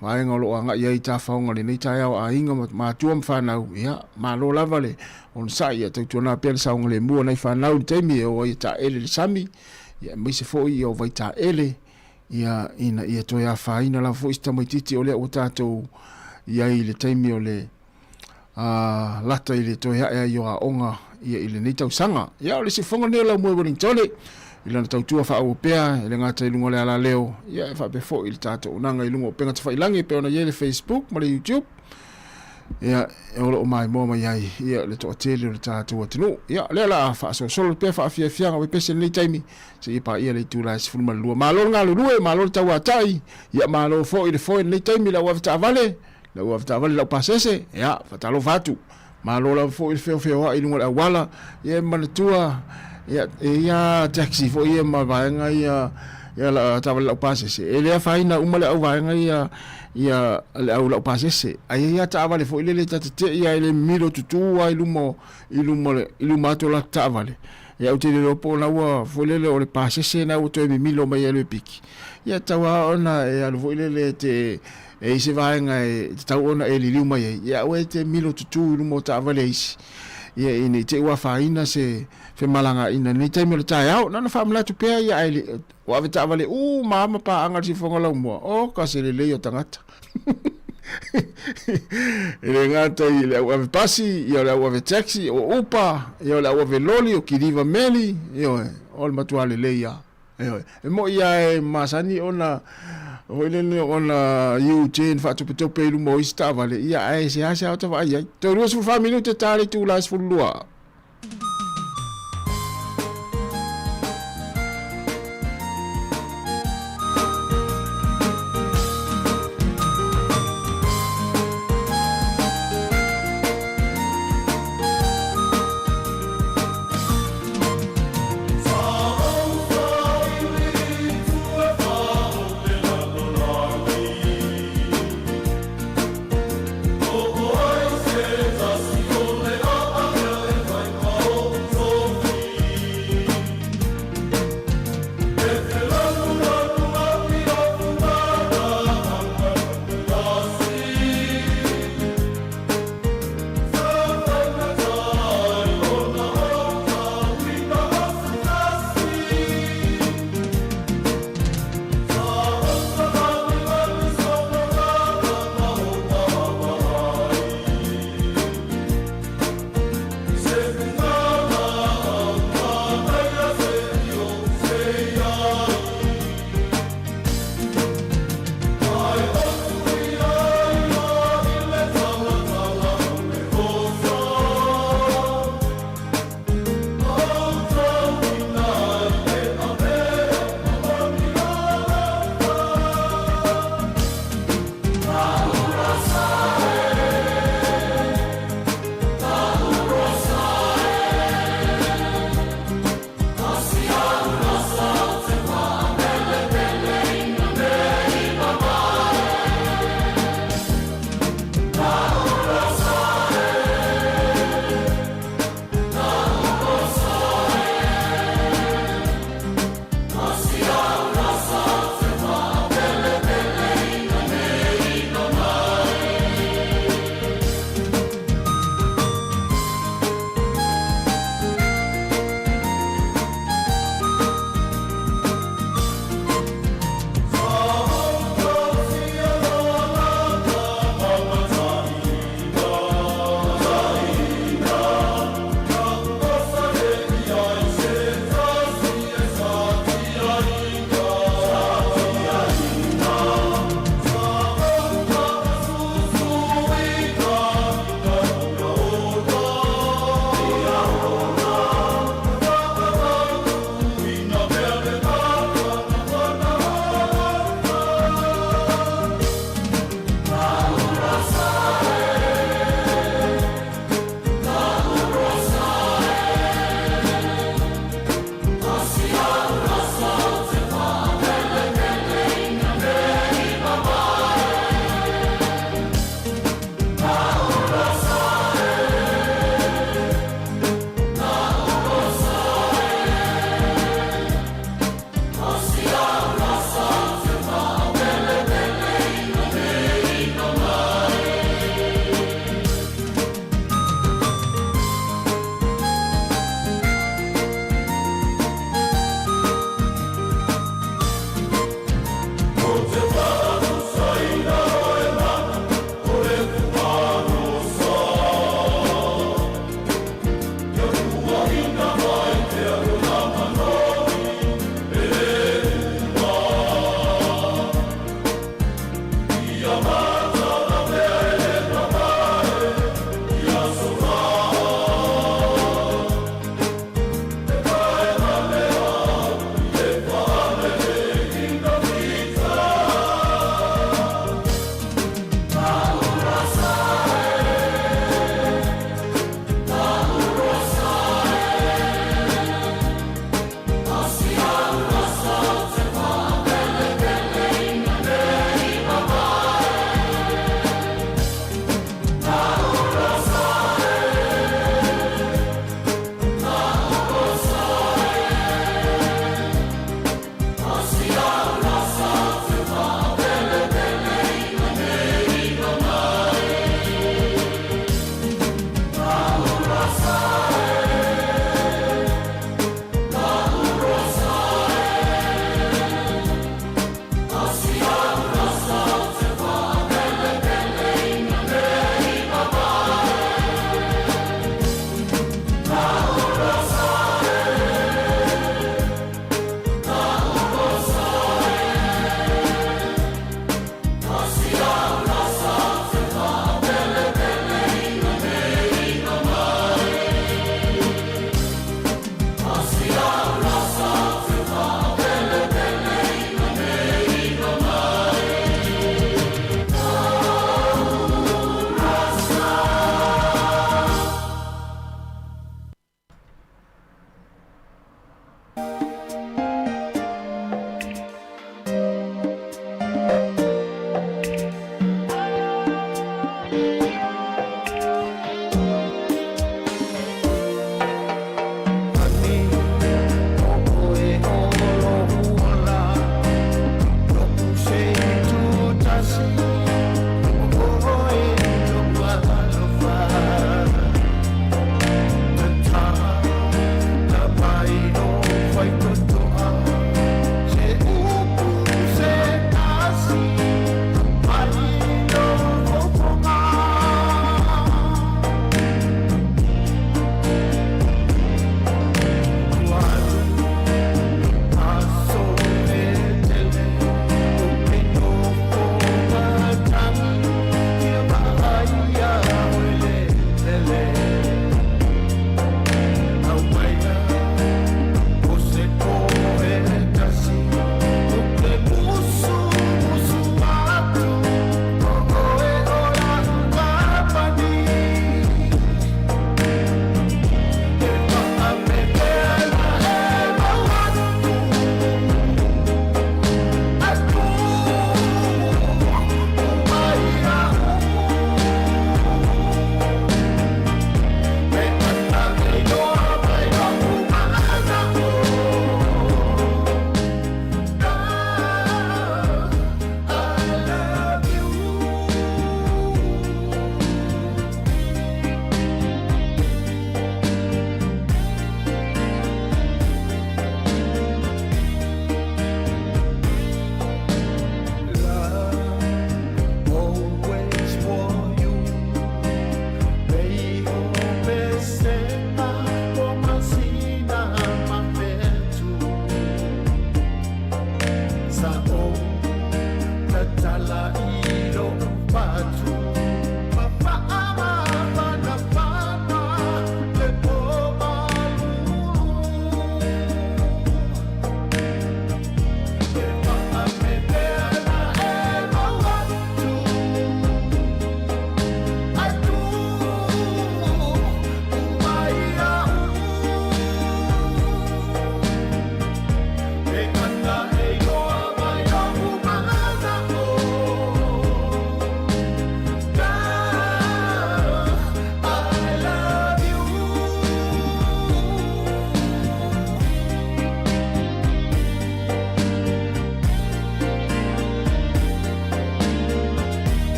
vaenga lo anga ia I tā whaonga le nei tai au a inga ma tua mwhanau, ia, ma lo lava le, on sa ia tau tuana pēle saonga le mua nei whanau le teimi o ia tā ele le sami, ia mai se fo I o vai tā ele, ia ina ia toia whaina la fo ista mai titi o le o tātou, ia I le teimi o le, lata I le toia ea I o a onga, ia I le nei tau sanga, ia o le se whonga nea la mua Wellingtone, I lana tautua wha au pea, I le ngata I lungo le ala leo, ia e wha pe fo I le tātou unanga I lungo penga te whailangi pe ona ia le Facebook, ma le YouTube, ia e olo o mai mō mai ai, ia le toa tele o le tātou atinu, ia le ala wha so solo pea wha fia fianga we pese nei taimi, se I pa ia le tūla si fulma lua, malo ngā lurue, malo tau atai, ia malo fo I le fo I nei taimi la wafta avale, la wafta avale la pasese, ia whatalo fatu, malo la fo I le feo I lungo le awala, ia manatua, ia taxi fo ia ma vaenga ia la tawala o pasese ele faina umale au vaenga ia le au la pasese ai ia tawale fo ile tate ia ile miro tutu ai lumo to la tawale ia o te le po na wa fo ile o le pasese na o to mi milo mai ele piki ia tawa ona ia fo ile te e se vaenga e tau ona ele luma ia o te milo tutu lumo tawale isi ia ini te ua faina se fe malanga ina ni te me tai au na fa mla tu pe ia ele wa veta vale mama pa anga si fonga la mo o ka se le yo tangata ele ngata ile wa pasi ia la wa taxi o upa ia la wa loli o kiriva meli yo ol matuale le ia e mo ia masani ona Oile ne ona Eugene fa tu peto pelu mo ista vale ia ai se asa auto vai ai to ruas fu minute tale tu las fu lua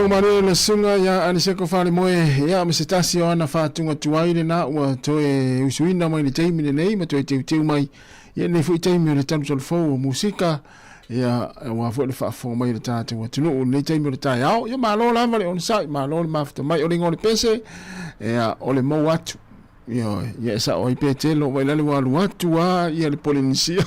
Mare le sunga ya aniseko fale moe ya mesitasi o ana fatunga tuaile na ua toe usuina mai ni teimi ne nei ma toe teu mai ya ne fu teimi le tanu solfo musika ya wa fu le fa fo mai le tatu wa tunu ne teimi le tai au ya malo la vale on sai malo ma fta mai o le ngone pese ya o le mo watu ya sa o ipete lo mai le wa watu wa ya le polinisia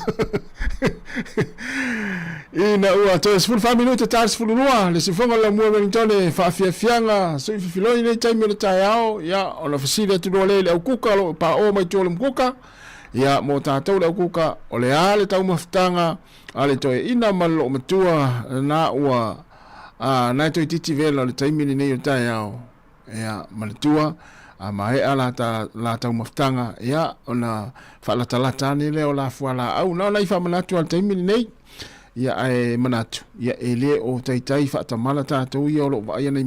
ina ua to es 5 minutos tars fulua le sifonga la mua mentone fa fianga so filoi nei taimi le taiao ya ona fasile tu le au kuka lo pa o mai tole mkuka ya mo tatou le kuka o le ale tau maftanga ale to ina malo matua na ua na to titi vela le taimi nei o taiao ya maltua mai ala ta la tau maftanga ya ona fa la talata ni le o la fuala au na i fa manatu al taimi nei ya ai manatu ya ele o taitai fa ta mala ta to ia lo va ia nei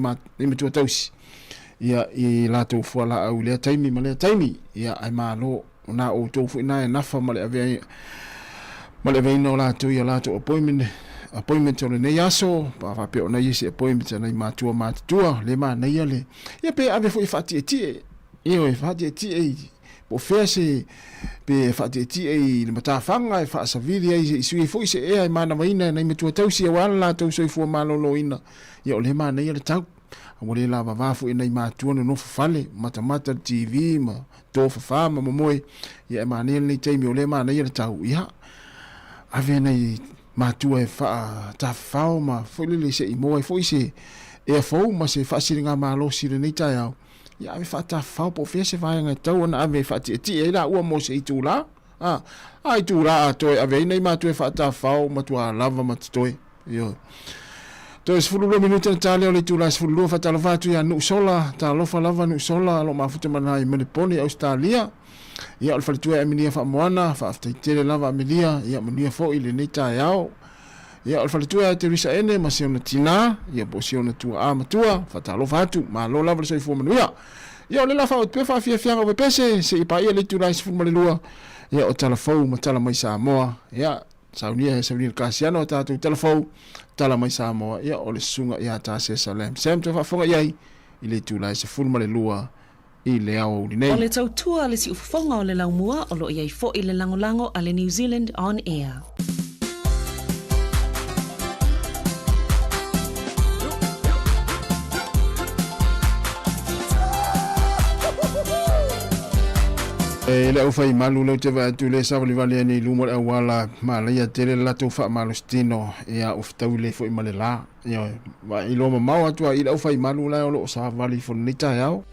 tu tausi ya i la to fuala au le taimi male taimi ya ai malo na o to fu na fa male ave no la to ia la to appointment o le nei aso pa pe ona isi appointment nei matua le ma nei ale ia pe ave fu fati ti io fati ti po fese pe fati ti le mata fanga fa sa vidi ai sui fu se e mana maina nei metu tausi e wala to so fu malolo ina ia le ma nei le tau o le lava va fu nei matua no fale mata tv ma to fa ma moe ia ma nei nei taimi o le ma nei le tau ia ave nei matua e fa ta fa ma fu le se i mo fu se e fo ma se fa siringa malo sire nei tai ya ave fa ta fa po fese va nga tau na ave fa ti e la ua mo se i tula ai tula to ave nei matua e fa ta fa ma tua lava ma toi yo to es fulu minuto tale o le tula es fulu fa ta lava tu ya no sola ta lo fa lava no sola lo ma futa mana i me poni Australia ya al faltu e minia fa moana fa afta tele lava milia ya minia fo ile nita yao ya al faltu e terisa ene ma se ona tina ya posiona tu a matua fa ta lo fatu ma lo lava se fo manuia ya le la fa o pe fa fia o pese se i pa ia le tula es fulu malua ya o telefon ma tala mai Sāmoa ya saunia kasiano ta tu telefon tala mai Sāmoa ya o le sunga ya ta se salem sem te fa fonga yai ile tula es fulu malua i le au nei. O le tautua le si ufonga o le laumua o lo iai fo i le langolango a le New Zealand on air. Le au fai malu le te va tu le sa vale ni lumo le wala mala ya tele la tu fa malu stino ya uftau le fo i male la ya va i lo ma wa tu i le au fai malu la o lo sa vale fo ni ta yao.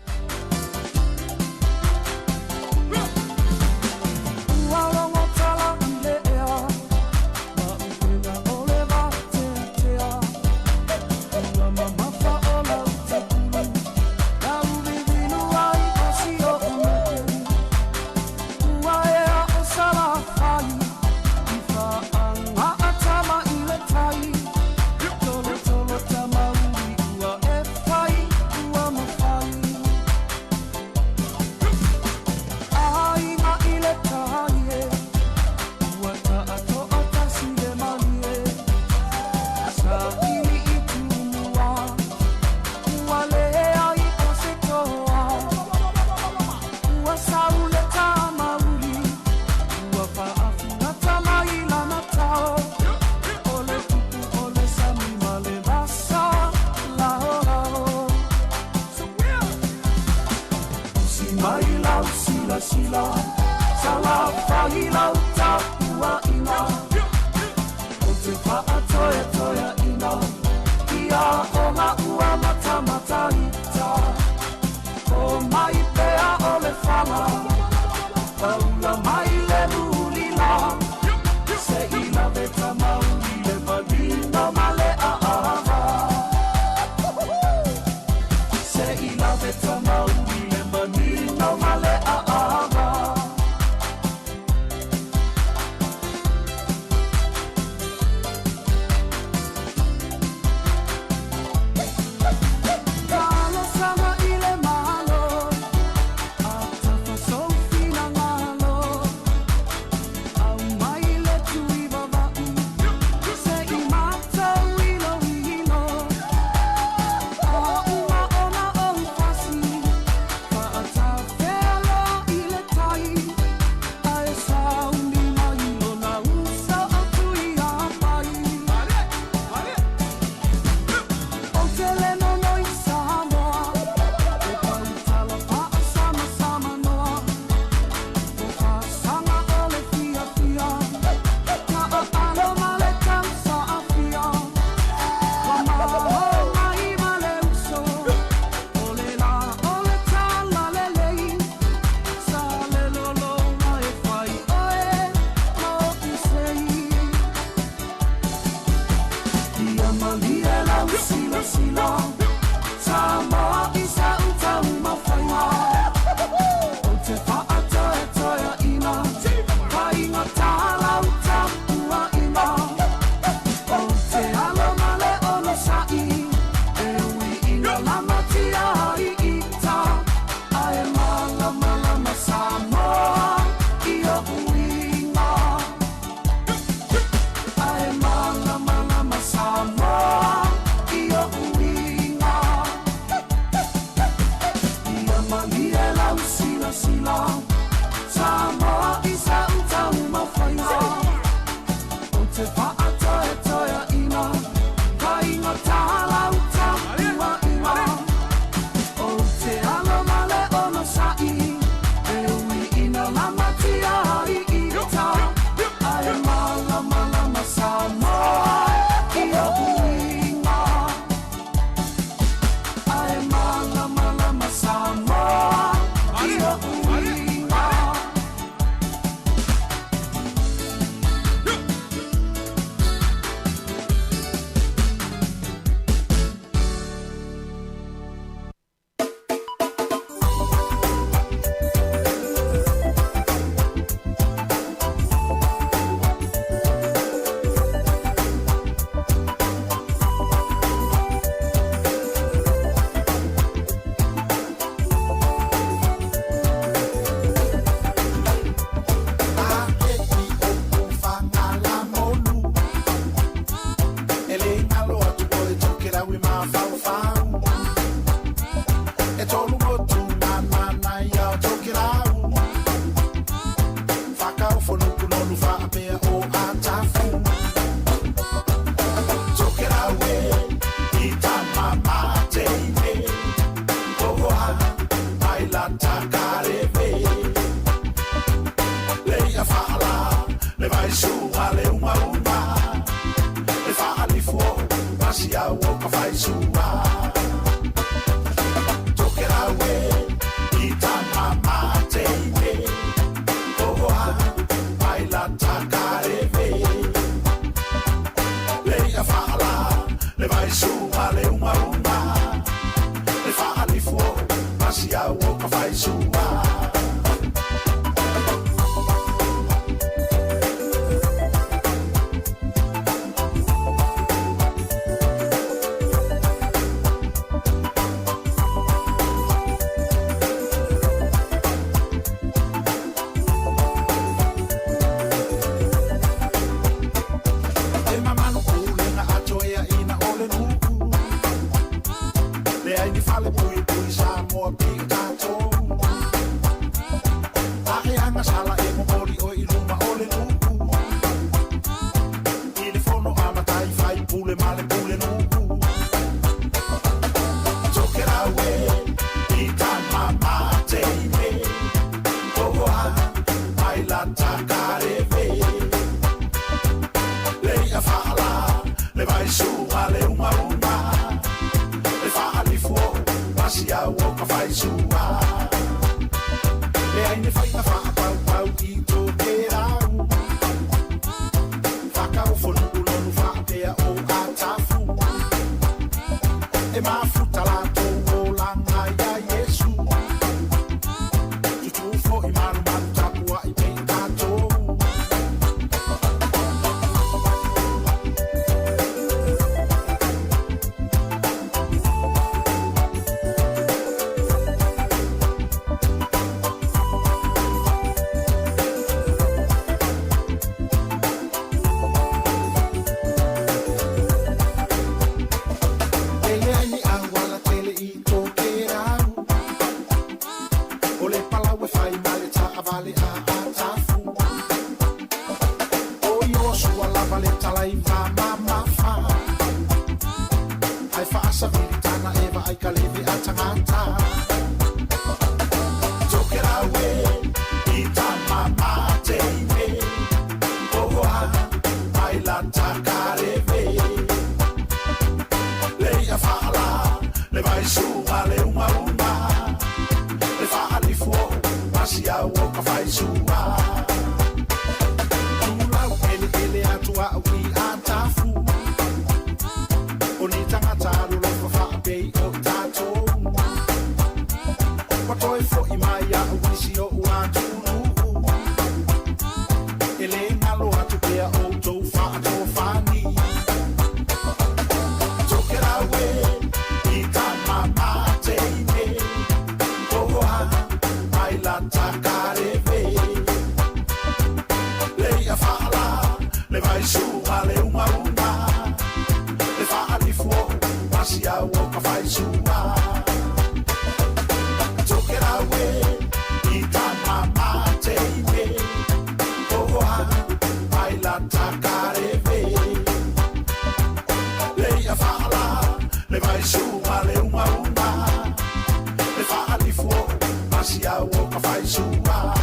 sila sila Sāmoa i sa utau mawhainga O te whaatoe toia ina Ka inga tāla uta ua ina O te alo male ono sai E ui ina lama tia i ita Ae mala mala ma Sāmoa i o uinga Ae mala mala ma Sāmoa i o uinga Ia mali e lau sila sila Sāmoa i sa utau mawhainga O te whaatoe toia ina Ka inga tāla uta ua ina O te alo male ono sai E ui ina lama tia i ita Ae mala mala ma Sāmoa i o uinga Ae mala mala ma Sāmoa i o uinga vai sua. Took it away, ita mama teime. Oa, baila takareve. Leia fala, le vai sua, le uma. Le fala di fuo, masia uoka vai sua.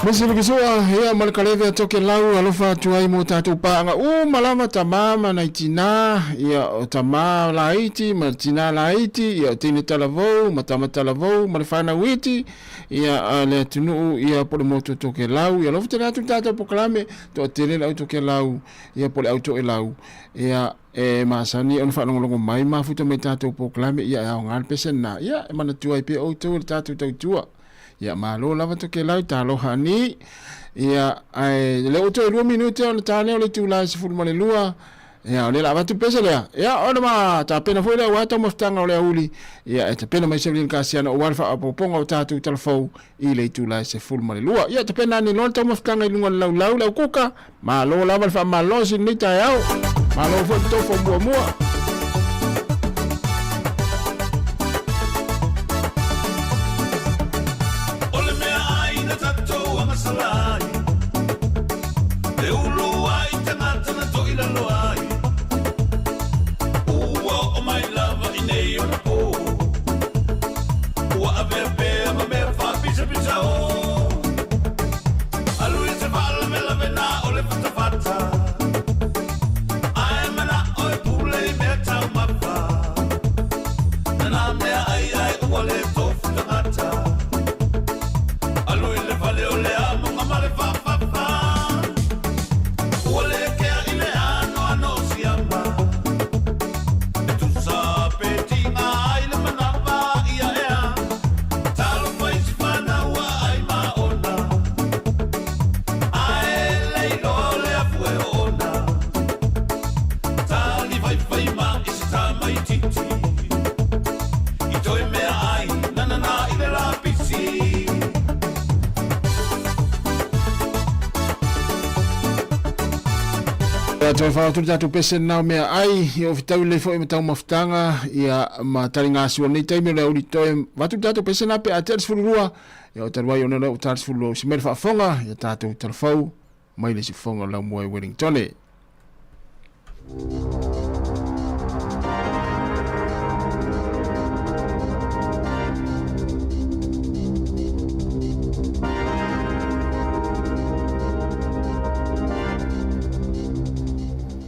Mesi kisua hea malkaleve atoke lau alofa tuai mo tatu paanga malama tamama na itina ya otama laiti matina laiti ya tini talavou matama talavou malifana witi ya le tunu ya pole moto toke lau ya lofa tatu tata poklame to tele lau toke lau ya pole auto lau ya masani on fa longo mai mafuto me tatu poklame ya ngal pesena ya mana tuai pe auto tatu tautua ya malo lava toke lau talo hani ya le oto 2 minuto on tale le tula se fulma le lua ya le lava tu pesa le ya ona ma ta pena foi le wata mostanga le uli ya ta pena mai se lin kasiana o walfa apoponga o tatu telefo i le tula se fulma le lua ya ta pena ni lon ta mostanga lunga lau kuka malo lava fa malo sin nita yao malo fo to fo mua Salai, te ulu ai te ngata na to ila loai. Ua o mai lava i nei o na po. Ua a bebe ma me fa pisa pisa o. Alu i te vala me la vena o le fata fata. Ai mana o e pule i mea tau mapa. Nana mea ai ua le tofu te ngata. Alu i le vale o le Toi fa tu tatu pese na me ai o vitau le fo e tau maftanga ia ma taringa sua nei taimi le uri toi va tu tatu pese na pe ater fulua ia o tarwai ona le tar fulu si mer fa fonga ia tatu telefau mai le si fonga la mo Wellington.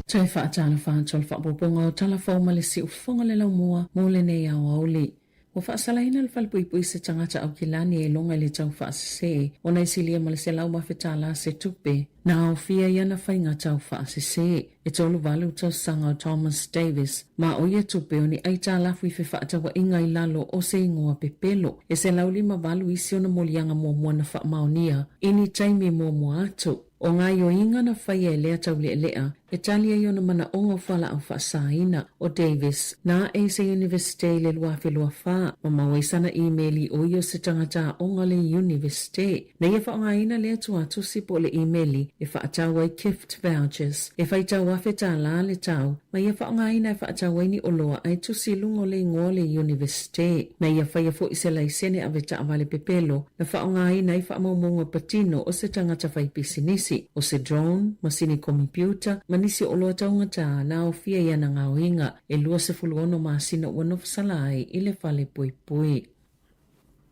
Tai whaatana whaatol whapoponga o talafau ma le si ufonga le lau mua mo le nei au auli. Wa whaasalaina le whalpuipui se tangata au kilani e longa le tau whaasese o nei silia ma le se lau mawhetala se tupe. Na au fia iana whainga tau whaasese e tolu walu tau sanga o Thomas Davis ma o ia tupe o ni aita lafu i fe whaatawa inga i lalo o se ingoa pepelo e se lau lima walu isi o na molianga mua mua na whaamaonia ini taimi mua mua atu. O ngā yo inga na whaia e lea tau lea e talia i ona mana ongo whala au whaasaina o Davis na Asa University le luafe lua wha ma mawaisana e-maili o iyo se tangata onga le University na ia whaongaina lea tuatu sipo le e-maili e whaatawa i gift vouchers e whaitau wafe tā la le tau ma ia whaongaina e whaatawa ni oloa ai tusi lungo le ingoa le University na ia whaia fo i se laisene ave taawale pepelo na whaongaina i whaamaumonga patino o se tangata whaipisinisi o se drone, masini komputa, manisi o loa taungata na o fia iana ngauinga e lua se fuluono masina uano fasalai ile fale pui pui.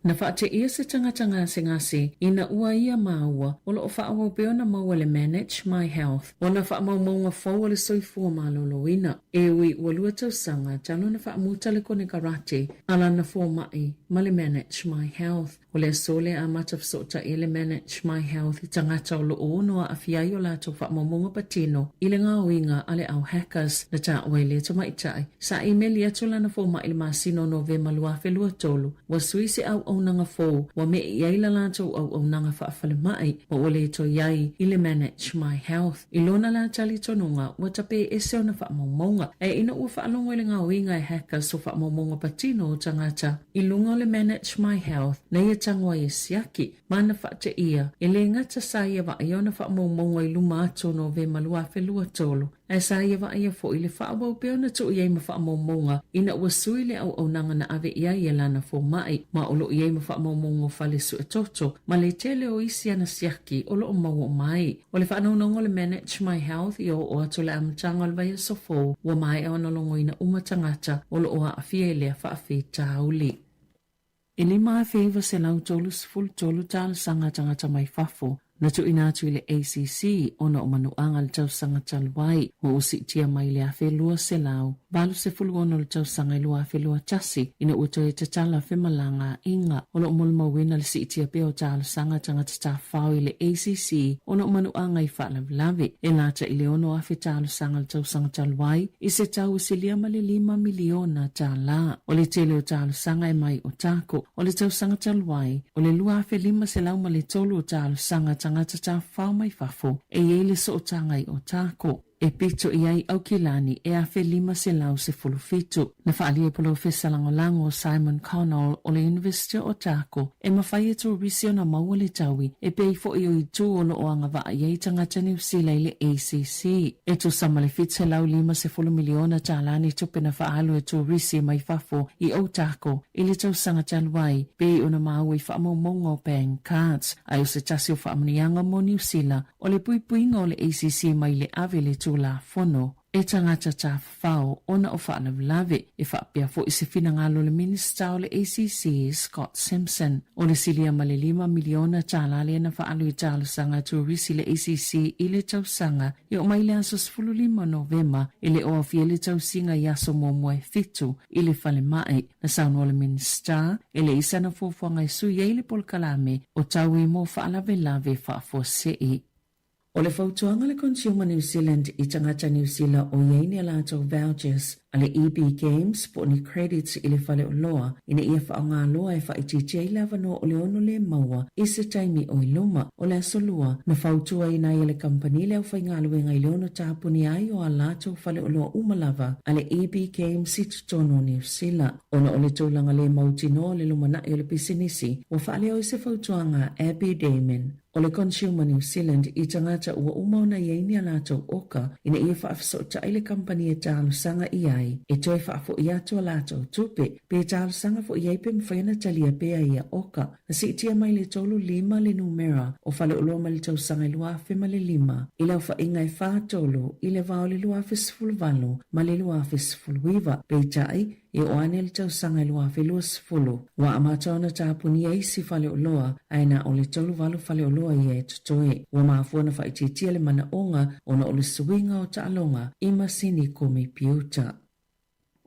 Na whaate ia se tangata ngase ina ua ia maua o lo o whaawa peona maua le Manage My Health o na whaamau maunga fau le soifua maloloina. E ui ua lua tausanga tano na whaamuta le kone karate ala na fua mai ma le Manage My Health. O le sole a matafsota i le Manage My Health i tangata o lo ono a fiai o lato whaamamunga patino i le ngauinga ale au hackers na ta oe le tamaitai. Sa email i atula na fua mai le masino no ve malua felua tolu wa suisi au au nanga fo wa me iai la lātou au nanga whaafale mai ma ole to iai i le manage my health. I lona la tali tonunga wa tape e seo na whaamaumonga e ina ua whaalongo le ngā winga e hackers o whaamaumonga patino o tangata. I lunga le manage my health na ia tangwa i siaki mana whaate ia e le ngata sa ia wa iona whaamaumonga i luma ato no ve malua whelua tolo. E sa ia wa ia fo i le whaabau peo na tu iai ma whaamaumonga ina ua sui le au nanga na ave iai e lana fo mai ma olo iai ma whaamaumonga fale su e toto ma le tele o isi ana siaki olo o mau o mai. O le whaanaunongo le manage my health i o ato le amatanga le vai sofo wa mai e ona longo ina umatangata olo o a afia le a whaafi tauli. E li maa feiva se lau tolu sifulu tolu tāla sanga tangata mai fafo na tu ina atu le ACC ona o manuanga le tau sanga talwai o usi tia mai le afe lua se lau. Balu se fulu ono le tau sanga lua afe lua tasi ina uto e te tala fe malanga inga ona o mulma wina le si itia peo tala sanga tangata ta whao i le ACC ona o manuanga i whaalawlawe e lata i le ono afe tala sanga le tau sanga talwai i se tau si lia male 5 miliona tala. O le tele o tala sanga e mai o tako o le tau sanga talwai o le lua afe 5 se lau ma le tolu o tala sanga tangata ta whao mai fafo e ele so o tangai o tako. E pito iai au kilani e a fe 5 se lau se fulu fitu. Na whaalia polo fesa lango Simon Connell o le University o Tako e mawhai e tō risi o na maua le tawi e pei fo i o i tū o lo o anga wa iai tangata New Zealand le ACC. E tō sama le fit se lau 5 se fulu miliona tālani tupe na whaalu e tō risi mai fafo i o Tako i le tau sanga talwai pei o na mau i whaamaumongo paying cards ai o se tasi o whaamanianga mo New Zealand o le puipuinga o le ACC mai le ave le tū la fono. E tangata ta whao ona o whaalawlawe e whaapia fo i se finangalo le minister o le ACC Scott Simpson. O le silia ma le 5 miliona tālale na whaalu i tālu sanga tūrisi le ACC i le tau sanga i o mai le aso 15 Novema i le o awhia le tau singa i aso momoe fitu i le whale mai na sauno o le minister i le isana fuafuanga i sui e le polkalame o tau i mo whaalawelawe whaafosei. O le fautuanga le Consumer New Zealand i tangata New Zealand o iei ala ato vouchers a le EB Games po ni credits i le whale o loa ina ia whaonga loa e whaititi ai lava no o le ono le maua i se taimi o iloma o le asolua na fautua ina ia le company le au whaingaluenga i le ono tāpuni ai o ala ato whale o loa umalava a le EB Games i tutono New Zealand. Ona o le tōlanga le mautino le lumana i o le pisinisi o whaale o i se fautuanga Abby Damon. O le Consumer New Zealand i tangata ua umauna i eini alato oka ina ia whaafasota i le company e tālu sanga i ai e toi whaafo i ato alato tupe pe tālu sanga fo i ai pe mwhaina talia pea ia oka na si itia mai le tolu 5 le numera o whale uloa ma le tau sanga i lua afe ma le 5 i lau wha inga i wha tolu i le vao le lua afe 10 ma le lua afe 10 pe tai e o ane le tau sanga i lua afe 10 wa amatona tāpuni e isi whale uloa aina o le tolu valu whale uloa i e tutoe wa maafua na whaititia le mana onga ona o le suinga o taalonga i masini kompiuta.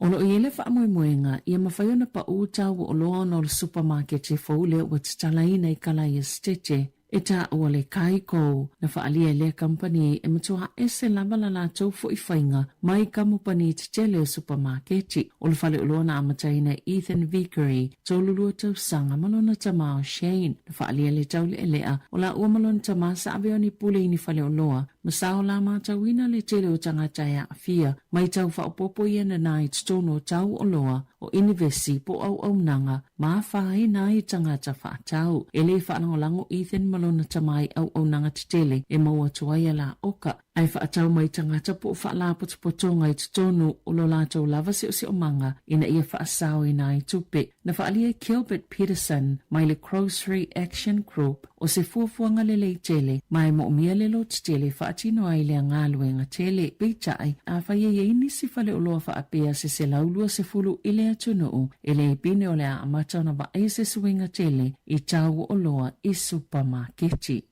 Ono i ele whaamoemoenga i a mawhaiona pa utau o loa no le supermarket e faule o tatalaina i kala i estete e ta o le kaiko na whaalia le company e matua ese lava la lātou fo i whainga mai kamupani te tele o supermarketi o le whale uloa na amataina Ethan Vickery tōlulua tau sanga malona tamao Shane na whaalia le tau le elea o la ua malona tamā sa aveoni pule ini whale uloa masao la mātauina le tele o tangata e awhia mai tau whaopopo i ana nai tutono tau o loa o inivesi po au nanga maa whae nai tangata whaatau e le whaangolango Ethan malona tamai au nanga te tele e maua tuaia la oka ai whaatau mai tangata po whaala potopotonga i tutono o lo lātou lava se o manga ina ia whaasau i nai tupe na whaalia Gilbert Peterson mai le Grocery Action Group o se fuafuanga le tele mai mo mia le lo te tele whaatino ai le ngaluenga tele peitai a whaia ia inisi whale o loa whaapea se laulua se fulu i le atunuu e le pine o le a amatau na wa e se suinga tele i tau o loa i supermarketi.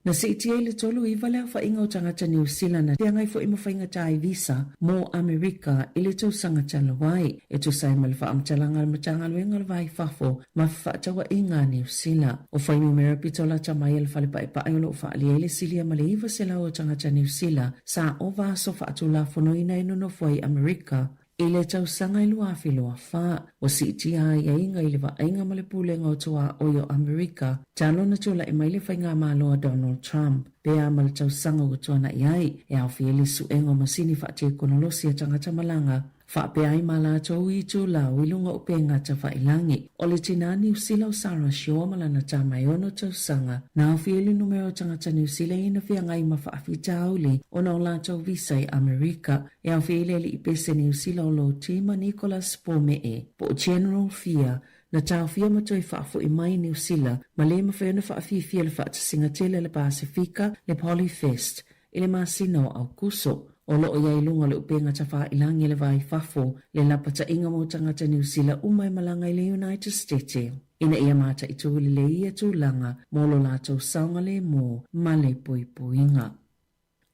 Na se itia le tolu i wale a whainga o tangata New Zealand na tiangai fo ima whainga tai visa mo Amerika i le tau sanga talawai e tu sai ma le wha amtalanga le matanga luenga le vai fafo ma whaatawa i ngā New Zealand. O whainu mera pitola tamai le whale pai pai o lo whaalia le silia ma le iwa se lau o tangata New Zealand sa o vaso whaatula fono ina ino no fwai Amerika Ele tausanga i lua whiloa wha, o si tia ia inga i le wa ainga male pulenga o toa oio Amerika, talona tula i maile whainga māloa Donald Trump. Pea male tausanga o tuana iai, e au fiele su engo masini wha te konolosi a tangata malanga. Wha pea i mala tau i tū la wilunga o pea ngata wha ilangi. O le tina New Zealand Sarah Shua malana ta mai ono tausanga. Na au fiele numero tangata New Zealand ina fia ngai ma wha awhita auli o na o la tau visa i Amerika. E au fiele li i pese New Zealand lo tima Nicholas Pomee. Po General Fia, na tau fia matoi whaafo i mai New Zealand, ma le mawhiona whaafia le whaatasinga tele le Pasifika, le Polyfest, ile masino au kuso. O loo ia ilunga le upenga tafa ilangi le vai fafo, le lapata inga mo tangata New Zealand umai malanga i le United States. Ina ia mata i tuuli le ia tūlanga, molo la tau saunga le mo, male pui puinga.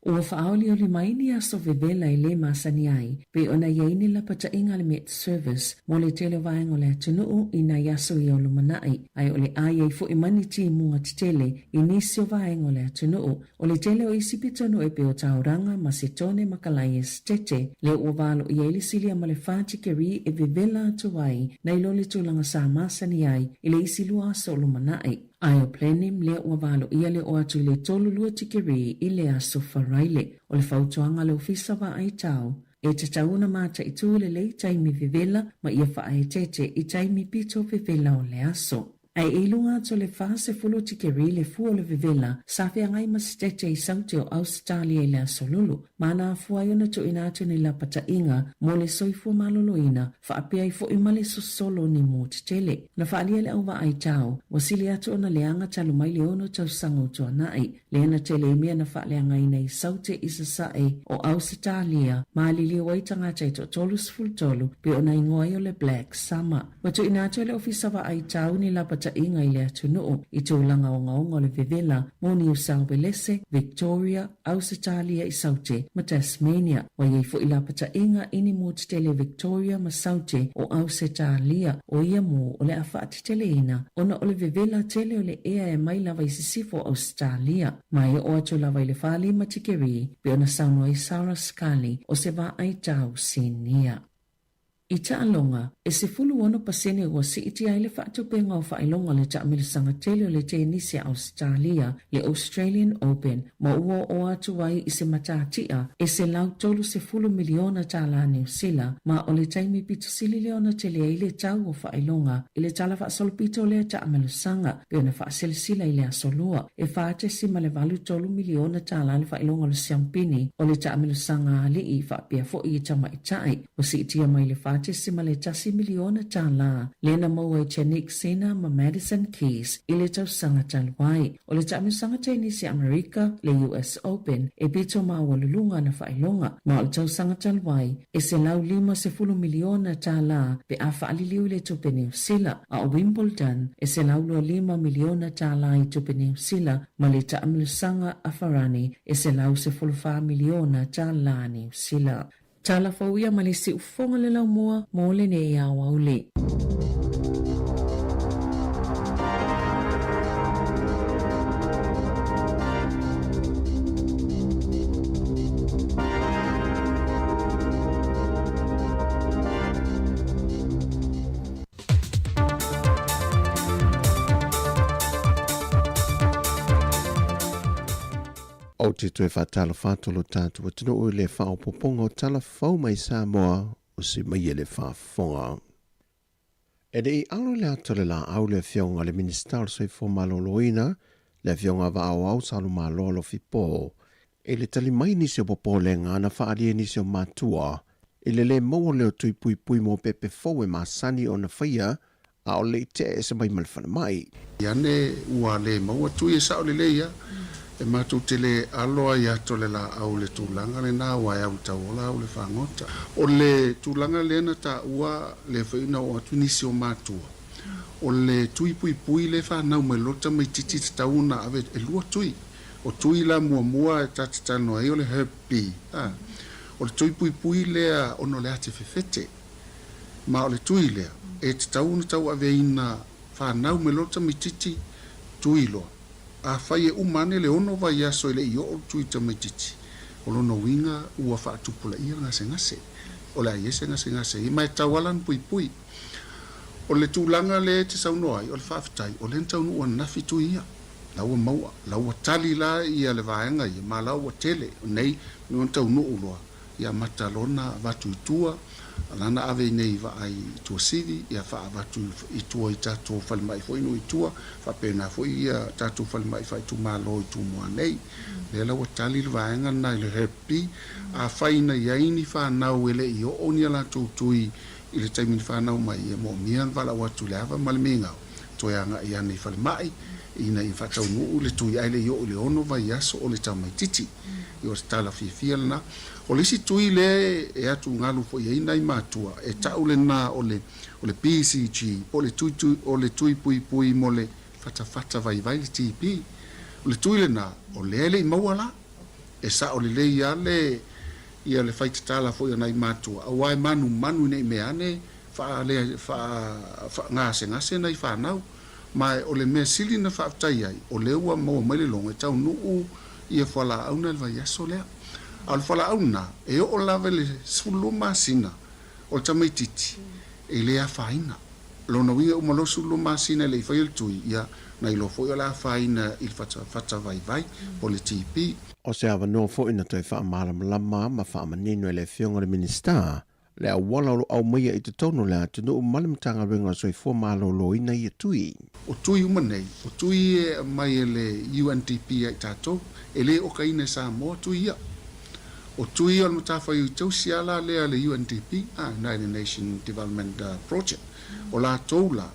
Ua whaaoli o li maini a so vevela i le masani ai, pe ona iaini la pata inga le Met Service, mo le tele vaengo le atunuu i na yaso i o lumanai, ai o le ai fo i mani ti munga titele, i nisi o vaengo le atunuu, o le tele o isi pitonu e pe o tauranga ma se tone makalai e stete, le ua valo i eili silia ma le whāti keri e vevela atu ai, na ilo le tūlanga sa masani ai, i le isi lua so lumanai. Ai o plenim le ua valo ia le o atu le tolu lua tikeri i le aso wharaile o le whautuanga le ofisa wa ai tau. E te tauna mata i tūle le i taimi vivela ma ia wha ai tete i taimi pito vivela o le aso. Ai ilunga to le fase fulo tikeri le fua le vivela sa fia ngai masitete i sauti o Australia i le aso lulu. Mana afua iona tu inatu ni la pata inga mo le soifua malolo ina fa apia i fo imale sosolo ni mo tele. Na fa alia le au wa ai tau, wasili atu ona leanga talu mai leono tau sango tua nai. Leana tele imea na fa leanga ina i sauti isa sae o Australia ma alili waitanga chai to tolus full tolu pe ona ingoa le Black Summer. Watu inatu le ofisa wa ai tau ni la pata inga i le atunuu i tūlanga o ngaonga le vevela mo New South Wales, Victoria, Australia i saute ma Tasmania. Wa iei fo i la pata inga ini mo tele Victoria ma saute o Australia o ia mo o le awhaati tele ina. Ona o le vevela tele o le ea e mai lava i sisifo Australia. Mai o atu lava i le whali ma tikeri pe ona saunua i Sarah Scully o se va ai tau sinia. I taalonga, e se fulu ono pasene ua si iti ai le whaatupenga o whailonga le taamilisanga tele o le tenisi Australia, le Australian Open, ma ua o atu wai i se matatia, e se lau tolu se fulu miliona tala New Zealand, ma o le taimi pito sili leona tele i le tau o whailonga, i le tala whaasolopito le taamilisanga, pe ona whaaselisila i le asolua, e whaate sima le valu tolu miliona tala le whailonga le siampini, o le taamilisanga ali i whaapia fo i tamaitai, o si itia mai le whaate sima le tasi miliona tala. Lena maua i Chanik Sena ma Madison Keys i le tau sanga talwai. O le tamu sanga Chinese America le US Open e pito mawalulunga na whailonga. Ma o le tau sanga talwai e se lau 50 miliona tala pe a whaaliliu le tupe New Zealand. A o Wimbledon e se lau 5 miliona tala i tupe New Zealand ma le tamu sanga Afarani e se lau 4 miliona tala New Zealand. Tala fauia ma le si ufonga le lau mua mo le ne ia waule. O te tue whatala whatolo tātua tino o le whao poponga o tala whau mai Sāmoa o se mai e le whafonga. E le i alo le atole la au le fionga le minister soi fo maloloina le fionga wa au salo malolo fipo. E le tali mai nisi o popo le ngana whaalie nisi o matua. E le maua leo tui pui pui mo pepe fau e masani o na whaia a o le te e se mai malwhana mai. Iane ua le maua tui e sao le leia. E mātou tele aloa i ato le la au le tūlanga le nā wai au taola au le whangota. O le tūlanga le na ta ua le whaina o atu nisi o mātua. O le tui pui pui le whanau me lota mai titi tauna ave e lua tui. O tui la mua mua e tatatano e o le herbi. O le tui pui pui lea ono le ate fefete. Ma o le tui lea e te tauna tau ave ina whanau me lota mai titi tui loa. A whai e umane le ono vai aso ele i o tui tamaititi. O lono winga ua whaatupula ia ngase ngase. o le ai ngase i mai tawalan pui o le tūlanga le te saunoa ai o le whaafitai o le taunu o nafi tuia laua maua laua tali la ia le vaenga ia ma laua tele nei no taunu uloa ia matalona vatu itua lana ave nei va ai tu sivi ia fa vatu itua i tatu fal mai foi no itua fa pena foi ia tatu fal mai fa tu malo i tu mo nei le laua tali le vaenga na le happy a faina ia ini fa na wele i o ni la tu tui i le taimi fa na mai e mo mian vala watu lava malminga to ia nga ia nei fal mai ina i fa tau no le tu ia le yo le ono vai aso o le tamai titi i o stala fi na o le si tui le e atu ngalu fo ia ina i matua e tau le na o le PCG o le tui pui mo le fata vai le TP o le tui le na o le i mawala e sa o le ia le faita tala fo ia nai matua o wai manu nei meane fa ngase nei fa nau mai o le mea sili na whaatai ai o le ua maua mai le longa e tau nuu ia whala auna le vai aso lea al whala auna e o lava le sulu masina o tamai titi e le a whaina lona winga umalo sulu masina le i whai tui ia na ilo fo ia la whaina il fata vai o le TP o se awa no fo ina toi wha lama ma wha manino e le whionga le minista le a wala o au maia i te tono le atu no malimtanga renga so i fo malo lo ina i tui. O tui umanei, o tui e mai e le UNDP ai tato, e le o kaine Sāmoa tui ia. O tui o matafa i tau siala le UNDP, United Nation Development Project, o la toula,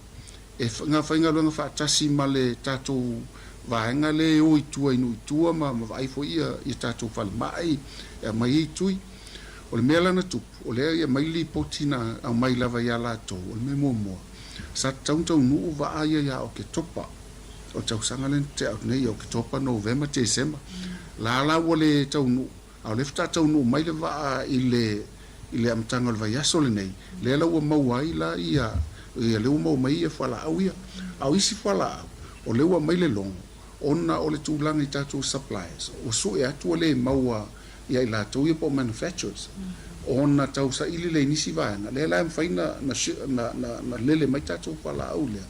e ngā whainga luanga whaatasi ma le tato vaenga le o itua inu itua ma vaifo ia i tato whalimai, e mai i tui. O le mea lana tupu, o lea ia maili potina au mai lava ia lato, o le mea mua. Sa tau nuu wa aia ia o ke topa, o tau sangalen te au nei o ke topa November, December. La o le tau nuu, au lefta tau nuu mai le wa i le amtanga le vai aso le nei. Lea la ua maua i la ia le ua mau mai ia whala au ia. Au isi whala au, o le ua mai le longo, ona o le tūlanga i tatu suppliers, o su e atua le maua ia ila tau ia po manufacturers ona tau sa ili le nisi vaenga le la mfaina na lele mai tatu pala au le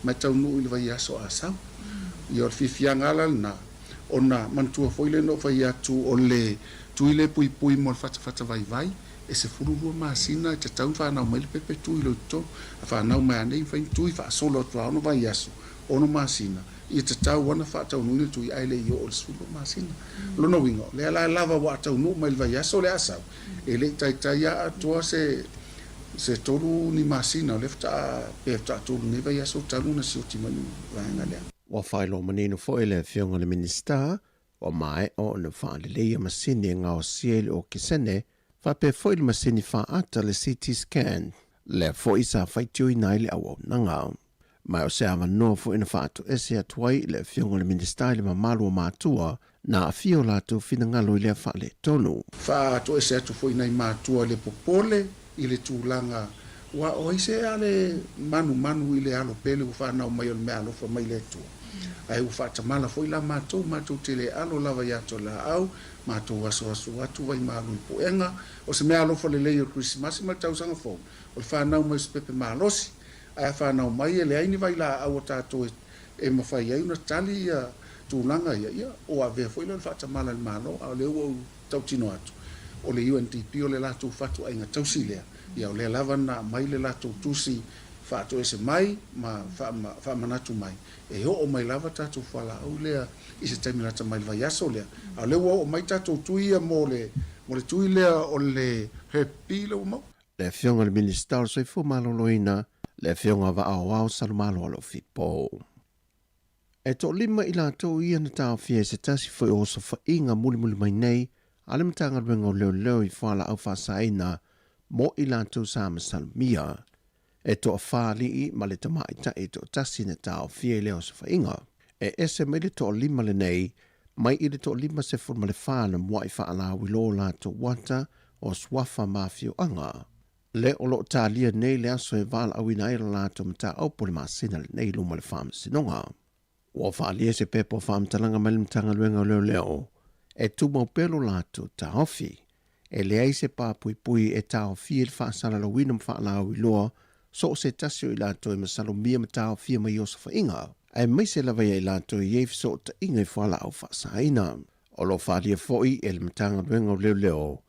mai tau nu ili vai aso asau ia fifianga ala na ona mantua foile no vai atu o le tuile pui mo fata vai e se furu masina te tau fa na mai pepe tuilo to fa na mai nei fa tui fa solo to no vai aso ono masina i te tau wana whaatau nui tu i aile i o le sulu masina. Lona wingo, le la lava watau nu mai vai aso le asau. E le tai a atua se toru ni masina, le fta pefta toru ni vai aso taru na sioti manu vaenga lea. Wa whailo manino fo ele whionga le minista, o mai o na whaale leia masini ngā o siele o kisene, wha pe fo ili masini wha ata le CT scan, le fo isa whaitio i nai le awa nangau. Mai o se awa noa fo ina whaatu ese atuai le whionga le minista le mamalu o mātua na a fio lātu whina ngalo i lea whaale tonu. Whaatu ese atu fo ina i mātua le popole i le tūlanga wa o ise ale manu i le alo pele u whanau mai o le mea alofa mai le tua. Ai u whaata mala fo ila mātou te le alo lava yato la au mātou aso atu vai malu i poenga o se mea alofa le leio Christmas ma tausanga fo o le whanau mai spepe malosi ai whanau mai e le aini vai la au o tātou e mawhai ai una tali ia tūlanga ia o a vea fo ila le whaata mala le malo au le ua tau tino atu o le UNDP o le lātou whatu ai ngā tausi lea ia o le lava na mai le lātou tusi whatu ese mai ma whamanatu mai e o mai lava tātou whala au lea i se taiminata mai vai aso lea au le ua o mai tātou tuia mo le tui lea o le happy le umau le whionga le minister soi fu maloloina le whionga wa au salumalo alo fipo. E to lima i lātou ia na tāo fia se tasi foi o sa whainga muli mai nei ale matanga rengo leo i whala au whasaina mo i lātou sama salumia. E to a whāli i ma le tamaita e to tasi na tāo fia leo sa whainga. E ese me le to lima le nei mai i le to lima se forma le whāna mua i whaala wilo lātou wata o swafa mafio anga. Le o lo tālia nei le aso e wala au ina ira lātou mata au pole masina le nei luma le whāma sinonga. Ua whaalia se pepo whāma talanga mai le mtanga luenga leo e tu mau pelo lātou ta hofi. e lea i se pāpuipui e tāo fia le whaasara la wina mwhaalau i loa, so se tasio i lātou e masalo mia ma tāo fia mai osa whainga. Ai mai se lawa i lātou i eif so ta inga i whala au whaasaina. O lo whaalia foi e le matanga ruenga o leo leo.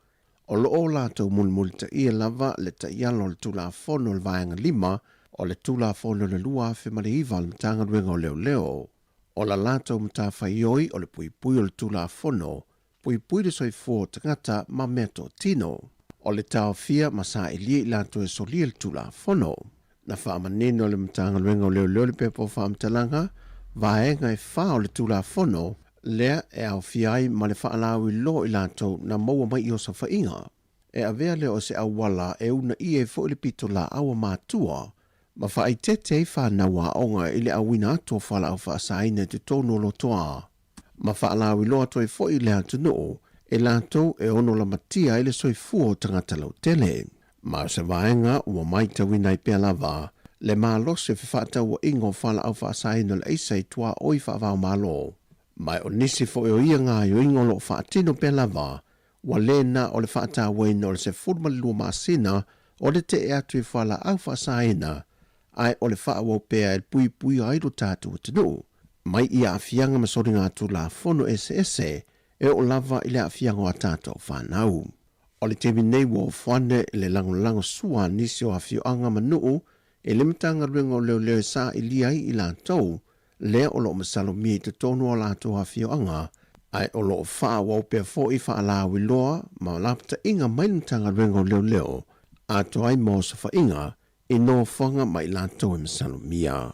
O lo o lātou mulmuli ta ia lava le ta ialo le tula fono le vaenga 5, o le tula fono le lua fe mare iwa le matanga ruenga o leo leo. O la lātou mata whaioi o le puipui o le tula fono, puipui le soifua tangata ma meto tino. O le tau fia masa e lia i lātou e solia le tula fono. Na whaamanene o le matanga ruenga o leo leo le pepo whaamtalanga, vaenga e wha o le tula fono, lea e au fiai ma le whaalau i lo i lātou na maua mai i o sa whainga. E avea leo se au wala e una i e fo i le pito la awa mātua, ma whaai tete i whanaua onga i le awina atua whala au whaasaina te tono lo toa. Ma whaalau i lo atua i fo i le atunoo, e lātou e ono la matia i le soifua o tangata lau tele. Ma se vaenga ua mai tawina i pia lava, le maa lose fe whaatau o ingo whala au whaasaina le eisa i tua oi whaavau malo. Mai o nisi fo e o ia ngā i o ingo lo whaatino pia lava, wa lena o le whaatau weina o le se furmalua maasina o le te e atu i whala au whaasaina, ai o le whaawau pia e pui pui aido tātu atinu. Mai ia afianga masori ngā tu la fono ese e o lava i le afianga o a tātou whanau. O le temi nei wo whane le lango sua nisi o afio anga manuu e le matanga ruenga o leo leo sa i liai i lātou, lea o lo masalo mi te tonu o lātou afio anga, ai o lo whaawau pia fo i whaalau i loa, ma lapta inga mai matanga ruenga o leo leo, ato ai mo sa whainga, i no whanga mai lātou e masalo mia.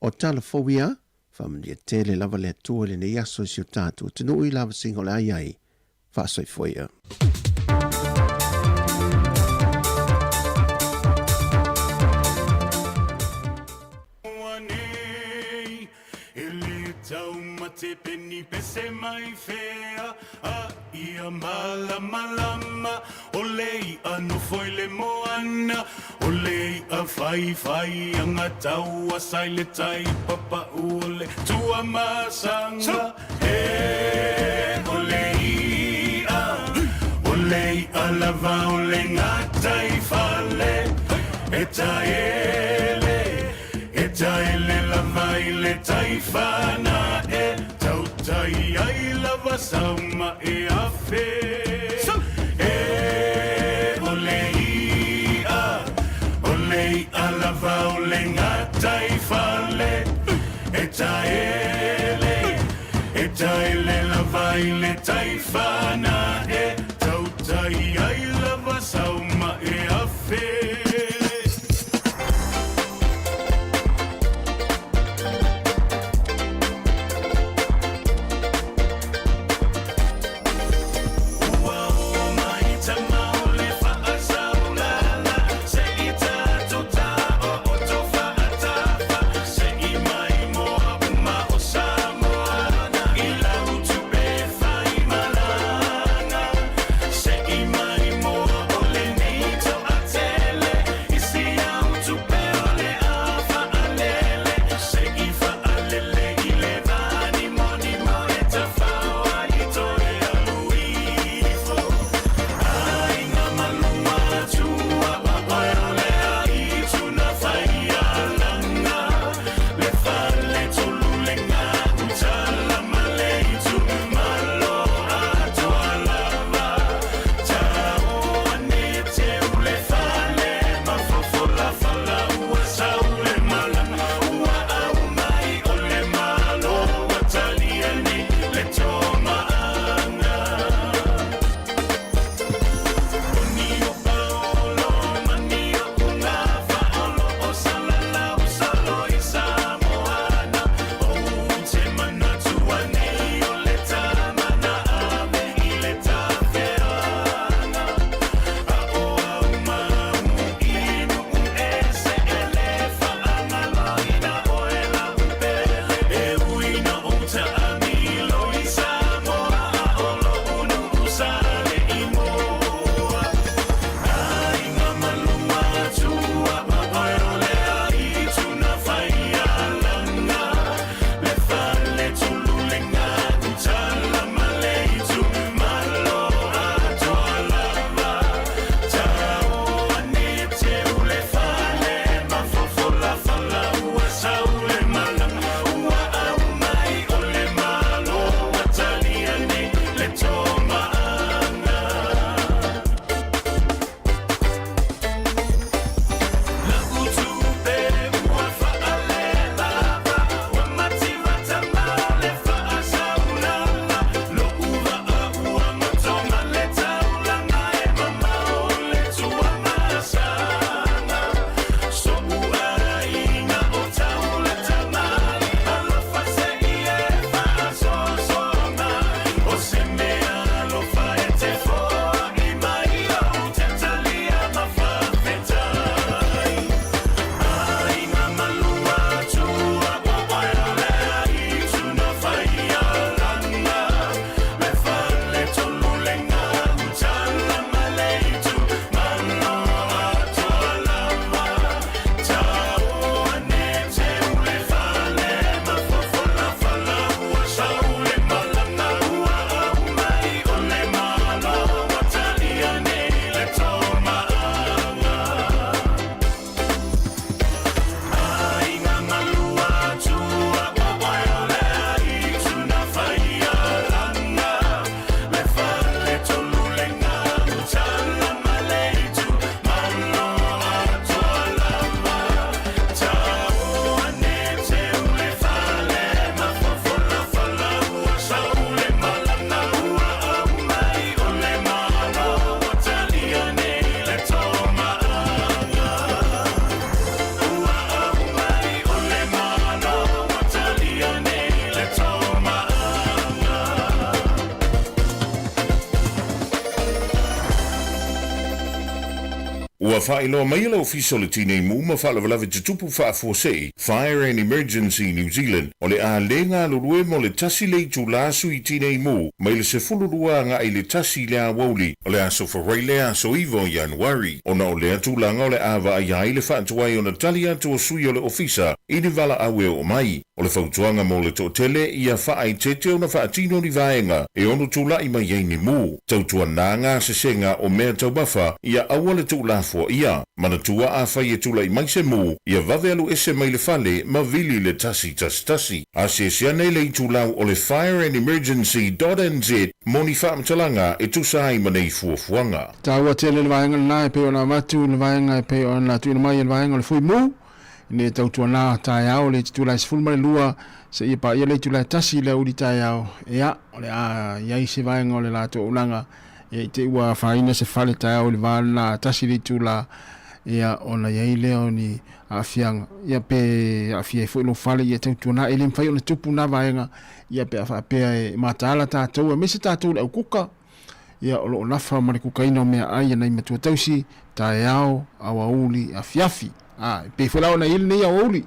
O tala fowia, whamandia tele lava le atua le nei aso si o tātou, tenu i lava singo le ai, whaasoi foia. Te peni pese mai fea a ia malama o lei anu foi le moana o lei a fai anga tau a sai le tai papa ule tua masanga o lei a lava o le ngata i fale e taele lava i le tai fana tai ai lava sauma e afe olei a lava ole ngata i fale e taele lava i le tai fana e tau tai ai lava sauma e afe. Ua whaelo mai lo official le tine mu ma whaala walawe te tupu whaafose Fire and Emergency New Zealand o le a lenga lulue mo le tasi le tu lasu i tine mu mai le se fulurua nga i le tasi le a wauli o le a sofarai le a so ivo Januari o na o le atu langa o le awa ai ai le whaatuai o na tali atu o sui o le ofisa i ni vala awe o mai o le whautuanga mo le tele ia whaai tete o na whaatino ni vaenga e onu tula i mai yeini mu tautua nanga se senga o mea taubafa ia awa le tu lafo ia manatua a whai e tula i mai se mu ia vavelu ese mai le fale ma vili le tasi a se siane le i tulau o le Fire and Emergency.nz moni whaamtalanga e tusai manei fuafuanga. Taua tele le vaenga na e peo na matu le vaenga e peo na tuina mai le vaenga le fui mu ne tautua na tai au le titula se fulma le lua se ia pa ia le tula tasi le uri tai au ia o le a iai se vaenga o le lato ulanga e te ua whaina se fale tai au le vana tasi le tula ia ona iai leo ni a fianga ia pe a fia fo no fale ia tautua na ele mfai ona tupu na vaenga ia pe a whapea e matala tātou e mese tātou le kuka ia o lo lafa ma le kukaina o mea ai nei matua tausi tai au awa uli a fiafi pe fela ona il nei auli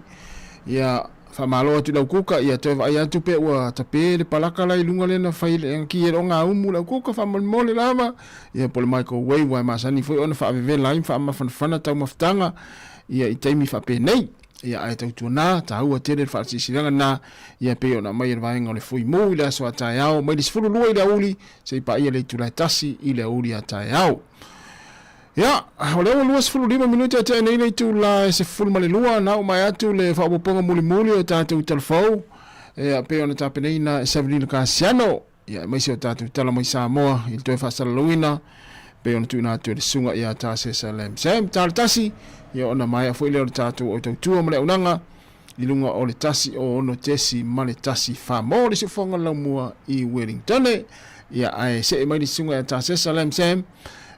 ia fa malo tu la kuka ia te vai atu pe wa tape le palaka la ilunga le na faile ki e nga umu la kuka fa mole lava ia pole microwave wa masani foi ona fa ve line fa ma fana tau maftanga ia i taimi fa pe nei ia ai tau tuna ta ua tele fa si silanga na ia pe ona mai vai ngole foi mo ila so ta yao mai disfulu lu ila uli se pa ia le tu la tasi ila uli ata yao. Ya, ole luas fulu 5 minuti ate nei nei tu la se fulu male lua na o mai atu le fa boponga muli o tatu telefou e pe ona tape nei na Sabrina Casiano ya mai se tatu tala mai Sāmoa il to fa saluina pe ona tu na tu le sunga ya ta se salem sem tal tasi ya ona mai foi le tatu o tu male unanga ilunga o le tasi o ono tesi male tasi fa mo le se fonga la mua i Wellington ya ai se mai le sunga ya ta se salem sem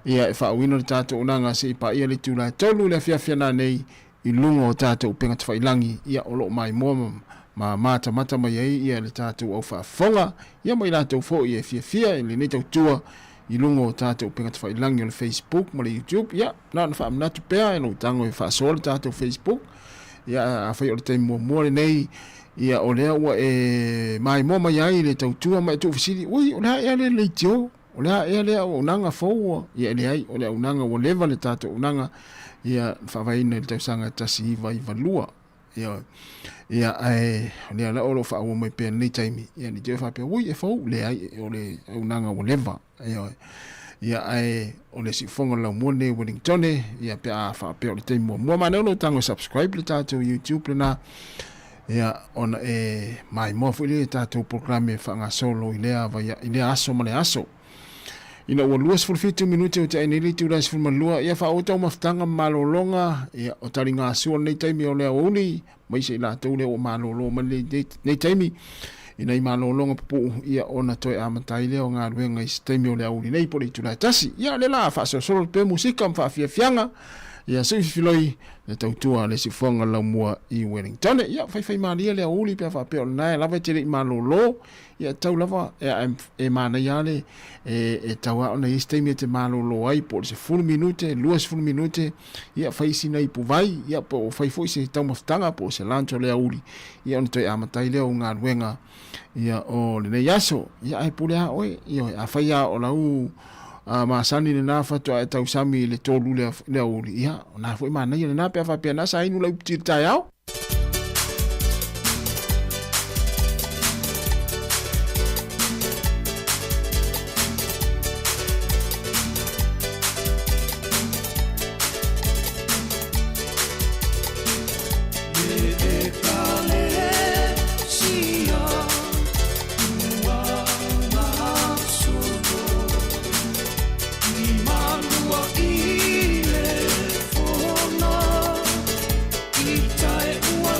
ia fa wino tato unanga se pa ia le tula tolu le fia na nei i lungo tato penga te failangi ia olo mai mo ma mata mai ia le tato o fa fonga ia mai la to fo ia fia le nei tua i lungo tato penga te failangi le Facebook mo le YouTube ia na fa na tu pe no tango e fa sol tato Facebook ia a fa o te mo le nei ia o le wa e mai mo mai ai le tua mai tu fisili ui o la ia le tio ola e le unanga fo ia le ai ola unanga o leva le tato unanga ia fa vai ne te sanga tasi vai valua ia ai le la olo fa o mai pe nei taimi ia ni te fa pe ui e fo le ai ole unanga o leva ia ai ole si fonga la mo ne Wellington ia pe a fa pe o te mo ma no tango subscribe le tato YouTube na ia ona e mai mo fu le tato programe fa nga solo ile vai ile aso mo le aso ina o luas for 15 minuti o te ainili tu ras for malua ia fa o tau maftanga malolonga ia o taringa asu nei taimi o lea uni mai se la tau le o malolo ma nei taimi ina i malolonga pu ia ona toi amatai le o ngā ruenga i taimi o lea uni nei poli tu la tasi ia le la fa so solo pe musika mfa fianga ia se filoi le tautua le si fonga la mua i Wellington ia fai maria le uli pe fa pe ona lava te malolo ia tau lava e mana yale e taua ona istemi te malolo ai por se full minute luas full minute ia fai sina i puvai ia po fai foi se tau maftanga po se lancho le uli ia on te amatai le o ngā ruenga ia o le yaso ia ai pulea oi ia a fai a o lau ma sani le nafa to tau sami le tolu le uli ia na foi mana ia na pe fa pe na sa inu le tita yao Itae ua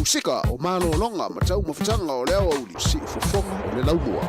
Musika o malo longa ma tau mafutanga o leo au li si ufofonga o le laumua.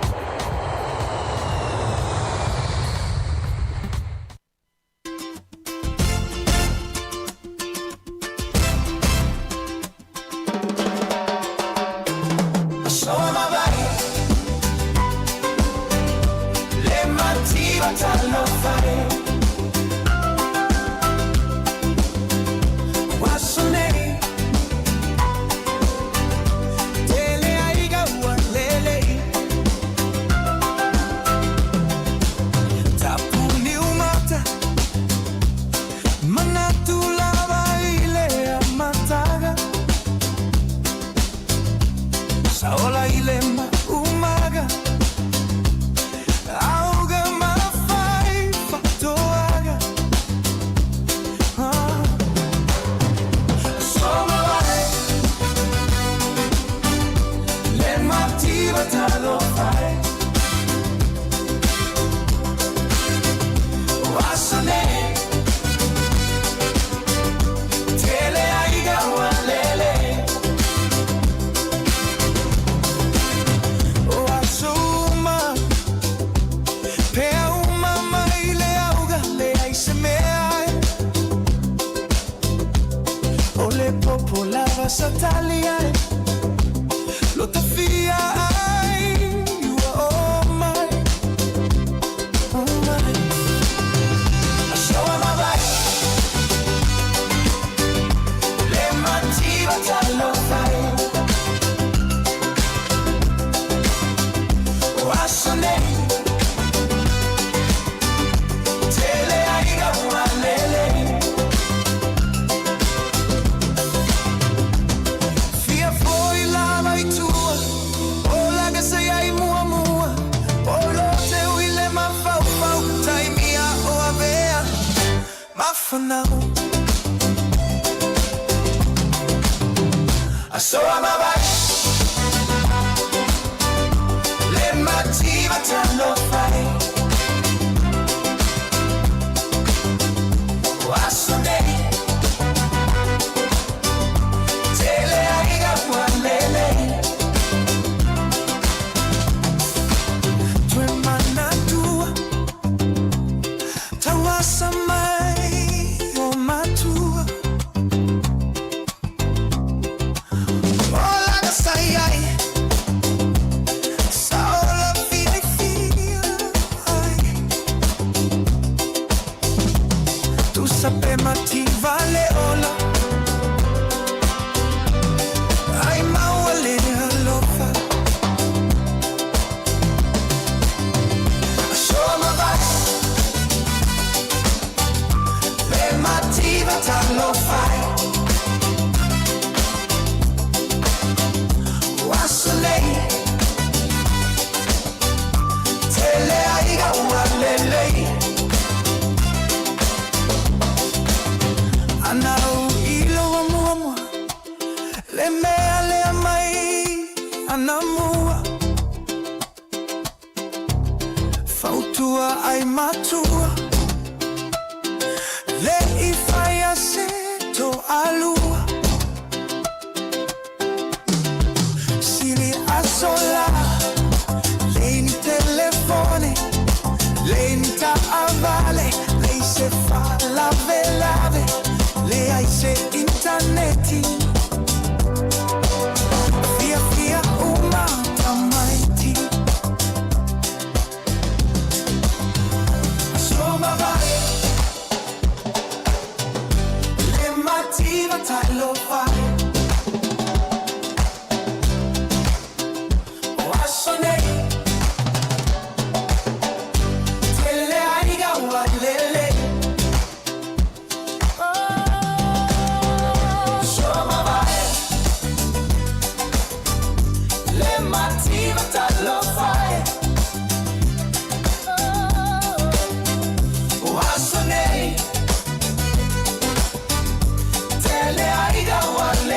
Tele aiga wale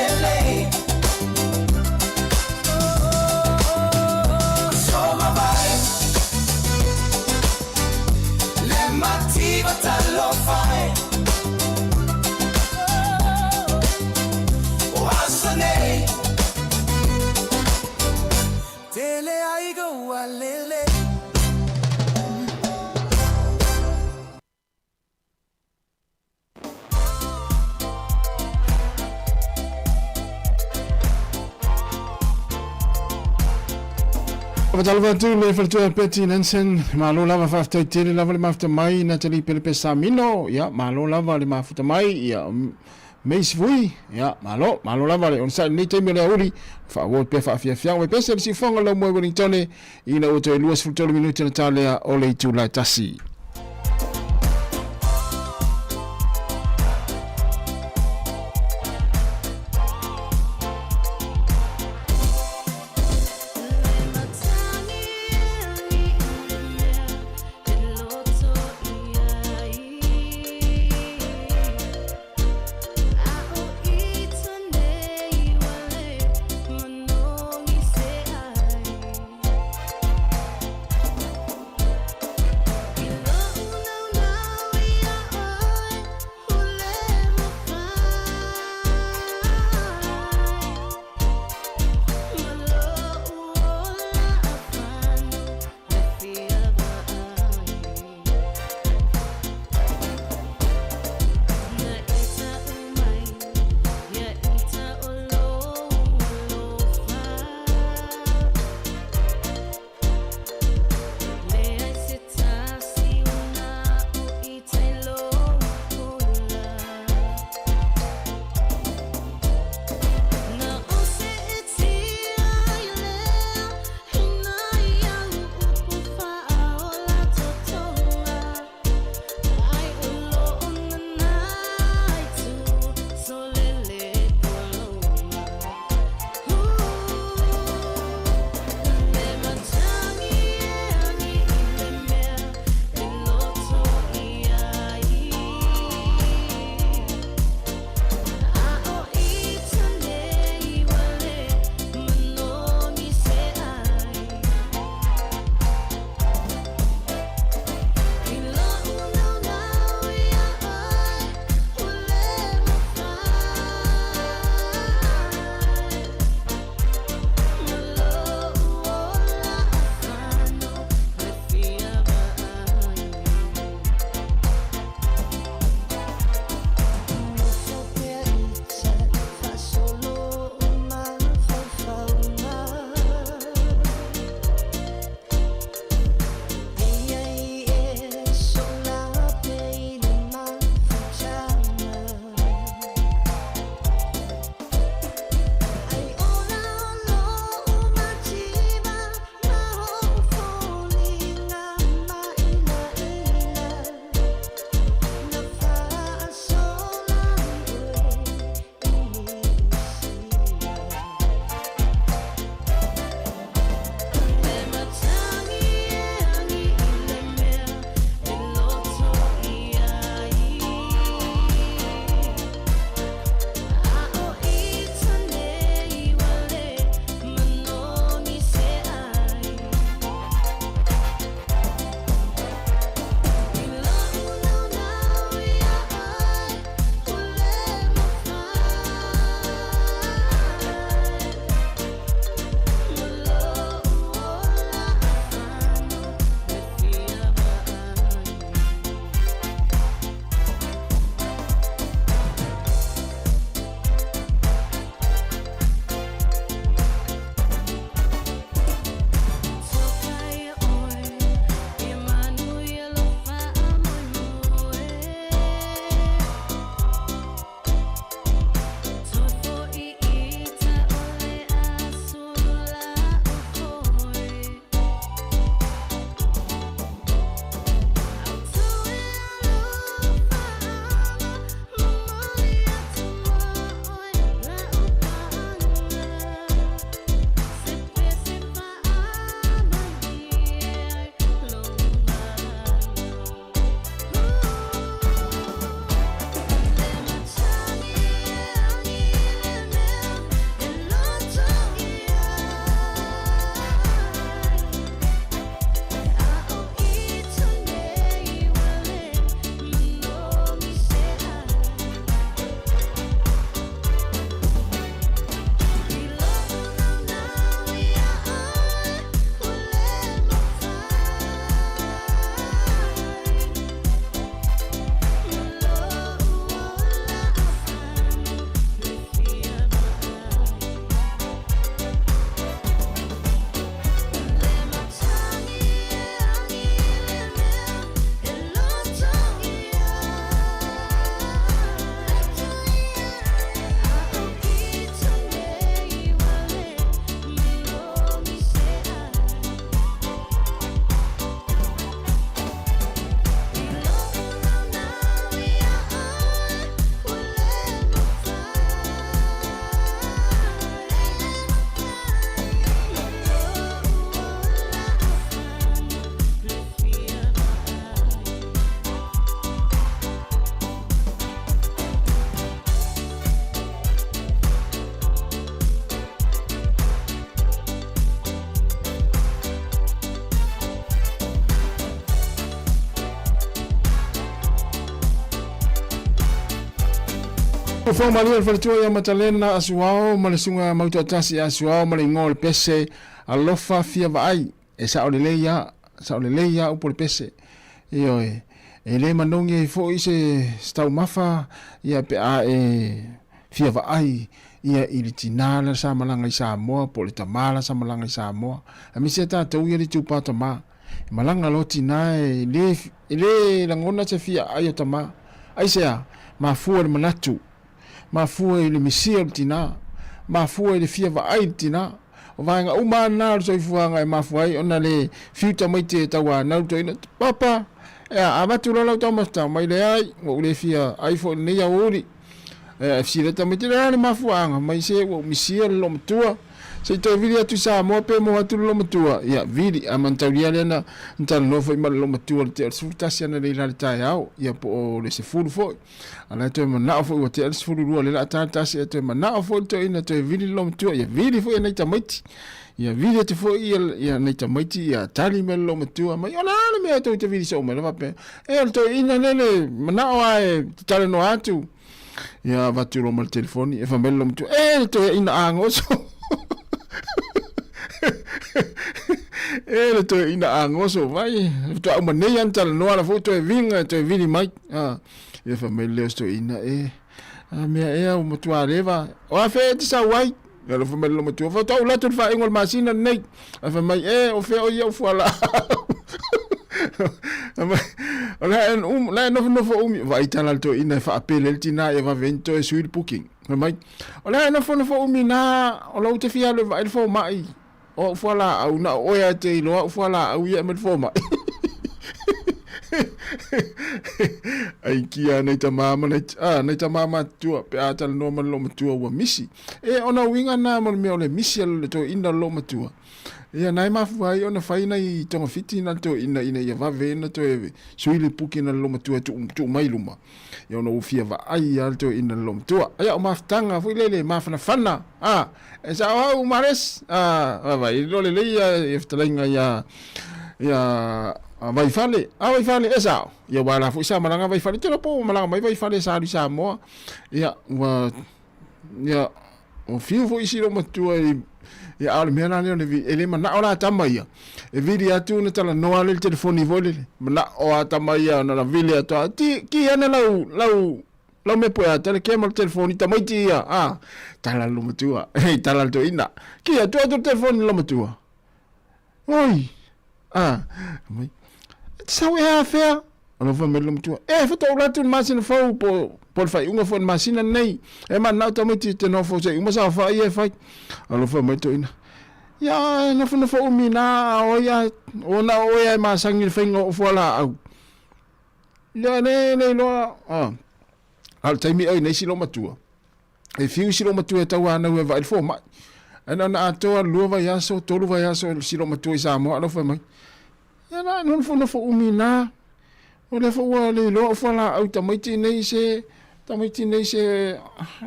Awatalava tu le whalatua Betty Nansen, malo lava whaftai tere lava le mafta mai na tali pelepe Samino, ia, malo lava le mafuta mai, ia, meis vui, ia, malo lava le onsa ni te mele uri, fa wo pe fa fia fia, we pese le si fonga lo mo Wellingtone, ina o te luas fultolo minuti na talea o le tu la tasi. fo mali al faltua ya matalena asuao malesunga mauta tasi asuao male ngol pese alofa fia vai e sa ole leia upol pese io e le manonge fo ise stau mafa ia pe a e fia vai ia ilitinala sa malanga i Sāmoa pole tamala sa malanga i Sāmoa a mi se tau ia li tupa tama malanga lo tina e le langona se fia ai tama ai sea ma fu le manatu ma fua le misia tina ma fua le fia va ai tina o vanga uma na so fuanga ma fua ona le fiuta mai te tawa na to ina papa e abatu lo to masta mai le ai o le fia iPhone ne ya ori e si le tamite le ma fuanga mai se o misia lo mtua se to vilia tu Sāmoa pe mo atu lo mtua ya vili amantauria le na ntal no foi mal lo mtua te sultasi na le la tai au ya po le se fulu foi ala to na fo o te fulu le la tata se to na fo to ina to vili lo mtua ya vili foi na tamiti ya vili te foi ya na tamiti ya tali mel lo mtua ma ona me to te vili so me va pe e to ina le na wa tale no atu ya va tu lo mal telefoni e fa mel lo mtua e to ina angoso e le to ina angoso vai to a mane antal no ala foto e vinga to e vini mai e fa me le sto ina e a me e o motu areva o a fe ti sa wai e lo fa me lo motu fa to la to fa ingol masina nei a fa mai e o fe o ia fu ala la no fo vai tanal to ina fa apel tina e va vento e suil booking mai ola no fo na o lo te fia le vai fo mai o fala au na o ya te lo fala au ya me fo mai ai kia nei ta mama tu pe ata no man lo tu wa misi e ona winga na mo me ole misi le to ina lo tu ia nai mafu ai ona faina i tonga fiti na to ina ia va vena to e suili puki na lo tu tu mai luma ia ona ufia va ai alto ina lo tu ia o maftanga fu lele mafana fana e sa o mares va i lo le ia eftalinga ia vai fale esa ia wala fu sa malanga vai fale tela po malanga mai vai fale sa Sāmoa ia wa ia o fiu fu isi lo tu ia ale mena le vi ele mana ola tamaia e vidi atu na tala no ale telefoni vole mana o tamaia na vile atu ki ana lau me poa tele ke mal telefoni tamaiti tala lo matua tala to ina ki atu telefoni lo matua oi mai sawe ha fair ono fa me lo matua fa to la tu masina fo por fai unha fon masina nei e man na tamaiti te no fo se uma sa fa ia fai alo fa mai to ina ya no fo umina o ya ona o ya ma sangi fengo fola au le lo al taimi ai nei silo matua e fiu silo matua tawa na we vai fo mai ana na to lu va ya so to lu va ya so silo matua i Sāmoa alo fa mai ya na no fo umina o le fo wa le lo fola au tamaiti nei se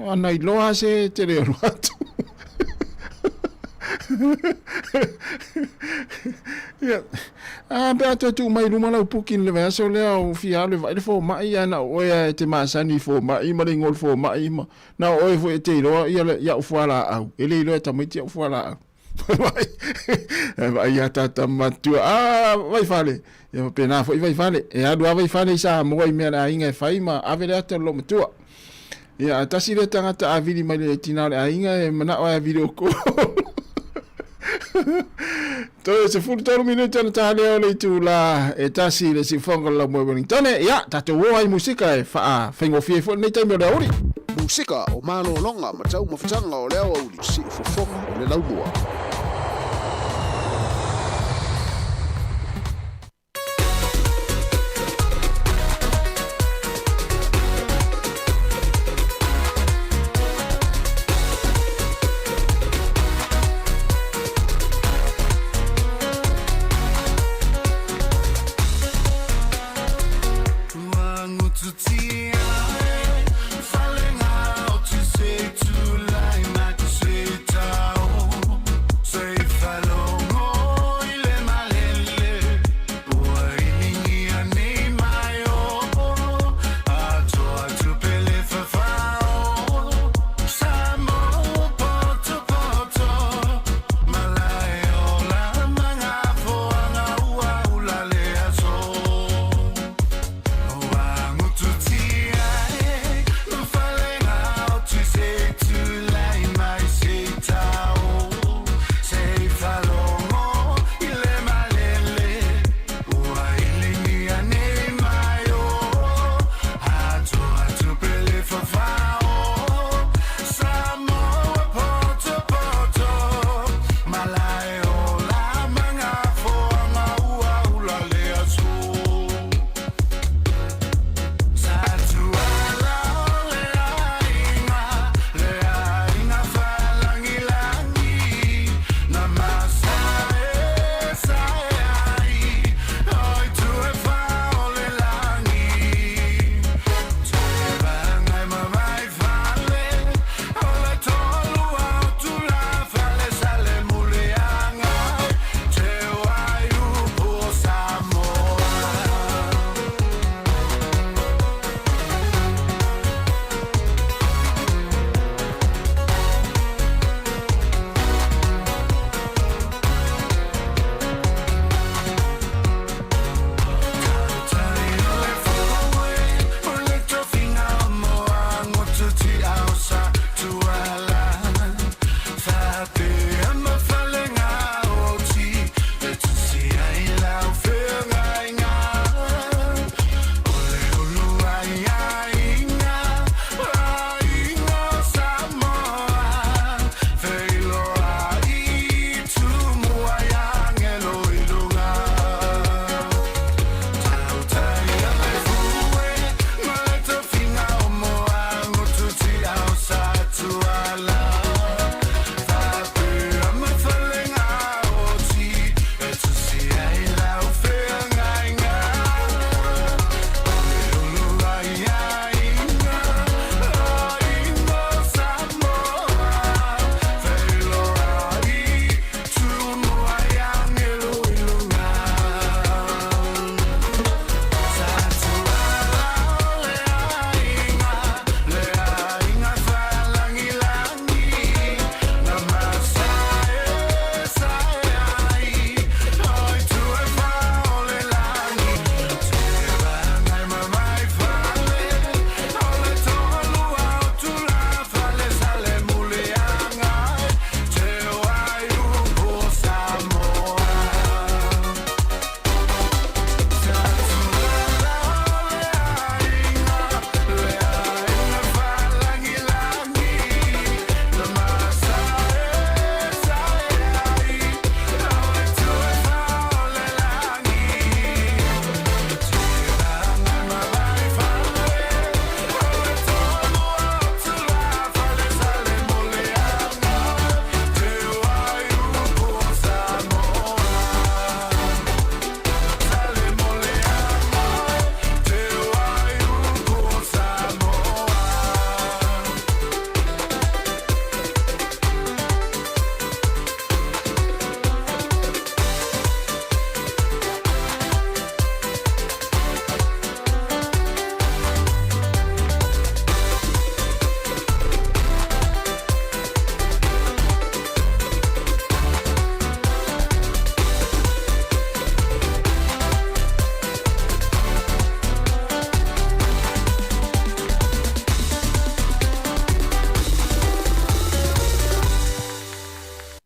ana iloa se te re ruatu pe atu tu mai luma lau pukin le vaso le au fia le vai fo mai ana o ya te masani fo mai ma ngol fo mai ma na o fo te lo ya u fala au ele lo ta mai te u fala vai ya tata matu vai fale ya pena fo vai fale e adu vai fale sa mo i me na inga fai ma avele ata lo mtua ya tasi le tangata avili mai le tinale inga e mana o video ko to se fu toro minuto na tale o le tula e tasi le si fonga la mo tone ya tato wo ai musika e fa fengo fie fo nei taimi le ori musika o malo longa ma tau mafutanga o leo au si fo fonga o le laumua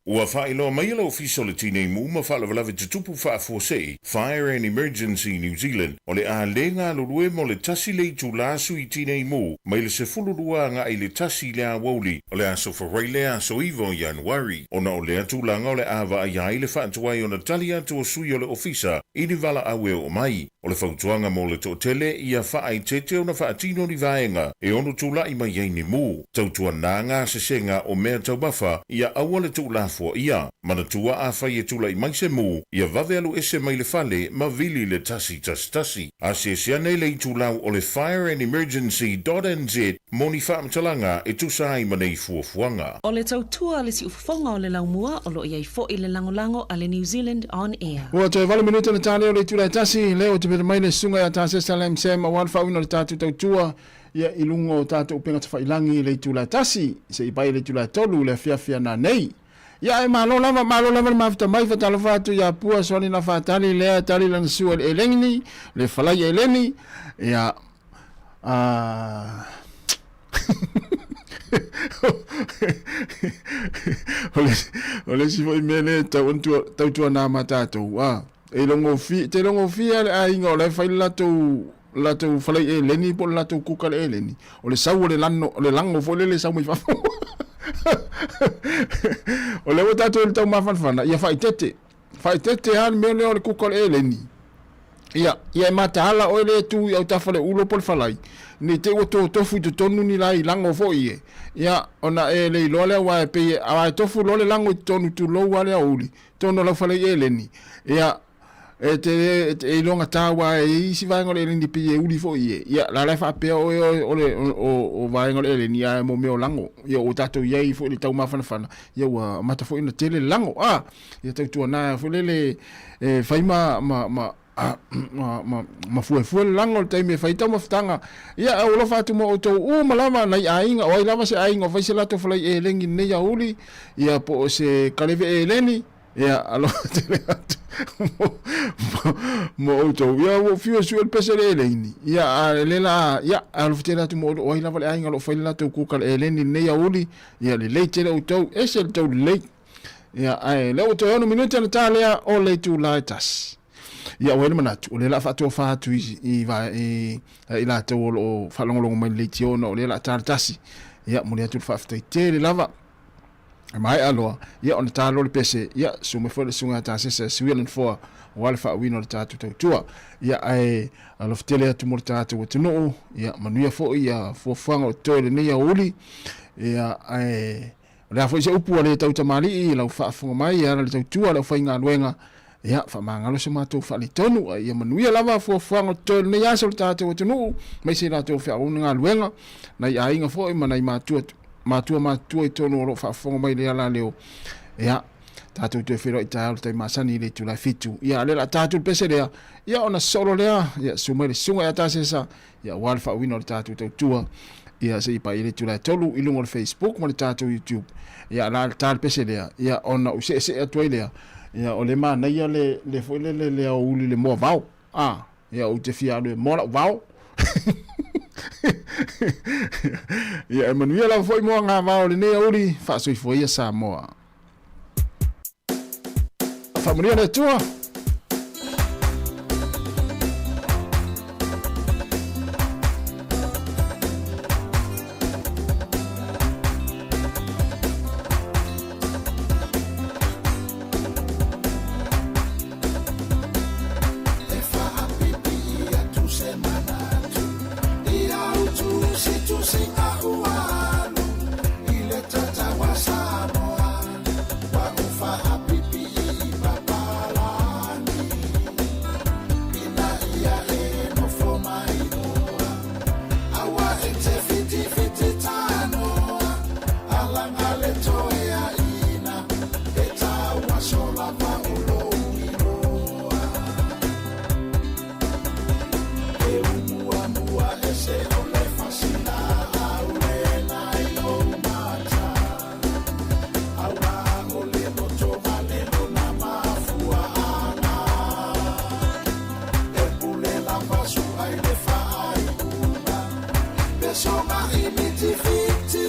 Ua whaelo mai lo official tine mu ma whala walawe te tupu wha fosei, Fire and Emergency New Zealand, o le a lenga lulue mo le tasi le tu lasu I tine mu, mai le se fulurua nga I le tasi le a wauli, o le a sofa le a so iwo Januari, o na o le atu langa o le awa a iai le whaatuai o na tali atu o sui o le ofisa, I ni wala awe o mai, o le whautuanga mo le tōtele ia wha ai tete o na whaatino ni vaenga, e ono tula I mai iei ni mu, tautua nanga se senga o mea taubafa, ia awa le tula ia mana tua a fai e tula I mai se mu ia vave alu ese mai le fale ma vili le tasi a se siane le tulau o le Fire and Emergency.nz moni whaamtalanga e tusai manei fuafuanga. O le tautua le si ufonga o le laumua o lo iai fo I le langolango a le New Zealand on air. Ua te vale minuta na tane o le tula tasi leo te pere mai le sunga ya tase salem sema wan whawina le tatu tautua ia ilungo tatu upenga te whailangi le tula tasi se I pai le tula tolu le fiafia na nei. Ya e malo lava mafta mai fatalo fatu ya pua soni na fatali lea tali lan suel eleni le falai eleni ya ole si foi mele tau na matato e longo fi te longo fi a ingo le fai lato falai eleni po lato kuka eleni ole sau le lango fo le sau mai fa o le wata to tau mafanfana ia fai tete han me le kukol eleni ia mata hala o le tu au tafale ulo pol falai ni te woto tofu to tonu ni lai lango fo ie ia ona le lole wa pe a tofu lole lango tonu tu lo wale uli tono la falai eleni ia e longa tawa e si vai ngole ni pie uli fo ie ia la la fa pe o vai ngole ni a mo me lango ia o tato ye fo le tau mafana fana ia wa mata fo ina tele lango ia tau na fo le fai ma fu lango te me fai tau maftanga ia o lo fatu mo to malama na ainga o lava se ainga fai se lato fo le lengi ne ya uli ia po se kaleve eleni ia alo tele mo auto ia o fio suel pesere eleni ia lela ia alo tele tu mo o lava le ainga lo fai lato kukal eleni ne ya uli ia le tele auto esel to le ia ai le auto no minuto na talia o le tu laitas ia o le manatu o le la fatu fatu I va I la to o falongolongo mai le tio no le la tartasi ia mo le tu fafte tele lava mai aloa ia on talo le pese ia sume fo le sunga ta se Sweden for wal fa wino le tatu tua ia ai alo ftele tu mo tatu o tino ia manuia fo ia fo fanga o tole ne ia uli ia ai la fo se upu le tau tamali I la fa fo mai ia le tua la fa inga luenga ia fa mangalo se mato fa le tonu ia manuia lava fo fanga o tole ne ia so tatu o tino mai se la to fa unga luenga na ia inga fo I manai matua I tono ro fa fonga mai le ala leo ia tatu te fero I tau te masani le tu la fitu ia le la tatu pese lea ia ona solo lea ia sumere sunga ia tasesa ia wal fa wino le tatu te tua ia se pa ile tu la tolu I lungo le Facebook mo le tatu YouTube ia la tal pese lea ia ona use se atoi lea ia o le mana ia le foi le o uli le mo vau ia o te fia le mo vau ia Emanuela foi mo nga va le ne uri fa so foi a Sāmoa familia le tua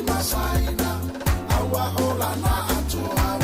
Masina, awa ola na atoa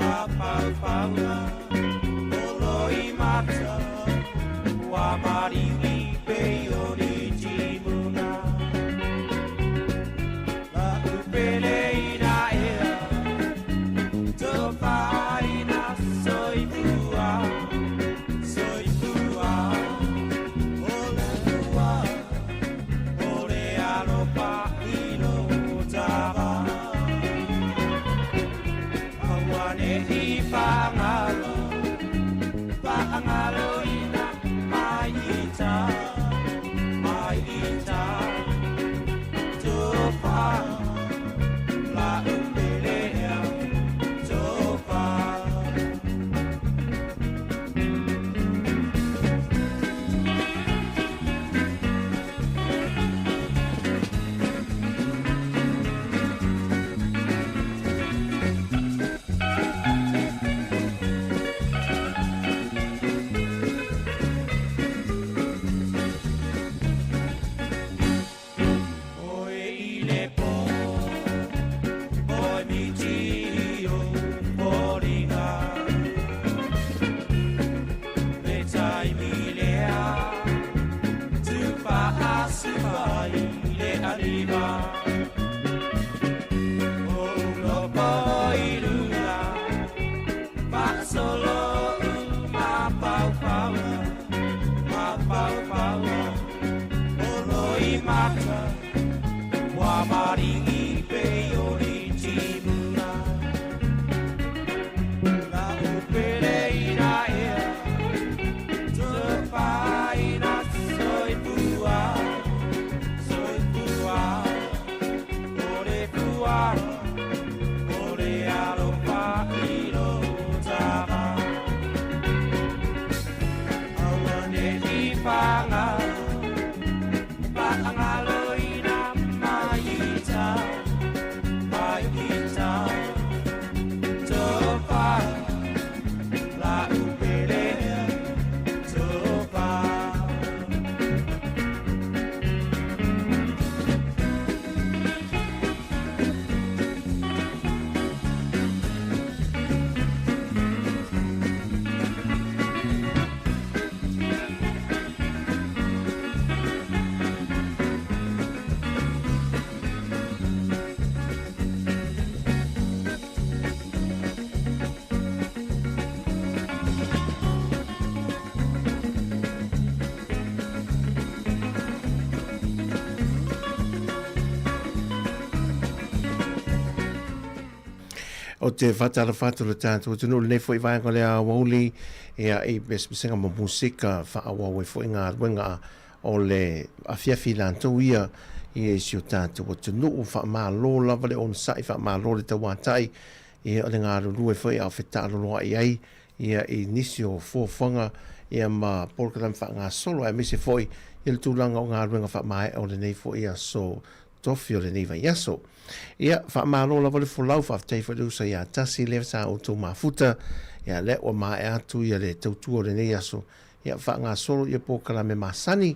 Pau, pau, pau, pau, o te whatara whatara tātou tunu nei fwoi vānga lea wauli ea e besbesenga mo musika whaawa wai fwoi ngā ruenga o le awhiawhi lantou ia i e sio tātou o tunu o wha mā lo lava le on sai wha mā lo le tawātai ia o le ngā rurua fwoi au whetaro loa i ai ia i nisi o fōwhanga ia ma porkaram wha ngā solo e mese fwoi i le tūlanga o ngā ruenga wha mai o le nei fwoi ia so tofi o le nei vai aso. Ia, wha mālo la wale fulau wha tei wha usa ia tasi lewa sa o tō mafuta, ia le o mā e atu ia le tautu o le nei aso. Ia, wha ngā solo ia pōkala me māsani,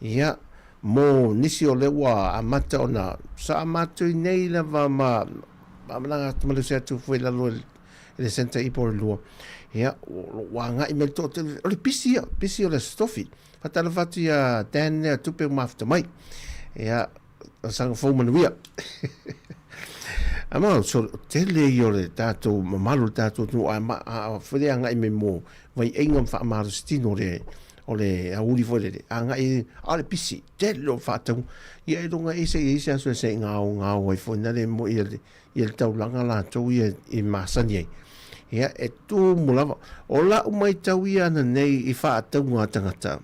ia, mō nisi o lewa a mata o na sa amatu i nei lewa ma nanga tumalu se atu fwoi lalo le senta i pōre lua. Ia, wā ngā i mele tō te, o le pisi o le stofi. Whatala whatu ia Dan nea tupe o mafuta mai. Ia, sang fo manuia ama so tele yo le tato mamalu tato tu a fode anga i me mo vai engam fa maru stino le ole a uli fo le anga i ale pisi tele fa tu ia donga ise so se nga vai fo na le mo il tau langa la tu i masani ia e tu mulava ola o mai tau ia na nei i fa tu nga tangata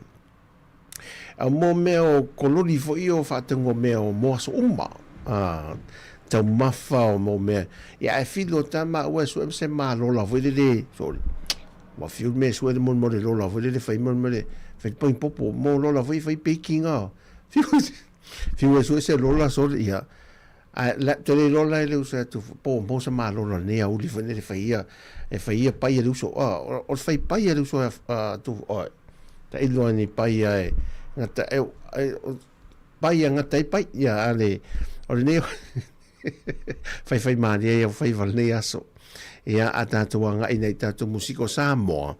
a mo meo koloni fo io fatengo meo mo so tau mafa o mo me ia e filo tama o so se ma lo la vo le so wa fiu me so de mo le lo la vo le fai mo le fai popo mo lo la vo fai baking a fiu so se lo la so ia a la te lo la le usa tu po mo se ma lo la ne a uli fo le fai ia pai le uso o fai pai le uso tu o ta ilo ni pai ai ngata pai ngata pai ia ale o ne fai mani e fai valne aso ia atatu nga ina tatu musiko Sāmoa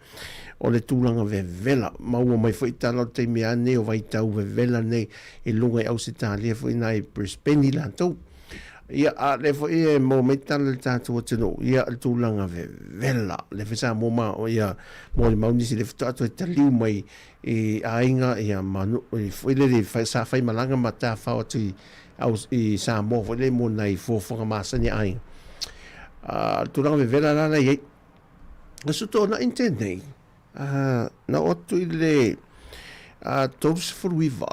o le tūlanga vevela maua mai foi talo te mea ne o vai tau vevela nei e lunga i Ausitalia foi nai Brisbane lantou ia a le fo ia mo metal le tatu tino ia tu langa vela le fesa mo ma o ia mo le mauni si le tatu te liu mai e ainga ia manu e foi le fa fai malanga mata fa o tu au i Sāmoa foi le mo nai fo fo ma sani ai tu langa vela la ia asu to na intendei na o tu le tos fruiva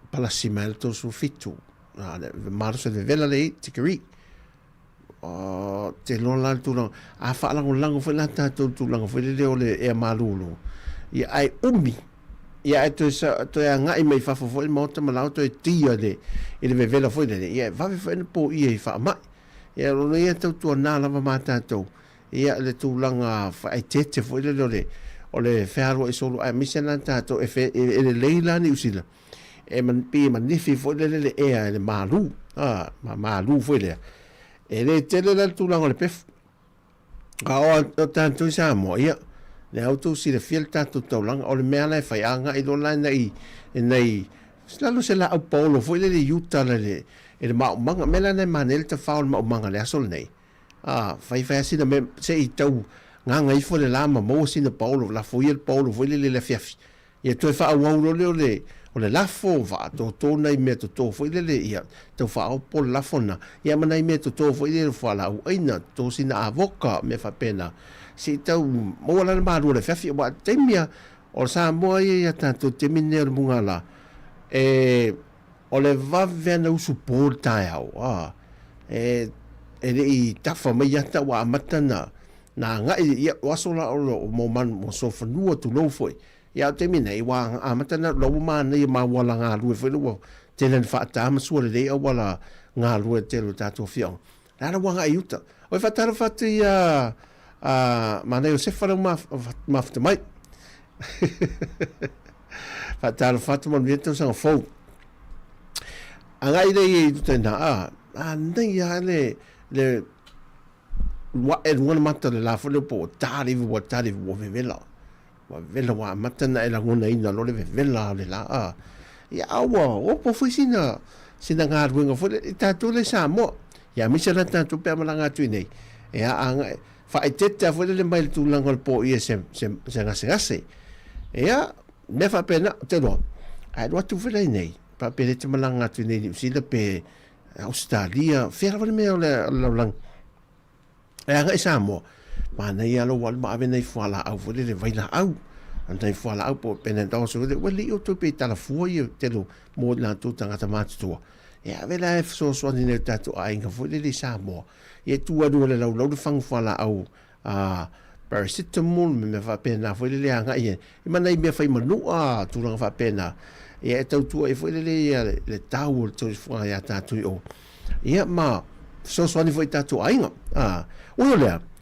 pala simel tos fitu marso de vela le tikiri te lo la tu no a fa la lango foi la ta tu lango foi le ole e malulu ia ai umi ia to sa to nga i mai fa fo foi mo te malau to tia de ele vela foi de ia va foi po ia fa ma ia lo ia tu na la mata to ia le tu langa fa ai tete foi le ole ferro e solo a misena ta to e le leila ni usila e man pi man nifi foi le e le malu malu foi le e le tele la tu langa le pef o tanto Sāmoa ia le auto si le fiel tanto to langa o le mea le fai anga i dona nei slalo se la au polo foi le yuta le e le manga mela nei manel te faul manga le asol nei fai si na me se i tau nganga i foi le lama mo si na polo la foi el polo foi le fiafi ia to fa au le o le lafo va to nei me to foi le ia to fa o pol lafona ia mana me to foi le fa la o ina to sina avoka me fa pena si tau mo la ma le fiafi wa temia o Sāmoa ia tanto temine o mungala o le va vena u support au e i tafa mai ata wa matana na nga ia wasola o mo man mo so fanua tu lo foi ia te mina i wa amatana lo ma nei ma wala nga lu foi lo telen fa ta ma so le o wala nga lu te lo ta to fion la wa nga yuta o fa tar fa ti ma nei se fa ma fa mai fa tar fa mo vieto sa fo anga ide i tu na nei ya le wa e one mata le la fo le po tari wo vela wa matana e la ngona ina lo le vela le la ya awa o po foi sina nga ruenga fo ta tu le Sāmoa ya mi se la ta tu pe malanga tu nei ya anga fa e teta fo le mai tu langa po i se ngase ya ne fa pena te lo ai do tu vela nei pa pe te malanga tu nei si le pe Australia fera vale me le lang anga Sāmoa ma nei alo wal ma ave nei fala au fo le vai la au andai fala au po pena do so le wali o to pe tala fo i te lo mo la tu tanga ta matu ya vela so ni ne tatu ainga fo le Sāmoa e tu adu le lo fang fala au paracetamol me fa pena fo le anga i ma nei me fai manu tu lang fa pena e tau tu e fo le tau to fo ya tatu o ia ma so ni fo tatu ainga o le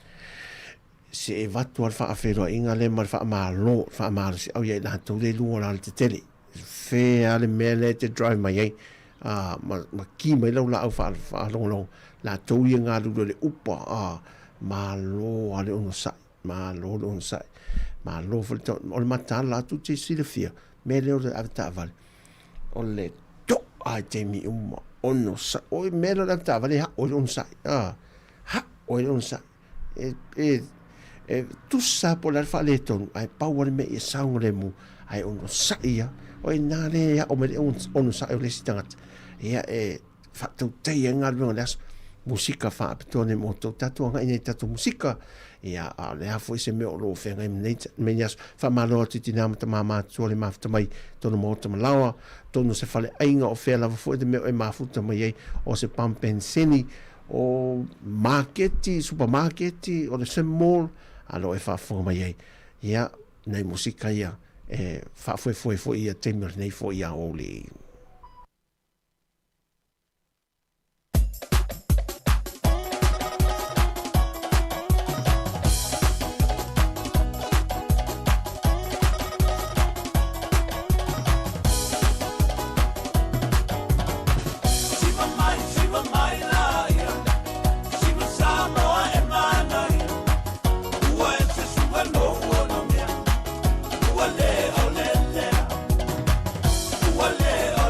se vatu al fa afero inga le mar fa malo si au ye la to le lu la te tele fe ale mele te drive mai ma ki mai lo la au fa lo la to ye nga lu le upa malo ale on sa malo fo to o mata la tu te si le fia mele o avta val o le to ai te mi ono sa o mele la ta vale o on sa o on sa tu sa po la fa le ton ai power me e saung le mu ai ono sa ia o na le ya o me ono sa o le sitangat ia fa tu te nga lo las musika fa aptone mo to tatu nga ine tatu musika ia le ha foi se me o lo fe nga me nyas fa malo ti tinam ta mama so le mafta mai to no mo to malawa to no se fale ainga o fe la foi de me e mafuta mai o se pampenseni o marketi supermarketi o le semol alo e fa fo mai ia nei musika ia fa foi ia temer nei foi ia oli Wale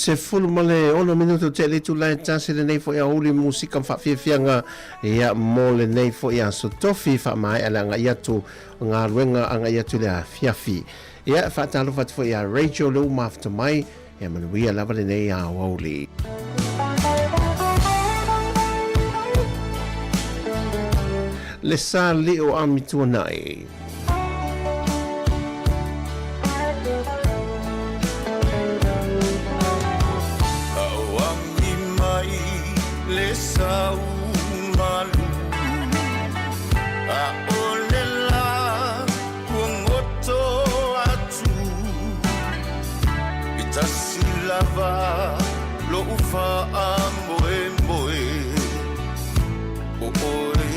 se fulu male ono minuto te le tu lai tasi le nei fo ia uli musika whawhiawhianga ia mo le nei fo ia so tofi wha mai ala nga iatu ngā ruenga anga iatu le whiawhi. Ia whaatalo whatu fo ia radio le umafta mai ia manuia lava le nei a wauli. Le sa leo amitua nai. Sau malu a olela kuongoto atu itasilava lo ufa amboe moe o oe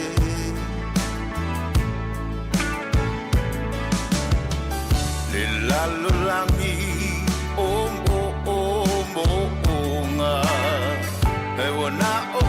le lalo langi o nga e wana o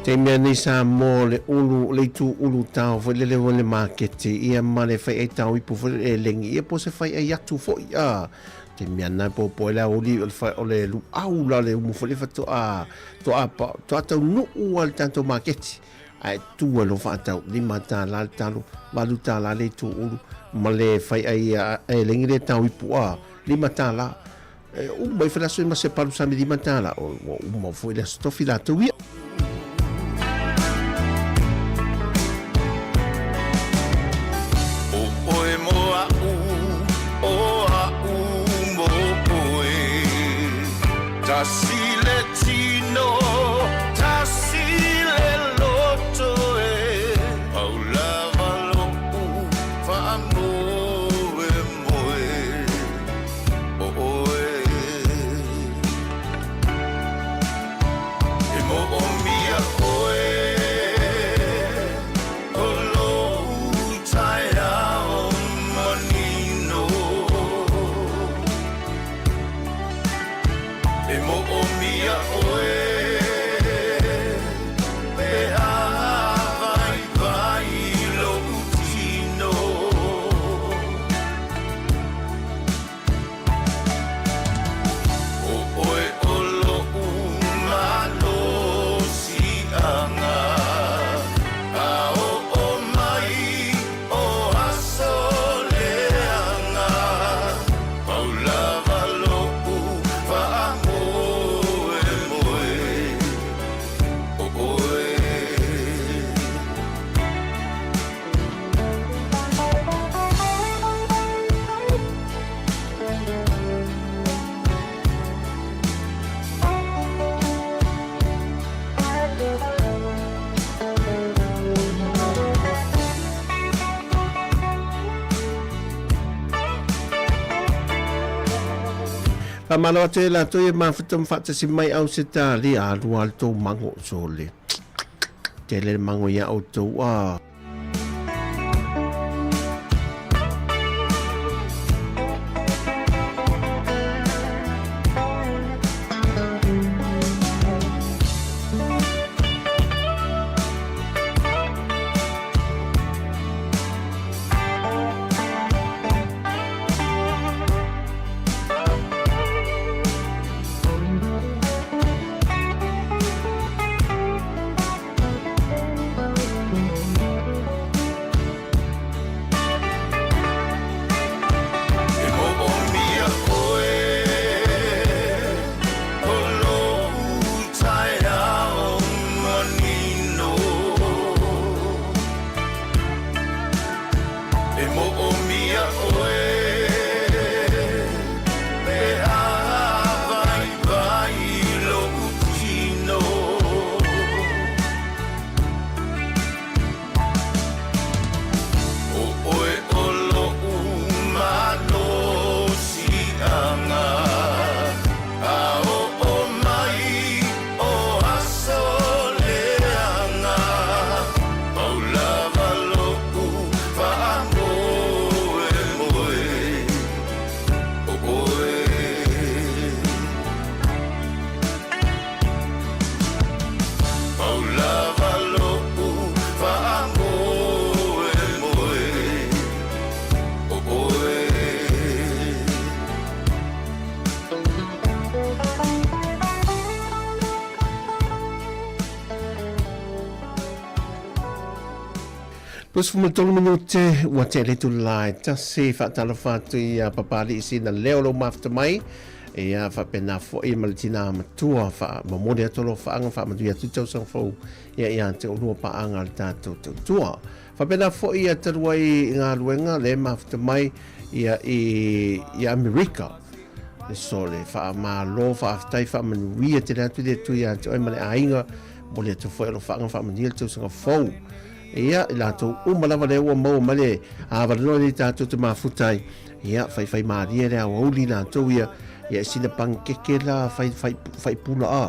Te mea ni Sāmoa le ulu, le tu ulu tau, fo le le markete, ia ma le fai e tau ipu fo le lengi, ia po se fai e yatu fo ia. Te mea nai po po le auli, o le lu au la le umu fo le fa to a tau nu ua le tanto markete. Ai tua lo fa tau, lima tā la le talo, walu tā la le tu ulu, ma le fai e lengi le tau ipu a, lima tā la. Mai fa la so ma se paru sami lima tā la, o uma fo le stofi la tu ia. Tasile tino, tasile loto aulava lopu fa moe oe e mo o mia oe o lo taia o manino e mo o mia oe e a vai lo utino o oe o lo umano si anga a o mai o asoleanga paulava lo fa Malo ate la to e mafutam fata si mai au se ta li a lual to mango sole. Te le mango ya o to a. Pus fumatong minute wa te le tu lai ta se fa tala fa tu ia papali sina leo lo mafta mai ia fa pena fo i maltina matua fa mamode atolo fa anga fa matua tu tau sang fo ia te ulu pa anga ta tu tua fa pena fo ia terwai nga luenga le mafta mai ia America so le fa ma lo fa tai fa manuia te tu de tu ia te male ainga bole tu fo lo fa anga fa manuia tu sang fo ia la tu umala vale o mo male a valo ni ta tu mafutai ia fai maria le o li na tu ia sina pankeke la fai pula a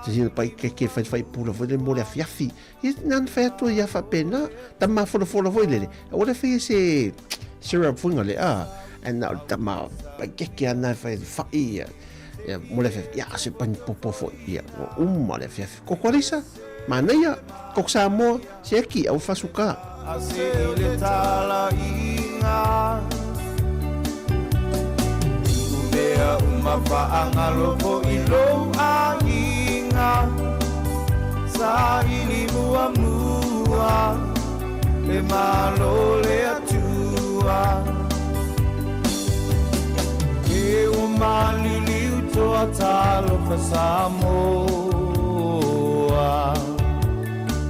sina pankeke fai pula vo le mo le fiafi ia nan fa tu ia fa pena ta ma fo vo le o le fi se syrup funga le a and now ta ma pankeke ana fai ia mo le ia se pan popo fo ia o le fiafi ko kolisa mana ia kok Sāmoa seki au fasuka asile tala inga umea umafa angalopo ilo ainga sa ili mua le malo le atua e umali liuto atalo fa Sāmoa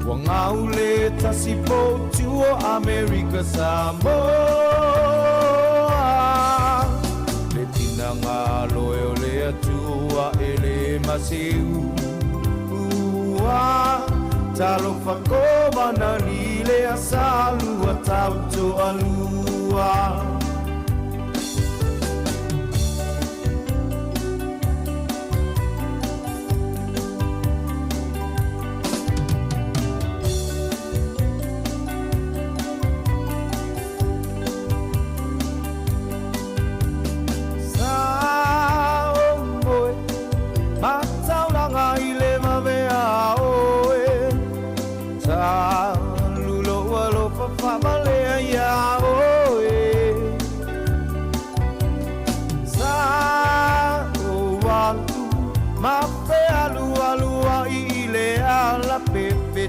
Wangaule tasipo tuo America Sāmoa le tinanga loe le atua ele masiu talo fakoma na nile asalu atauto alua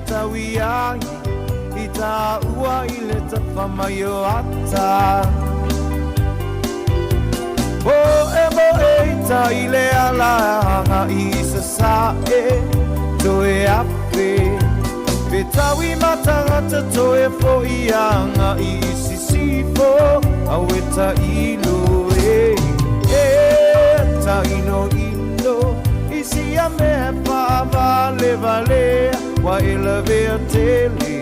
Tawia ita ua ile tafamayo ata mo ita ile ala isa sae toe ape betawi matangata toe fo ianga isi sifo aweta ilo ta ino isi ame pa vale wa elevea tele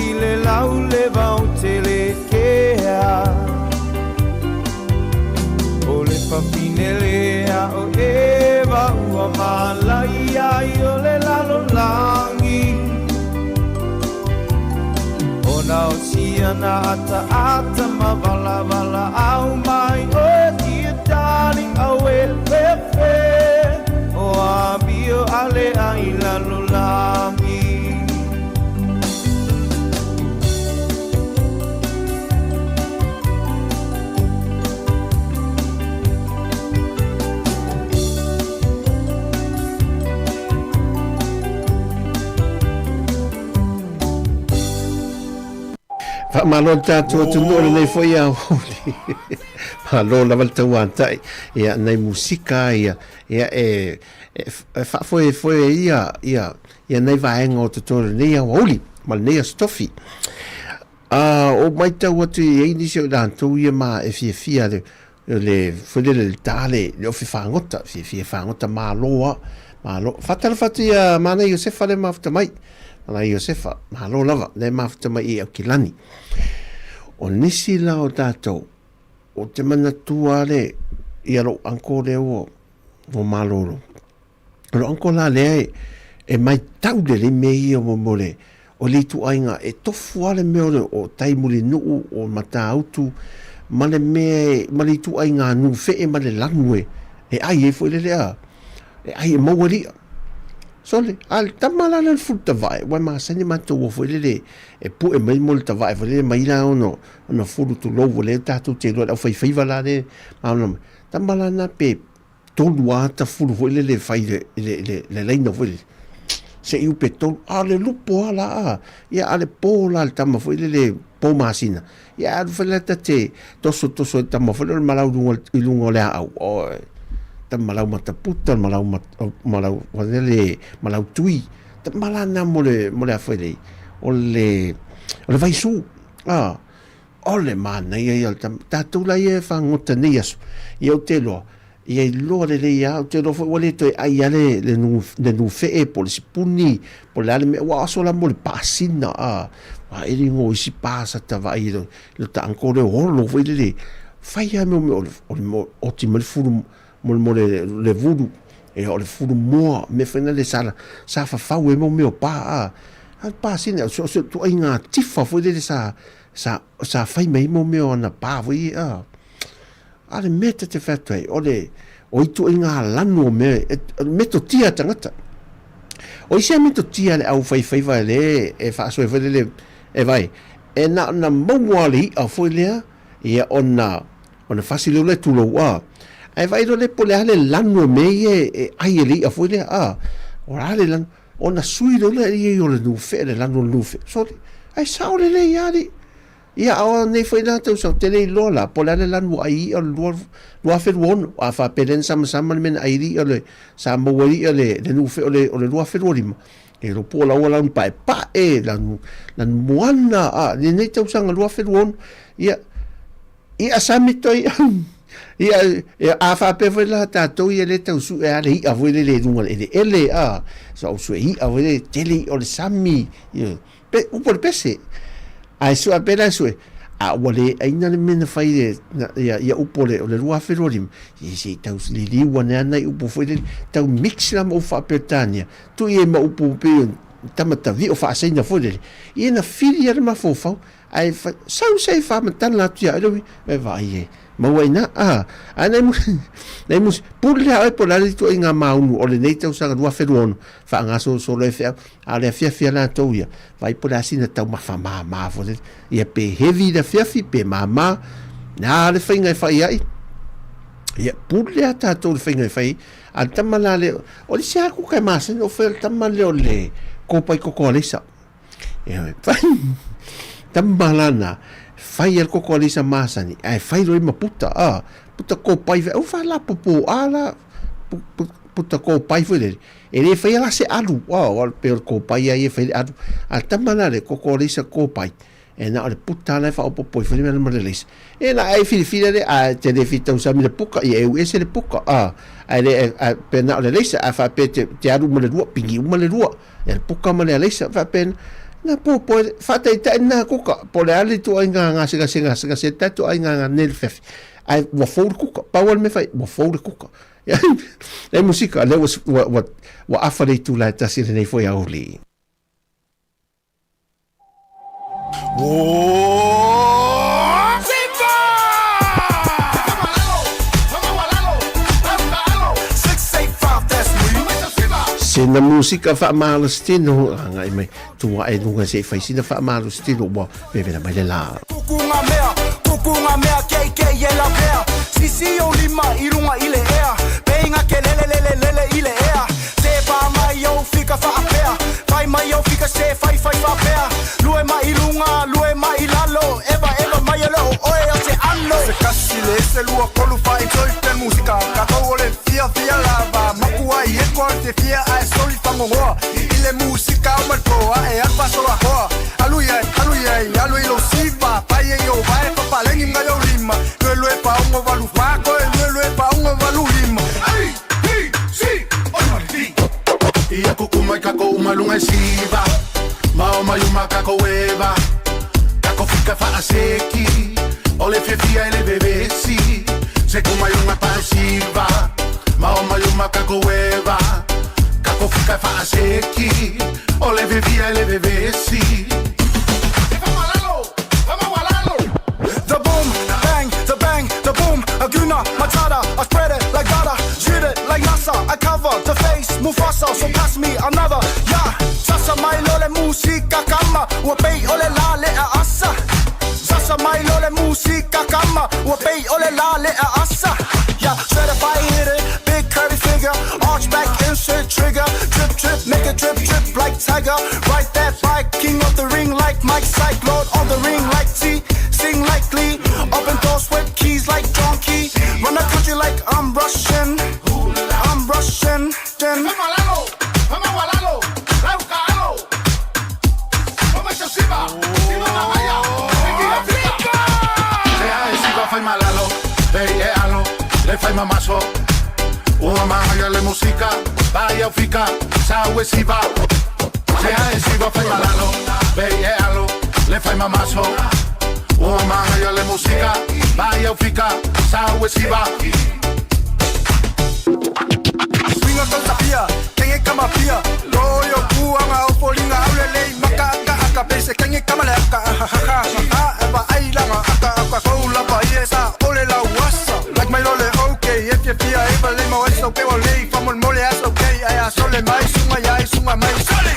ile laule va tele kea ole papinele o eva ua malaya ole lalo langi ona oceana ata mavala au mai o dear darling awel pepe o abio ale aila lulami fa malo tatu tu no nei foi a malo la volta uanta ia nei musica ia fa foi ia nei vai ngo tu nei oli mal nei stofi o mai tau tu e ni se dan tu ia ma fia le foi le tale le fi fangota fi fangota malo fatal fatia mana io se fa le mafta mai ala Iosefa malo lava le mafta mai o kilani o nisi la o tatou o te mana tua le ia lo anko le o malolo lo anko la le e mai tau le mei o mole o li tu ainga e tofu ale me o taimuli nuu o mata autu male me mali tu ainga nu fe e male langue e ai e foi le e ai e mawali sole al tamala le futa vai wa ma sani ma to foi le e pu e mai molta vai foi mai la no fulu tu lo vole ta tu te lo fai vala le ma no tamala na pe to luata fulu foi le fai le no foi se iu petol ale lupo ala ia ale pola le tama foi le po masina ia al fela te toso tama foi le malau lungo le au o tam malau mata puta malau malau tui tam malana mole foi le ole vai su ole mana ia tam tatula ia fangota nias ia te lo ia lo le ia te lo foi wale to ai ale le nu fe por si puni por la me wa so la mol pasina wa ele ngo si pasa ta va ilo lo ta ancora lo foi le fai a me o ti me fu mo le vudu e o le fu mo me fena le sala sa fa we mo me pa al pasina so tu ai nga tifa foi le sa fai mai mo me ona pa voi ale meta te fatoi o itu inga lanu me meto tia tangata o isia meto tia le au fai vai le e fa so le e vai e na mawali a foi le ia ona fasile le tulo wa ai vai le pole ale lanu me e ai le a foi le o ale lan ona sui le ia o le nu fe le lanu nu fe so ai sao le ia ia o nei foi na tau so tele lola pola le lan ai o lo fe won a fa peden sama men ai ri o le Sāmoa le nu fe o le lo fe won e lo pola o lan pa e lan moana nei tau sanga lo fe won ia samitoi ia a fa pe foi la ta to ia le tau su e ale a voi le lunga ele so su i a voi tele o le sami pe u por pese ai su apena su a wale aina le mena fai ia upole o le rua ferorim i si tau li wana na upo foi tau mix la mo fa petania tu e ma upo pe tamata vi o fa sena foi i na filia ma fofa ai sau sei fa matan la tia elo e vai ma waina ana mus pulle ai por la tu inga maunu o le nei tau sanga rua feron fa nga so le fe ale fia la toia vai por asina tau ma fa ma fo ia pe heavy da fia pe mama na le finga fai ai ia pulle ata to le finga fai al tamala le o le sia ku kai masa no fe tamale o le ko pai ko lisa ia fai tamalana fai el koko alisa masani ai fai roi maputa puta ko pai o fa la popo ala puta ko pai foi ele fai la se alu o per ko pai ai fai alu al tamana le koko alisa ko pai e na le puta la fa popo foi le marelis e na ai fili le a te de fita usami le puka e eu ese le puka ai le pe na le lisa a fa pe te alu mo le rua pingi mo le rua e puka mo le lisa fa pen na po fata ita na kuka po le ali tu ainga nga singa se tatu ainga nel fef ai wa for kuka pawal me fai wa for kuka e musika le was wa afare tu la tasi nei foi a oli sena musika fa malo stino ngai mai tua e nunga se fa sina fa malo stino bo bebe na mai la kukunga mea ke yela pea sisi o lima irunga ile ea peinga ke lele ile ea se pa mai yo fika fa apea fai mai yo fika se fai fa apea lue mai ilunga lue mai lalo eva mai lo oe o se anno se kasile se lua kolu fa enjoy ten musika ka to le fia lava makua i e korte fia ai soli fango hoa ile musika o malpoa e al paso la hoa aluia lo siva pai yo vai pa palengi nga yo lima lo e pa ungo valu fako lo e pa ungo valu lima ai si oi i a kukuma kako umalunga siva ma yuma kako eva kako fika fa aseki ole fia ele bebesi se kuma yuma pa siva ma yuma kako eva kako fika fa aseki ole vivia ele bebesi the boom, Aguna, Matata, I spread it like Dada, shoot it like NASA, I cover the face, Mufasa, so pass me another, yeah, Sasa mai lole musika kama, wapei ole la le a asa, Sasa mai lole musika kama, wapei ole la le a asa, yeah, certified hitter, big curvy figure, arch back insert trigger, drip, make it drip, like Mike Cyclone on the ring like T. Sing like Lee. Open doors with keys like John Key. Run the country like I'm Russian. I'm Russian. Then. Fai malalo, alo, le fai mamaso. Uma maia le musica, vai au fica, saue si va. Se fai malalo, alo, le fai mamaso. Uma maia le musica, vai au fica, saue si va. Swinga con sapia, quem é cama pia. Loyo kuanga o polinga aulele maka aka pese quem é cama le aka eba ailanga aka koula pa esa ole la wasa like my lole okay if you feel able le mo es okay ole famo mole as okay aya sole mai sunga mai sole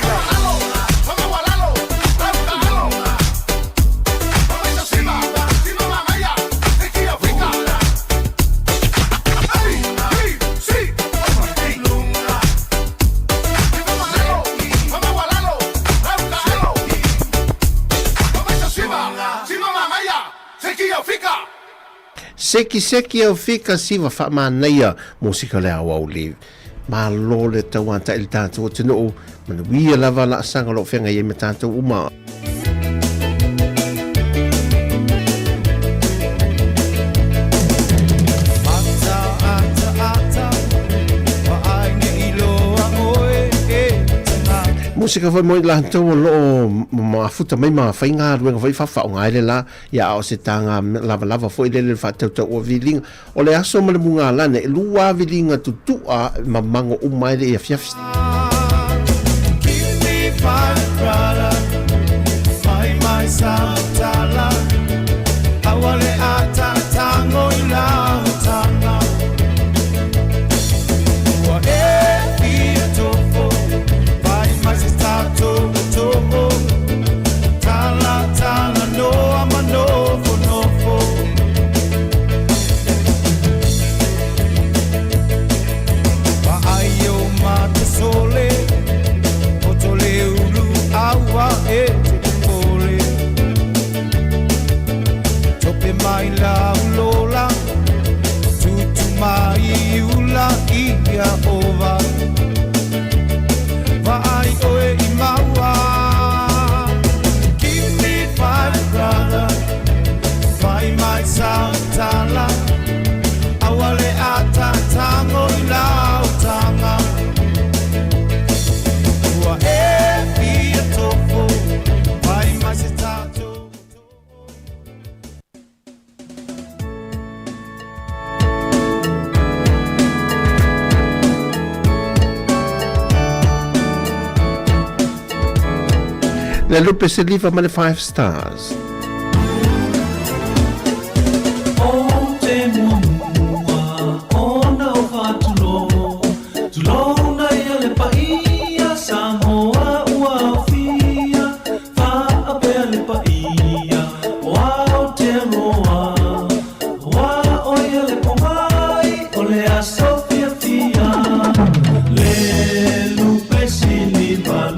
Seki au fika siwa wha manaia musika le au le ma lo le tau anta il tātou tino mana wia lava la sanga lo whenga i me tātou uma. Musika foi moi la tau lo ma futa mai ma fainga ruenga foi fa ngai le la ya o se tanga lava foi le fa tau o vilinga o le aso ma le munga lana e lua vilinga tutua ma mango o mai le fiaf. Give me five brother, find myself tala. Awale ata tango ila tanga. Wa e tofo. Togo, tala, no, I'm a nofo. Paayo mate sole, otole ulu awa e te kole. Tope mai la ulola, tutu mai ula ia ova. Vai oe I maua. Give me five brother, vai mai sautala. Awale ata tango ila utanga. Ua e pia tofo, vai mai se tato. Le lupe se liva ma le 5 stars. O te mua, ona o whatulo. Tulo na ia le paia, Sāmoa ua o fia. Whaapea le paia, oa o te roa. Oa o ia le pomai, o le aso fia fia. Le lupe si liva.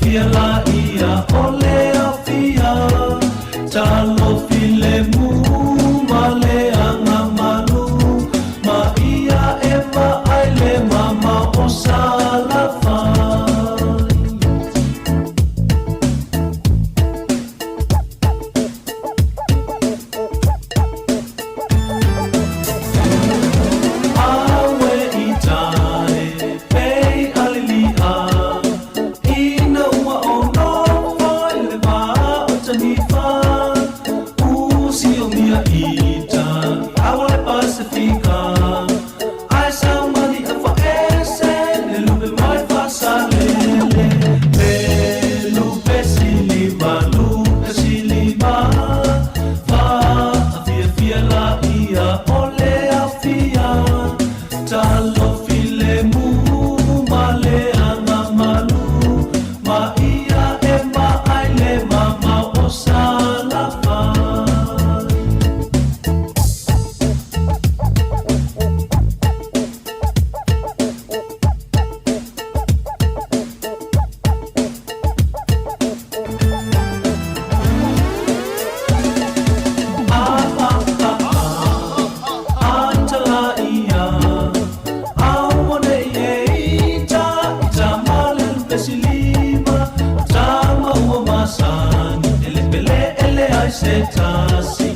Fia la ia ole a fia talo file mu male anga malu ma ia e ma aile mama o sala pesilima Tama ua masani Ele pele ele ai se tasi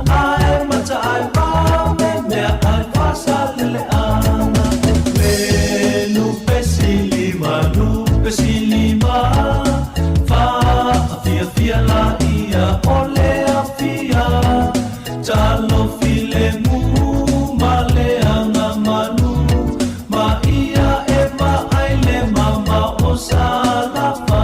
Ai mata ai mame Mea ai pasa lele ana Menu pesilima Nu pesilima Fa afia fia la ia Ole afia Talo file mu Male anga manu Ma ia e ma ai le mama o salafa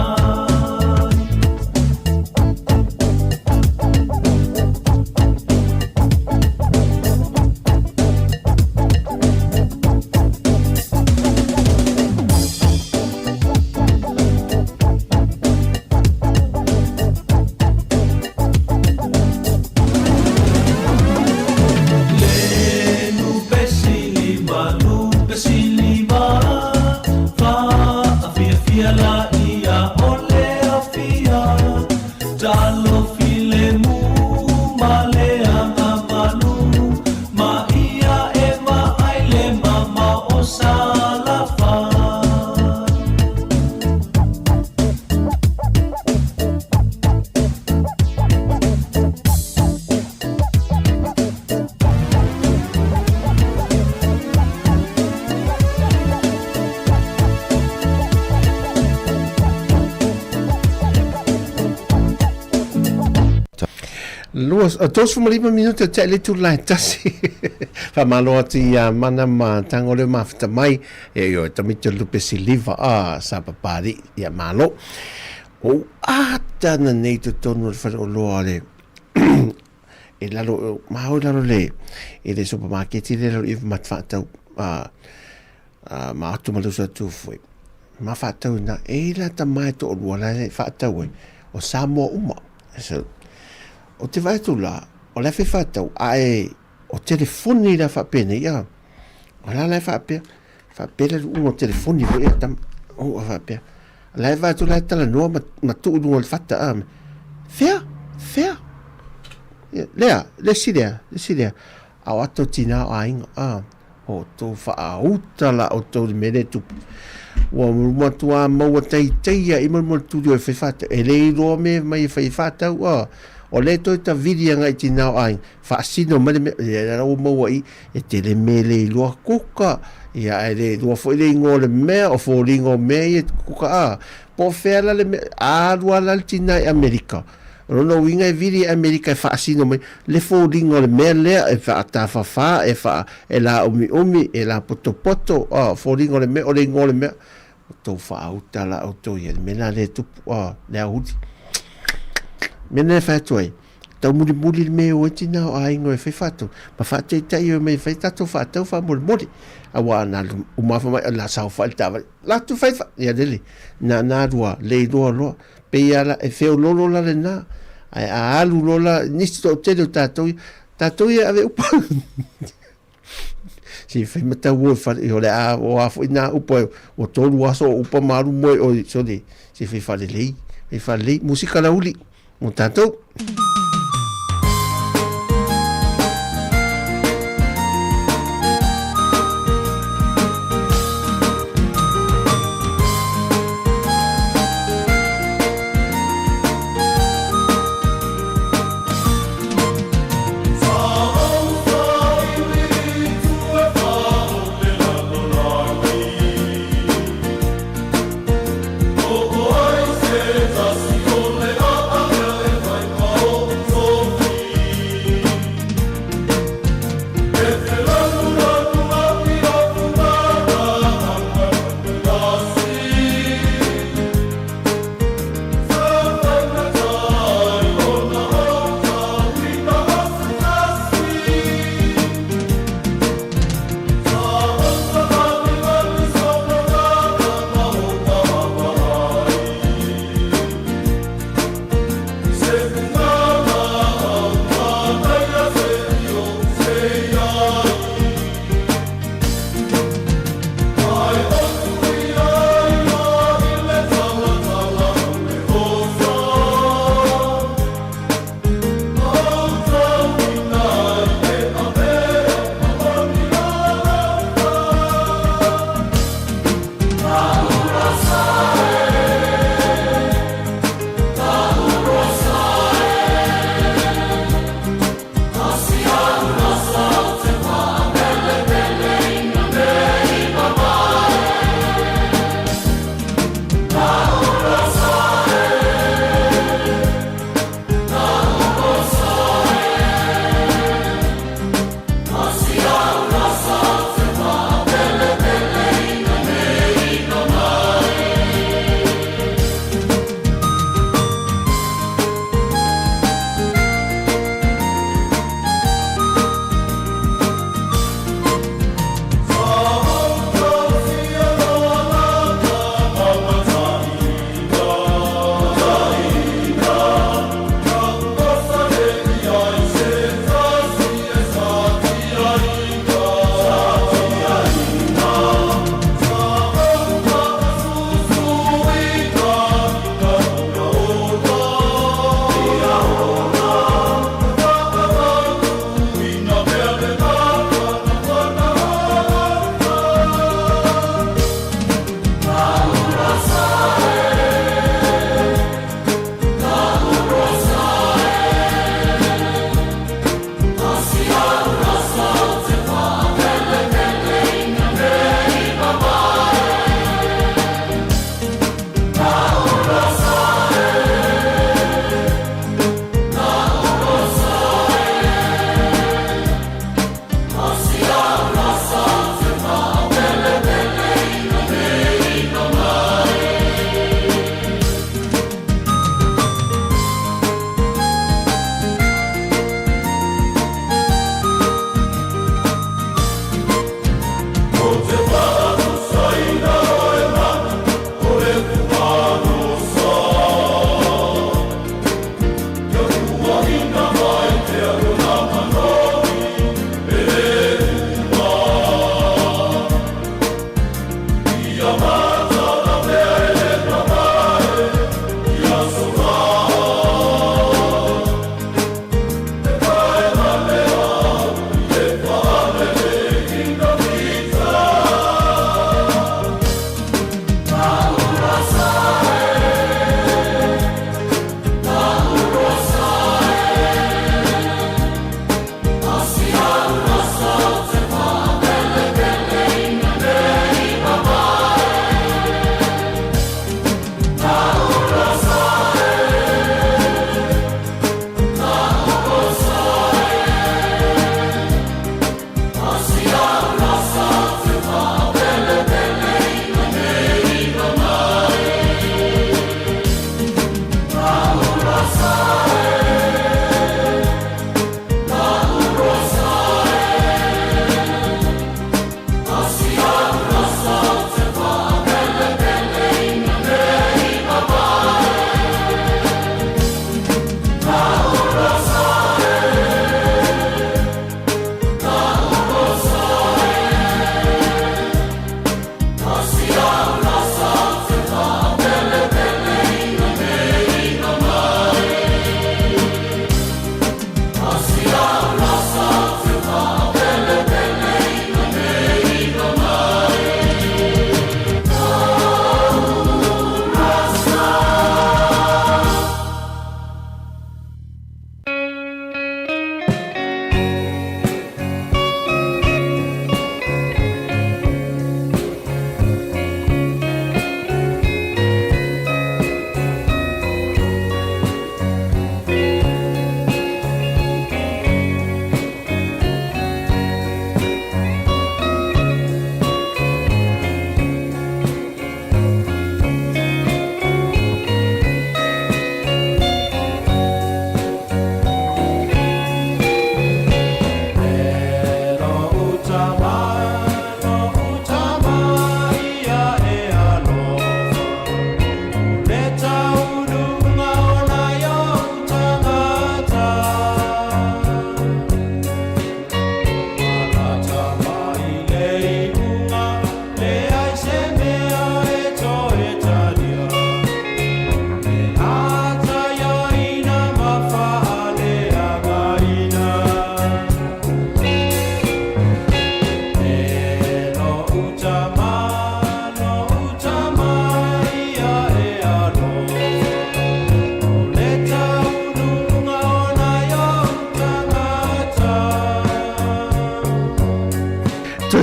Tos for lige minutter til lidt tu lai tasi. Fa malo ti mana ma tango le mafta mai e yo tamito lupe siliva sa papari ya malo. O ata na nei to tonu fa o lo ale. E lalo ma o lalo le e le supermarket le lo if mat fa tau ma tu malu sa tu foi. Ma fa tau na e la tamai to o la fa tau o Sāmoa uma. So o te vai tu la o le fa tau ai o telefoni la fa pene ya o la fa pe o telefoni o e tam o fa pe la va tu la tala no ma tu o fa ta am fea le sidia a wato tina ai o to fa uta la o to mele tu o mo tu a mo tai ya i mo tu do fa e le ro me mai fa ta o le to ta vidia ngai tina ai fa sino mele o mo ai e te le mele lo kuka ia ele do fo le ngole me o fo lingo me kuka po fela le a la tina America no winga e vidi America fa sino me le fo lingo le me le e fa ta fa e fa e la umi e la poto fo lingo le me o le ngole me to fa uta la auto ye me la le tu le auti mene fa toi tau muri me o tina o ai ngoi fe fatu ma fa te tai me fe tatu fa tau fa muri awa na o ma fa la sa fa ta la tu fa ya dele na dua le do lo pe ya la e fe lo la le na ai a alu lo la ni sto te do tatu ya ave upa si fe mata wo fa yo le a o a fo na upa o to lo so upa maru mo o so de si fe fa le musica la uli un tanto Oh,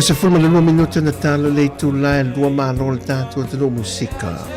se fulma le 2 minuta na talo le tu la e 2 malo le tātua te no musika.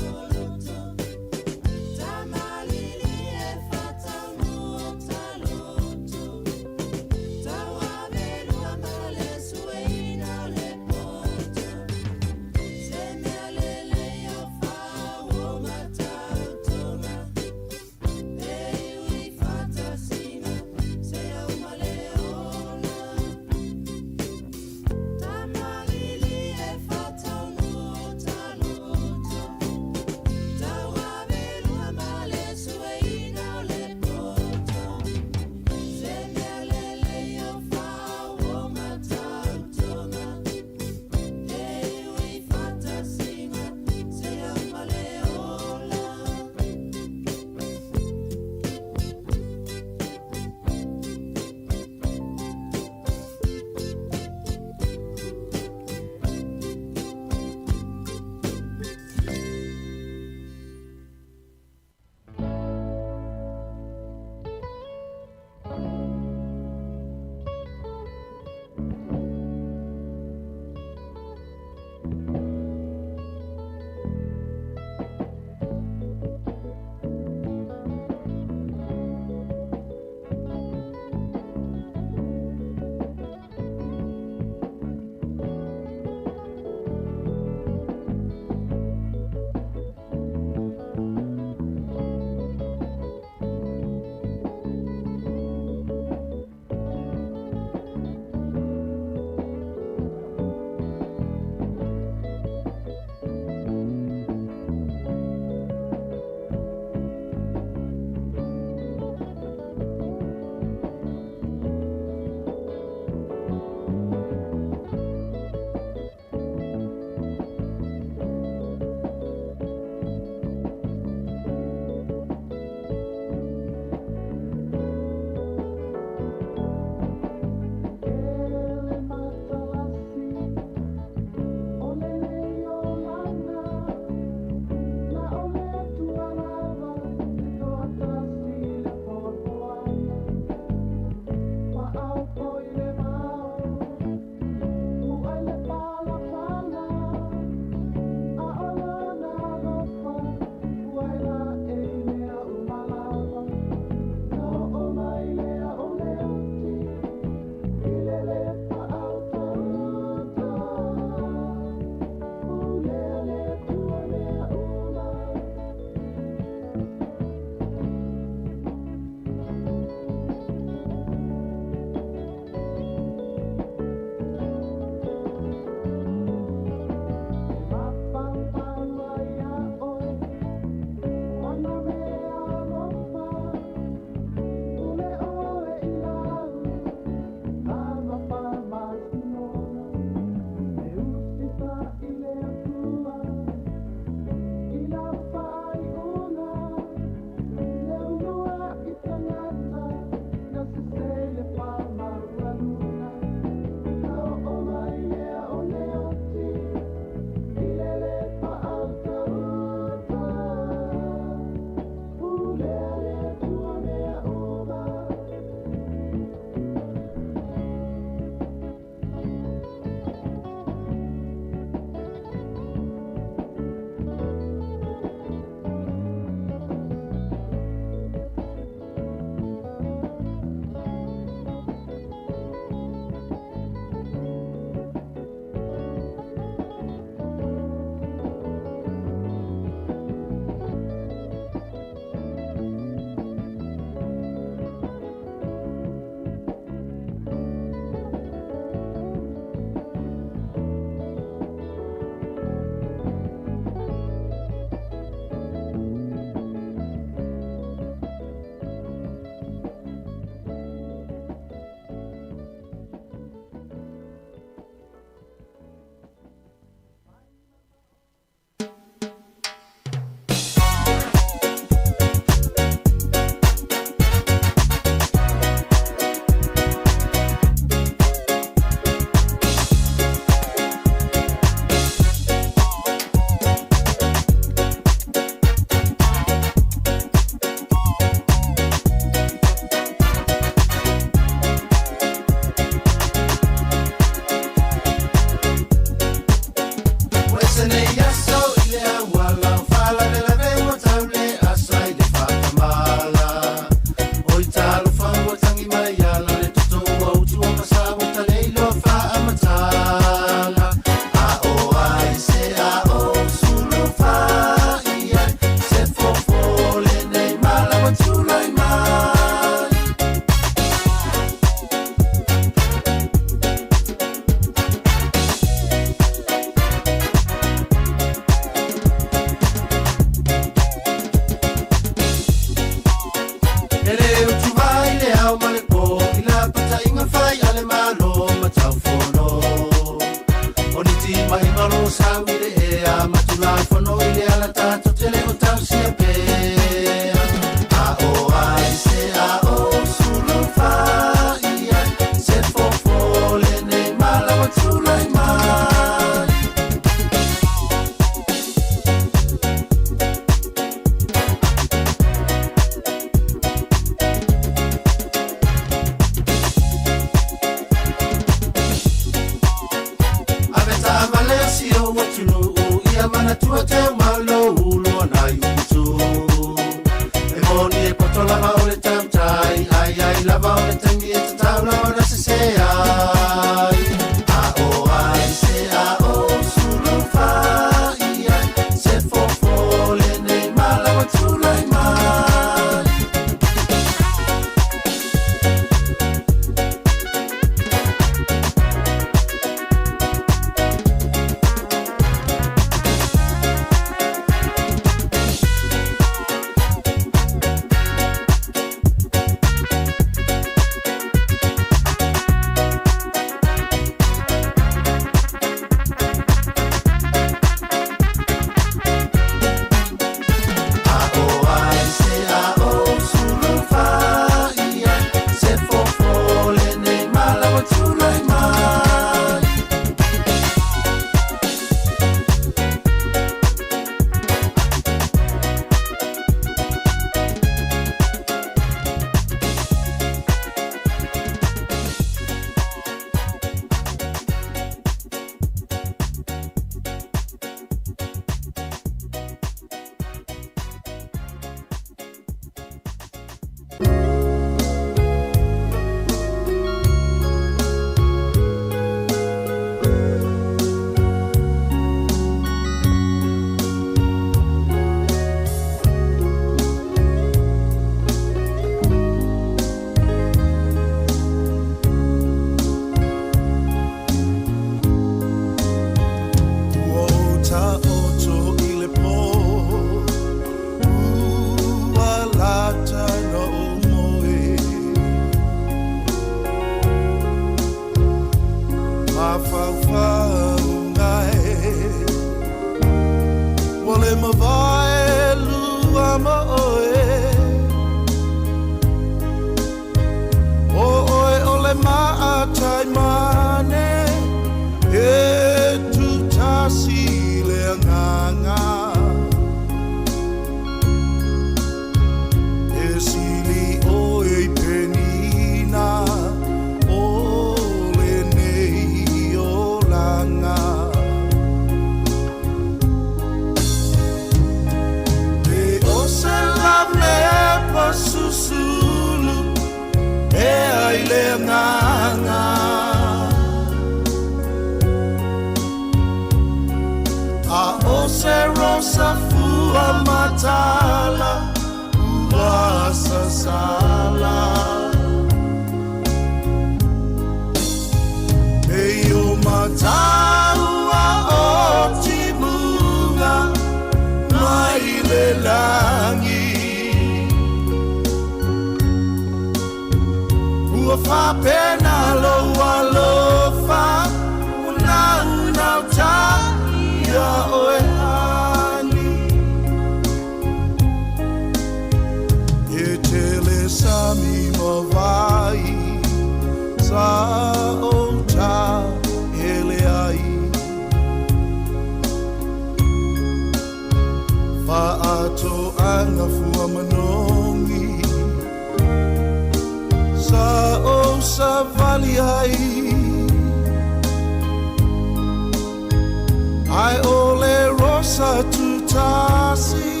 Ai ole rosa tutasi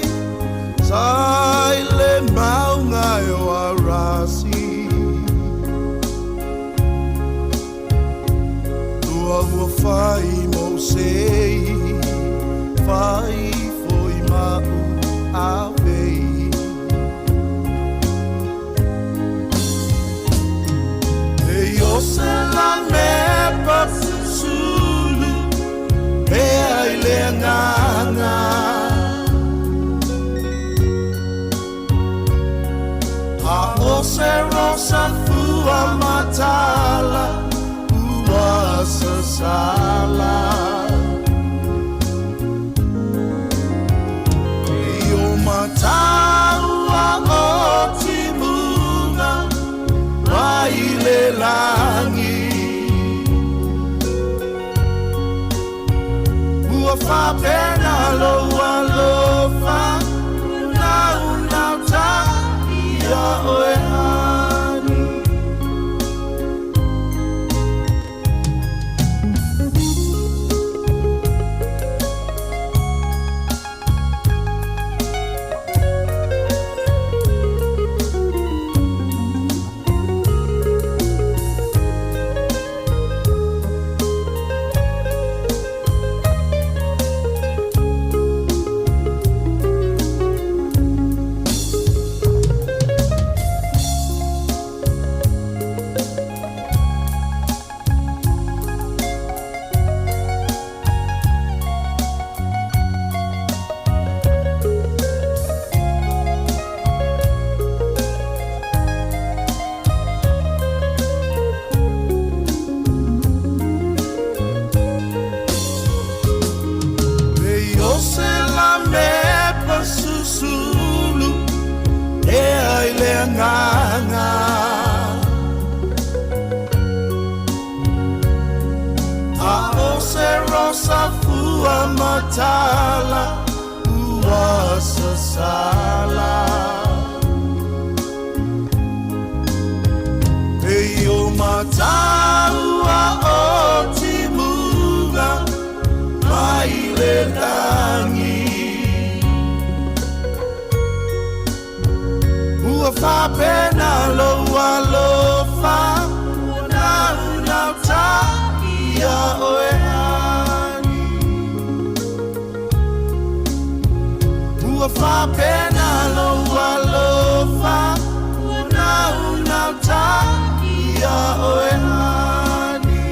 Sai maunga o arasi Tua ua fai mo sei Fai foi mau a vei se rosa fua matala ua sasala Io mataua o timunga Mai le langi Ua fa pena loa lofa Nau ta ia oe hani Matala ua sasala Eio mataua o timunga Mai le langi Ua fa pena loa lofa Nau ta ia oe Ua fa pena loa lofa Una ta ia oe hani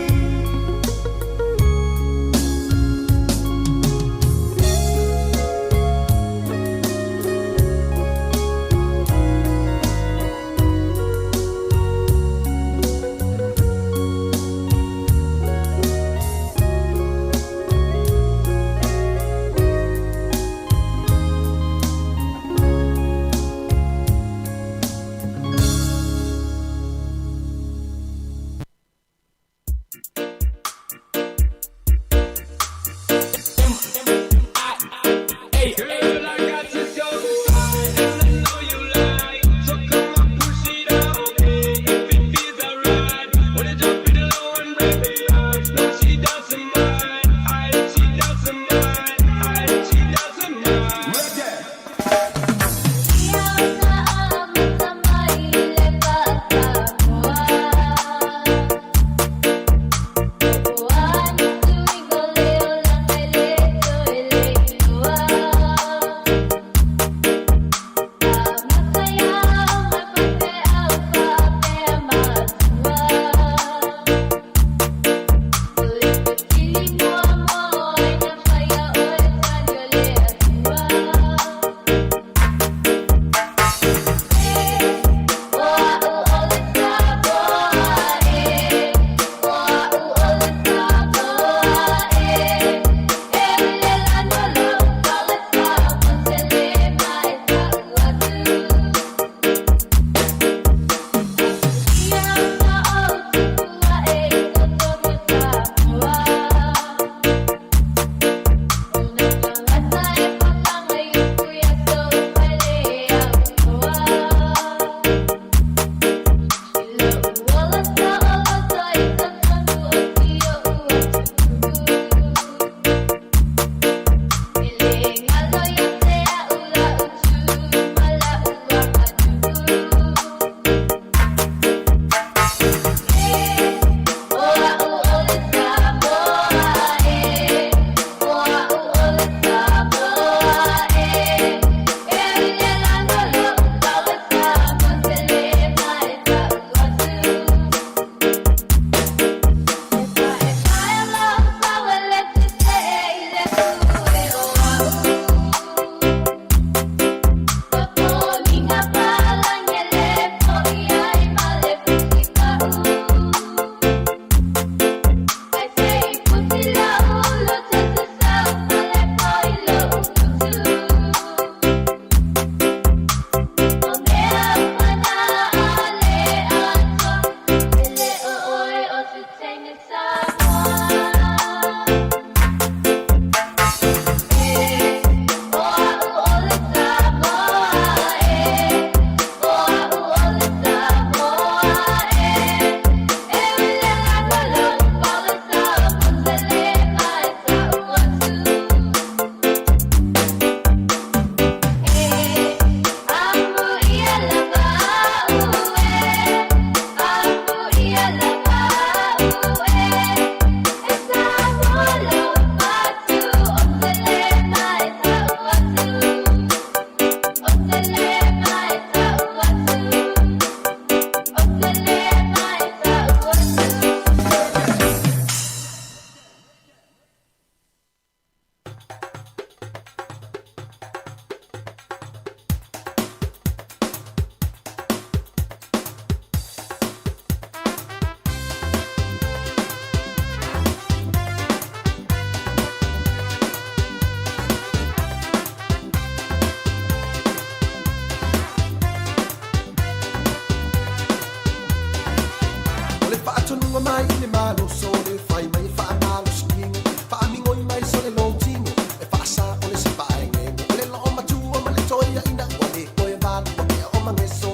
mangeso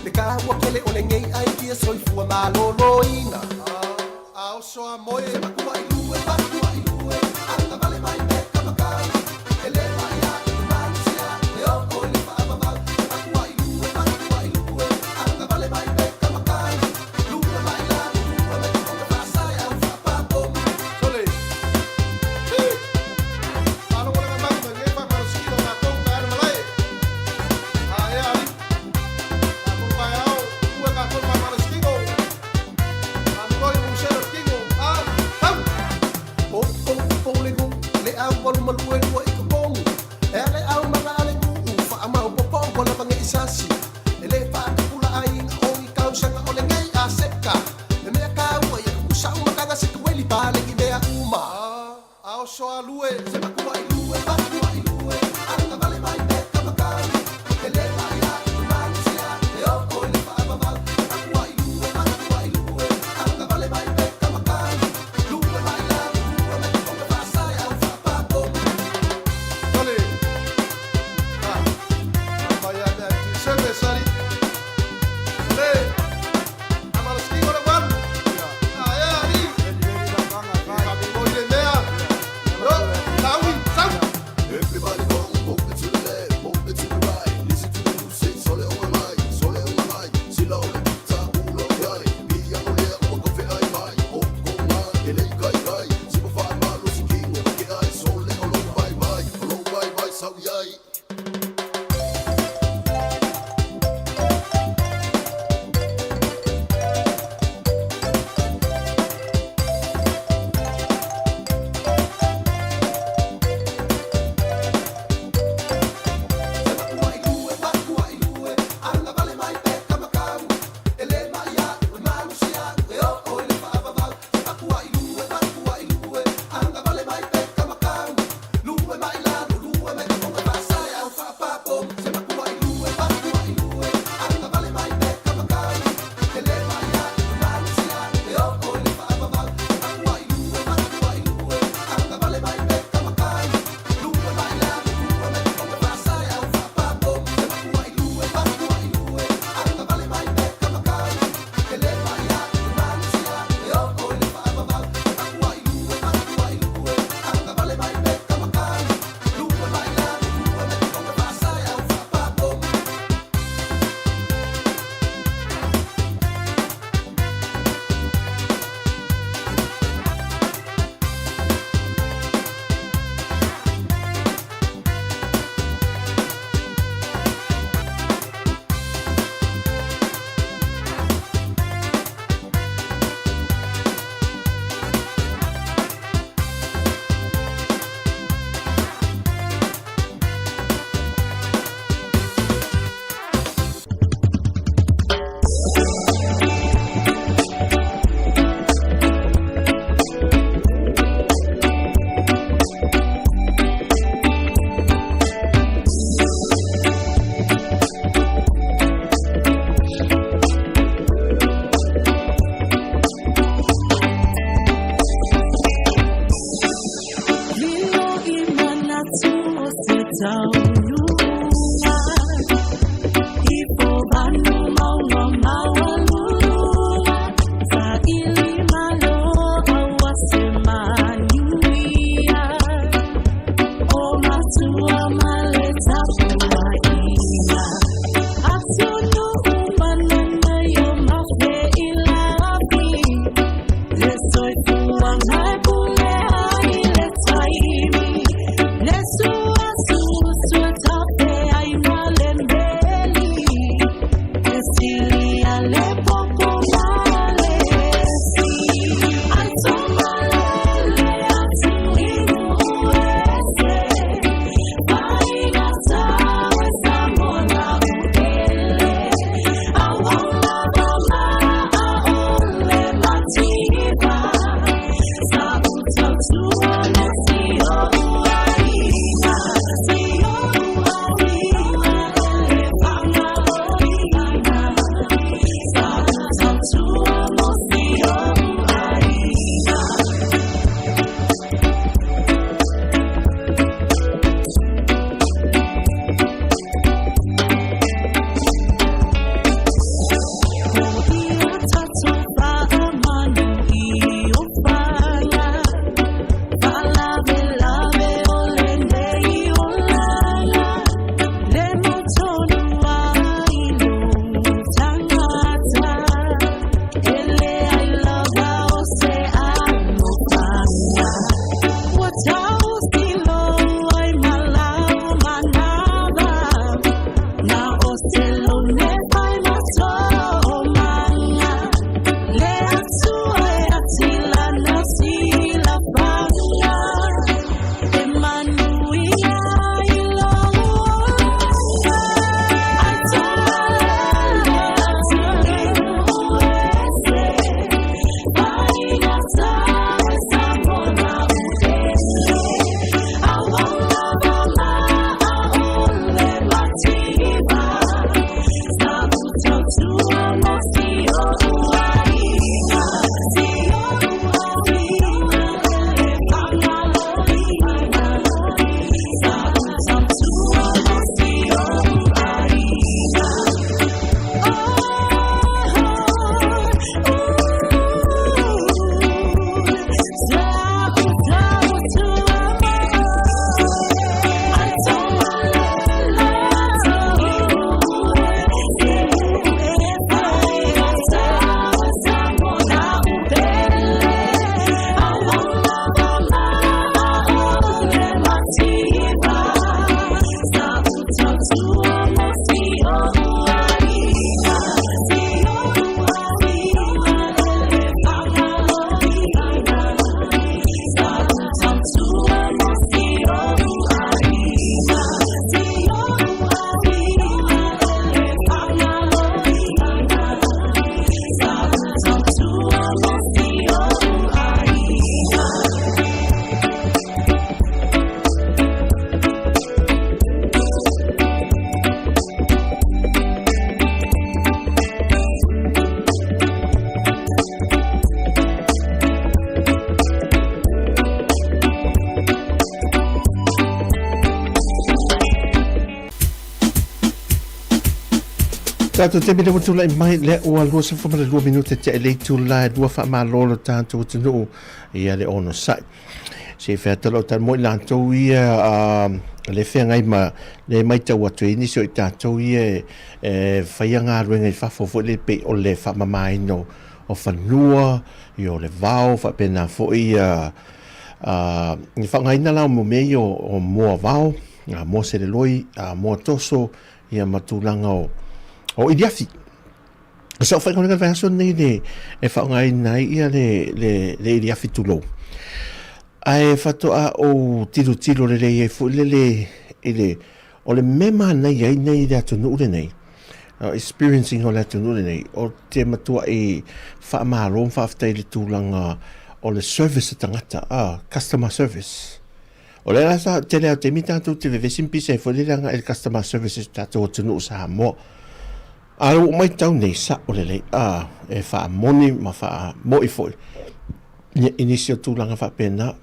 le ka wa kele o le ngei ai kia soifua maloloina ao soa moe makua ilue anga vale mai me kamakai ele mai a mansia le o le fa va makua ilue anga vale mai me kamakai lua mai la lua me ko fa sai au fa pa bom sole alo wala mai me nge fa ma silo na ko ka na lai ai ai aku vai au ua ka ko ma silo I'm going to share a king. Tātou te mira watu lai mai le o alua sa whamara 2 minute te e leitu lai 2 whamālolo tātou tunu ia le ono sai. Se whētalo tā moi lātou ia le whengai ma le mai tau atu ini so i tātou ia whaia ngā ruenga i whafofo le pe o le whamamaino o whanua i o le vau whapena fo i whangaina lau mo mei o mua vau mua se le loi mua toso ia matulanga o idiafi. So whainga ngā whaso nei le e whangaina ia le idiafi tulo. Ai fatoa o tiro le e fu le o le mema nei ai nei le atunu le nei experiencing o le atunu le nei o te matua i whaamaro whaftai le tūlanga o le service tangata customer service o le rasa te leo te mitatu te vevesin pisa e fu le langa il customer service tatu o tunu Sāmoa alo mai tau nei sa o le lei e whaamoni ma whaamo i foi inisio tūlanga whapena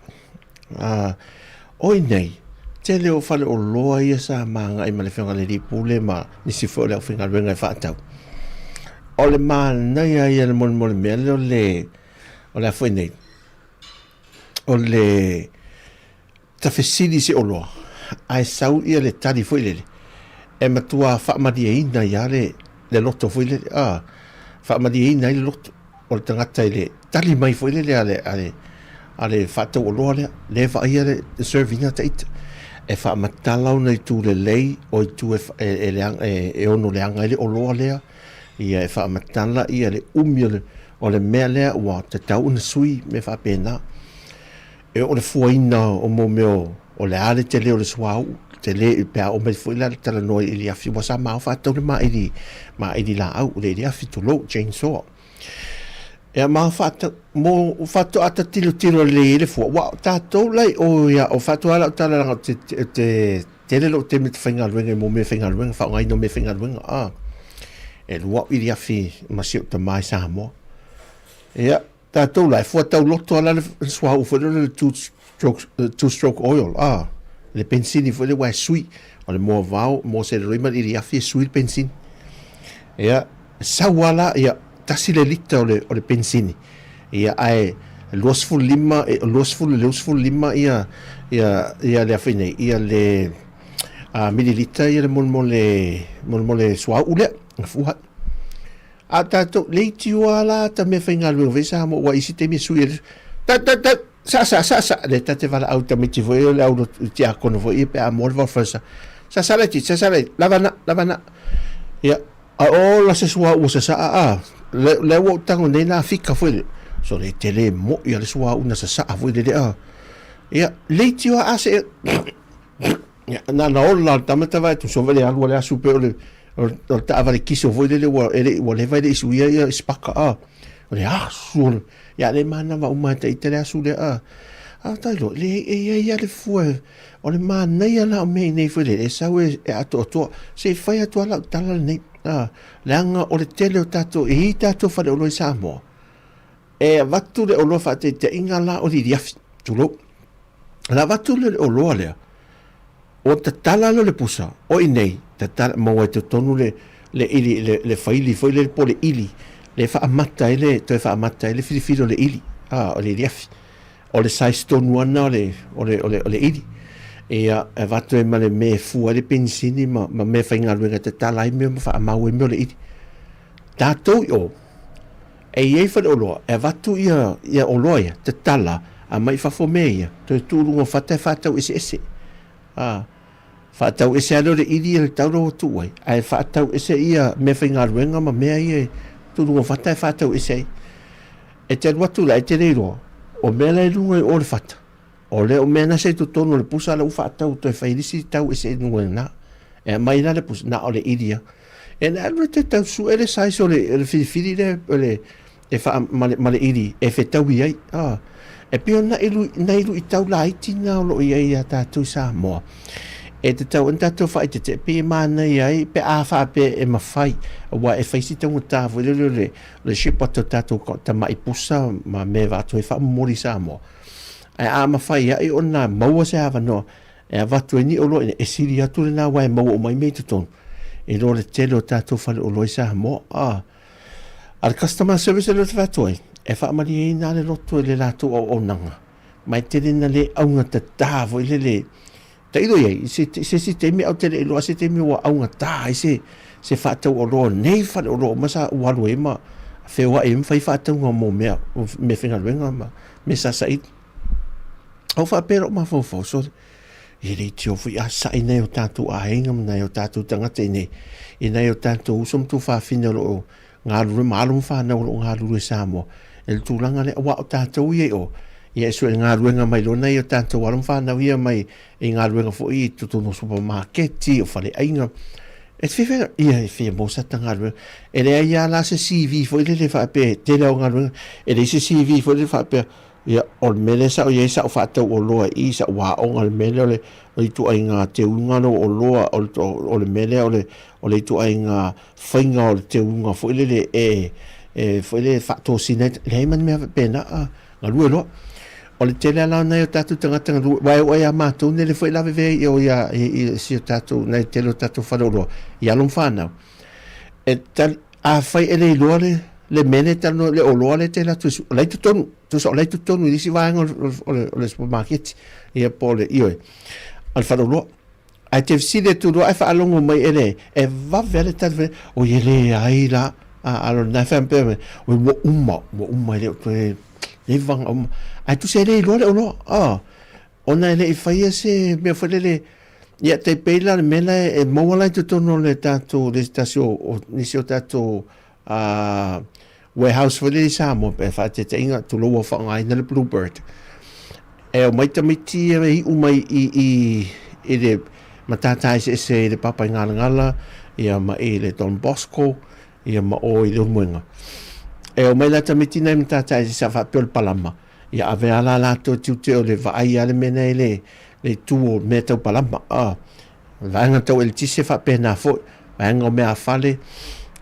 oi nei te leo whale o loa ia sa maanga i male whenga le ripule ma nisi fo leo whenga ruenga i whaatau o le maa nei ai le mole mea leo o le afoi nei o le tawhesiri se o loa ai sau ia le tari foi lele e matua whaamadia ina ia le loto foi lele whaamadia ina i le loto o le tangata i le tali mai foi lele ale whatau o loa le whaia le serving ata ita e whaamatalau nei tū le lei o i tū e ono leanga i le o loa lea ia e whaamatala ia le umio o le mea lea ua te tau na sui me whaapena e o le fuaina o mo meo o le ale te leo le suau te le i pēa o mai fuila le tala noi i le afi wa sa mao whatau le maa ili la au le ili afi tu lo chainsaw e ma fata mo fatto ata tiro le fu wa tato lai o ya o fatto ala tala te le lo te mit finga ring mo me finga ring fa ngai no me finga ring e lo i dia fi ma si te mai Sāmoa ya tato lai fu tau lotto ala swa u fu le two stroke oil le benzini fu le wa sui o le mo vau mo se le rima i dia fi sui benzin ya sawala ya tasi le lita o le benzini ia ai losful lima ia le afine ia le mililita ia le mole swa ule fuha atato le tiwala ta me finga lu vesa mo wa isi te mi sui ta sa le tate vala automati vo le auto ti a kono vo i pe amor vo fasa sa lavana ia la se swa usa sa le wo tango nei na fika foi so le tele mo ia le sua una sa foi de ia le tio ase ya na olla tamata vai tu so vele algo le super le ta avale kiso foi de wo le vai de su ia spaka le sul ya le mana va uma te tele su le ta lo le ia le foi o le mana ia la me nei foi le sa we ato se fai ato la tala nei leanga o le tele o tato i tato whare o loi Sāmoa e watu le o loa whate te inga la o li riafi tulo la watu le o loa lea o te tala lo le pusa o i nei te tala maua e te tonu le ili le whaili foi le po le ili le whaamata ele toi whaamata ele whiriwhiro le ili o le riafi o le sais tonu ana o le ili e watu e male me fua le pensini ma me whainga ruenga te talai mea ma wha mau e mea le iti tātou i o e iei whare o loa e watu ia o loa ia te tala a mai whafo mea ia toi tūrunga whatai whatau ese whatau ese alo le iri e le tauro o tuai ai whatau ese ia me whainga ruenga ma mea ia tūrunga whatai whatau ese e te watu la e te reiroa o mea lai runga i o le whata o le o mena se tu tono le pusa la ufa tau to fa ilisi tau ese nuena e mai la le pusa na o le idia e na le te tau su ele sai so le fili le e fa male idi e fe tau ia e pio na ilu i tau la iti na lo ia ta tu Sāmoa e te tau anta to fa te pe mana ia pe a fa pe e mafai wa e fa isi tau ta vo le shipa to tato ta mai pusa ma me va to fa mori Sāmoa ai ama fai ai ona maua se ava no e watu ni olo e siri atu na wai mau o mai me ton e lo le tele o tātou whale o loi Sāmoa. Al customer service le whatoi, e whaamari e nā le roto le lātou o nanga. Mai tele na le aunga ta tāvo i le ta ilo iei, se te me au tele ilo, se te me o aunga tā, se whātau o roa nei whale o roa, masa ualu e ma, whewa e mwhai whātau ngā mō mea, me whinga ruenga ma, me sasai. Au whapera o ma fōfau, so, i rei te ofu i a sai nei o tātou ahengam, nei o tātou tangata i nei, i nei o tātou usam tu whawhina o ngā rure maalum whanau o ngā rure Sāmoa, e le tūlanga le awa o tātou i e o, i e sue ngā ruenga mai lo nei o tātou alum whanau i mai, i ngā ruenga fo i tutono supermarketi o whale ainga, e te whenga, ia e whea mōsata ngā ruenga, e le aia la se CV fo i le whape, te leo ngā ruenga, e le se CV fo i le whape, ia o le mele sa o ye sa o whātau o loa i sa wā o le mele o le tu ai ngā te unga no o loa o le mele o le tu ai ngā whainga o le te unga fo ile le fo ile whātau sinet le heiman mea pēna ngā rua loa o le tele ala nei o tātou tangata wai o ia mātou ne le fo ila veve i o ia i si o tātou nei tele o tātou whanau loa i alum whanau e tal a whai ele i loa le mene tano le oloa le tela tu lai tu tonu tu so lai tu tonu disi vaanga o le supermarket ia pole io al farolo ai te sile tu do ai fa longo mai ele e va vele tal o ele ai la alo na fam pe o mo umma le to le vanga ai tu se le lo ona ele faia se me fa le ia te pela mena e mo lai tu tonu le tato le stasio o nisio tato warehouse for le Sāmoa pe fa te inga tu lo fa ngai na le bluebird e o mai tamiti e u mai i le matata se le papa ngala ia ma e le Don Bosco ia ma o i le muenga e o mai la tamiti na matata se fa pe palama ia ave ala la to te o le vai ale mena le tu meto palama vanga to el tise fa pe na fo vanga me a fale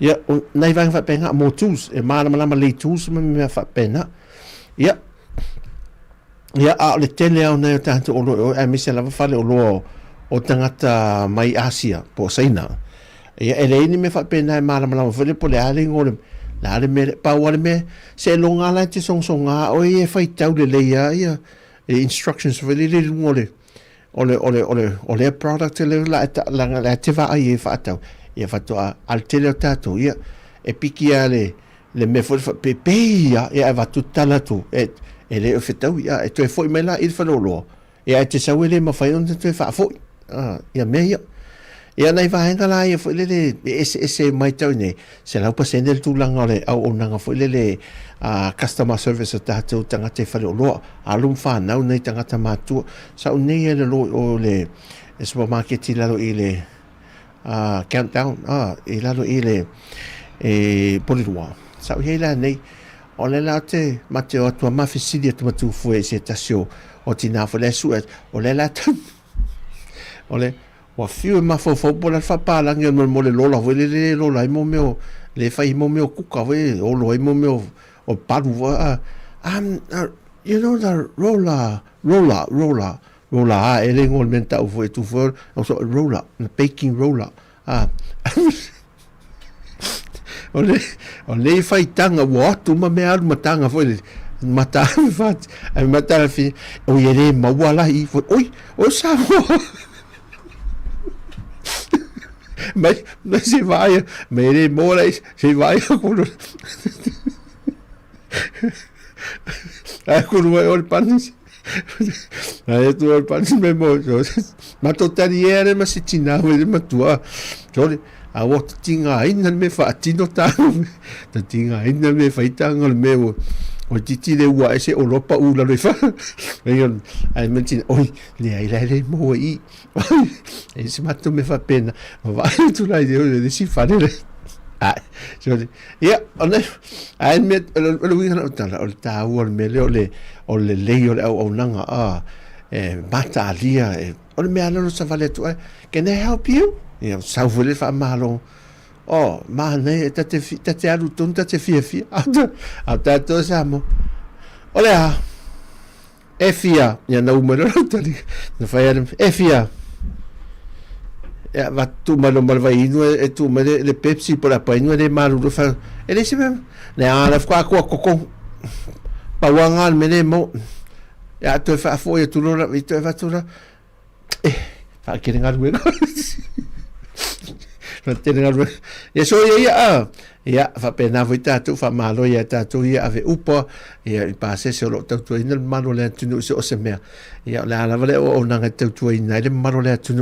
ia nei vang fa penga mo tools e malama le tools me fa pena ia a le tele au nei tanto o e mi se lava fale o tangata mai Asia po saina ia ele ni me fa pena malama fale po le ale ngole la le me pa wale me se longa la te songa o e fai tau le ia instructions for le ngole ole product le la te va ai fa tau ia fatoa al tele o tātou ia e piki ale le me foi pepe ia va tutala tu e le o fetau ia e toi foi mela il falolo ia te sau ele ma fai on te fa foi ia me ia nei va henga la ia foi le ese mai tau nei se la pa sendel tu langa le au onanga foi le customer service tātou tangata falolo alum fa nau nei tangata matu sa nei le lo o le supermarket la lo ile countdown e lalo ile polirua sa hela nei o le late mate o tua mafisidi tu matu fue se tasio o tina fo le su o le late o le wa fiu ma fo bola fa pala ngi mo le lola vo le lola i mo meo le fai mo meo kuka ve o lo i mo meo o paru you know the roller ele ngol menta o foi tu for so roller baking roller ole fai tanga wa tu ma me al matanga foi mata fat ai mata fi o ele ma wala i foi oi o sa mas se vai me mora se vai con con o panis ai tu o panis me mo ma totaliere ma si tina we ma tua jole a o tinga ina me fa tino ta tinga ina me fa tanga me o titi le wa ese o lopa u la le fa ai me tin oi le ai le mo i e se matto me fa pena va tu la idea si fa le jole ia ona ai me lo wi na ta o me o le o nanga mata alia o me ala sa vale tu can I help you ia sa vole fa malo ma ne te alu tonta te fia ata to samo olha fia ia na umero tali na fa fia Ya va tu malo vai inu e tu me le Pepsi por la pa inu le malu do fa. Ele se me. Ne ala kwa ko. Pa wanga me le mo. Ya tu fa fo e tu lo vi tu fa tu la. Fa que ngar we. No te ngar we. E so ya. Ya fa pena vita tu fa malo ya ta tu ya ave upo ya pa se lo tu ina malo le tu so se me. Ya la vale o nanga tu ina le malo le tu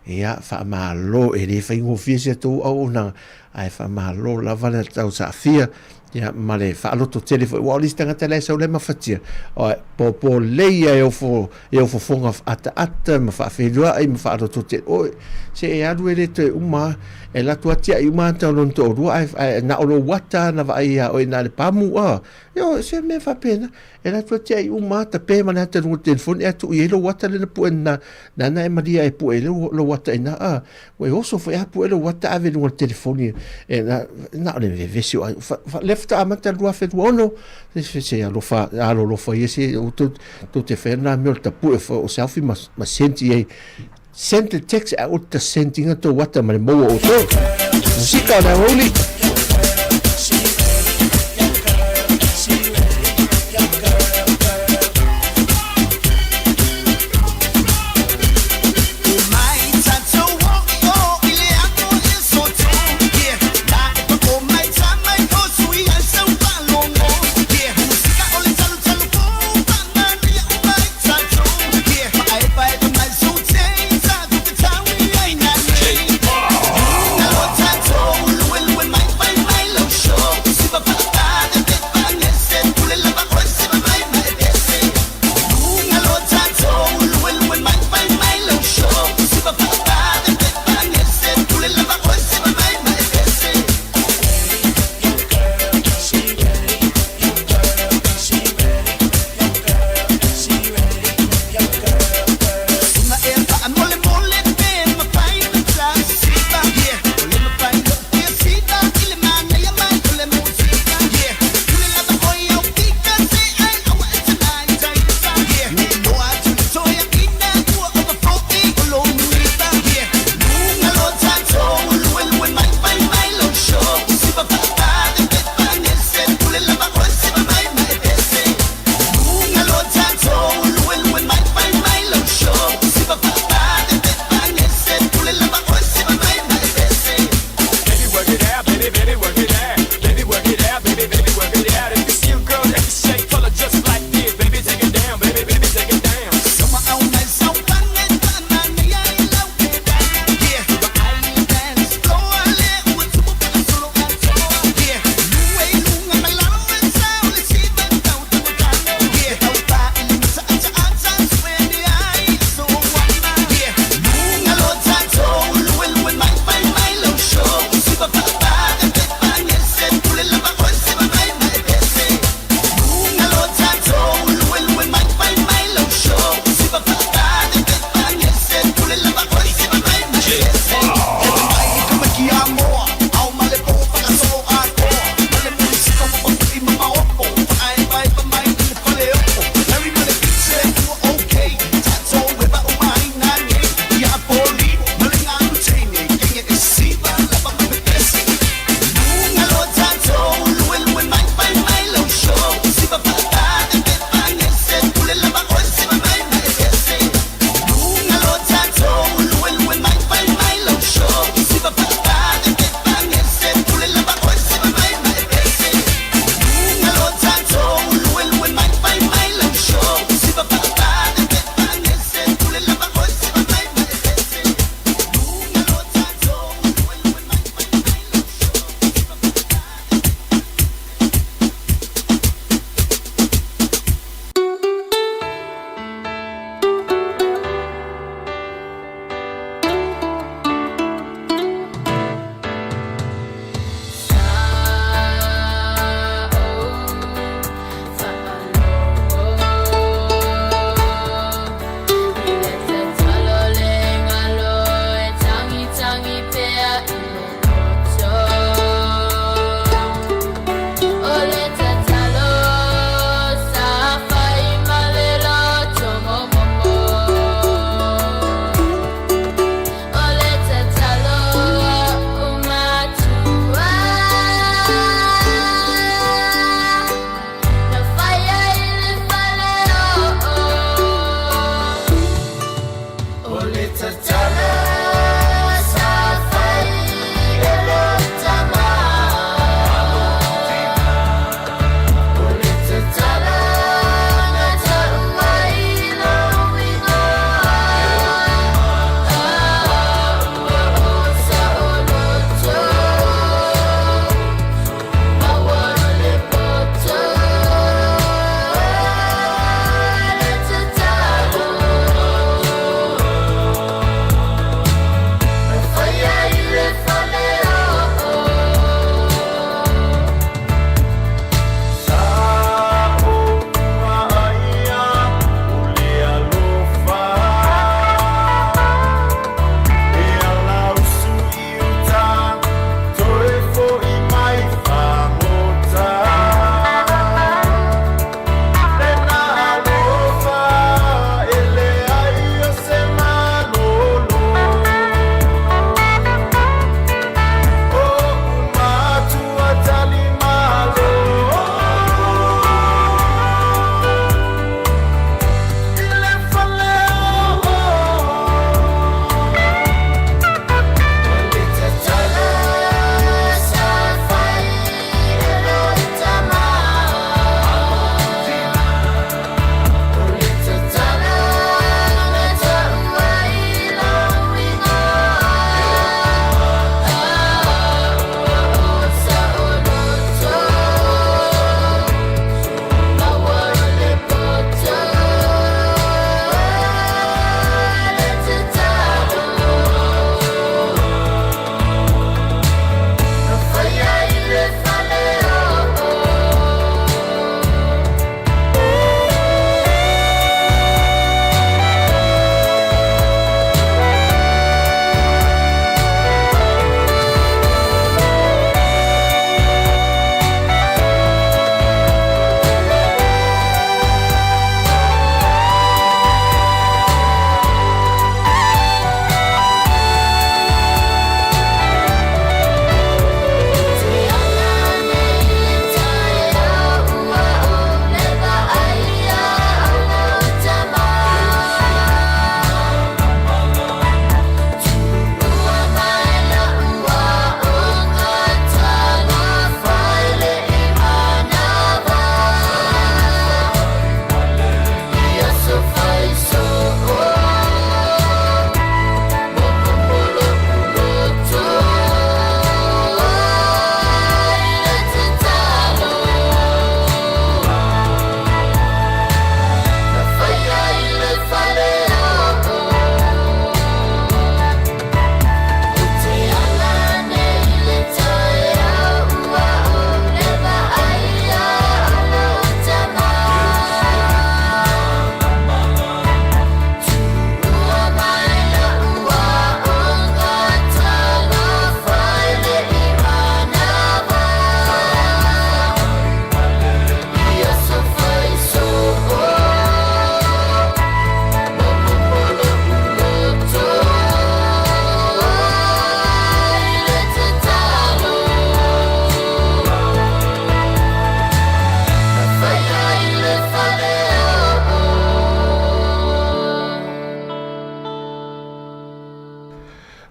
ya fa malo e le fa ngofisi tu o na ai fa malo la vale tau sa fia ya male fa lo to telefone wa lista ngata le so le mafatia o po le ya eu fo fonga ata ma fa fe lo ai ma fa lo to te o se ya du le te uma e la tua tia i ma ta lon to ru ai na o wata na va ia o na le pamu a yo se me fa pena e la tua tia i uma ta pe ma na te ru telefone e tu i lo wata le pu na e maria e pu e lo wata ina a we also fo ya pu e lo wata ave lo telefone e na le vesi fa lefta amata lo fa ono se ya lo fa lo fa yesi tu te fe na me ta pu e o selfie ma senti e send the text out the sending to what the mo o so sika na holi When my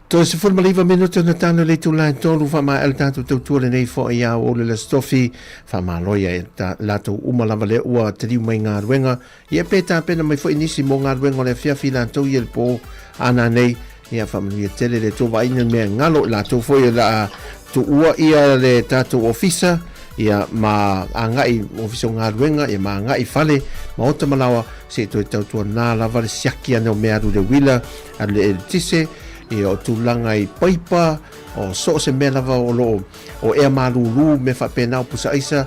To se fo maliva minuto na tano le tu la tolu fa ma el tanto tu tu le nei fo ia o le stofi fa ma loia e ta lato uma lava le ua te riu mai ngā ruenga ia peta pena mai fo inisi mo ngā ruenga le fia fila tau i el po ana nei ia fa manu ia tele le tova ina mea ngalo lato fo ia la tu ua ia le tato ofisa ia ma angai ofiso ngā ruenga ia ma angai fale ma ota malawa se to tau tua nā lava le siaki ana o mea ru le wila a le tise e o tūlanga i paipa o so se mea lava o lo o ea maruru me whapena o pusa isa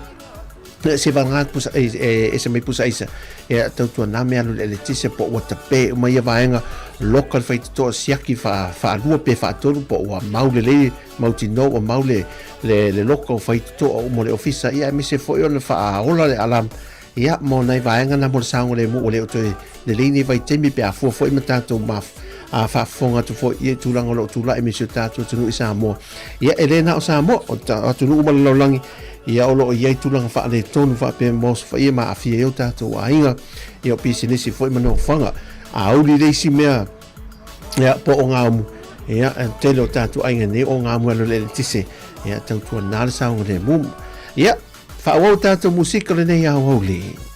se vangat pusa e se mai pusa isa e tautua nā mea lu le tise po ua tape mai ia vaenga local fai to siaki fa rua pe fa toru po ua maule le mautino o maule le local fai to o mo le ofisa ia me se foi ona fa ola le alam ia mo nai vaenga na mo sango le mo le o to le lini vai temi pe a fo foi matato maf a fa fonga tu fo ia tu lango lo tu la emisio tatu tu i Sāmoa ia elena o Sāmoa o tu no uma lo langi ia o lo ia tu langa fa le tonu fa pe mos fa ia ma afia eu tatu ainga ia pisinisi foi mano fanga a uli le si mea ia po o ngamu ia telo tatu ainga ne o ngamu lo le tise ia tau tu na le saunga le mum ia fa o tatu musika le nei a holi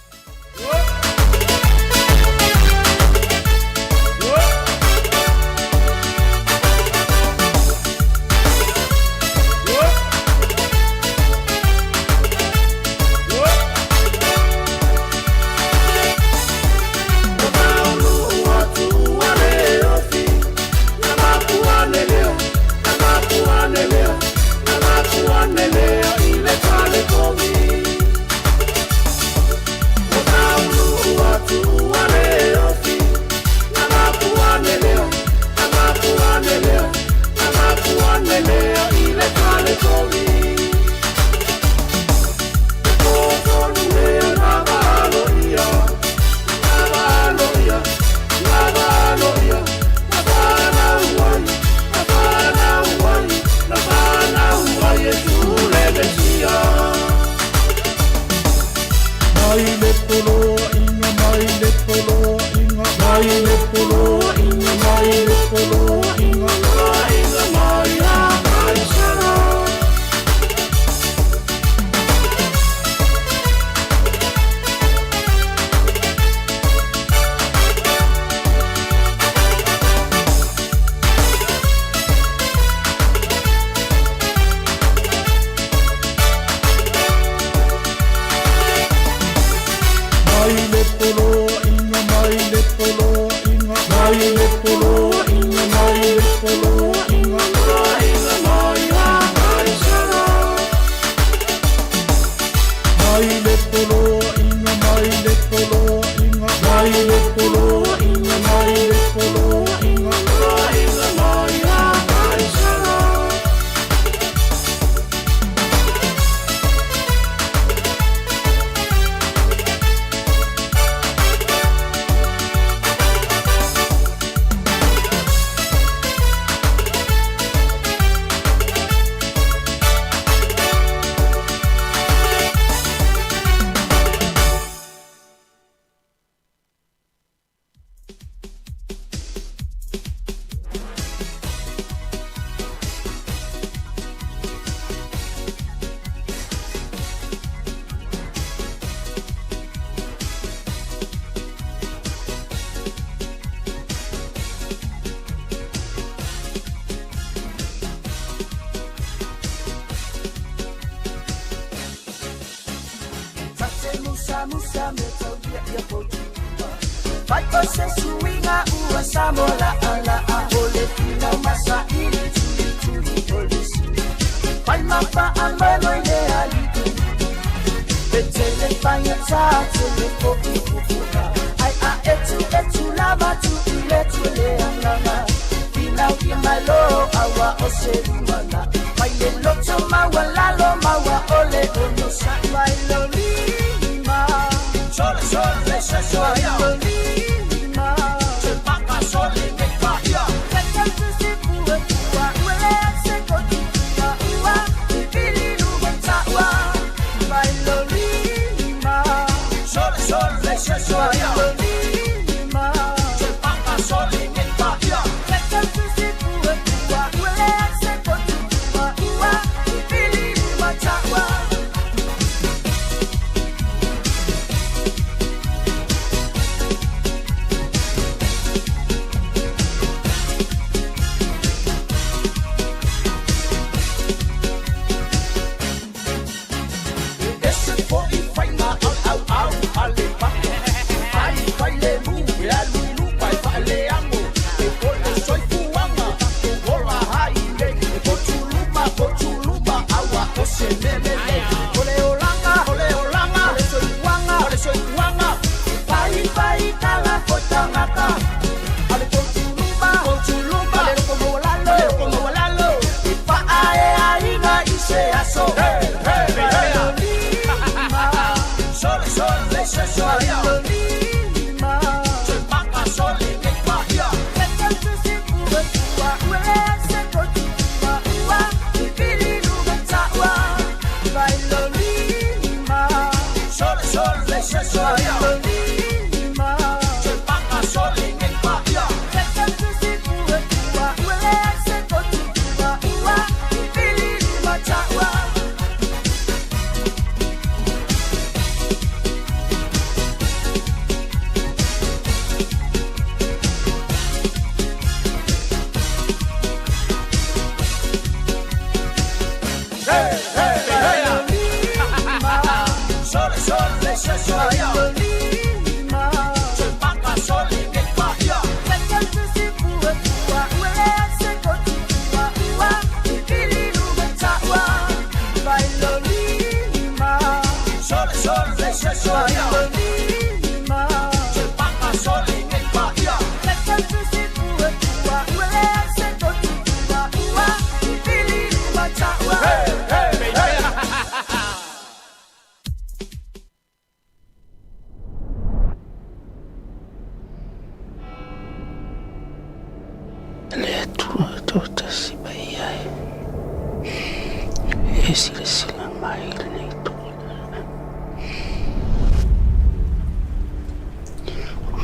sila mai nei tu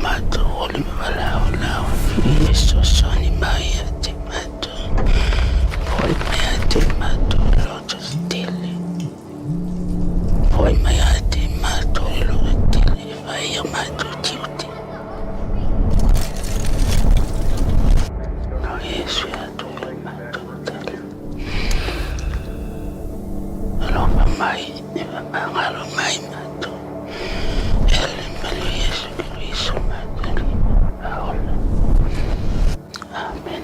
mato ole wala wala yeso soni mai ate mato poi mai ate mato lo stile poi mai ate mato lo stile vai mato chiuti no yeso ate mato Aloma mai, ngalo mai mato. Ele malu Yesu Kristo matali. Aola. Amen.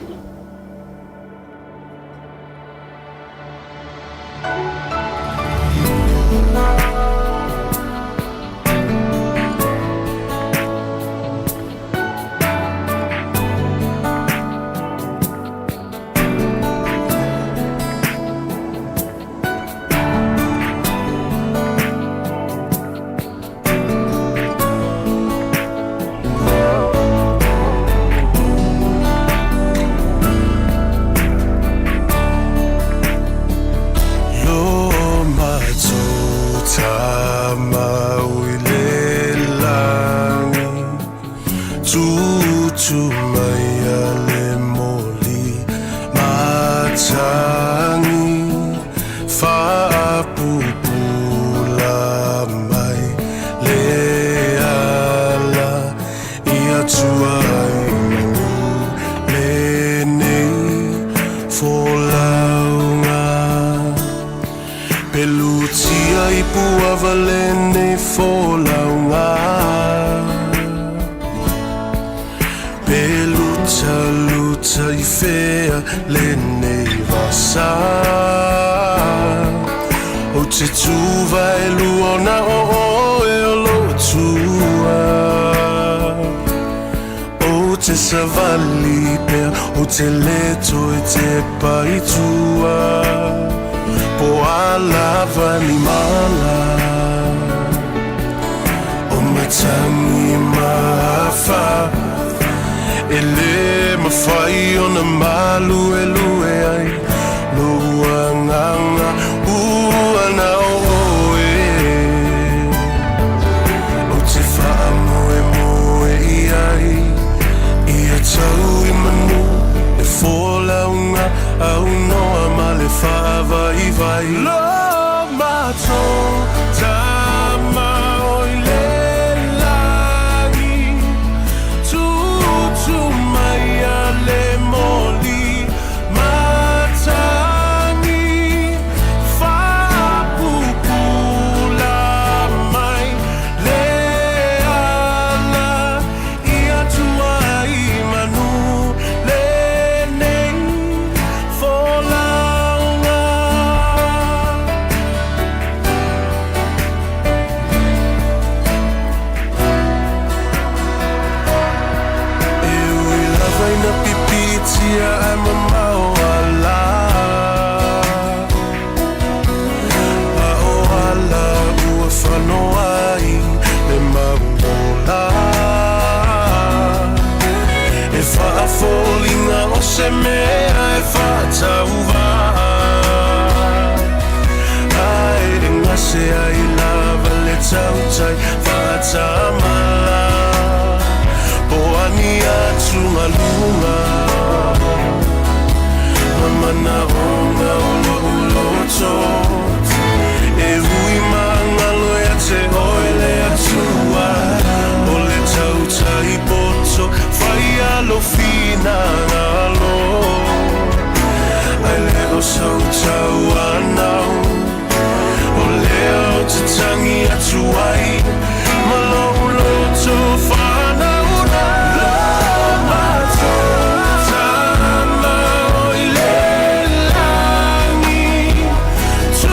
To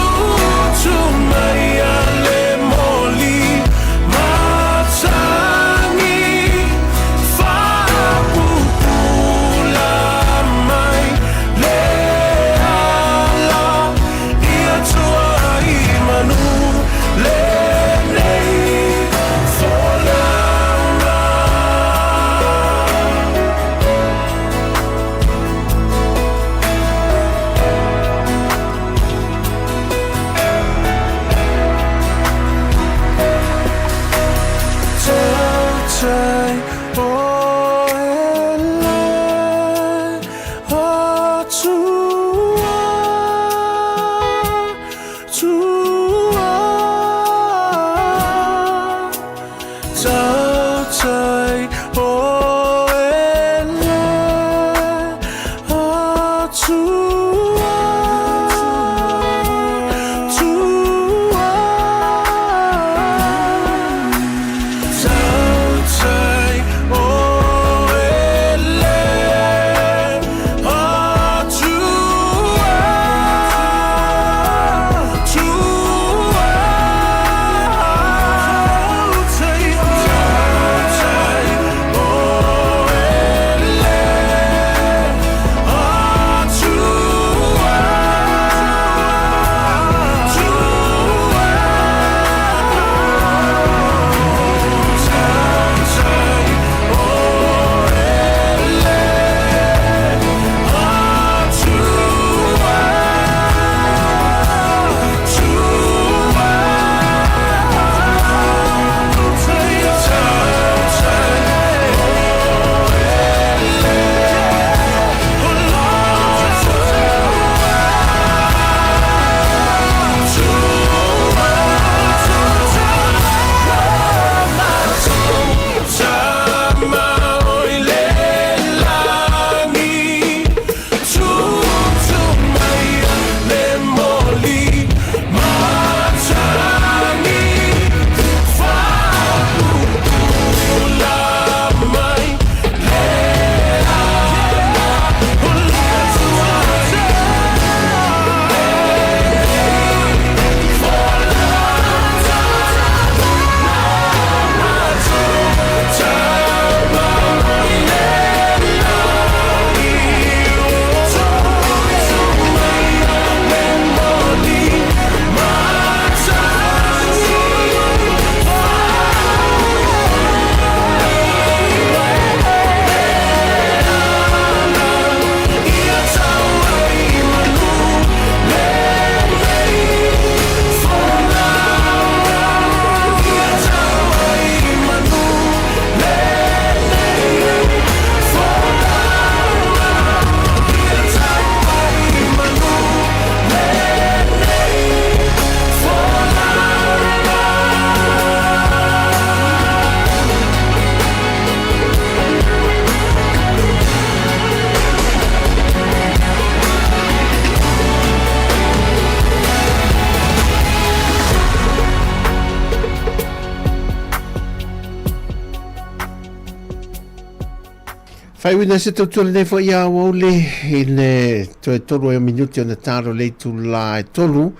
Fai wina se tau tole nei fo ia waule i le toe tolu e minuti o na taro le tu la e tolu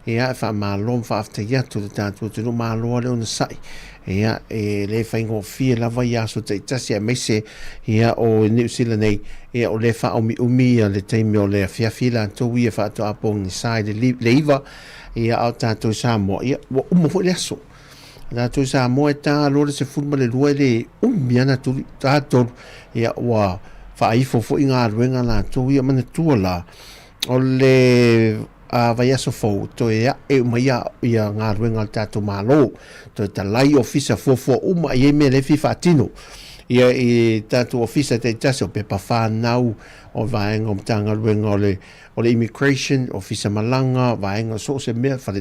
ia fa malom fa after ia tu tatu tu malo le on sai ia e le fai ngo fie lava ia so te tasi e mese ia o New Zealand nei ia o le fa umi le teimi o le fia to ia fa to apong sai le iva ia au tatu Sāmoa ia wa fo le aso na tu Sāmoa ta lo se fulma le lua le ana tu tatu ia wa fa ifo fo inga ruenga la tu ia mana tuala o le vai aso fo to ia e mai ia ngā ruenga tatu malo to ta lai ofisa fo uma ia me le fifa tino ia i tatu ofisa te taso pe pa fa nau o vaenga mtanga ruenga o le immigration ofisa malanga vaenga so se mea fa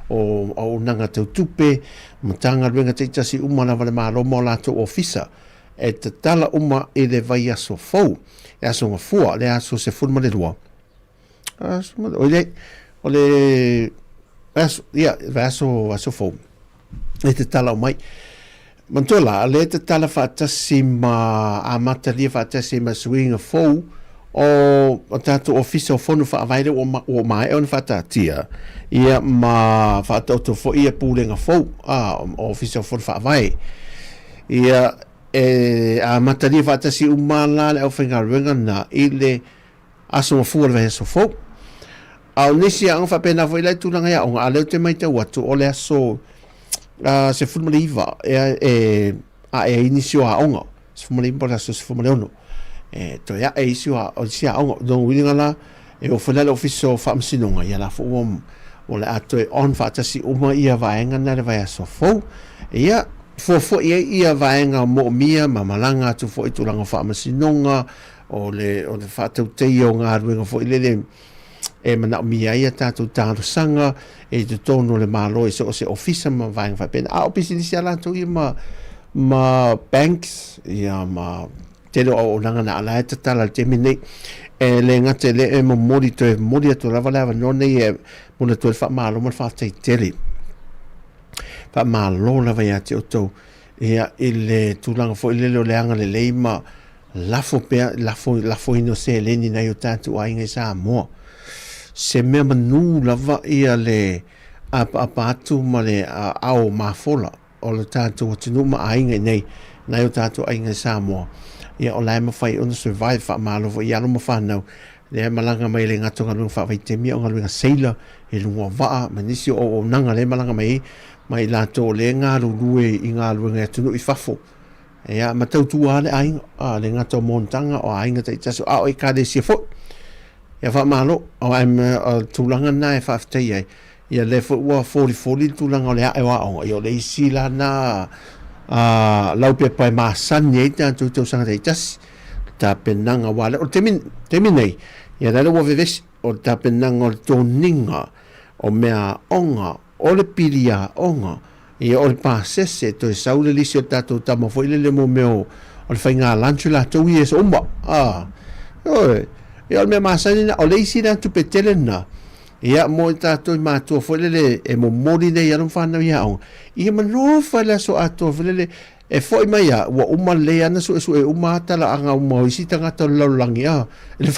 o nanga tau tupe mtanga ruenga te tasi uma na vale malo mo la to ofisa e te tala uma i le vai aso fo e aso nga fua le aso se fulma le lua o le aso fo e te tala o mai mantola le te tala faatasi ma amata lia faatasi ma suinga fo o tatu ofisa o fonu faavaile o mai e ona faatatia ia ma faatauto fo ia pulenga fo o ofisa o fonu faavai ia amata lia faatasi umala le au whaingaruenga na i le aso mafua le veheso fo au nisi a ngfa pena foi lai tulanga ya onga aleu te mai te watu o le aso se fulma iva e inisio a onga se fulma iva la se fulma ono to ya isio a o sia onga don wilinga la e o fela le ofiso fa msinonga ya la fo o le ato e on fa tasi uma ia vaenga na le vai aso fo ia fo ia vaenga mo mia mamalanga tu fo itulanga fa msinonga o le fa tau te o ngā ruenga fo ile e mana mia ia tatu taro sanga e te tono le malo e so se ofisa ma vaenga fa pena a opisi ni sia lanto ia ma banks ia ma telo o nanga na ala e tala te mine e le ngate le e mo mori atu lava lava none e muna tu e fa malo ma fa te tele fa malo lava ia te oto ia ile tulanga fo ile le anga le leima lafo ino se leni na yo tatu a inga Sāmoa se mea manu lava ia le apatu ma le ao mafola o le tatu o tinu ma ainga nei na yo tatu a inga Sāmoa ia o lai mawhai ona survive wha malo fo ia luma whanau le malanga mai le ngatonga lunga wha temi o ngalunga seila e lunga waa manisi o nanga le malanga mai lato le ngā rurue i ngā lunga tunu i whafo ia matau tua le ainga le ngato montanga o ainga te taso o i kade sia fo ia wha malo o am tulanga na e whaftai ai ia le fo ua 40 tulanga o le hae waonga ia o le isi la na lau pe pai masani e tātou tau sanga te tasi ta penanga wale o teminei ia rara ua vevesi o ta penanga o le toninga o mea onga o le piria onga ia o le pasese to e saule lisi o tātou tama fo ile le mo meo o le whainga lanchu la tau i e so umba ia o le mea masani na o le isi na tupe tele na ia mo tātou i mātua fo ile e mo mori nei arum whanau ia onga ia manofa le so ato fo ile e fo i mai a ua uma le ana so e uma atala anga uma o isi tangata laulangi le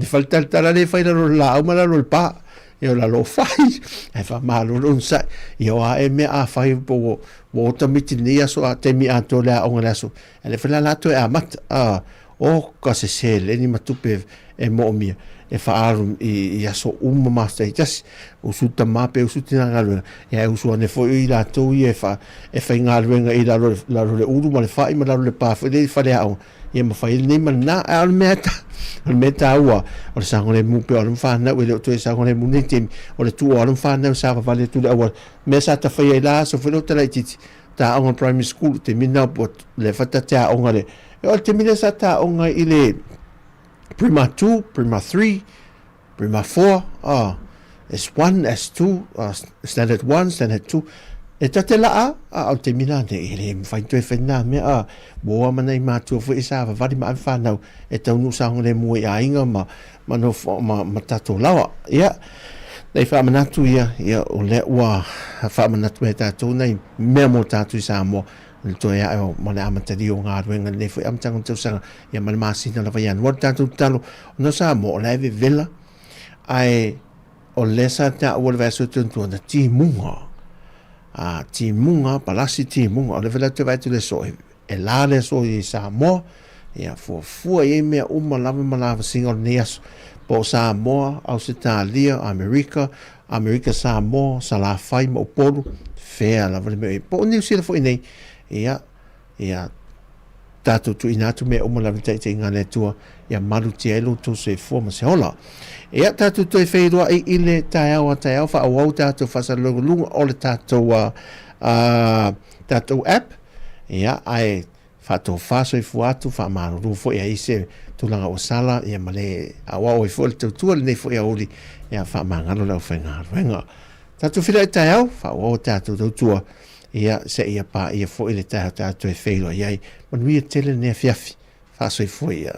whalitaltala le whainaro la uma la lo le pā ia la lo fai e fa malo non sa ia a e me a fai po o tamiti ni aso a temi ato le a onga aso e le fela lato e a mat o ka se le ni matupe e mo mia e fa arum i aso master just o suta mape o sutina ngalu e usu ne fo i la to i e fa ngalu nga i la le uru ma le fa i ma le pa fa le fa le a ia ma fa ni ma na al meta ua o le sango le mu pe o le fa na we le to sango le mu ni tim o le tu o le fa na sa fa le tu le ua me sa ta fa i la so fo le tala titi ta on primary school te mina pot le fa ta ta on le o te mina sa ta on i le Prima 2, Prima 3, Prima 4, S1, S2, Standard 1, Standard 2. E tate la au te mina ne e le mwhai tue whenna mea boa mana i mātua fo e sa wawari ma an whanau e tau nu sa ngole mua i a inga ma tato lawa. Ia, nei whamanatu ia o le ua whamanatu e tātou nei mea mo tātou i Sāmoa le to ya o male amatari o ngā ruenga ne fu am tango tausanga ia male masina la vaian wa tātou talo no Sāmoa o lai vela ai o lesa ta o le vaso tuntu na timunga timunga palasi timunga o le vela te vai tu le so e la le so i Sāmoa ia fu e mea lava singa o neas po Sāmoa au se tālia Amerika Sāmoa sa la fai ma o polu fea la vale me po New Zealand fo nei ia tātou tu inatu me lava te ngane tua ia malu te elu tu se fo ma se hola ia tātou tu e whairua i le taiau wha au tātou whasalunga o le tātou app ia ai whatou whaso i fuatu wha maruru fo ia ise tulanga o sala ia male awa o i fo le tautua le nei fo ia oli ia wha mangalo lau whainga tātou whira e taiau wha o tātou tautua ia se ia pa ia fo i le taiau tātou e whairua iai manuia tele nea fiafi whaso i fo ia